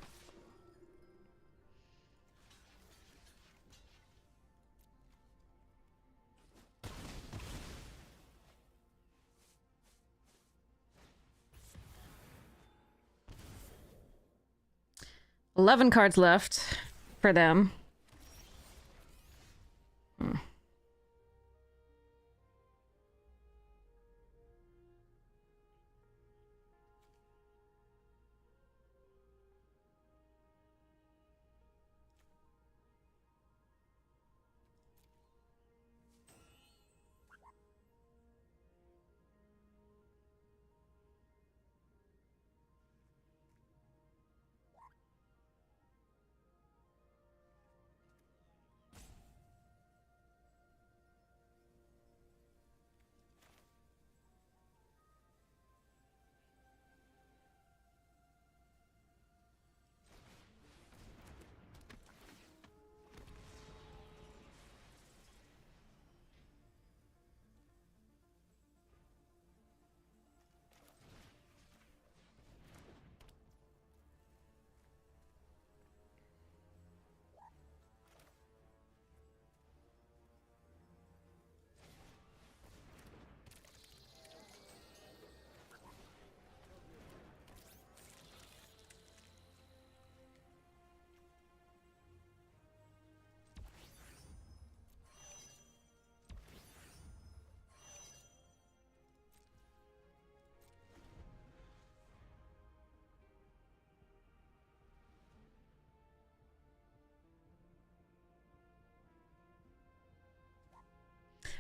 $11 cards left for them.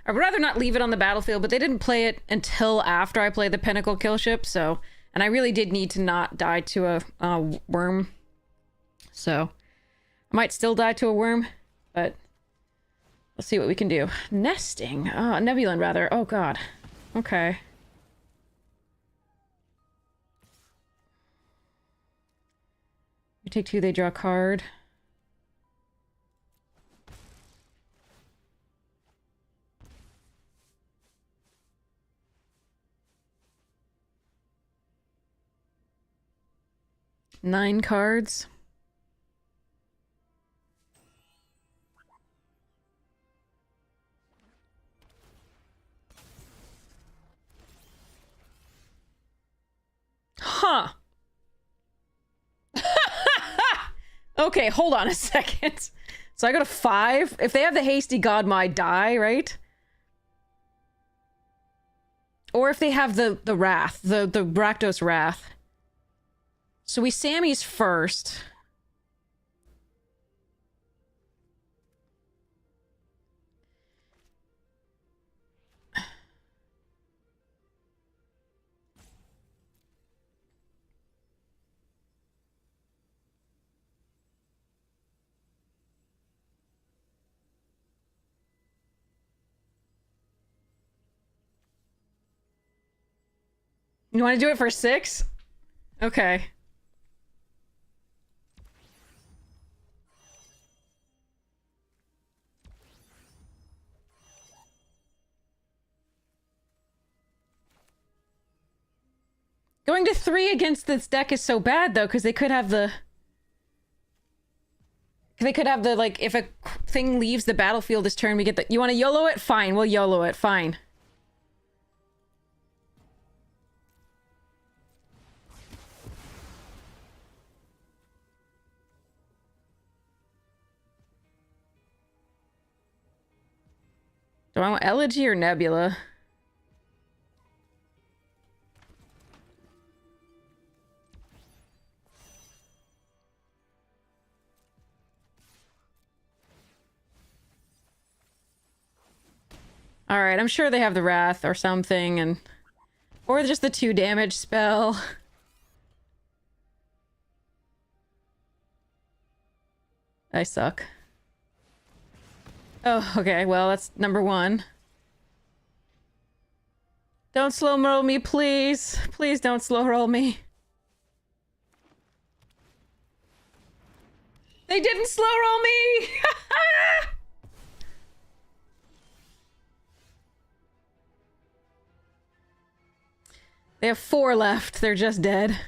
I would rather not leave it on the battlefield, but they didn't play it until after I played the Pinnacle kill ship, so... And I really did need to not die to a worm. So, I might still die to a worm, but... Let's see what we can do. Nesting? Oh, Nebulan, rather. Oh, God. Okay. You take 2, they draw a card. Nine cards. Huh. Okay, hold on a second. So I go to 5. If they have the Hasty Godma, I die, right? Or if they have the Wrath, the Rakdos Wrath. So we Sammy's first. You want to do it for 6? Okay. Going to 3 against this deck is so bad, though, because they could have the... They could have the, like, if a thing leaves the battlefield this turn, we get the... You want to YOLO it? Fine, we'll YOLO it. Fine. Do I want Elegy or Nebula? Alright, I'm sure they have the Wrath or something, and... Or just the 2 damage spell. I suck. Oh, okay, well, that's number 1. Don't slow roll me, please. Please don't slow roll me. They didn't slow roll me! They have 4 left. They're just dead.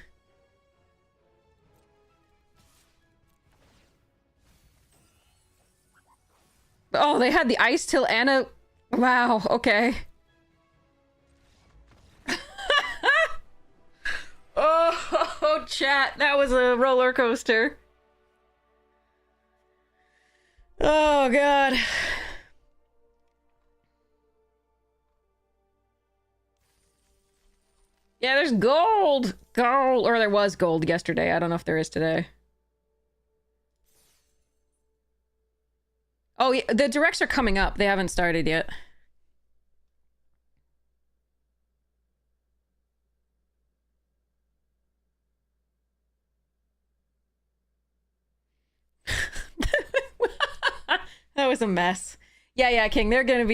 Oh, they had the ice till Anna. Wow, okay. Oh, chat, that was a roller coaster. Oh, God. Yeah, there's gold! Gold! Or there was gold yesterday. I don't know if there is today. Oh, yeah, the directs are coming up. They haven't started yet. That was a mess. Yeah, King. They're gonna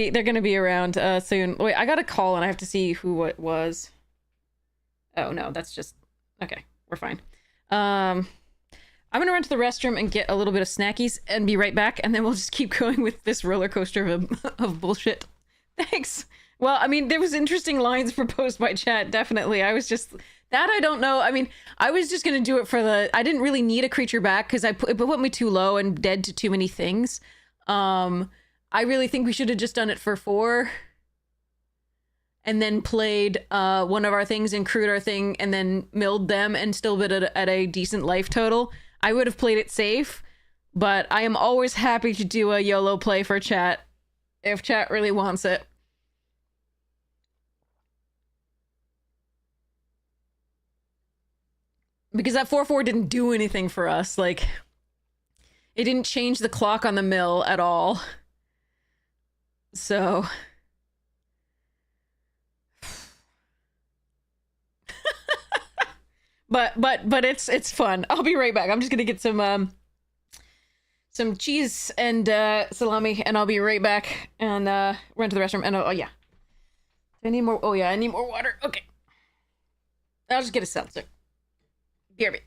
be around soon. Wait, I got a call and I have to see who it was. Oh no, that's just okay. We're fine. I'm gonna run to the restroom and get a little bit of snackies and be right back, and then we'll just keep going with this roller coaster of bullshit. Thanks. Well, I mean, there was interesting lines proposed by chat. Definitely, I was just that I don't know. I mean, I was just gonna do it for the. I didn't really need a creature back because it put me too low and dead to too many things. I really think we should have just done it for 4 and then played one of our things and crewed our thing and then milled them and still been at a decent life total. I would have played it safe, but I am always happy to do a YOLO play for chat if chat really wants it. Because that 4-4 didn't do anything for us. Like, it didn't change the clock on the mill at all. So... but it's fun. I'll be right back. I'm just gonna get some cheese and salami, and I'll be right back and run to the restroom. And oh yeah, I need more. Oh yeah, I need more water. Okay, I'll just get a seltzer. BRB.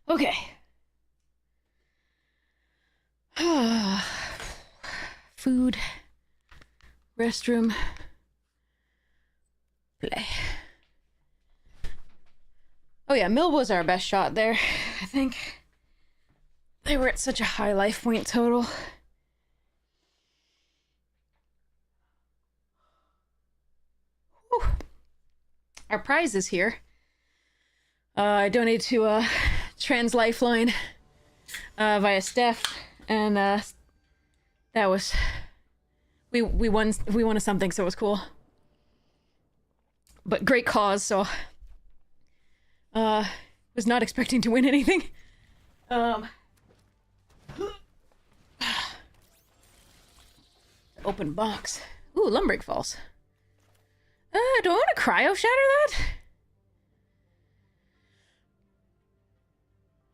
Okay. Food. Restroom. Play. Oh yeah, Mill was our best shot there, I think. They were at such a high life point total. Whew. Our prize is here. I donated to Trans Lifeline via Steph, and that was we won a something, so it was cool. But great cause, so was not expecting to win anything. Open box. Ooh, Lumbering Falls. Do I want to cryo shatter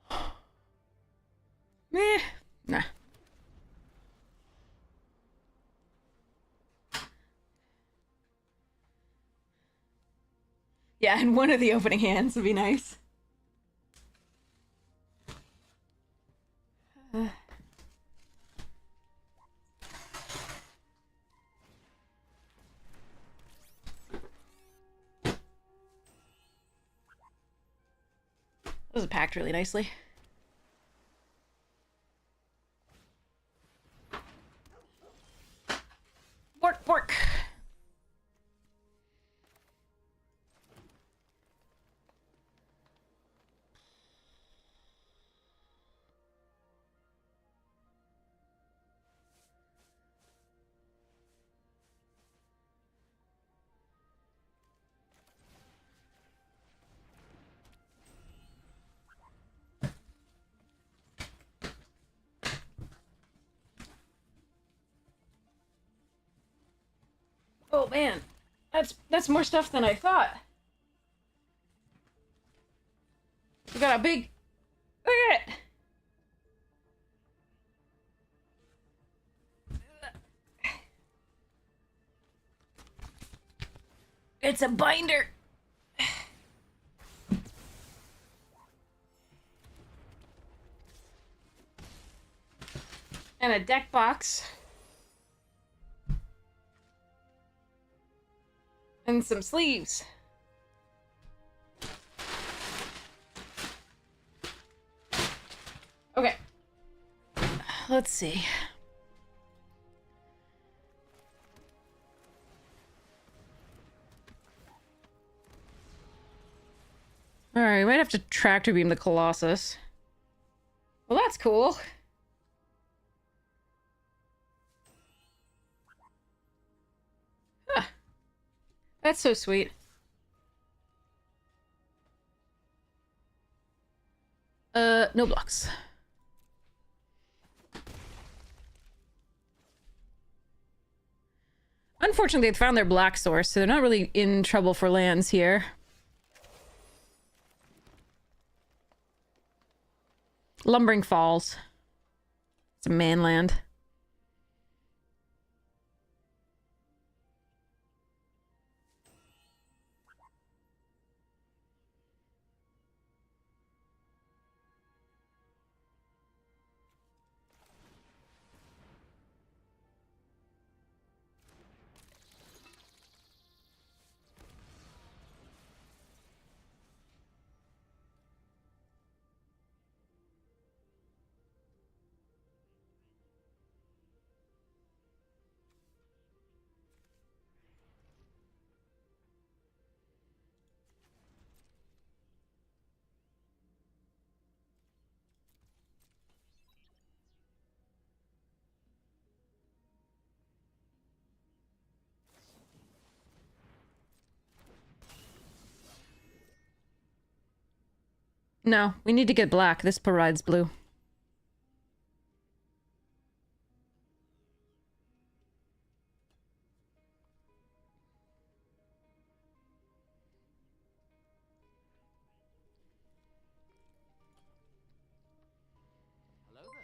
that? Meh. Nah. Yeah, and one of the opening hands would be nice. Those are packed really nicely. Bork, bork. Oh man, that's more stuff than I thought. We got a big. Look at it. It's a binder. And a deck box. And some sleeves. Okay. Let's see. Alright, we might have to tractor beam the Colossus. Well, that's cool. Huh. That's so sweet. No blocks. Unfortunately, they found their black source, so they're not really in trouble for lands here. Lumbering Falls. It's a manland. No, we need to get black. This provides blue. Hello there.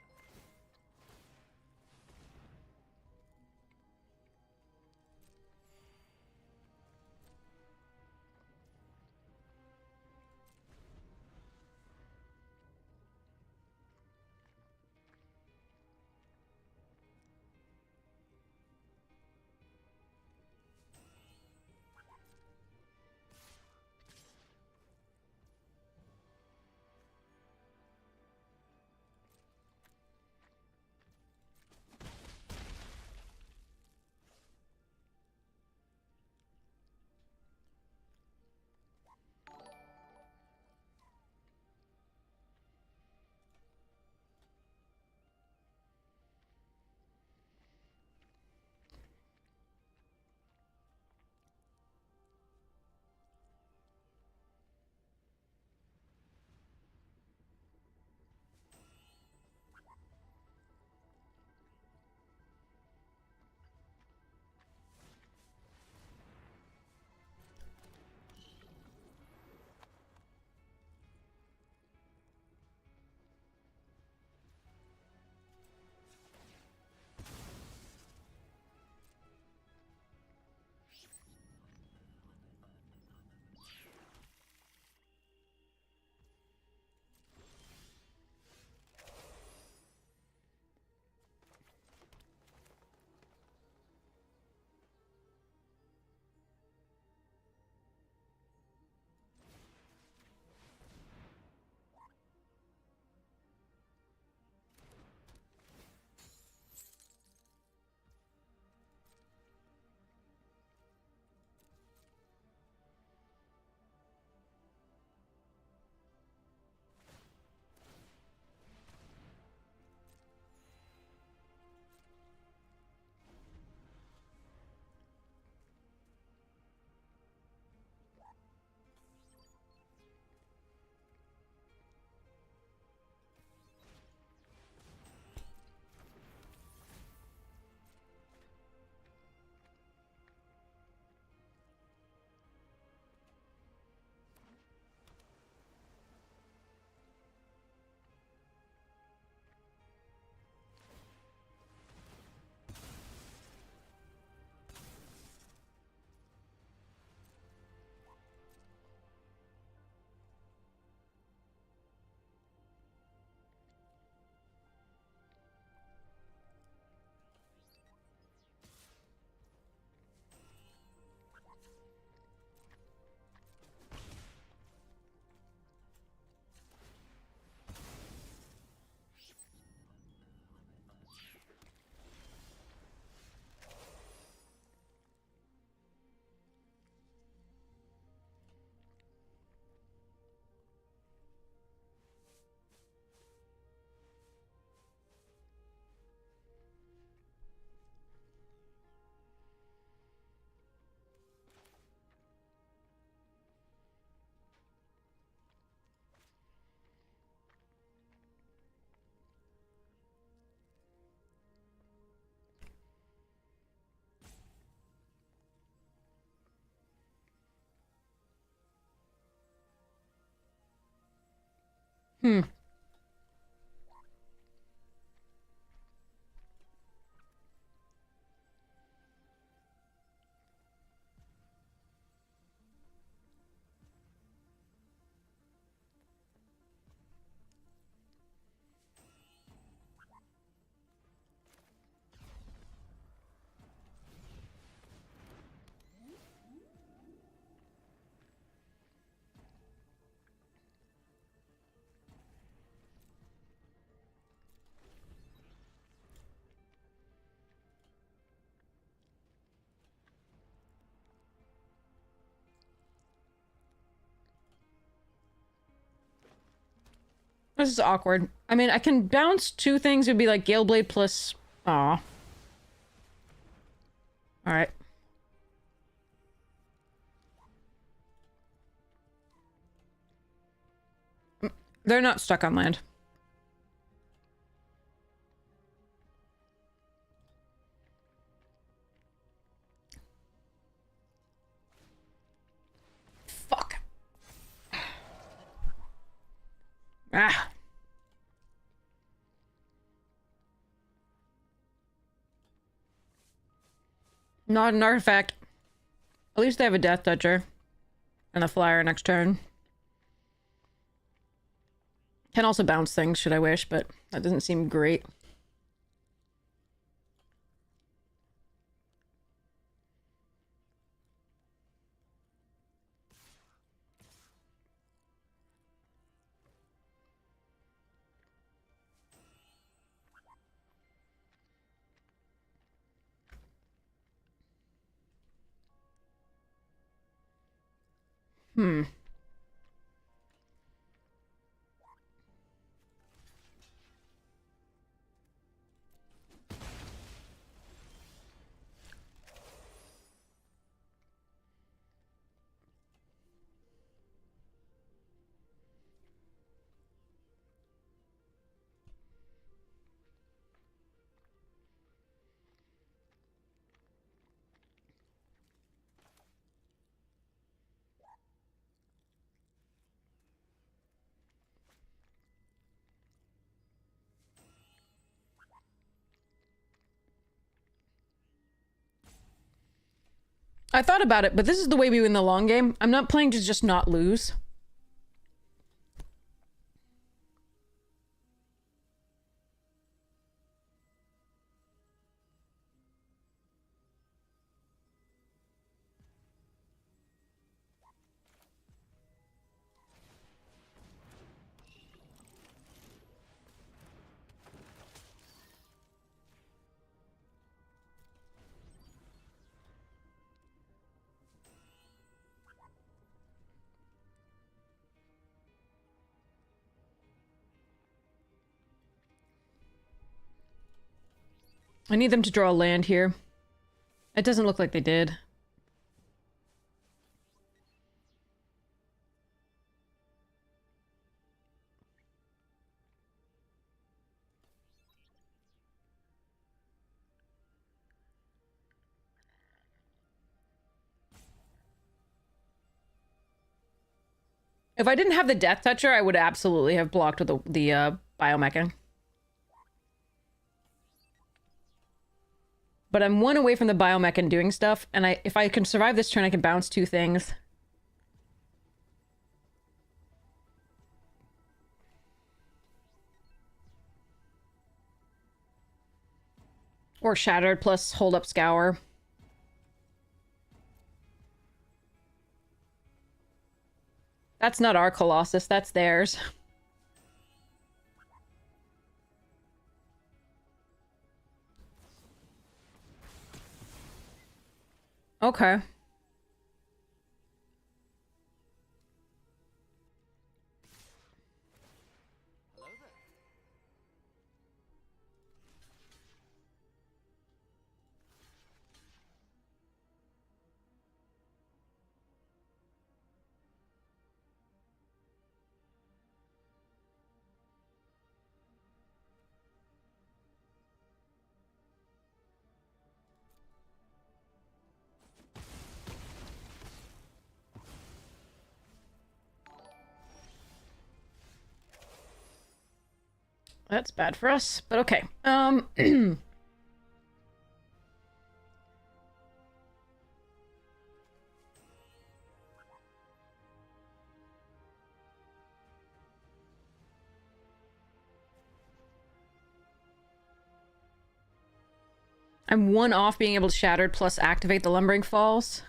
Hmm. This is awkward. I mean, I can bounce two things. It would be like Gale Blade plus... Aw. Alright. They're not stuck on land. Fuck. Ah. Not an artifact. At least they have a Death Toucher. And a Flyer next turn. Can also bounce things, should I wish, but that doesn't seem great. Hmm. I thought about it, but this is the way we win the long game. I'm not playing to just not lose. I need them to draw a land here. It doesn't look like they did. If I didn't have the Death Toucher, I would absolutely have blocked with the biomeching. But I'm one away from the biomech and doing stuff, and if I can survive this turn, I can bounce two things. Or Shattered plus Hold Up Scour. That's not our Colossus, that's theirs. Okay. Hello there. That's bad for us, but okay. I'm one off being able to Shattered plus activate the Lumbering Falls.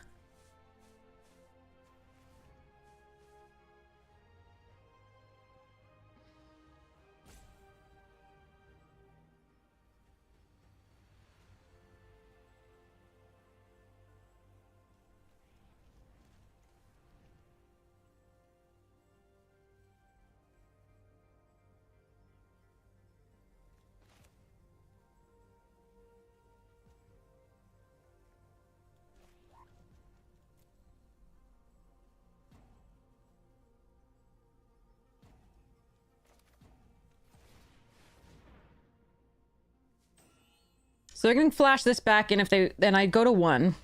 So I can flash this back in if they... Then I go to 1.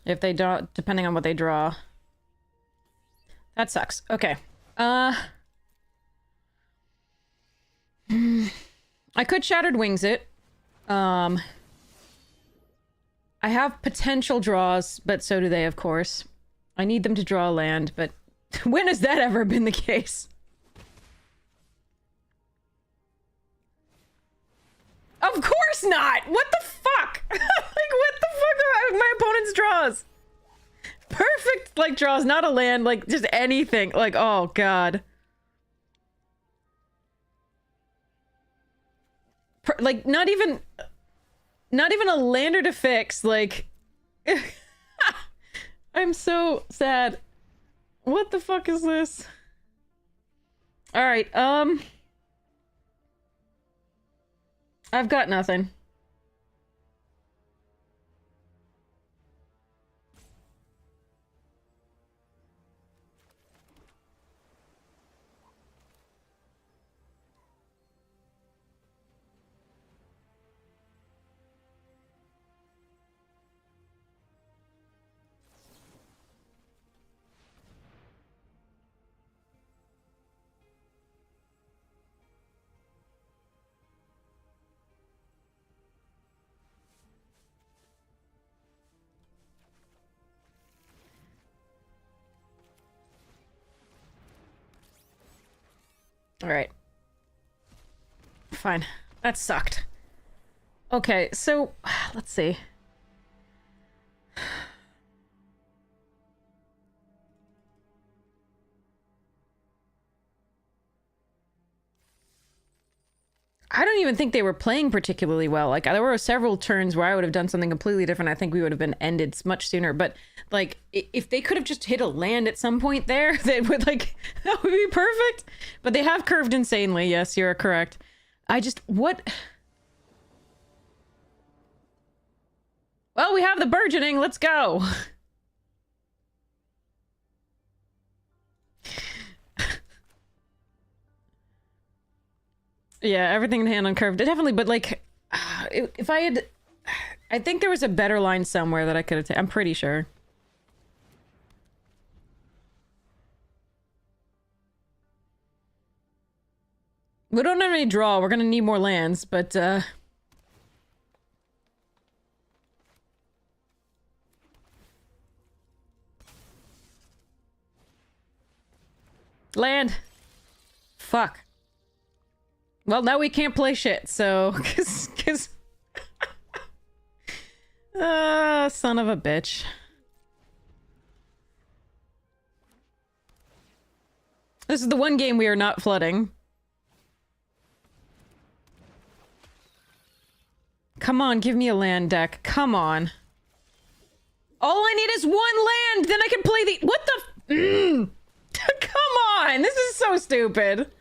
If they don't... Depending on what they draw. That sucks. Okay. I could Shattered Wings it. I have potential draws, but so do they, of course. I need them to draw a land, but... when has that ever been the case? Of course not! What the fuck? Like, what the fuck are my opponent's draws? Perfect, like, draws, not a land, like, just anything. Like, oh, God. Like, not even a lander to fix, like... I'm so sad. What the fuck is this? Alright, I've got nothing. Alright. Fine. That sucked. Okay, so... let's see. I don't even think they were playing particularly well. Like, there were several turns where I would have done something completely different. I think we would have been ended much sooner. But, like, if they could have just hit a land at some point there, they would, like, that would be perfect. But they have curved insanely. Yes, you're correct. I just, what? Well, we have the burgeoning. Let's go. Yeah, everything in hand on curve. Definitely, but like, if I had... I think there was a better line somewhere that I could have taken. I'm pretty sure. We don't have any draw. We're gonna need more lands, but, land. Fuck. Well, now we can't play shit, so... Cause... son of a bitch. This is the one game we are not flooding. Come on, give me a land deck. Come on. All I need is one land, then I can play the... What the... Come on! This is so stupid.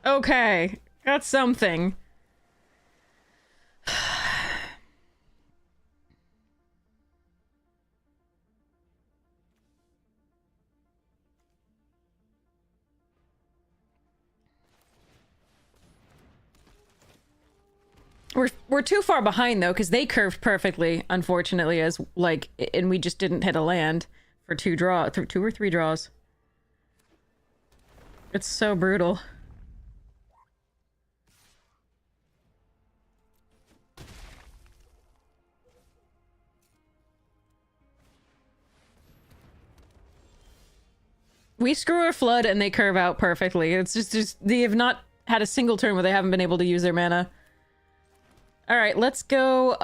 Okay, got something. We're too far behind though, because they curved perfectly, unfortunately, as like, and we just didn't hit a land for two or three draws. It's so brutal. We screw a flood and they curve out perfectly. It's just they have not had a single turn where they haven't been able to use their mana. All right, let's go.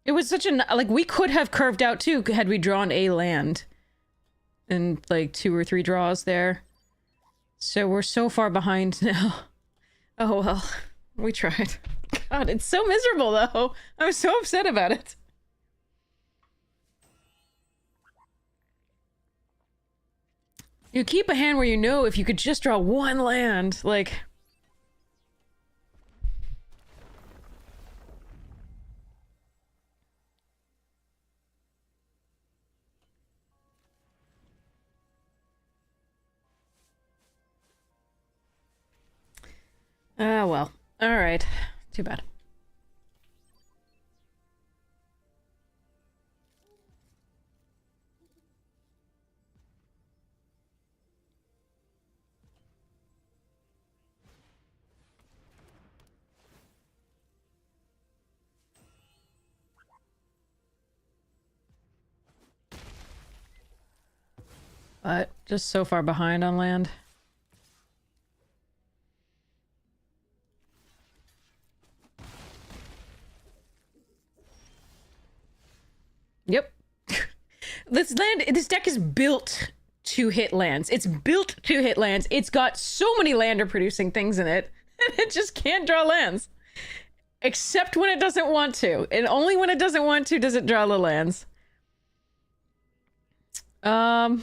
It was such an, like, we could have curved out too had we drawn a land. And like 2 or 3 draws there. So we're so far behind now. Oh well, we tried. God, it's so miserable though. I'm so upset about it. You keep a hand where you know if you could just draw one land, like... Ah, well. Alright. Too bad. But just so far behind on land. Yep. This deck is built to hit lands. It's built to hit lands. It's got so many lander producing things in it, and it just can't draw lands. Except when it doesn't want to. And only when it doesn't want to does it draw the lands. I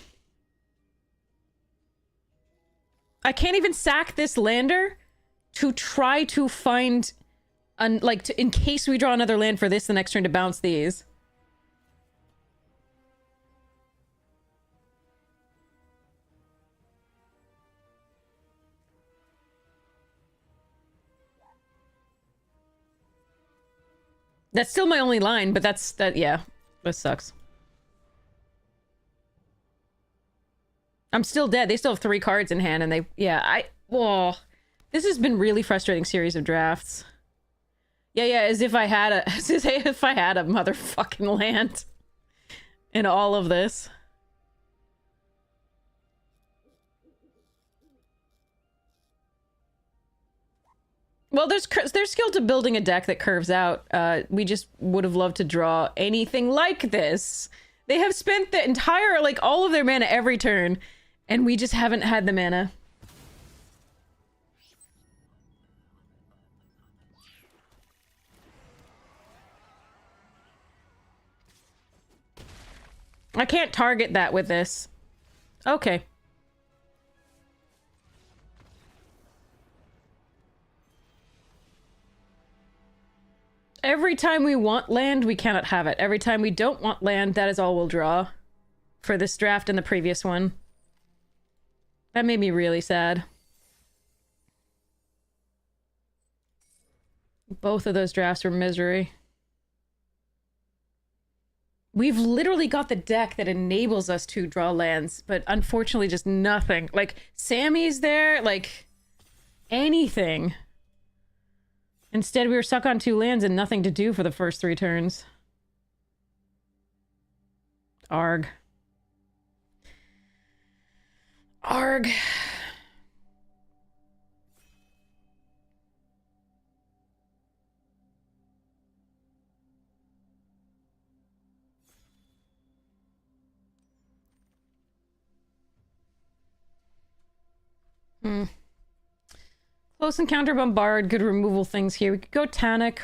can't even sack this lander to try to find, in case we draw another land for this the next turn to bounce these. That's still my only line, but yeah, this sucks. I'm still dead. They still have 3 cards in hand, and this has been really frustrating series of drafts. Yeah, as if I had a motherfucking land in all of this. Well, there's skill to building a deck that curves out. We just would have loved to draw anything like this. They have spent the entire, all of their mana every turn, and we just haven't had the mana. I can't target that with this. Okay. Every time we want land, we cannot have it. Every time we don't want land, that is all we'll draw. For this draft and the previous one. That made me really sad. Both of those drafts were misery. We've literally got the deck that enables us to draw lands, but unfortunately just nothing. Sammy's there, anything. Instead, we were stuck on 2 lands and nothing to do for the first 3 turns. Arg. Arg. Close Encounter Bombard, good removal things here. We could go Tanic.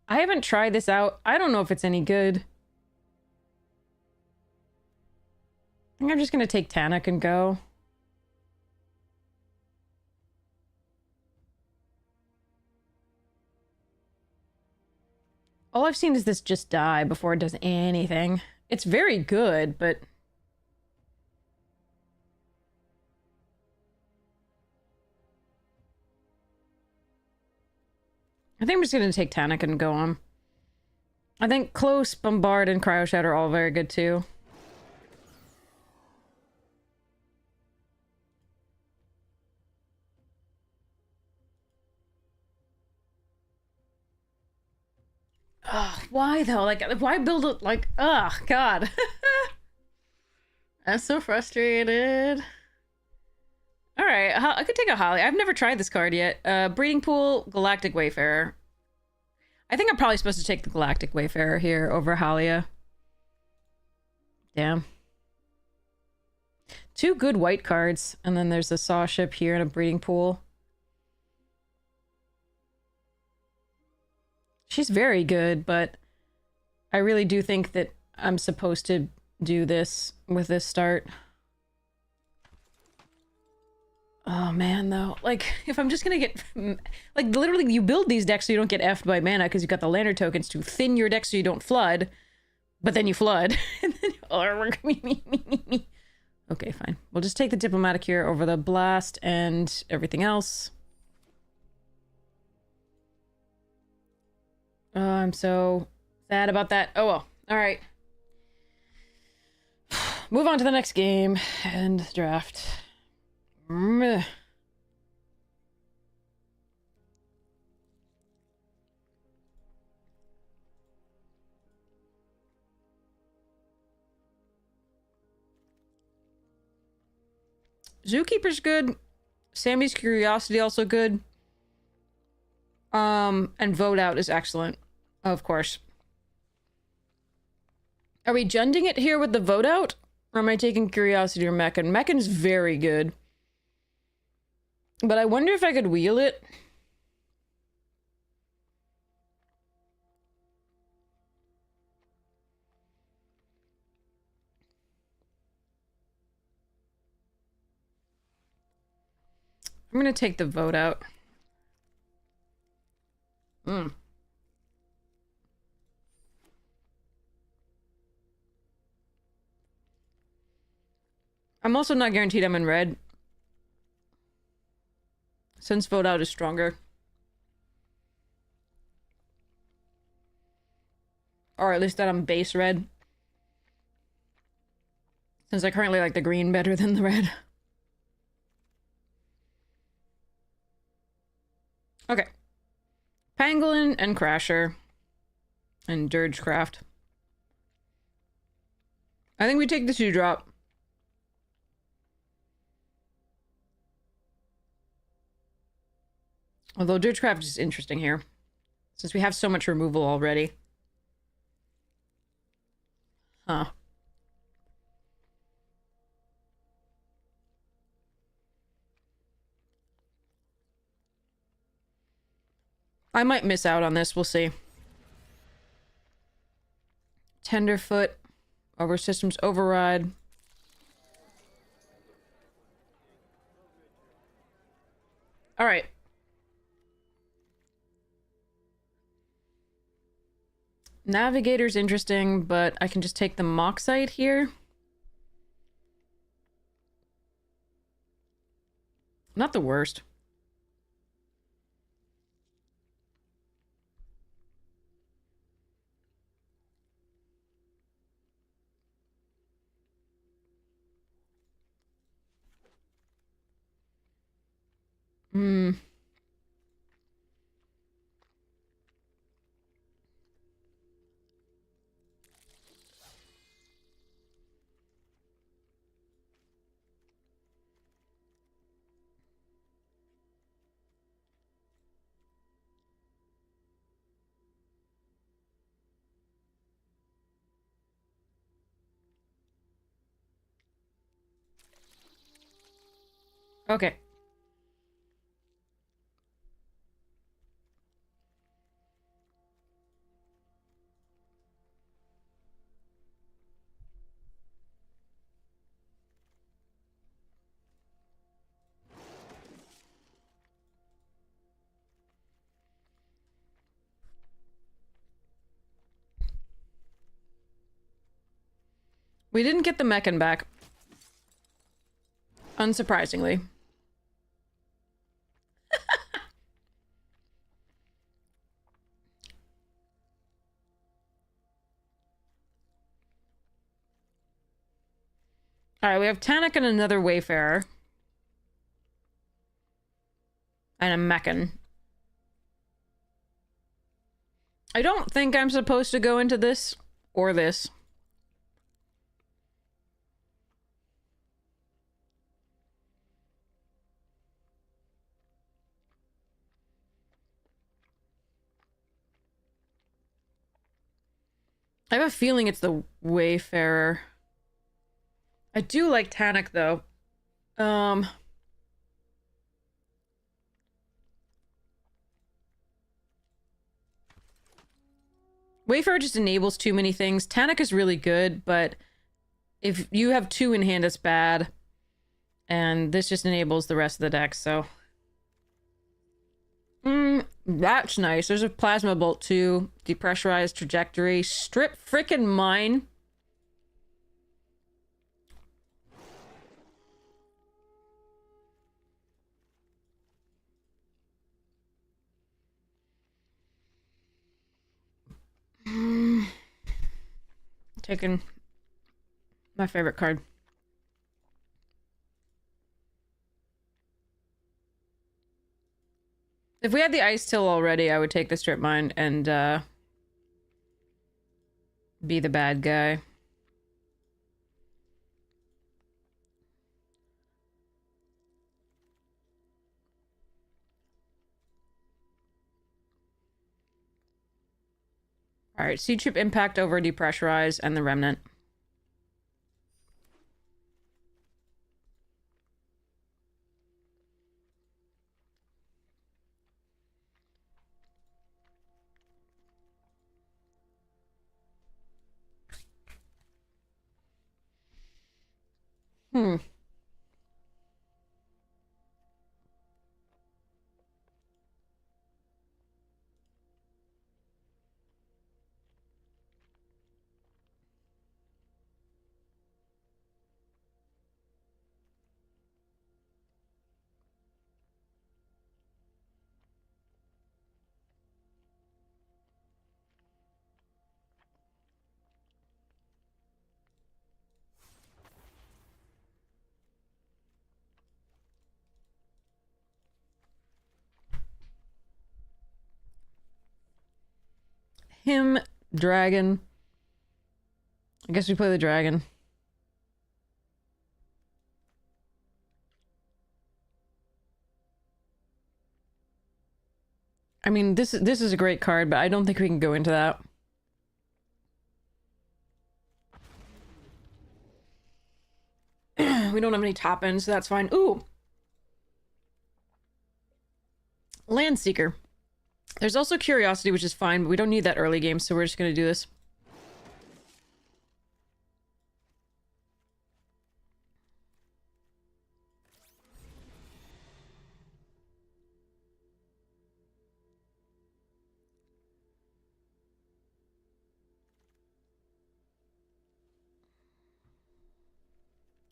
I haven't tried this out. I don't know if it's any good. I think I'm just gonna take Tannic and go. All I've seen is this just die before it does anything. It's very good, but... I think I'm just gonna take Tannic and go on. I think Close, Bombard, and Cryo Shatter are all very good too. Ugh, why though? Like, why build it like... Ugh, God. I'm so frustrated. Alright, I could take a Holly. I've never tried this card yet. Breeding Pool, Galactic Wayfarer. I think I'm probably supposed to take the Galactic Wayfarer here over Halia. Damn. 2 good white cards, and then there's a Saw Ship here and a Breeding Pool. She's very good, but I really do think that I'm supposed to do this with this start. Oh man, though. Like, if I'm just gonna get... Like, literally, you build these decks so you don't get effed by mana because you got the Lantern tokens to thin your deck so you don't flood. But then you flood. And then... Okay, fine. We'll just take the Diplomatic here over the Blast and everything else. Oh, I'm so sad about that. Oh well. Alright. Move on to the next game. And draft. Meh. Zookeeper's good. Sammy's Curiosity also good. And Vote Out is excellent. Of course. Are we junding it here with the Vote Out? Or am I taking Curiosity or Meccan? Meccan's very good. But I wonder if I could wheel it. I'm gonna take the Vote Out. I'm also not guaranteed I'm in red. Since Vote Out is stronger. Or at least that I'm base red. Since I currently like the green better than the red. Okay. Pangolin and Crasher. And Dirgecraft. I think we take the 2-drop. Although Dirgecraft is interesting here. Since we have so much removal already. Huh. I might miss out on this, we'll see. Tenderfoot. Over Systems Override. Alright. Navigator's interesting, but I can just take the Moxite here. Not the worst. Okay. We didn't get the Meccan back. Unsurprisingly. Alright, we have Tannic and another Wayfarer. And a Meccan. I don't think I'm supposed to go into this or this. I have a feeling it's the Wayfarer. I do like Tannic though. Wayfarer just enables too many things. Tannic is really good, but if you have 2 in hand, it's bad. And this just enables the rest of the deck, so... that's nice. There's a Plasma Bolt too. Depressurized Trajectory. Strip frickin' Mine. Taking my favorite card. If we had the Ice Till already, I would take the Strip Mine and be the bad guy. Alright, Seed Chip Impact over Depressurize and the Remnant. Him, Dragon. I guess we play the Dragon. I mean, this is a great card, but I don't think we can go into that. We don't have any top ends, so that's fine. Ooh! Landseeker. There's also Curiosity, which is fine, but we don't need that early game, so we're just gonna do this.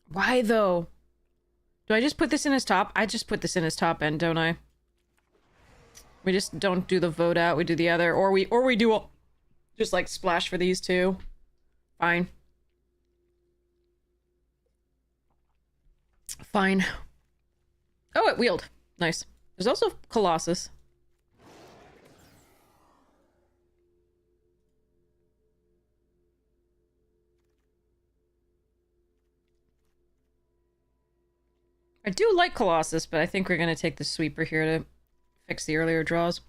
Why, though? Do I just put this in his top? I just put this in his top end, don't I? We just don't do the vote out, we do the other. Or we do all... just, like, splash for these two. Fine. Fine. Oh, it wheeled. Nice. There's also Colossus. I do like Colossus, but I think we're going to take the Sweeper here to fix the earlier draws.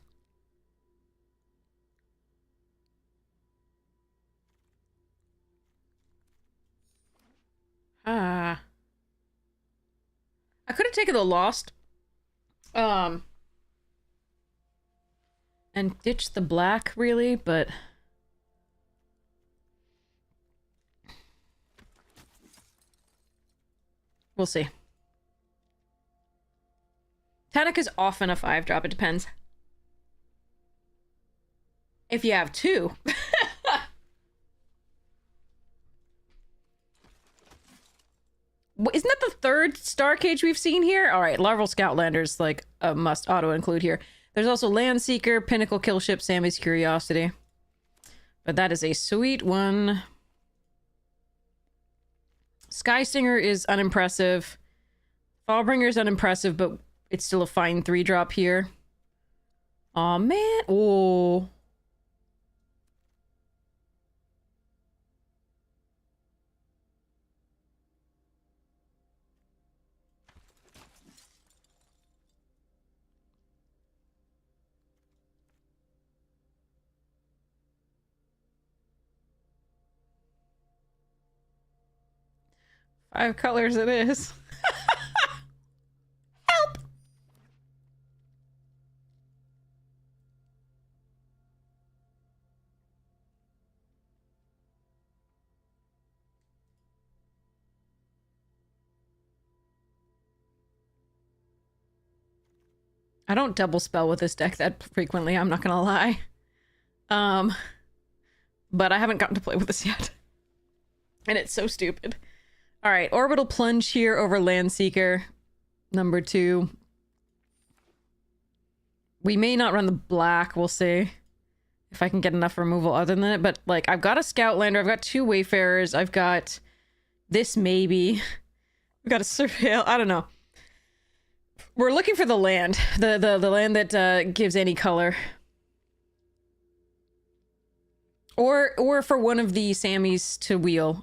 Ah. I could have taken the Lost. And ditched the black, really, but... we'll see. Tannic is often a 5-drop, it depends. If you have 2. Isn't that the third star cage we've seen here? All right, Larval Scoutlander's like a must auto include here. There's also Landseeker, Pinnacle Killship, Sammy's Curiosity. But that is a sweet one. Skystinger is unimpressive. Fallbringer is unimpressive, but it's still a fine 3-drop here. Aw, man. Oh. Five colors it is. Help! I don't double spell with this deck that frequently, I'm not gonna lie. But I haven't gotten to play with this yet. And it's so stupid. Alright, Orbital Plunge here over Landseeker. Number 2. We may not run the black, we'll see. If I can get enough removal other than it. But, like, I've got a Scoutlander, I've got 2 Wayfarers, I've got this maybe. We've got a Surveil, I don't know. We're looking for the land. The land that gives any color. Or for one of the Sammys to wheel.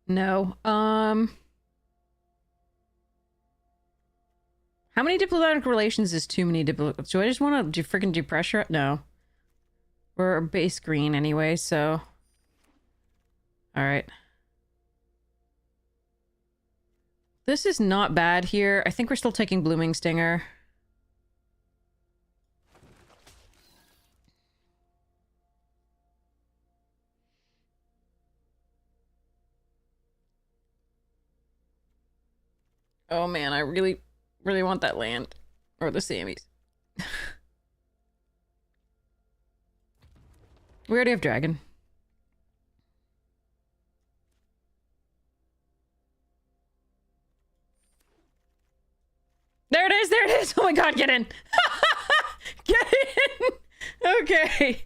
No. How many diplomatic relations is too many diplomatic? Do I just want to freaking depressure? No. We're base green anyway, so. Alright. This is not bad here. I think we're still taking Blooming Stinger. Oh man, I really, really want that land. Or the Sammys. We already have Dragon. There it is, there it is! Oh my god, get in! Get in! Okay.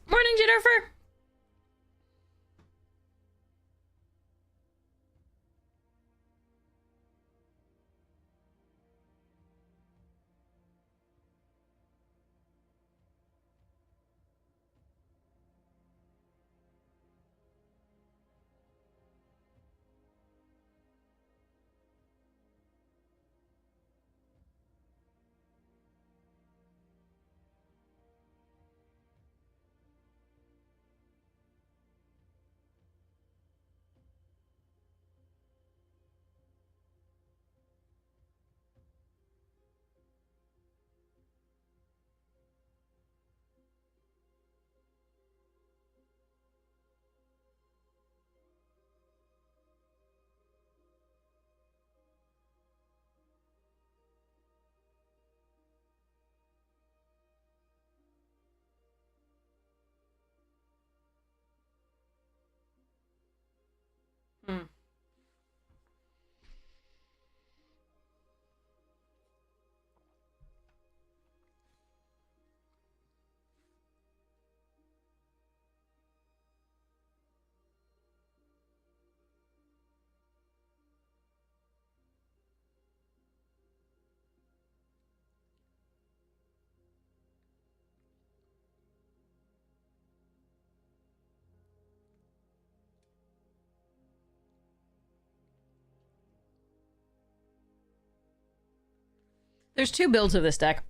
Morning, Jennifer! There's two builds of this deck.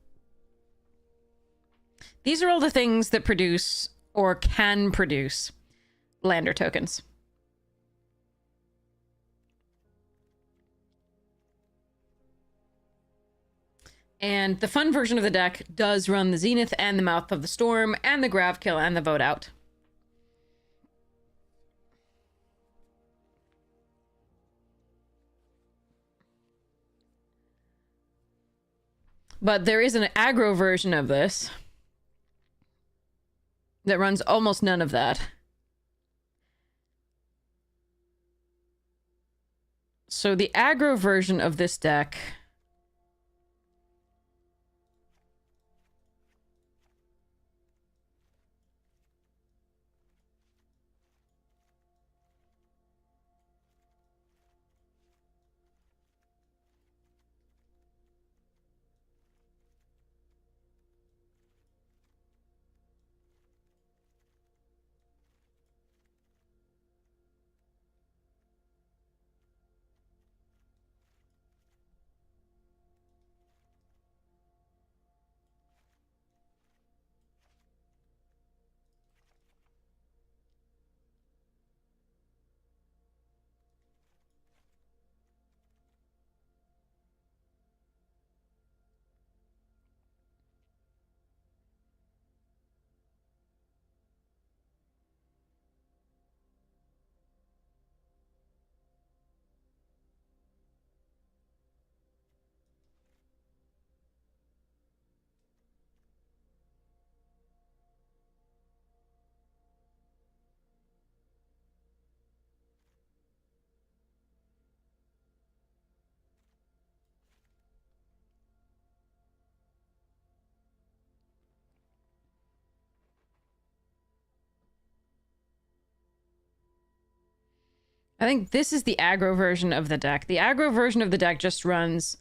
These are all the things that produce or can produce lander tokens. And the fun version of the deck does run the Zenith and the Mouth of the Storm and the Gravkill and the Vote Out. But there is an aggro version of this that runs almost none of that. So the aggro version of this deck... I think this is the aggro version of the deck. The aggro version of the deck just runs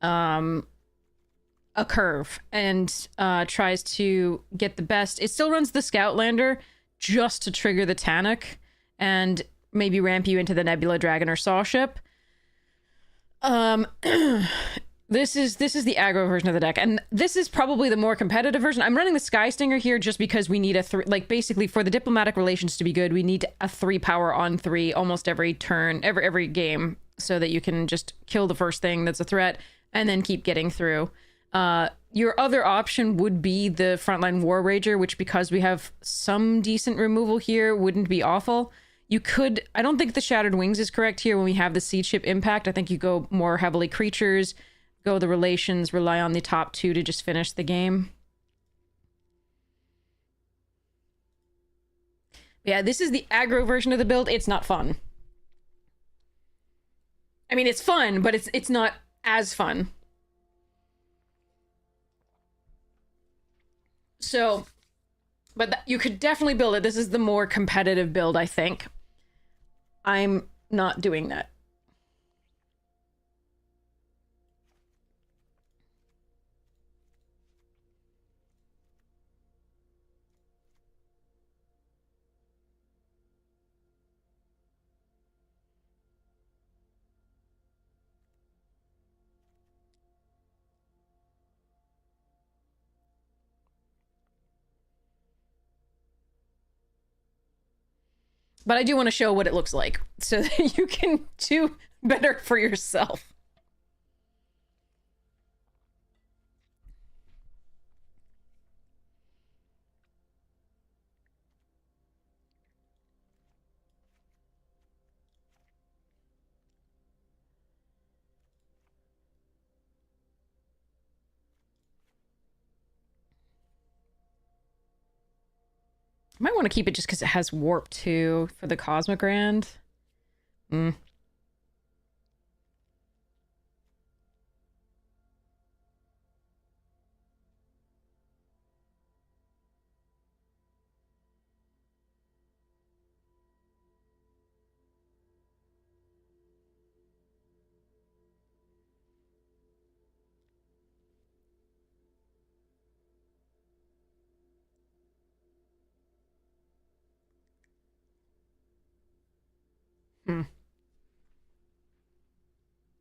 a curve and tries to get the best. It still runs the Scoutlander just to trigger the Tanic and maybe ramp you into the Nebula Dragon or Saw Ship. This is the aggro version of the deck, and this is probably the more competitive version. I'm running the Sky Stinger here just because we need basically for the diplomatic relations to be good, we need a 3 power on 3 almost every turn, every game, so that you can just kill the first thing that's a threat and then keep getting through. Your other option would be the Frontline War Rager, which because we have some decent removal here wouldn't be awful. You could, I don't think the Shattered Wings is correct here when we have the Seed Ship Impact. I think you go more heavily creatures, go the relations, rely on the top 2 to just finish the game. Yeah, this is the aggro version of the build. It's not fun. I mean, it's fun, but it's not as fun. So, but you could definitely build it. This is the more competitive build, I think. I'm not doing that. But I do want to show what it looks like so that you can do better for yourself. I might want to keep it just because it has warp too for the Cosmogrand.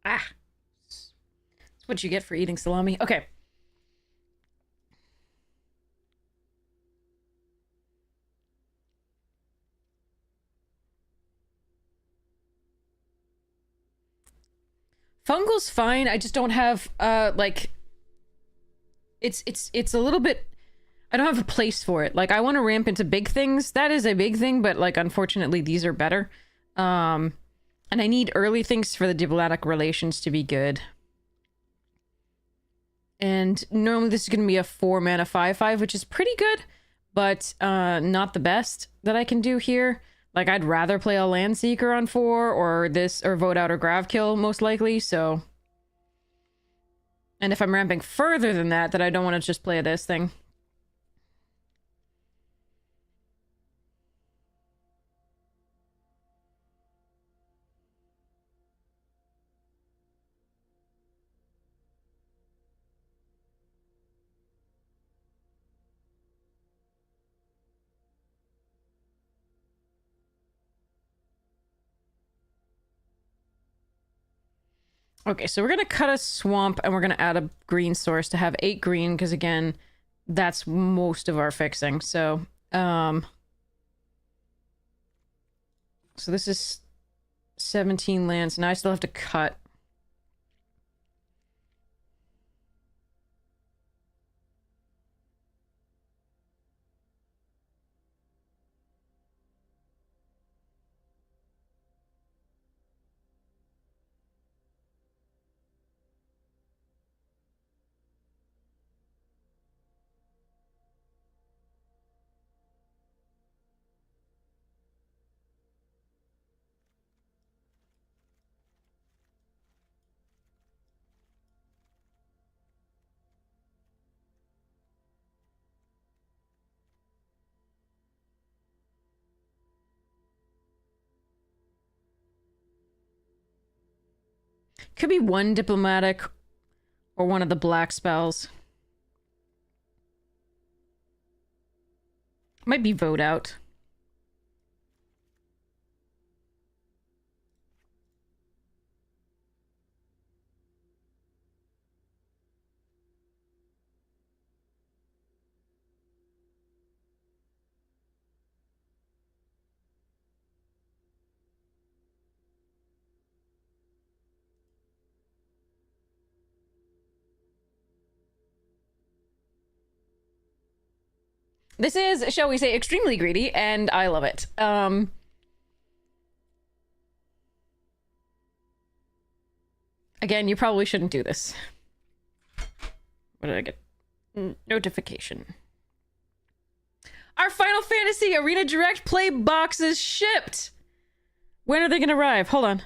Ah. That's what you get for eating salami. Okay. Fungal's fine. I just don't have like it's a little bit, I don't have a place for it. Like, I want to ramp into big things. That is a big thing, but like unfortunately these are better. And I need early things for the diplomatic relations to be good. And normally this is going to be a 4 mana 5/5, which is pretty good, but not the best that I can do here. Like, I'd rather play a Landseeker on 4 or this, or vote out or Grav Kill, most likely, so. And if I'm ramping further than that, then I don't want to just play this thing. Okay, so we're going to cut a swamp and we're going to add a green source to have 8 green, because again, that's most of our fixing. So, so this is 17 lands. Now I still have to cut. Could be one diplomatic or one of the black spells. Might be vote out. This is, shall we say, extremely greedy, and I love it. Again, you probably shouldn't do this. What did I get? Notification. Our Final Fantasy Arena Direct Play boxes shipped! When are they gonna arrive? Hold on.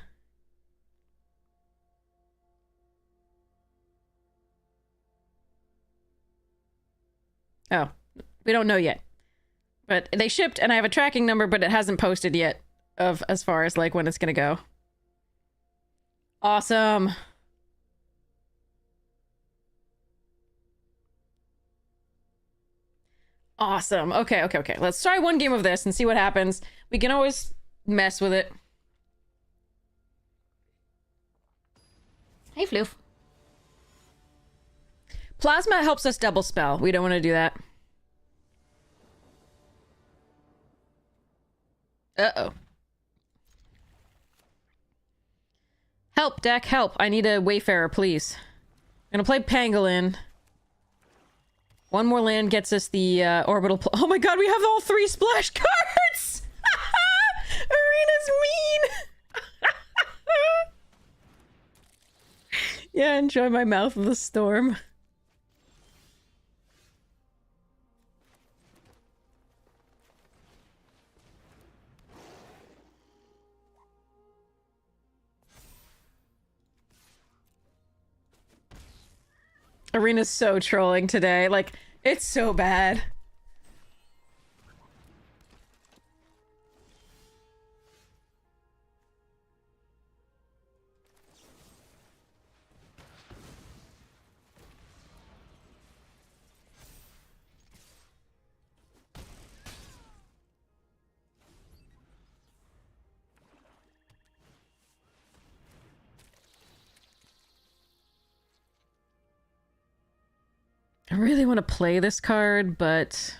Oh. We don't know yet. But they shipped, and I have a tracking number, but it hasn't posted yet of as far as like when it's gonna go. Awesome. Awesome. Okay. Let's try one game of this and see what happens. We can always mess with it. Hey, Floof. Plasma helps us double spell. We don't want to do that. Uh-oh. Help, deck, help. I need a Wayfarer, please. I'm gonna play Pangolin. One more land gets us the orbital... Oh my god, we have all 3 splash cards! Arena's mean! Yeah, enjoy my Mouth of the Storm. Arena's so trolling today. Like, it's so bad. really want to play this card, but...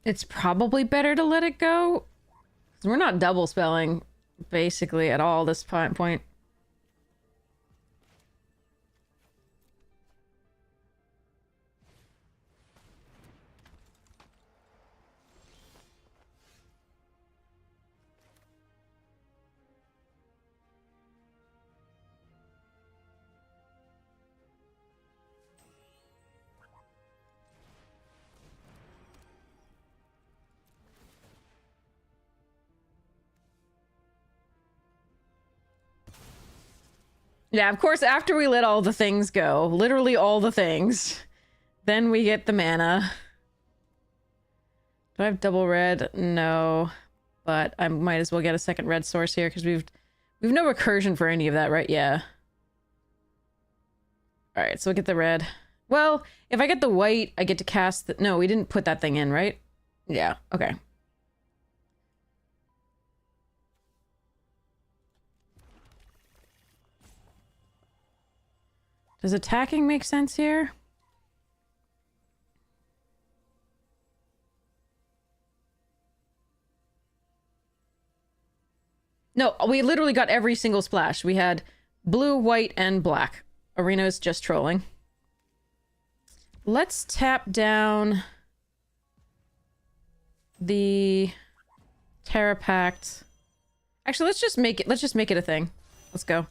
It's probably better to let it go. 'Cause we're not double spelling, basically, at all this point. Yeah, of course, after we let all the things go, literally all the things, then we get the mana. Do I have double red? No. But I might as well get a second red source here, because we've no recursion for any of that, right? Yeah. Alright, so we'll get the red. Well, if I get the white, I get to cast the... No, we didn't put that thing in, right? Yeah, okay. Does attacking make sense here? No, we literally got every single splash. We had blue, white, and black. Arena's just trolling. Let's tap down the Terra Pact. Actually, let's just make it a thing. Let's go.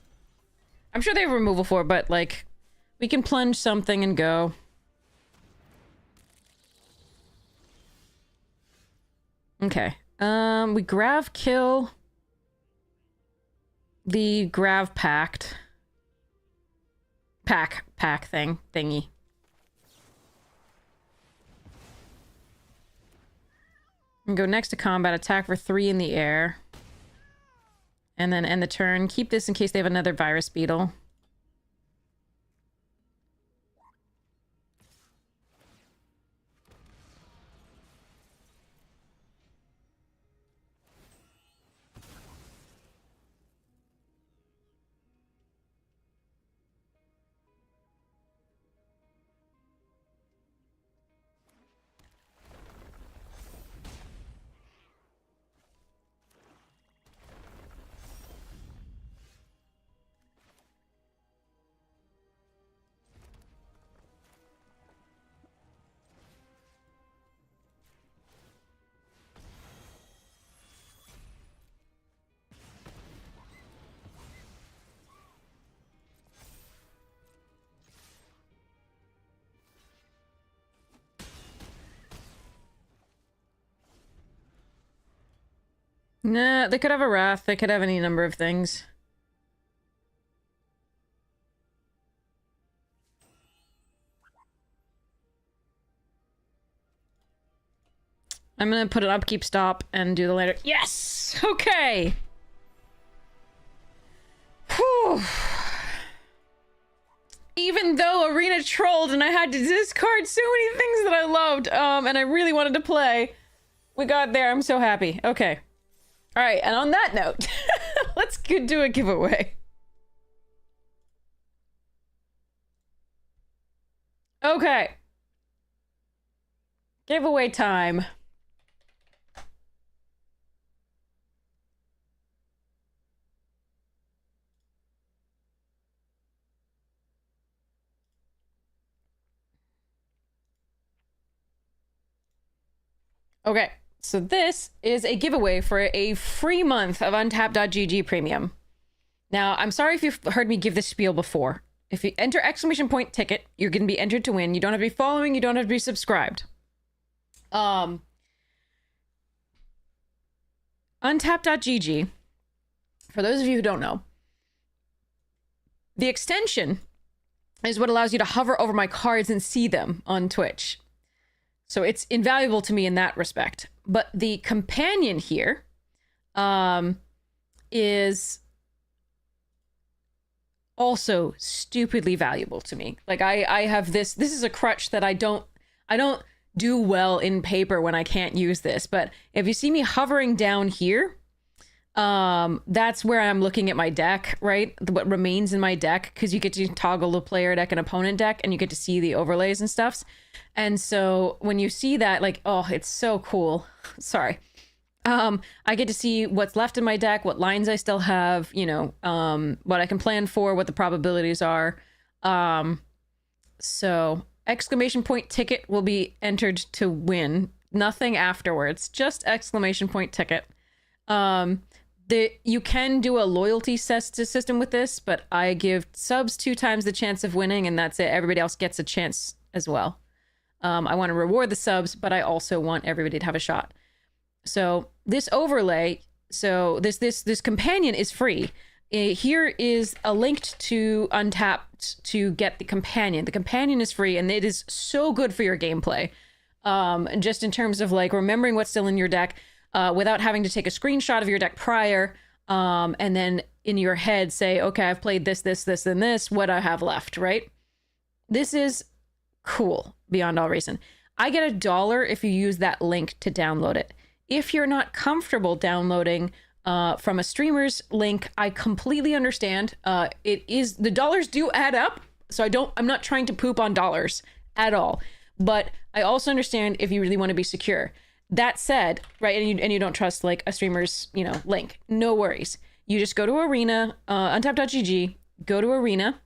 I'm sure they have removal for it, but like we can plunge something and go. Okay. We grav kill the grav pact. Pack thingy. And go next to combat, attack for 3 in the air. And then end the turn. Keep this in case they have another virus beetle. Nah, they could have a wrath. They could have any number of things. I'm gonna put an upkeep stop and do the later. Yes! Okay! Whew. Even though Arena trolled and I had to discard so many things that I loved, and I really wanted to play, we got there. I'm so happy. Okay. Alright, and on that note, let's do a giveaway. Okay. Giveaway time. Okay. So this is a giveaway for a free month of untap.gg premium. Now, I'm sorry if you've heard me give this spiel before. If you enter ! ticket, you're going to be entered to win. You don't have to be following. You don't have to be subscribed. Untap.gg, for those of you who don't know, the extension is what allows you to hover over my cards and see them on Twitch. So it's invaluable to me in that respect. But the companion here is also stupidly valuable to me. Like I have this is a crutch that I don't do well in paper when I can't use this, but if you see me hovering down here, that's where I'm looking at my deck, right? What remains in my deck, because you get to toggle the player deck and opponent deck, and you get to see the overlays and stuffs. And so when you see that, like, oh, it's so cool. Sorry. I get to see what's left in my deck, what lines I still have, you know, what I can plan for, what the probabilities are. So exclamation point ticket will be entered to win. Nothing afterwards, just exclamation point ticket. You can do a loyalty system with this, but I give subs 2 times the chance of winning, and that's it. Everybody else gets a chance as well. I want to reward the subs, but I also want everybody to have a shot. So this overlay, so this companion is free. Here is a link to Untapped to get the companion. The companion is free, and it is so good for your gameplay. Just in terms of like remembering what's still in your deck, without having to take a screenshot of your deck prior, and then in your head say, okay, I've played this, and this, what I have left, right? This is cool beyond all reason. I get $1 if you use that link to download it. If you're not comfortable downloading from a streamer's link, I completely understand. The dollars do add up, so I'm not trying to poop on dollars at all. But I also understand if you really want to be secure. That said, right, and you don't trust like a streamer's, you know, link, no worries. You just go to Arena, untap.gg, go to Arena,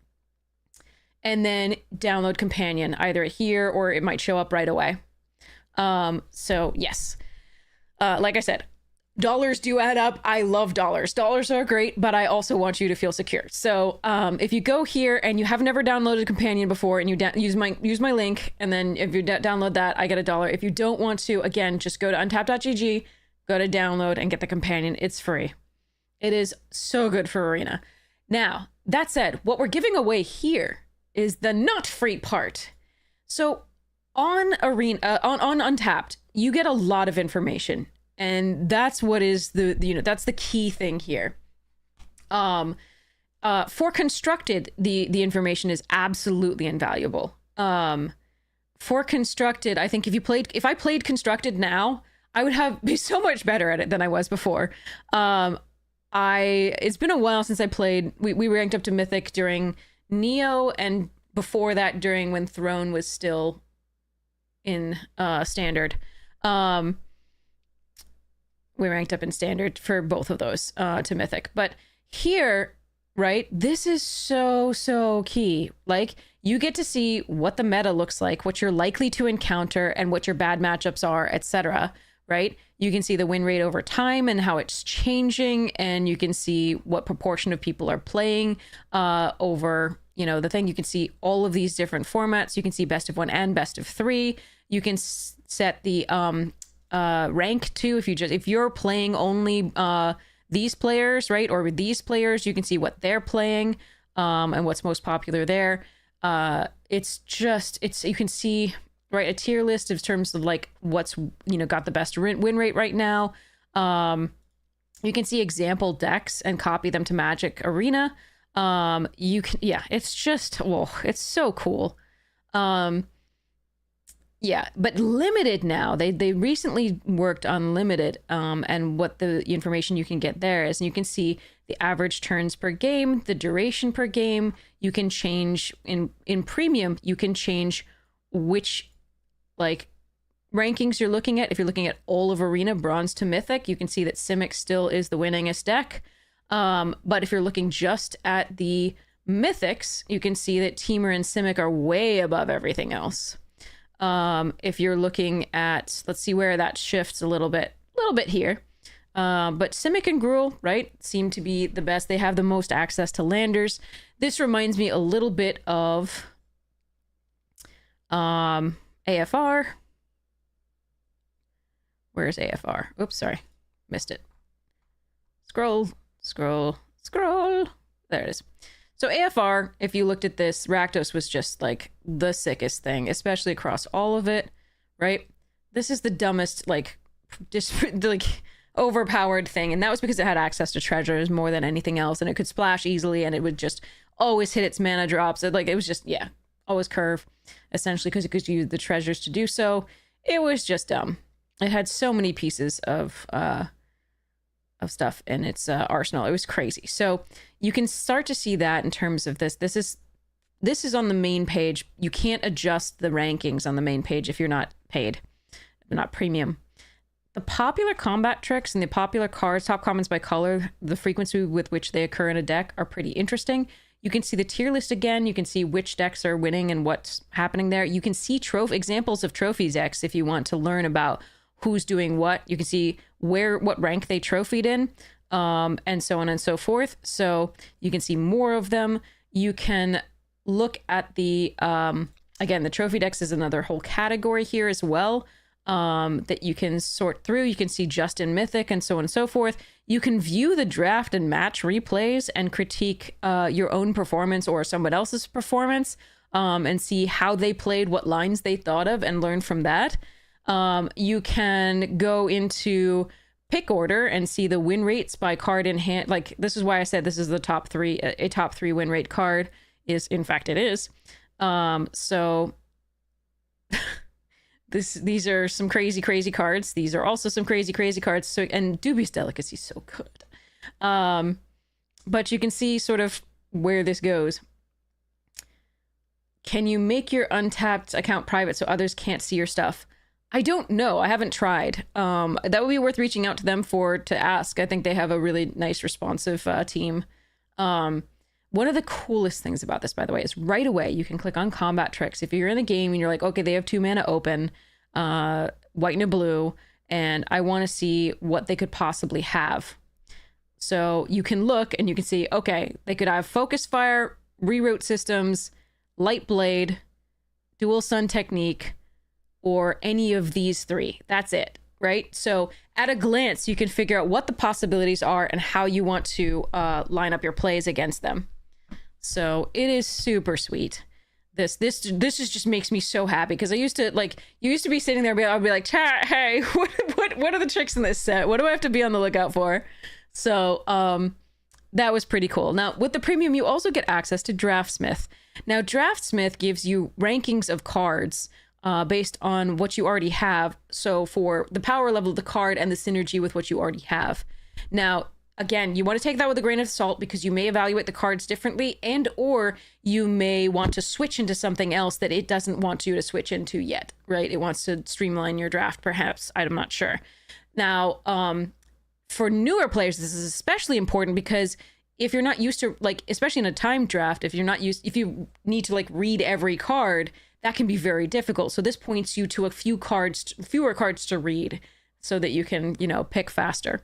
and then download Companion, either here or it might show up right away. So yes. Like I said, dollars do add up. I love dollars. Dollars are great, but I also want you to feel secure. So if you go here and you have never downloaded Companion before, and you use my link, and then if you download that, I get $1. If you don't want to, again, just go to untap.gg, go to download, and get the Companion. It's free. It is so good for Arena. Now, that said, what we're giving away here is the not free part. So on Arena, on Untapped, you get a lot of information, and that's what is that's the key thing here. For Constructed, the information is absolutely invaluable. For Constructed, I think if I played Constructed now, I would be so much better at it than I was before. It's been a while since I played. We ranked up to Mythic during Neo, and before that during when Throne was still in Standard. We ranked up in Standard for both of those to Mythic. But here, right, this is so key. Like, you get to see what the meta looks like, what you're likely to encounter, and what your bad matchups are, etc. Right? You can see the win rate over time and how it's changing, and you can see what proportion of people are playing over, the thing. You can see all of these different formats. You can see best of 1 and best of 3. You can set the rank too. If you're playing only these players, right, or with these players, you can see what they're playing and what's most popular there. You can see, right, a tier list in terms of like what's got the best win rate right now. You can see example decks and copy them to Magic Arena. It's just, it's so cool. But limited now, they recently worked on limited, and what the information you can get there is, and you can see the average turns per game, the duration per game. You can change in premium, you can change which like rankings you're looking at. If you're looking at all of Arena, bronze to mythic, you can see that Simic still is the winningest deck. But if you're looking just at the mythics, you can see that Temur and Simic are way above everything else. If you're looking at, let's see where that shifts a little bit here. But Simic and Gruul, right, seem to be the best. They have the most access to landers. This reminds me a little bit of AFR. Where's AFR? Oops, sorry. Missed it. Scroll. There it is. So AFR, if you looked at this, Rakdos was just like the sickest thing, especially across all of it, right? This is the dumbest, like, just like overpowered thing, and that was because it had access to treasures more than anything else, and it could splash easily, and it would just always hit its mana drops. It was just, yeah, always curve, essentially, because it could use the treasures to do so. It was just dumb. It had so many pieces of stuff in its arsenal. It was crazy. So you can start to see that in terms of this. This is on the main page. You can't adjust the rankings on the main page if you're not paid, not premium. The popular combat tricks and the popular cards, top comments by color, the frequency with which they occur in a deck are pretty interesting. You can see the tier list again. You can see which decks are winning and what's happening there. You can see examples of trophy decks if you want to learn about who's doing what. You can see what rank they trophied in, and so on and so forth. So you can see more of them. You can look at the, again, the trophy decks is another whole category here as well. That you can sort through. You can see just in Mythic and so on and so forth. You can view the draft and match replays and critique your own performance or someone else's performance, and see how they played, what lines they thought of, and learn from that. You can go into pick order and see the win rates by card in hand. Like, this is why I said this is the top three. A top 3 win rate card is, in fact, it is. So these are some crazy cards. These are also some crazy cards. So, and Dubious Delicacy is so good. But you can see sort of where this goes. Can you make your Untapped account private so others can't see your stuff? I don't know. I haven't tried. That would be worth reaching out to them to ask. I think they have a really nice responsive team. One of the coolest things about this, by the way, is right away you can click on combat tricks. If you're in the game and you're like, okay, they have 2 mana open, white and a blue, and I want to see what they could possibly have. So you can look and you can see, okay, they could have Focus Fire, Reroute Systems, Light Blade, Dual Sun Technique, or any of these 3. That's it, right? So at a glance, you can figure out what the possibilities are and how you want to line up your plays against them. So it is super sweet. This just makes me so happy, because I used to, like, you used to be sitting there, I'd be like, chat, hey, what are the tricks in this set? What do I have to be on the lookout for? So that was pretty cool. Now, with the premium, you also get access to Draftsmith. Now, Draftsmith gives you rankings of cards based on what you already have. So for the power level of the card and the synergy with what you already have. Now, again, you want to take that with a grain of salt, because you may evaluate the cards differently, and or you may want to switch into something else that it doesn't want you to switch into yet, right? It wants to streamline your draft, perhaps. I'm not sure. Now, for newer players, this is especially important, because if you're not used to, like, especially in a timed draft, if you need to, like, read every card, that can be very difficult. So this points you to fewer cards to read, so that you can, pick faster.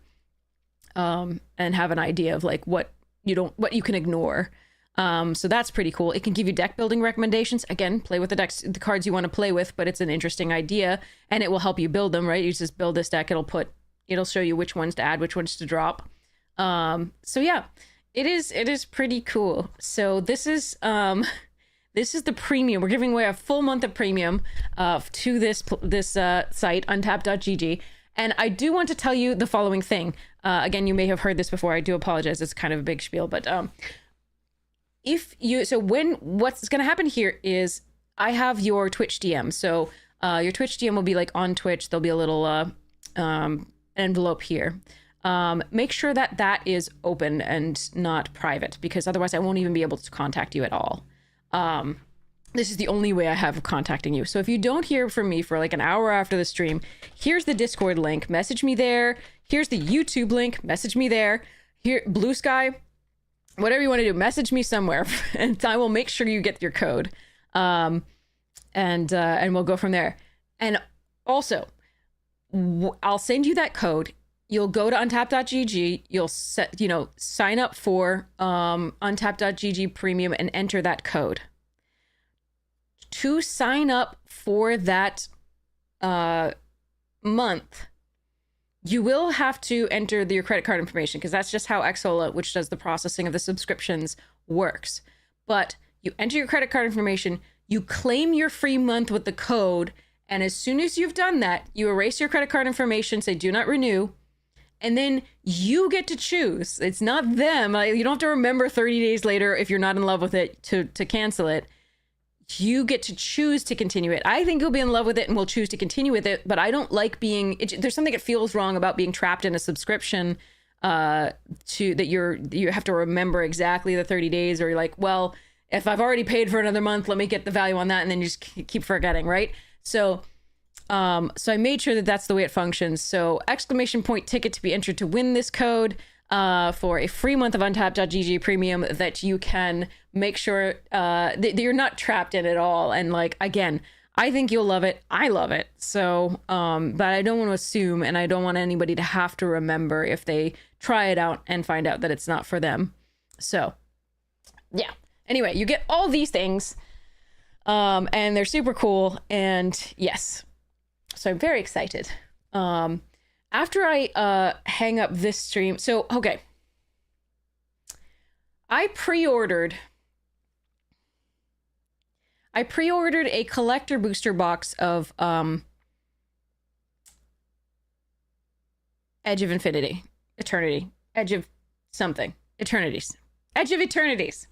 And have an idea of, like, what you can ignore. So that's pretty cool. It can give you deck building recommendations. Again, play with the cards you want to play with, but it's an interesting idea, and it will help you build them, right? You just build this deck, it'll show you which ones to add, which ones to drop. So yeah, it is pretty cool. So this is the premium. We're giving away a full month of premium to this site, untapped.gg. And I do want to tell you the following thing. Again, you may have heard this before. I do apologize. It's kind of a big spiel, but what's going to happen here is I have your Twitch DM. So your Twitch DM will be, like, on Twitch. There'll be a little envelope here. Make sure that is open and not private, because otherwise I won't even be able to contact you at all. This is the only way I have of contacting you. So if you don't hear from me for like an hour after the stream, here's the Discord link. Message me there. Here's the YouTube link. Message me there. Here, Blue Sky, whatever you want to do, message me somewhere, and I will make sure you get your code. And we'll go from there. And also, I'll send you that code. You'll go to untapped.gg. You'll sign up for untapped.gg premium and enter that code. To sign up for that month, you will have to enter your credit card information, because that's just how Xsola, which does the processing of the subscriptions, works. But you enter your credit card information, you claim your free month with the code, and as soon as you've done that, you erase your credit card information, say do not renew, And then you get to choose. It's not them. You don't have to remember 30 days later if you're not in love with it to cancel it. You get to choose to continue it. I think you'll be in love with it and will choose to continue with it, but I don't like there's something that feels wrong about being trapped in a subscription that you have to remember exactly the 30 days, or you're like, well, if I've already paid for another month, let me get the value on that, and then you just keep forgetting, right? So I made sure that that's the way it functions. So exclamation point ticket to be entered to win this code for a free month of Untapped.gg premium that you can make sure that you're not trapped in it all. And like, again, I think you'll love it. I love it. So, but I don't want to assume, and I don't want anybody to have to remember if they try it out and find out that it's not for them. So yeah. Anyway, you get all these things and they're super cool. And yes, so I'm very excited. After I hang up this stream, so okay, I pre-ordered a collector booster box of Edge of Infinity, Eternity, Edge of something, Eternities, Edge of Eternities,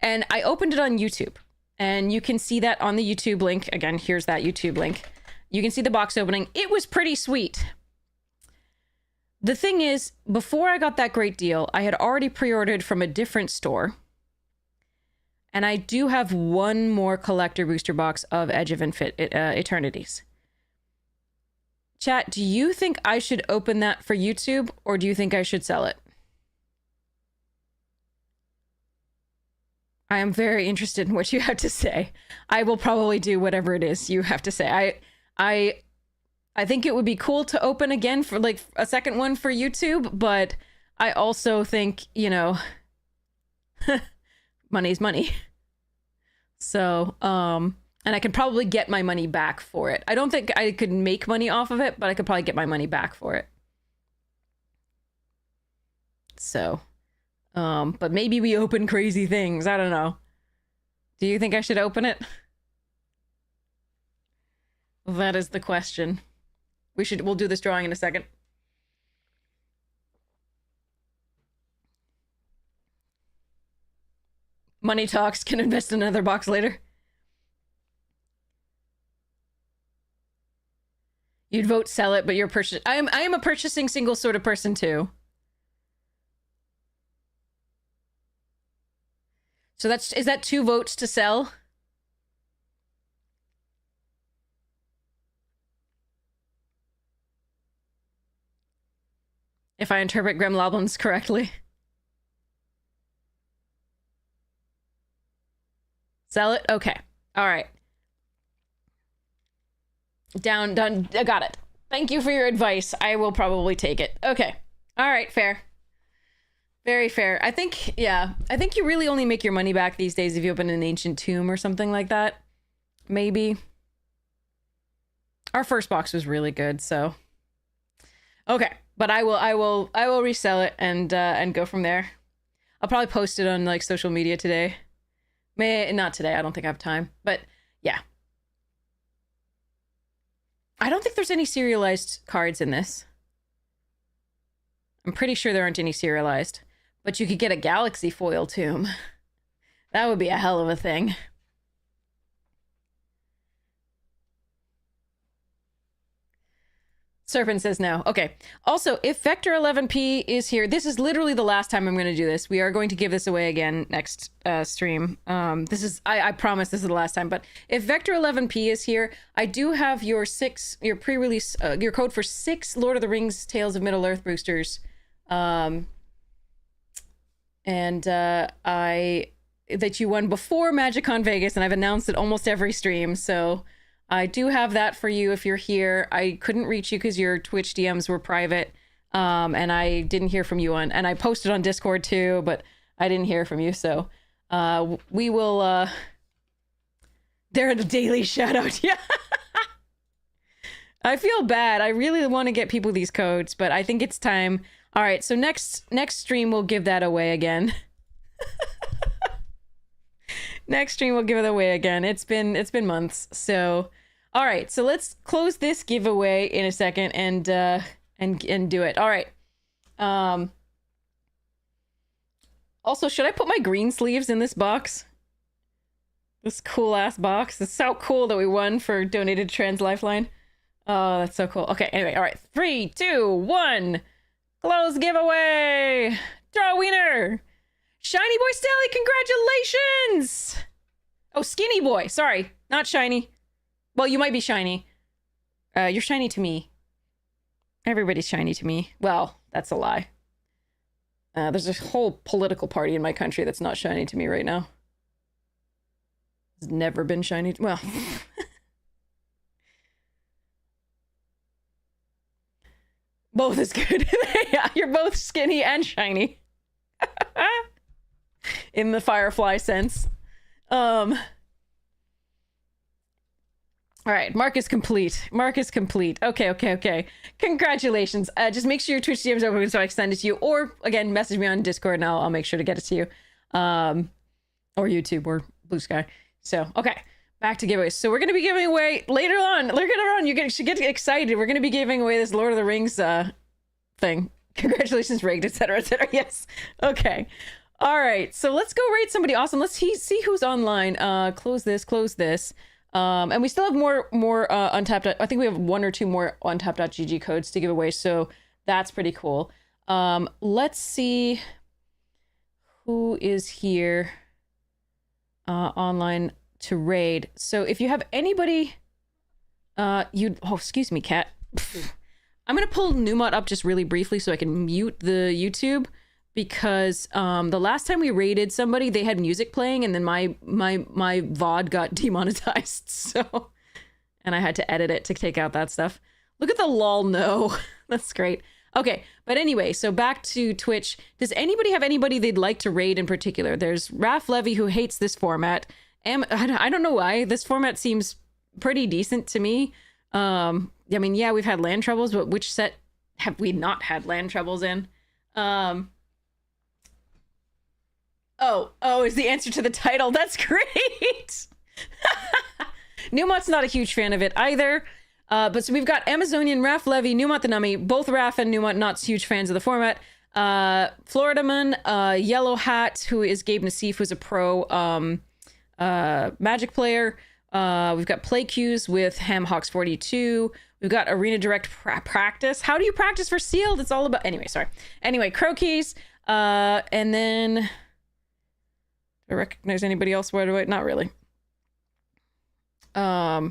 and I opened it on YouTube, and you can see that on the YouTube link. Again, here's that YouTube link. You can see the box opening. It was pretty sweet. The thing is, before I got that great deal, I had already pre-ordered from a different store. And I do have one more collector booster box of Edge of Eternities. Chat, do you think I should open that for YouTube, or do you think I should sell it? I am very interested in what you have to say. I will probably do whatever it is you have to say. I think it would be cool to open again for like a second one for YouTube, but I also think, you know, money's money. So, and I could probably get my money back for it. I don't think I could make money off of it, but I could probably get my money back for it. So, but maybe we open crazy things. I don't know. Do you think I should open it? That is the question. We'll do this drawing in a second. Money talks, can invest in another box later. You'd vote sell it, but you're I am a purchasing single sort of person too. So is that 2 votes to sell? If I interpret Gremlins correctly. Sell it? Okay. All right. Done. I got it. Thank you for your advice. I will probably take it. Okay. All right. Fair. Very fair. I think you really only make your money back these days if you open an ancient tomb or something like that. Maybe. Our first box was really good, so. Okay. But I will resell it and go from there. I'll probably post it on like social media today. Not today. I don't think I have time. But yeah. I don't think there's any serialized cards in this. I'm pretty sure there aren't any serialized. But you could get a Galaxy foil tomb. That would be a hell of a thing. Serpent says no. Okay. Also, if Vector 11P is here, this is literally the last time I'm going to do this. We are going to give this away again next stream. I promise this is the last time. But if Vector 11P is here, I do have your pre-release, your code for 6 Lord of the Rings Tales of Middle-earth boosters. That you won before MagicCon Vegas, and I've announced it almost every stream. So I do have that for you if you're here. I couldn't reach you because your Twitch DMs were private, and I didn't hear from you and I posted on Discord too, but I didn't hear from you. So we will. They're the daily shout out. Yeah. I feel bad. I really want to get people these codes, but I think it's time. All right, so next stream we'll give that away again. Next stream we'll give it away again. It's been months. So, all right, so let's close this giveaway in a second and and do it. All right. Also, should I put my green sleeves in this box? This cool ass box. It's so cool that we won for donated Trans Lifeline. Oh, that's so cool. Okay, anyway, all right. 3, 2, 1. Close giveaway. Draw wiener. Shiny Boy Stelly, congratulations! Oh, Skinny Boy. Sorry, not shiny. Well, you might be shiny. You're shiny to me. Everybody's shiny to me. Well, that's a lie. There's a whole political party in my country that's not shiny to me right now. It's never been shiny. Well, both is good. Yeah, you're both skinny and shiny. In the Firefly sense. All right, mark is complete. Mark is complete. Okay. Congratulations. Just make sure your Twitch DM's open so I can send it to you. Or, again, message me on Discord and I'll make sure to get it to you. Or YouTube or Blue Sky. So, okay. Back to giveaways. So we're going to be giving away later on. You should get excited. We're going to be giving away this Lord of the Rings thing. Congratulations, rigged, etc. Yes. Okay. All right. So let's go raid somebody awesome. Let's see who's online. Close this. And we still have more untapped. I think we have 1 or 2 more untapped.gg codes to give away. So that's pretty cool. Let's see who is here online to raid. So if you have anybody, excuse me, cat. I'm going to pull Numot up just really briefly so I can mute the YouTube. Because the last time we raided somebody, they had music playing, and then my VOD got demonetized. So, and I had to edit it to take out that stuff. Look at the lol no. That's great. Okay, but anyway, so back to Twitch. Does anybody have anybody they'd like to raid in particular? There's Raph Levy, who hates this format. I don't know why. This format seems pretty decent to me. I mean, yeah, we've had land troubles, but which set have we not had land troubles in? Oh, is the answer to the title. That's great. Numot's not a huge fan of it either. But so we've got Amazonian, Raph Levy, Numot the Nummy. Both Raph and Numot not huge fans of the format. Floridaman, Yellow Hat, who is Gabe Nassif, who's a pro Magic player. We've got Play Cues with HamHawks42. We've got Arena Direct Practice. How do you practice for Sealed? It's all about... Anyway, Croquis. And then... I recognize anybody else right away? Not really. Yeah,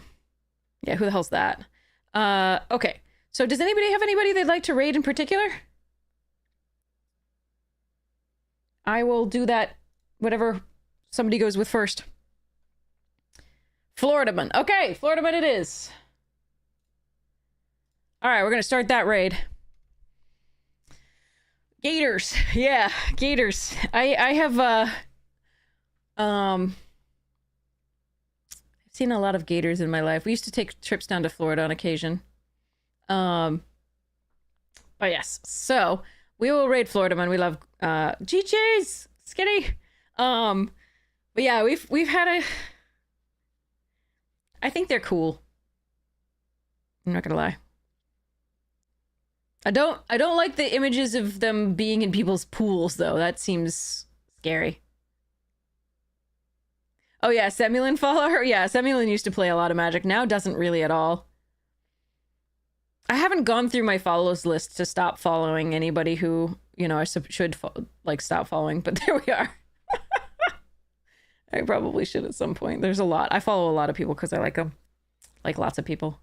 who the hell's that? Okay. So does anybody have anybody they'd like to raid in particular? I will do that, whatever somebody goes with first. Floridaman. Okay, Floridaman it is. All right, we're going to start that raid. Gators. Yeah, Gators. I have, I've seen a lot of gators in my life. We used to take trips down to Florida on occasion. But yes, so we will raid Floridaman. We love GG's Skinny. But yeah, we've had a... I think they're cool. I'm not gonna lie. I don't like the images of them being in people's pools though. That seems scary. Oh yeah, Semulin follower? Yeah, Semulin used to play a lot of Magic. Now doesn't really at all. I haven't gone through my follows list to stop following anybody who, you know, I should stop following, but there we are. I probably should at some point. There's a lot. I follow a lot of people because I like them. Like lots of people.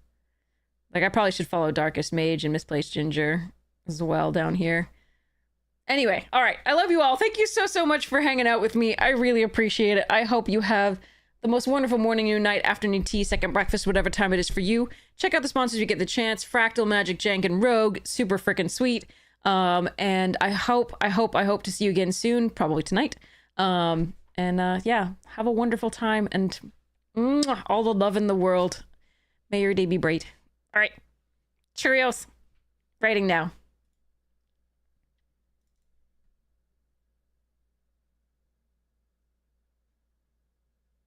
Like I probably should follow Darkest Mage and Misplaced Ginger as well down here. Anyway, all right. I love you all. Thank you so much for hanging out with me. I really appreciate it. I hope you have the most wonderful morning, noon, night, afternoon tea, second breakfast, whatever time it is for you. Check out the sponsors if you get the chance. Fractal, Magic, Jank, and Rogue. Super freaking sweet. And I hope to see you again soon, probably tonight. Yeah, have a wonderful time and all the love in the world. May your day be bright. All right. Cheerios. Writing now.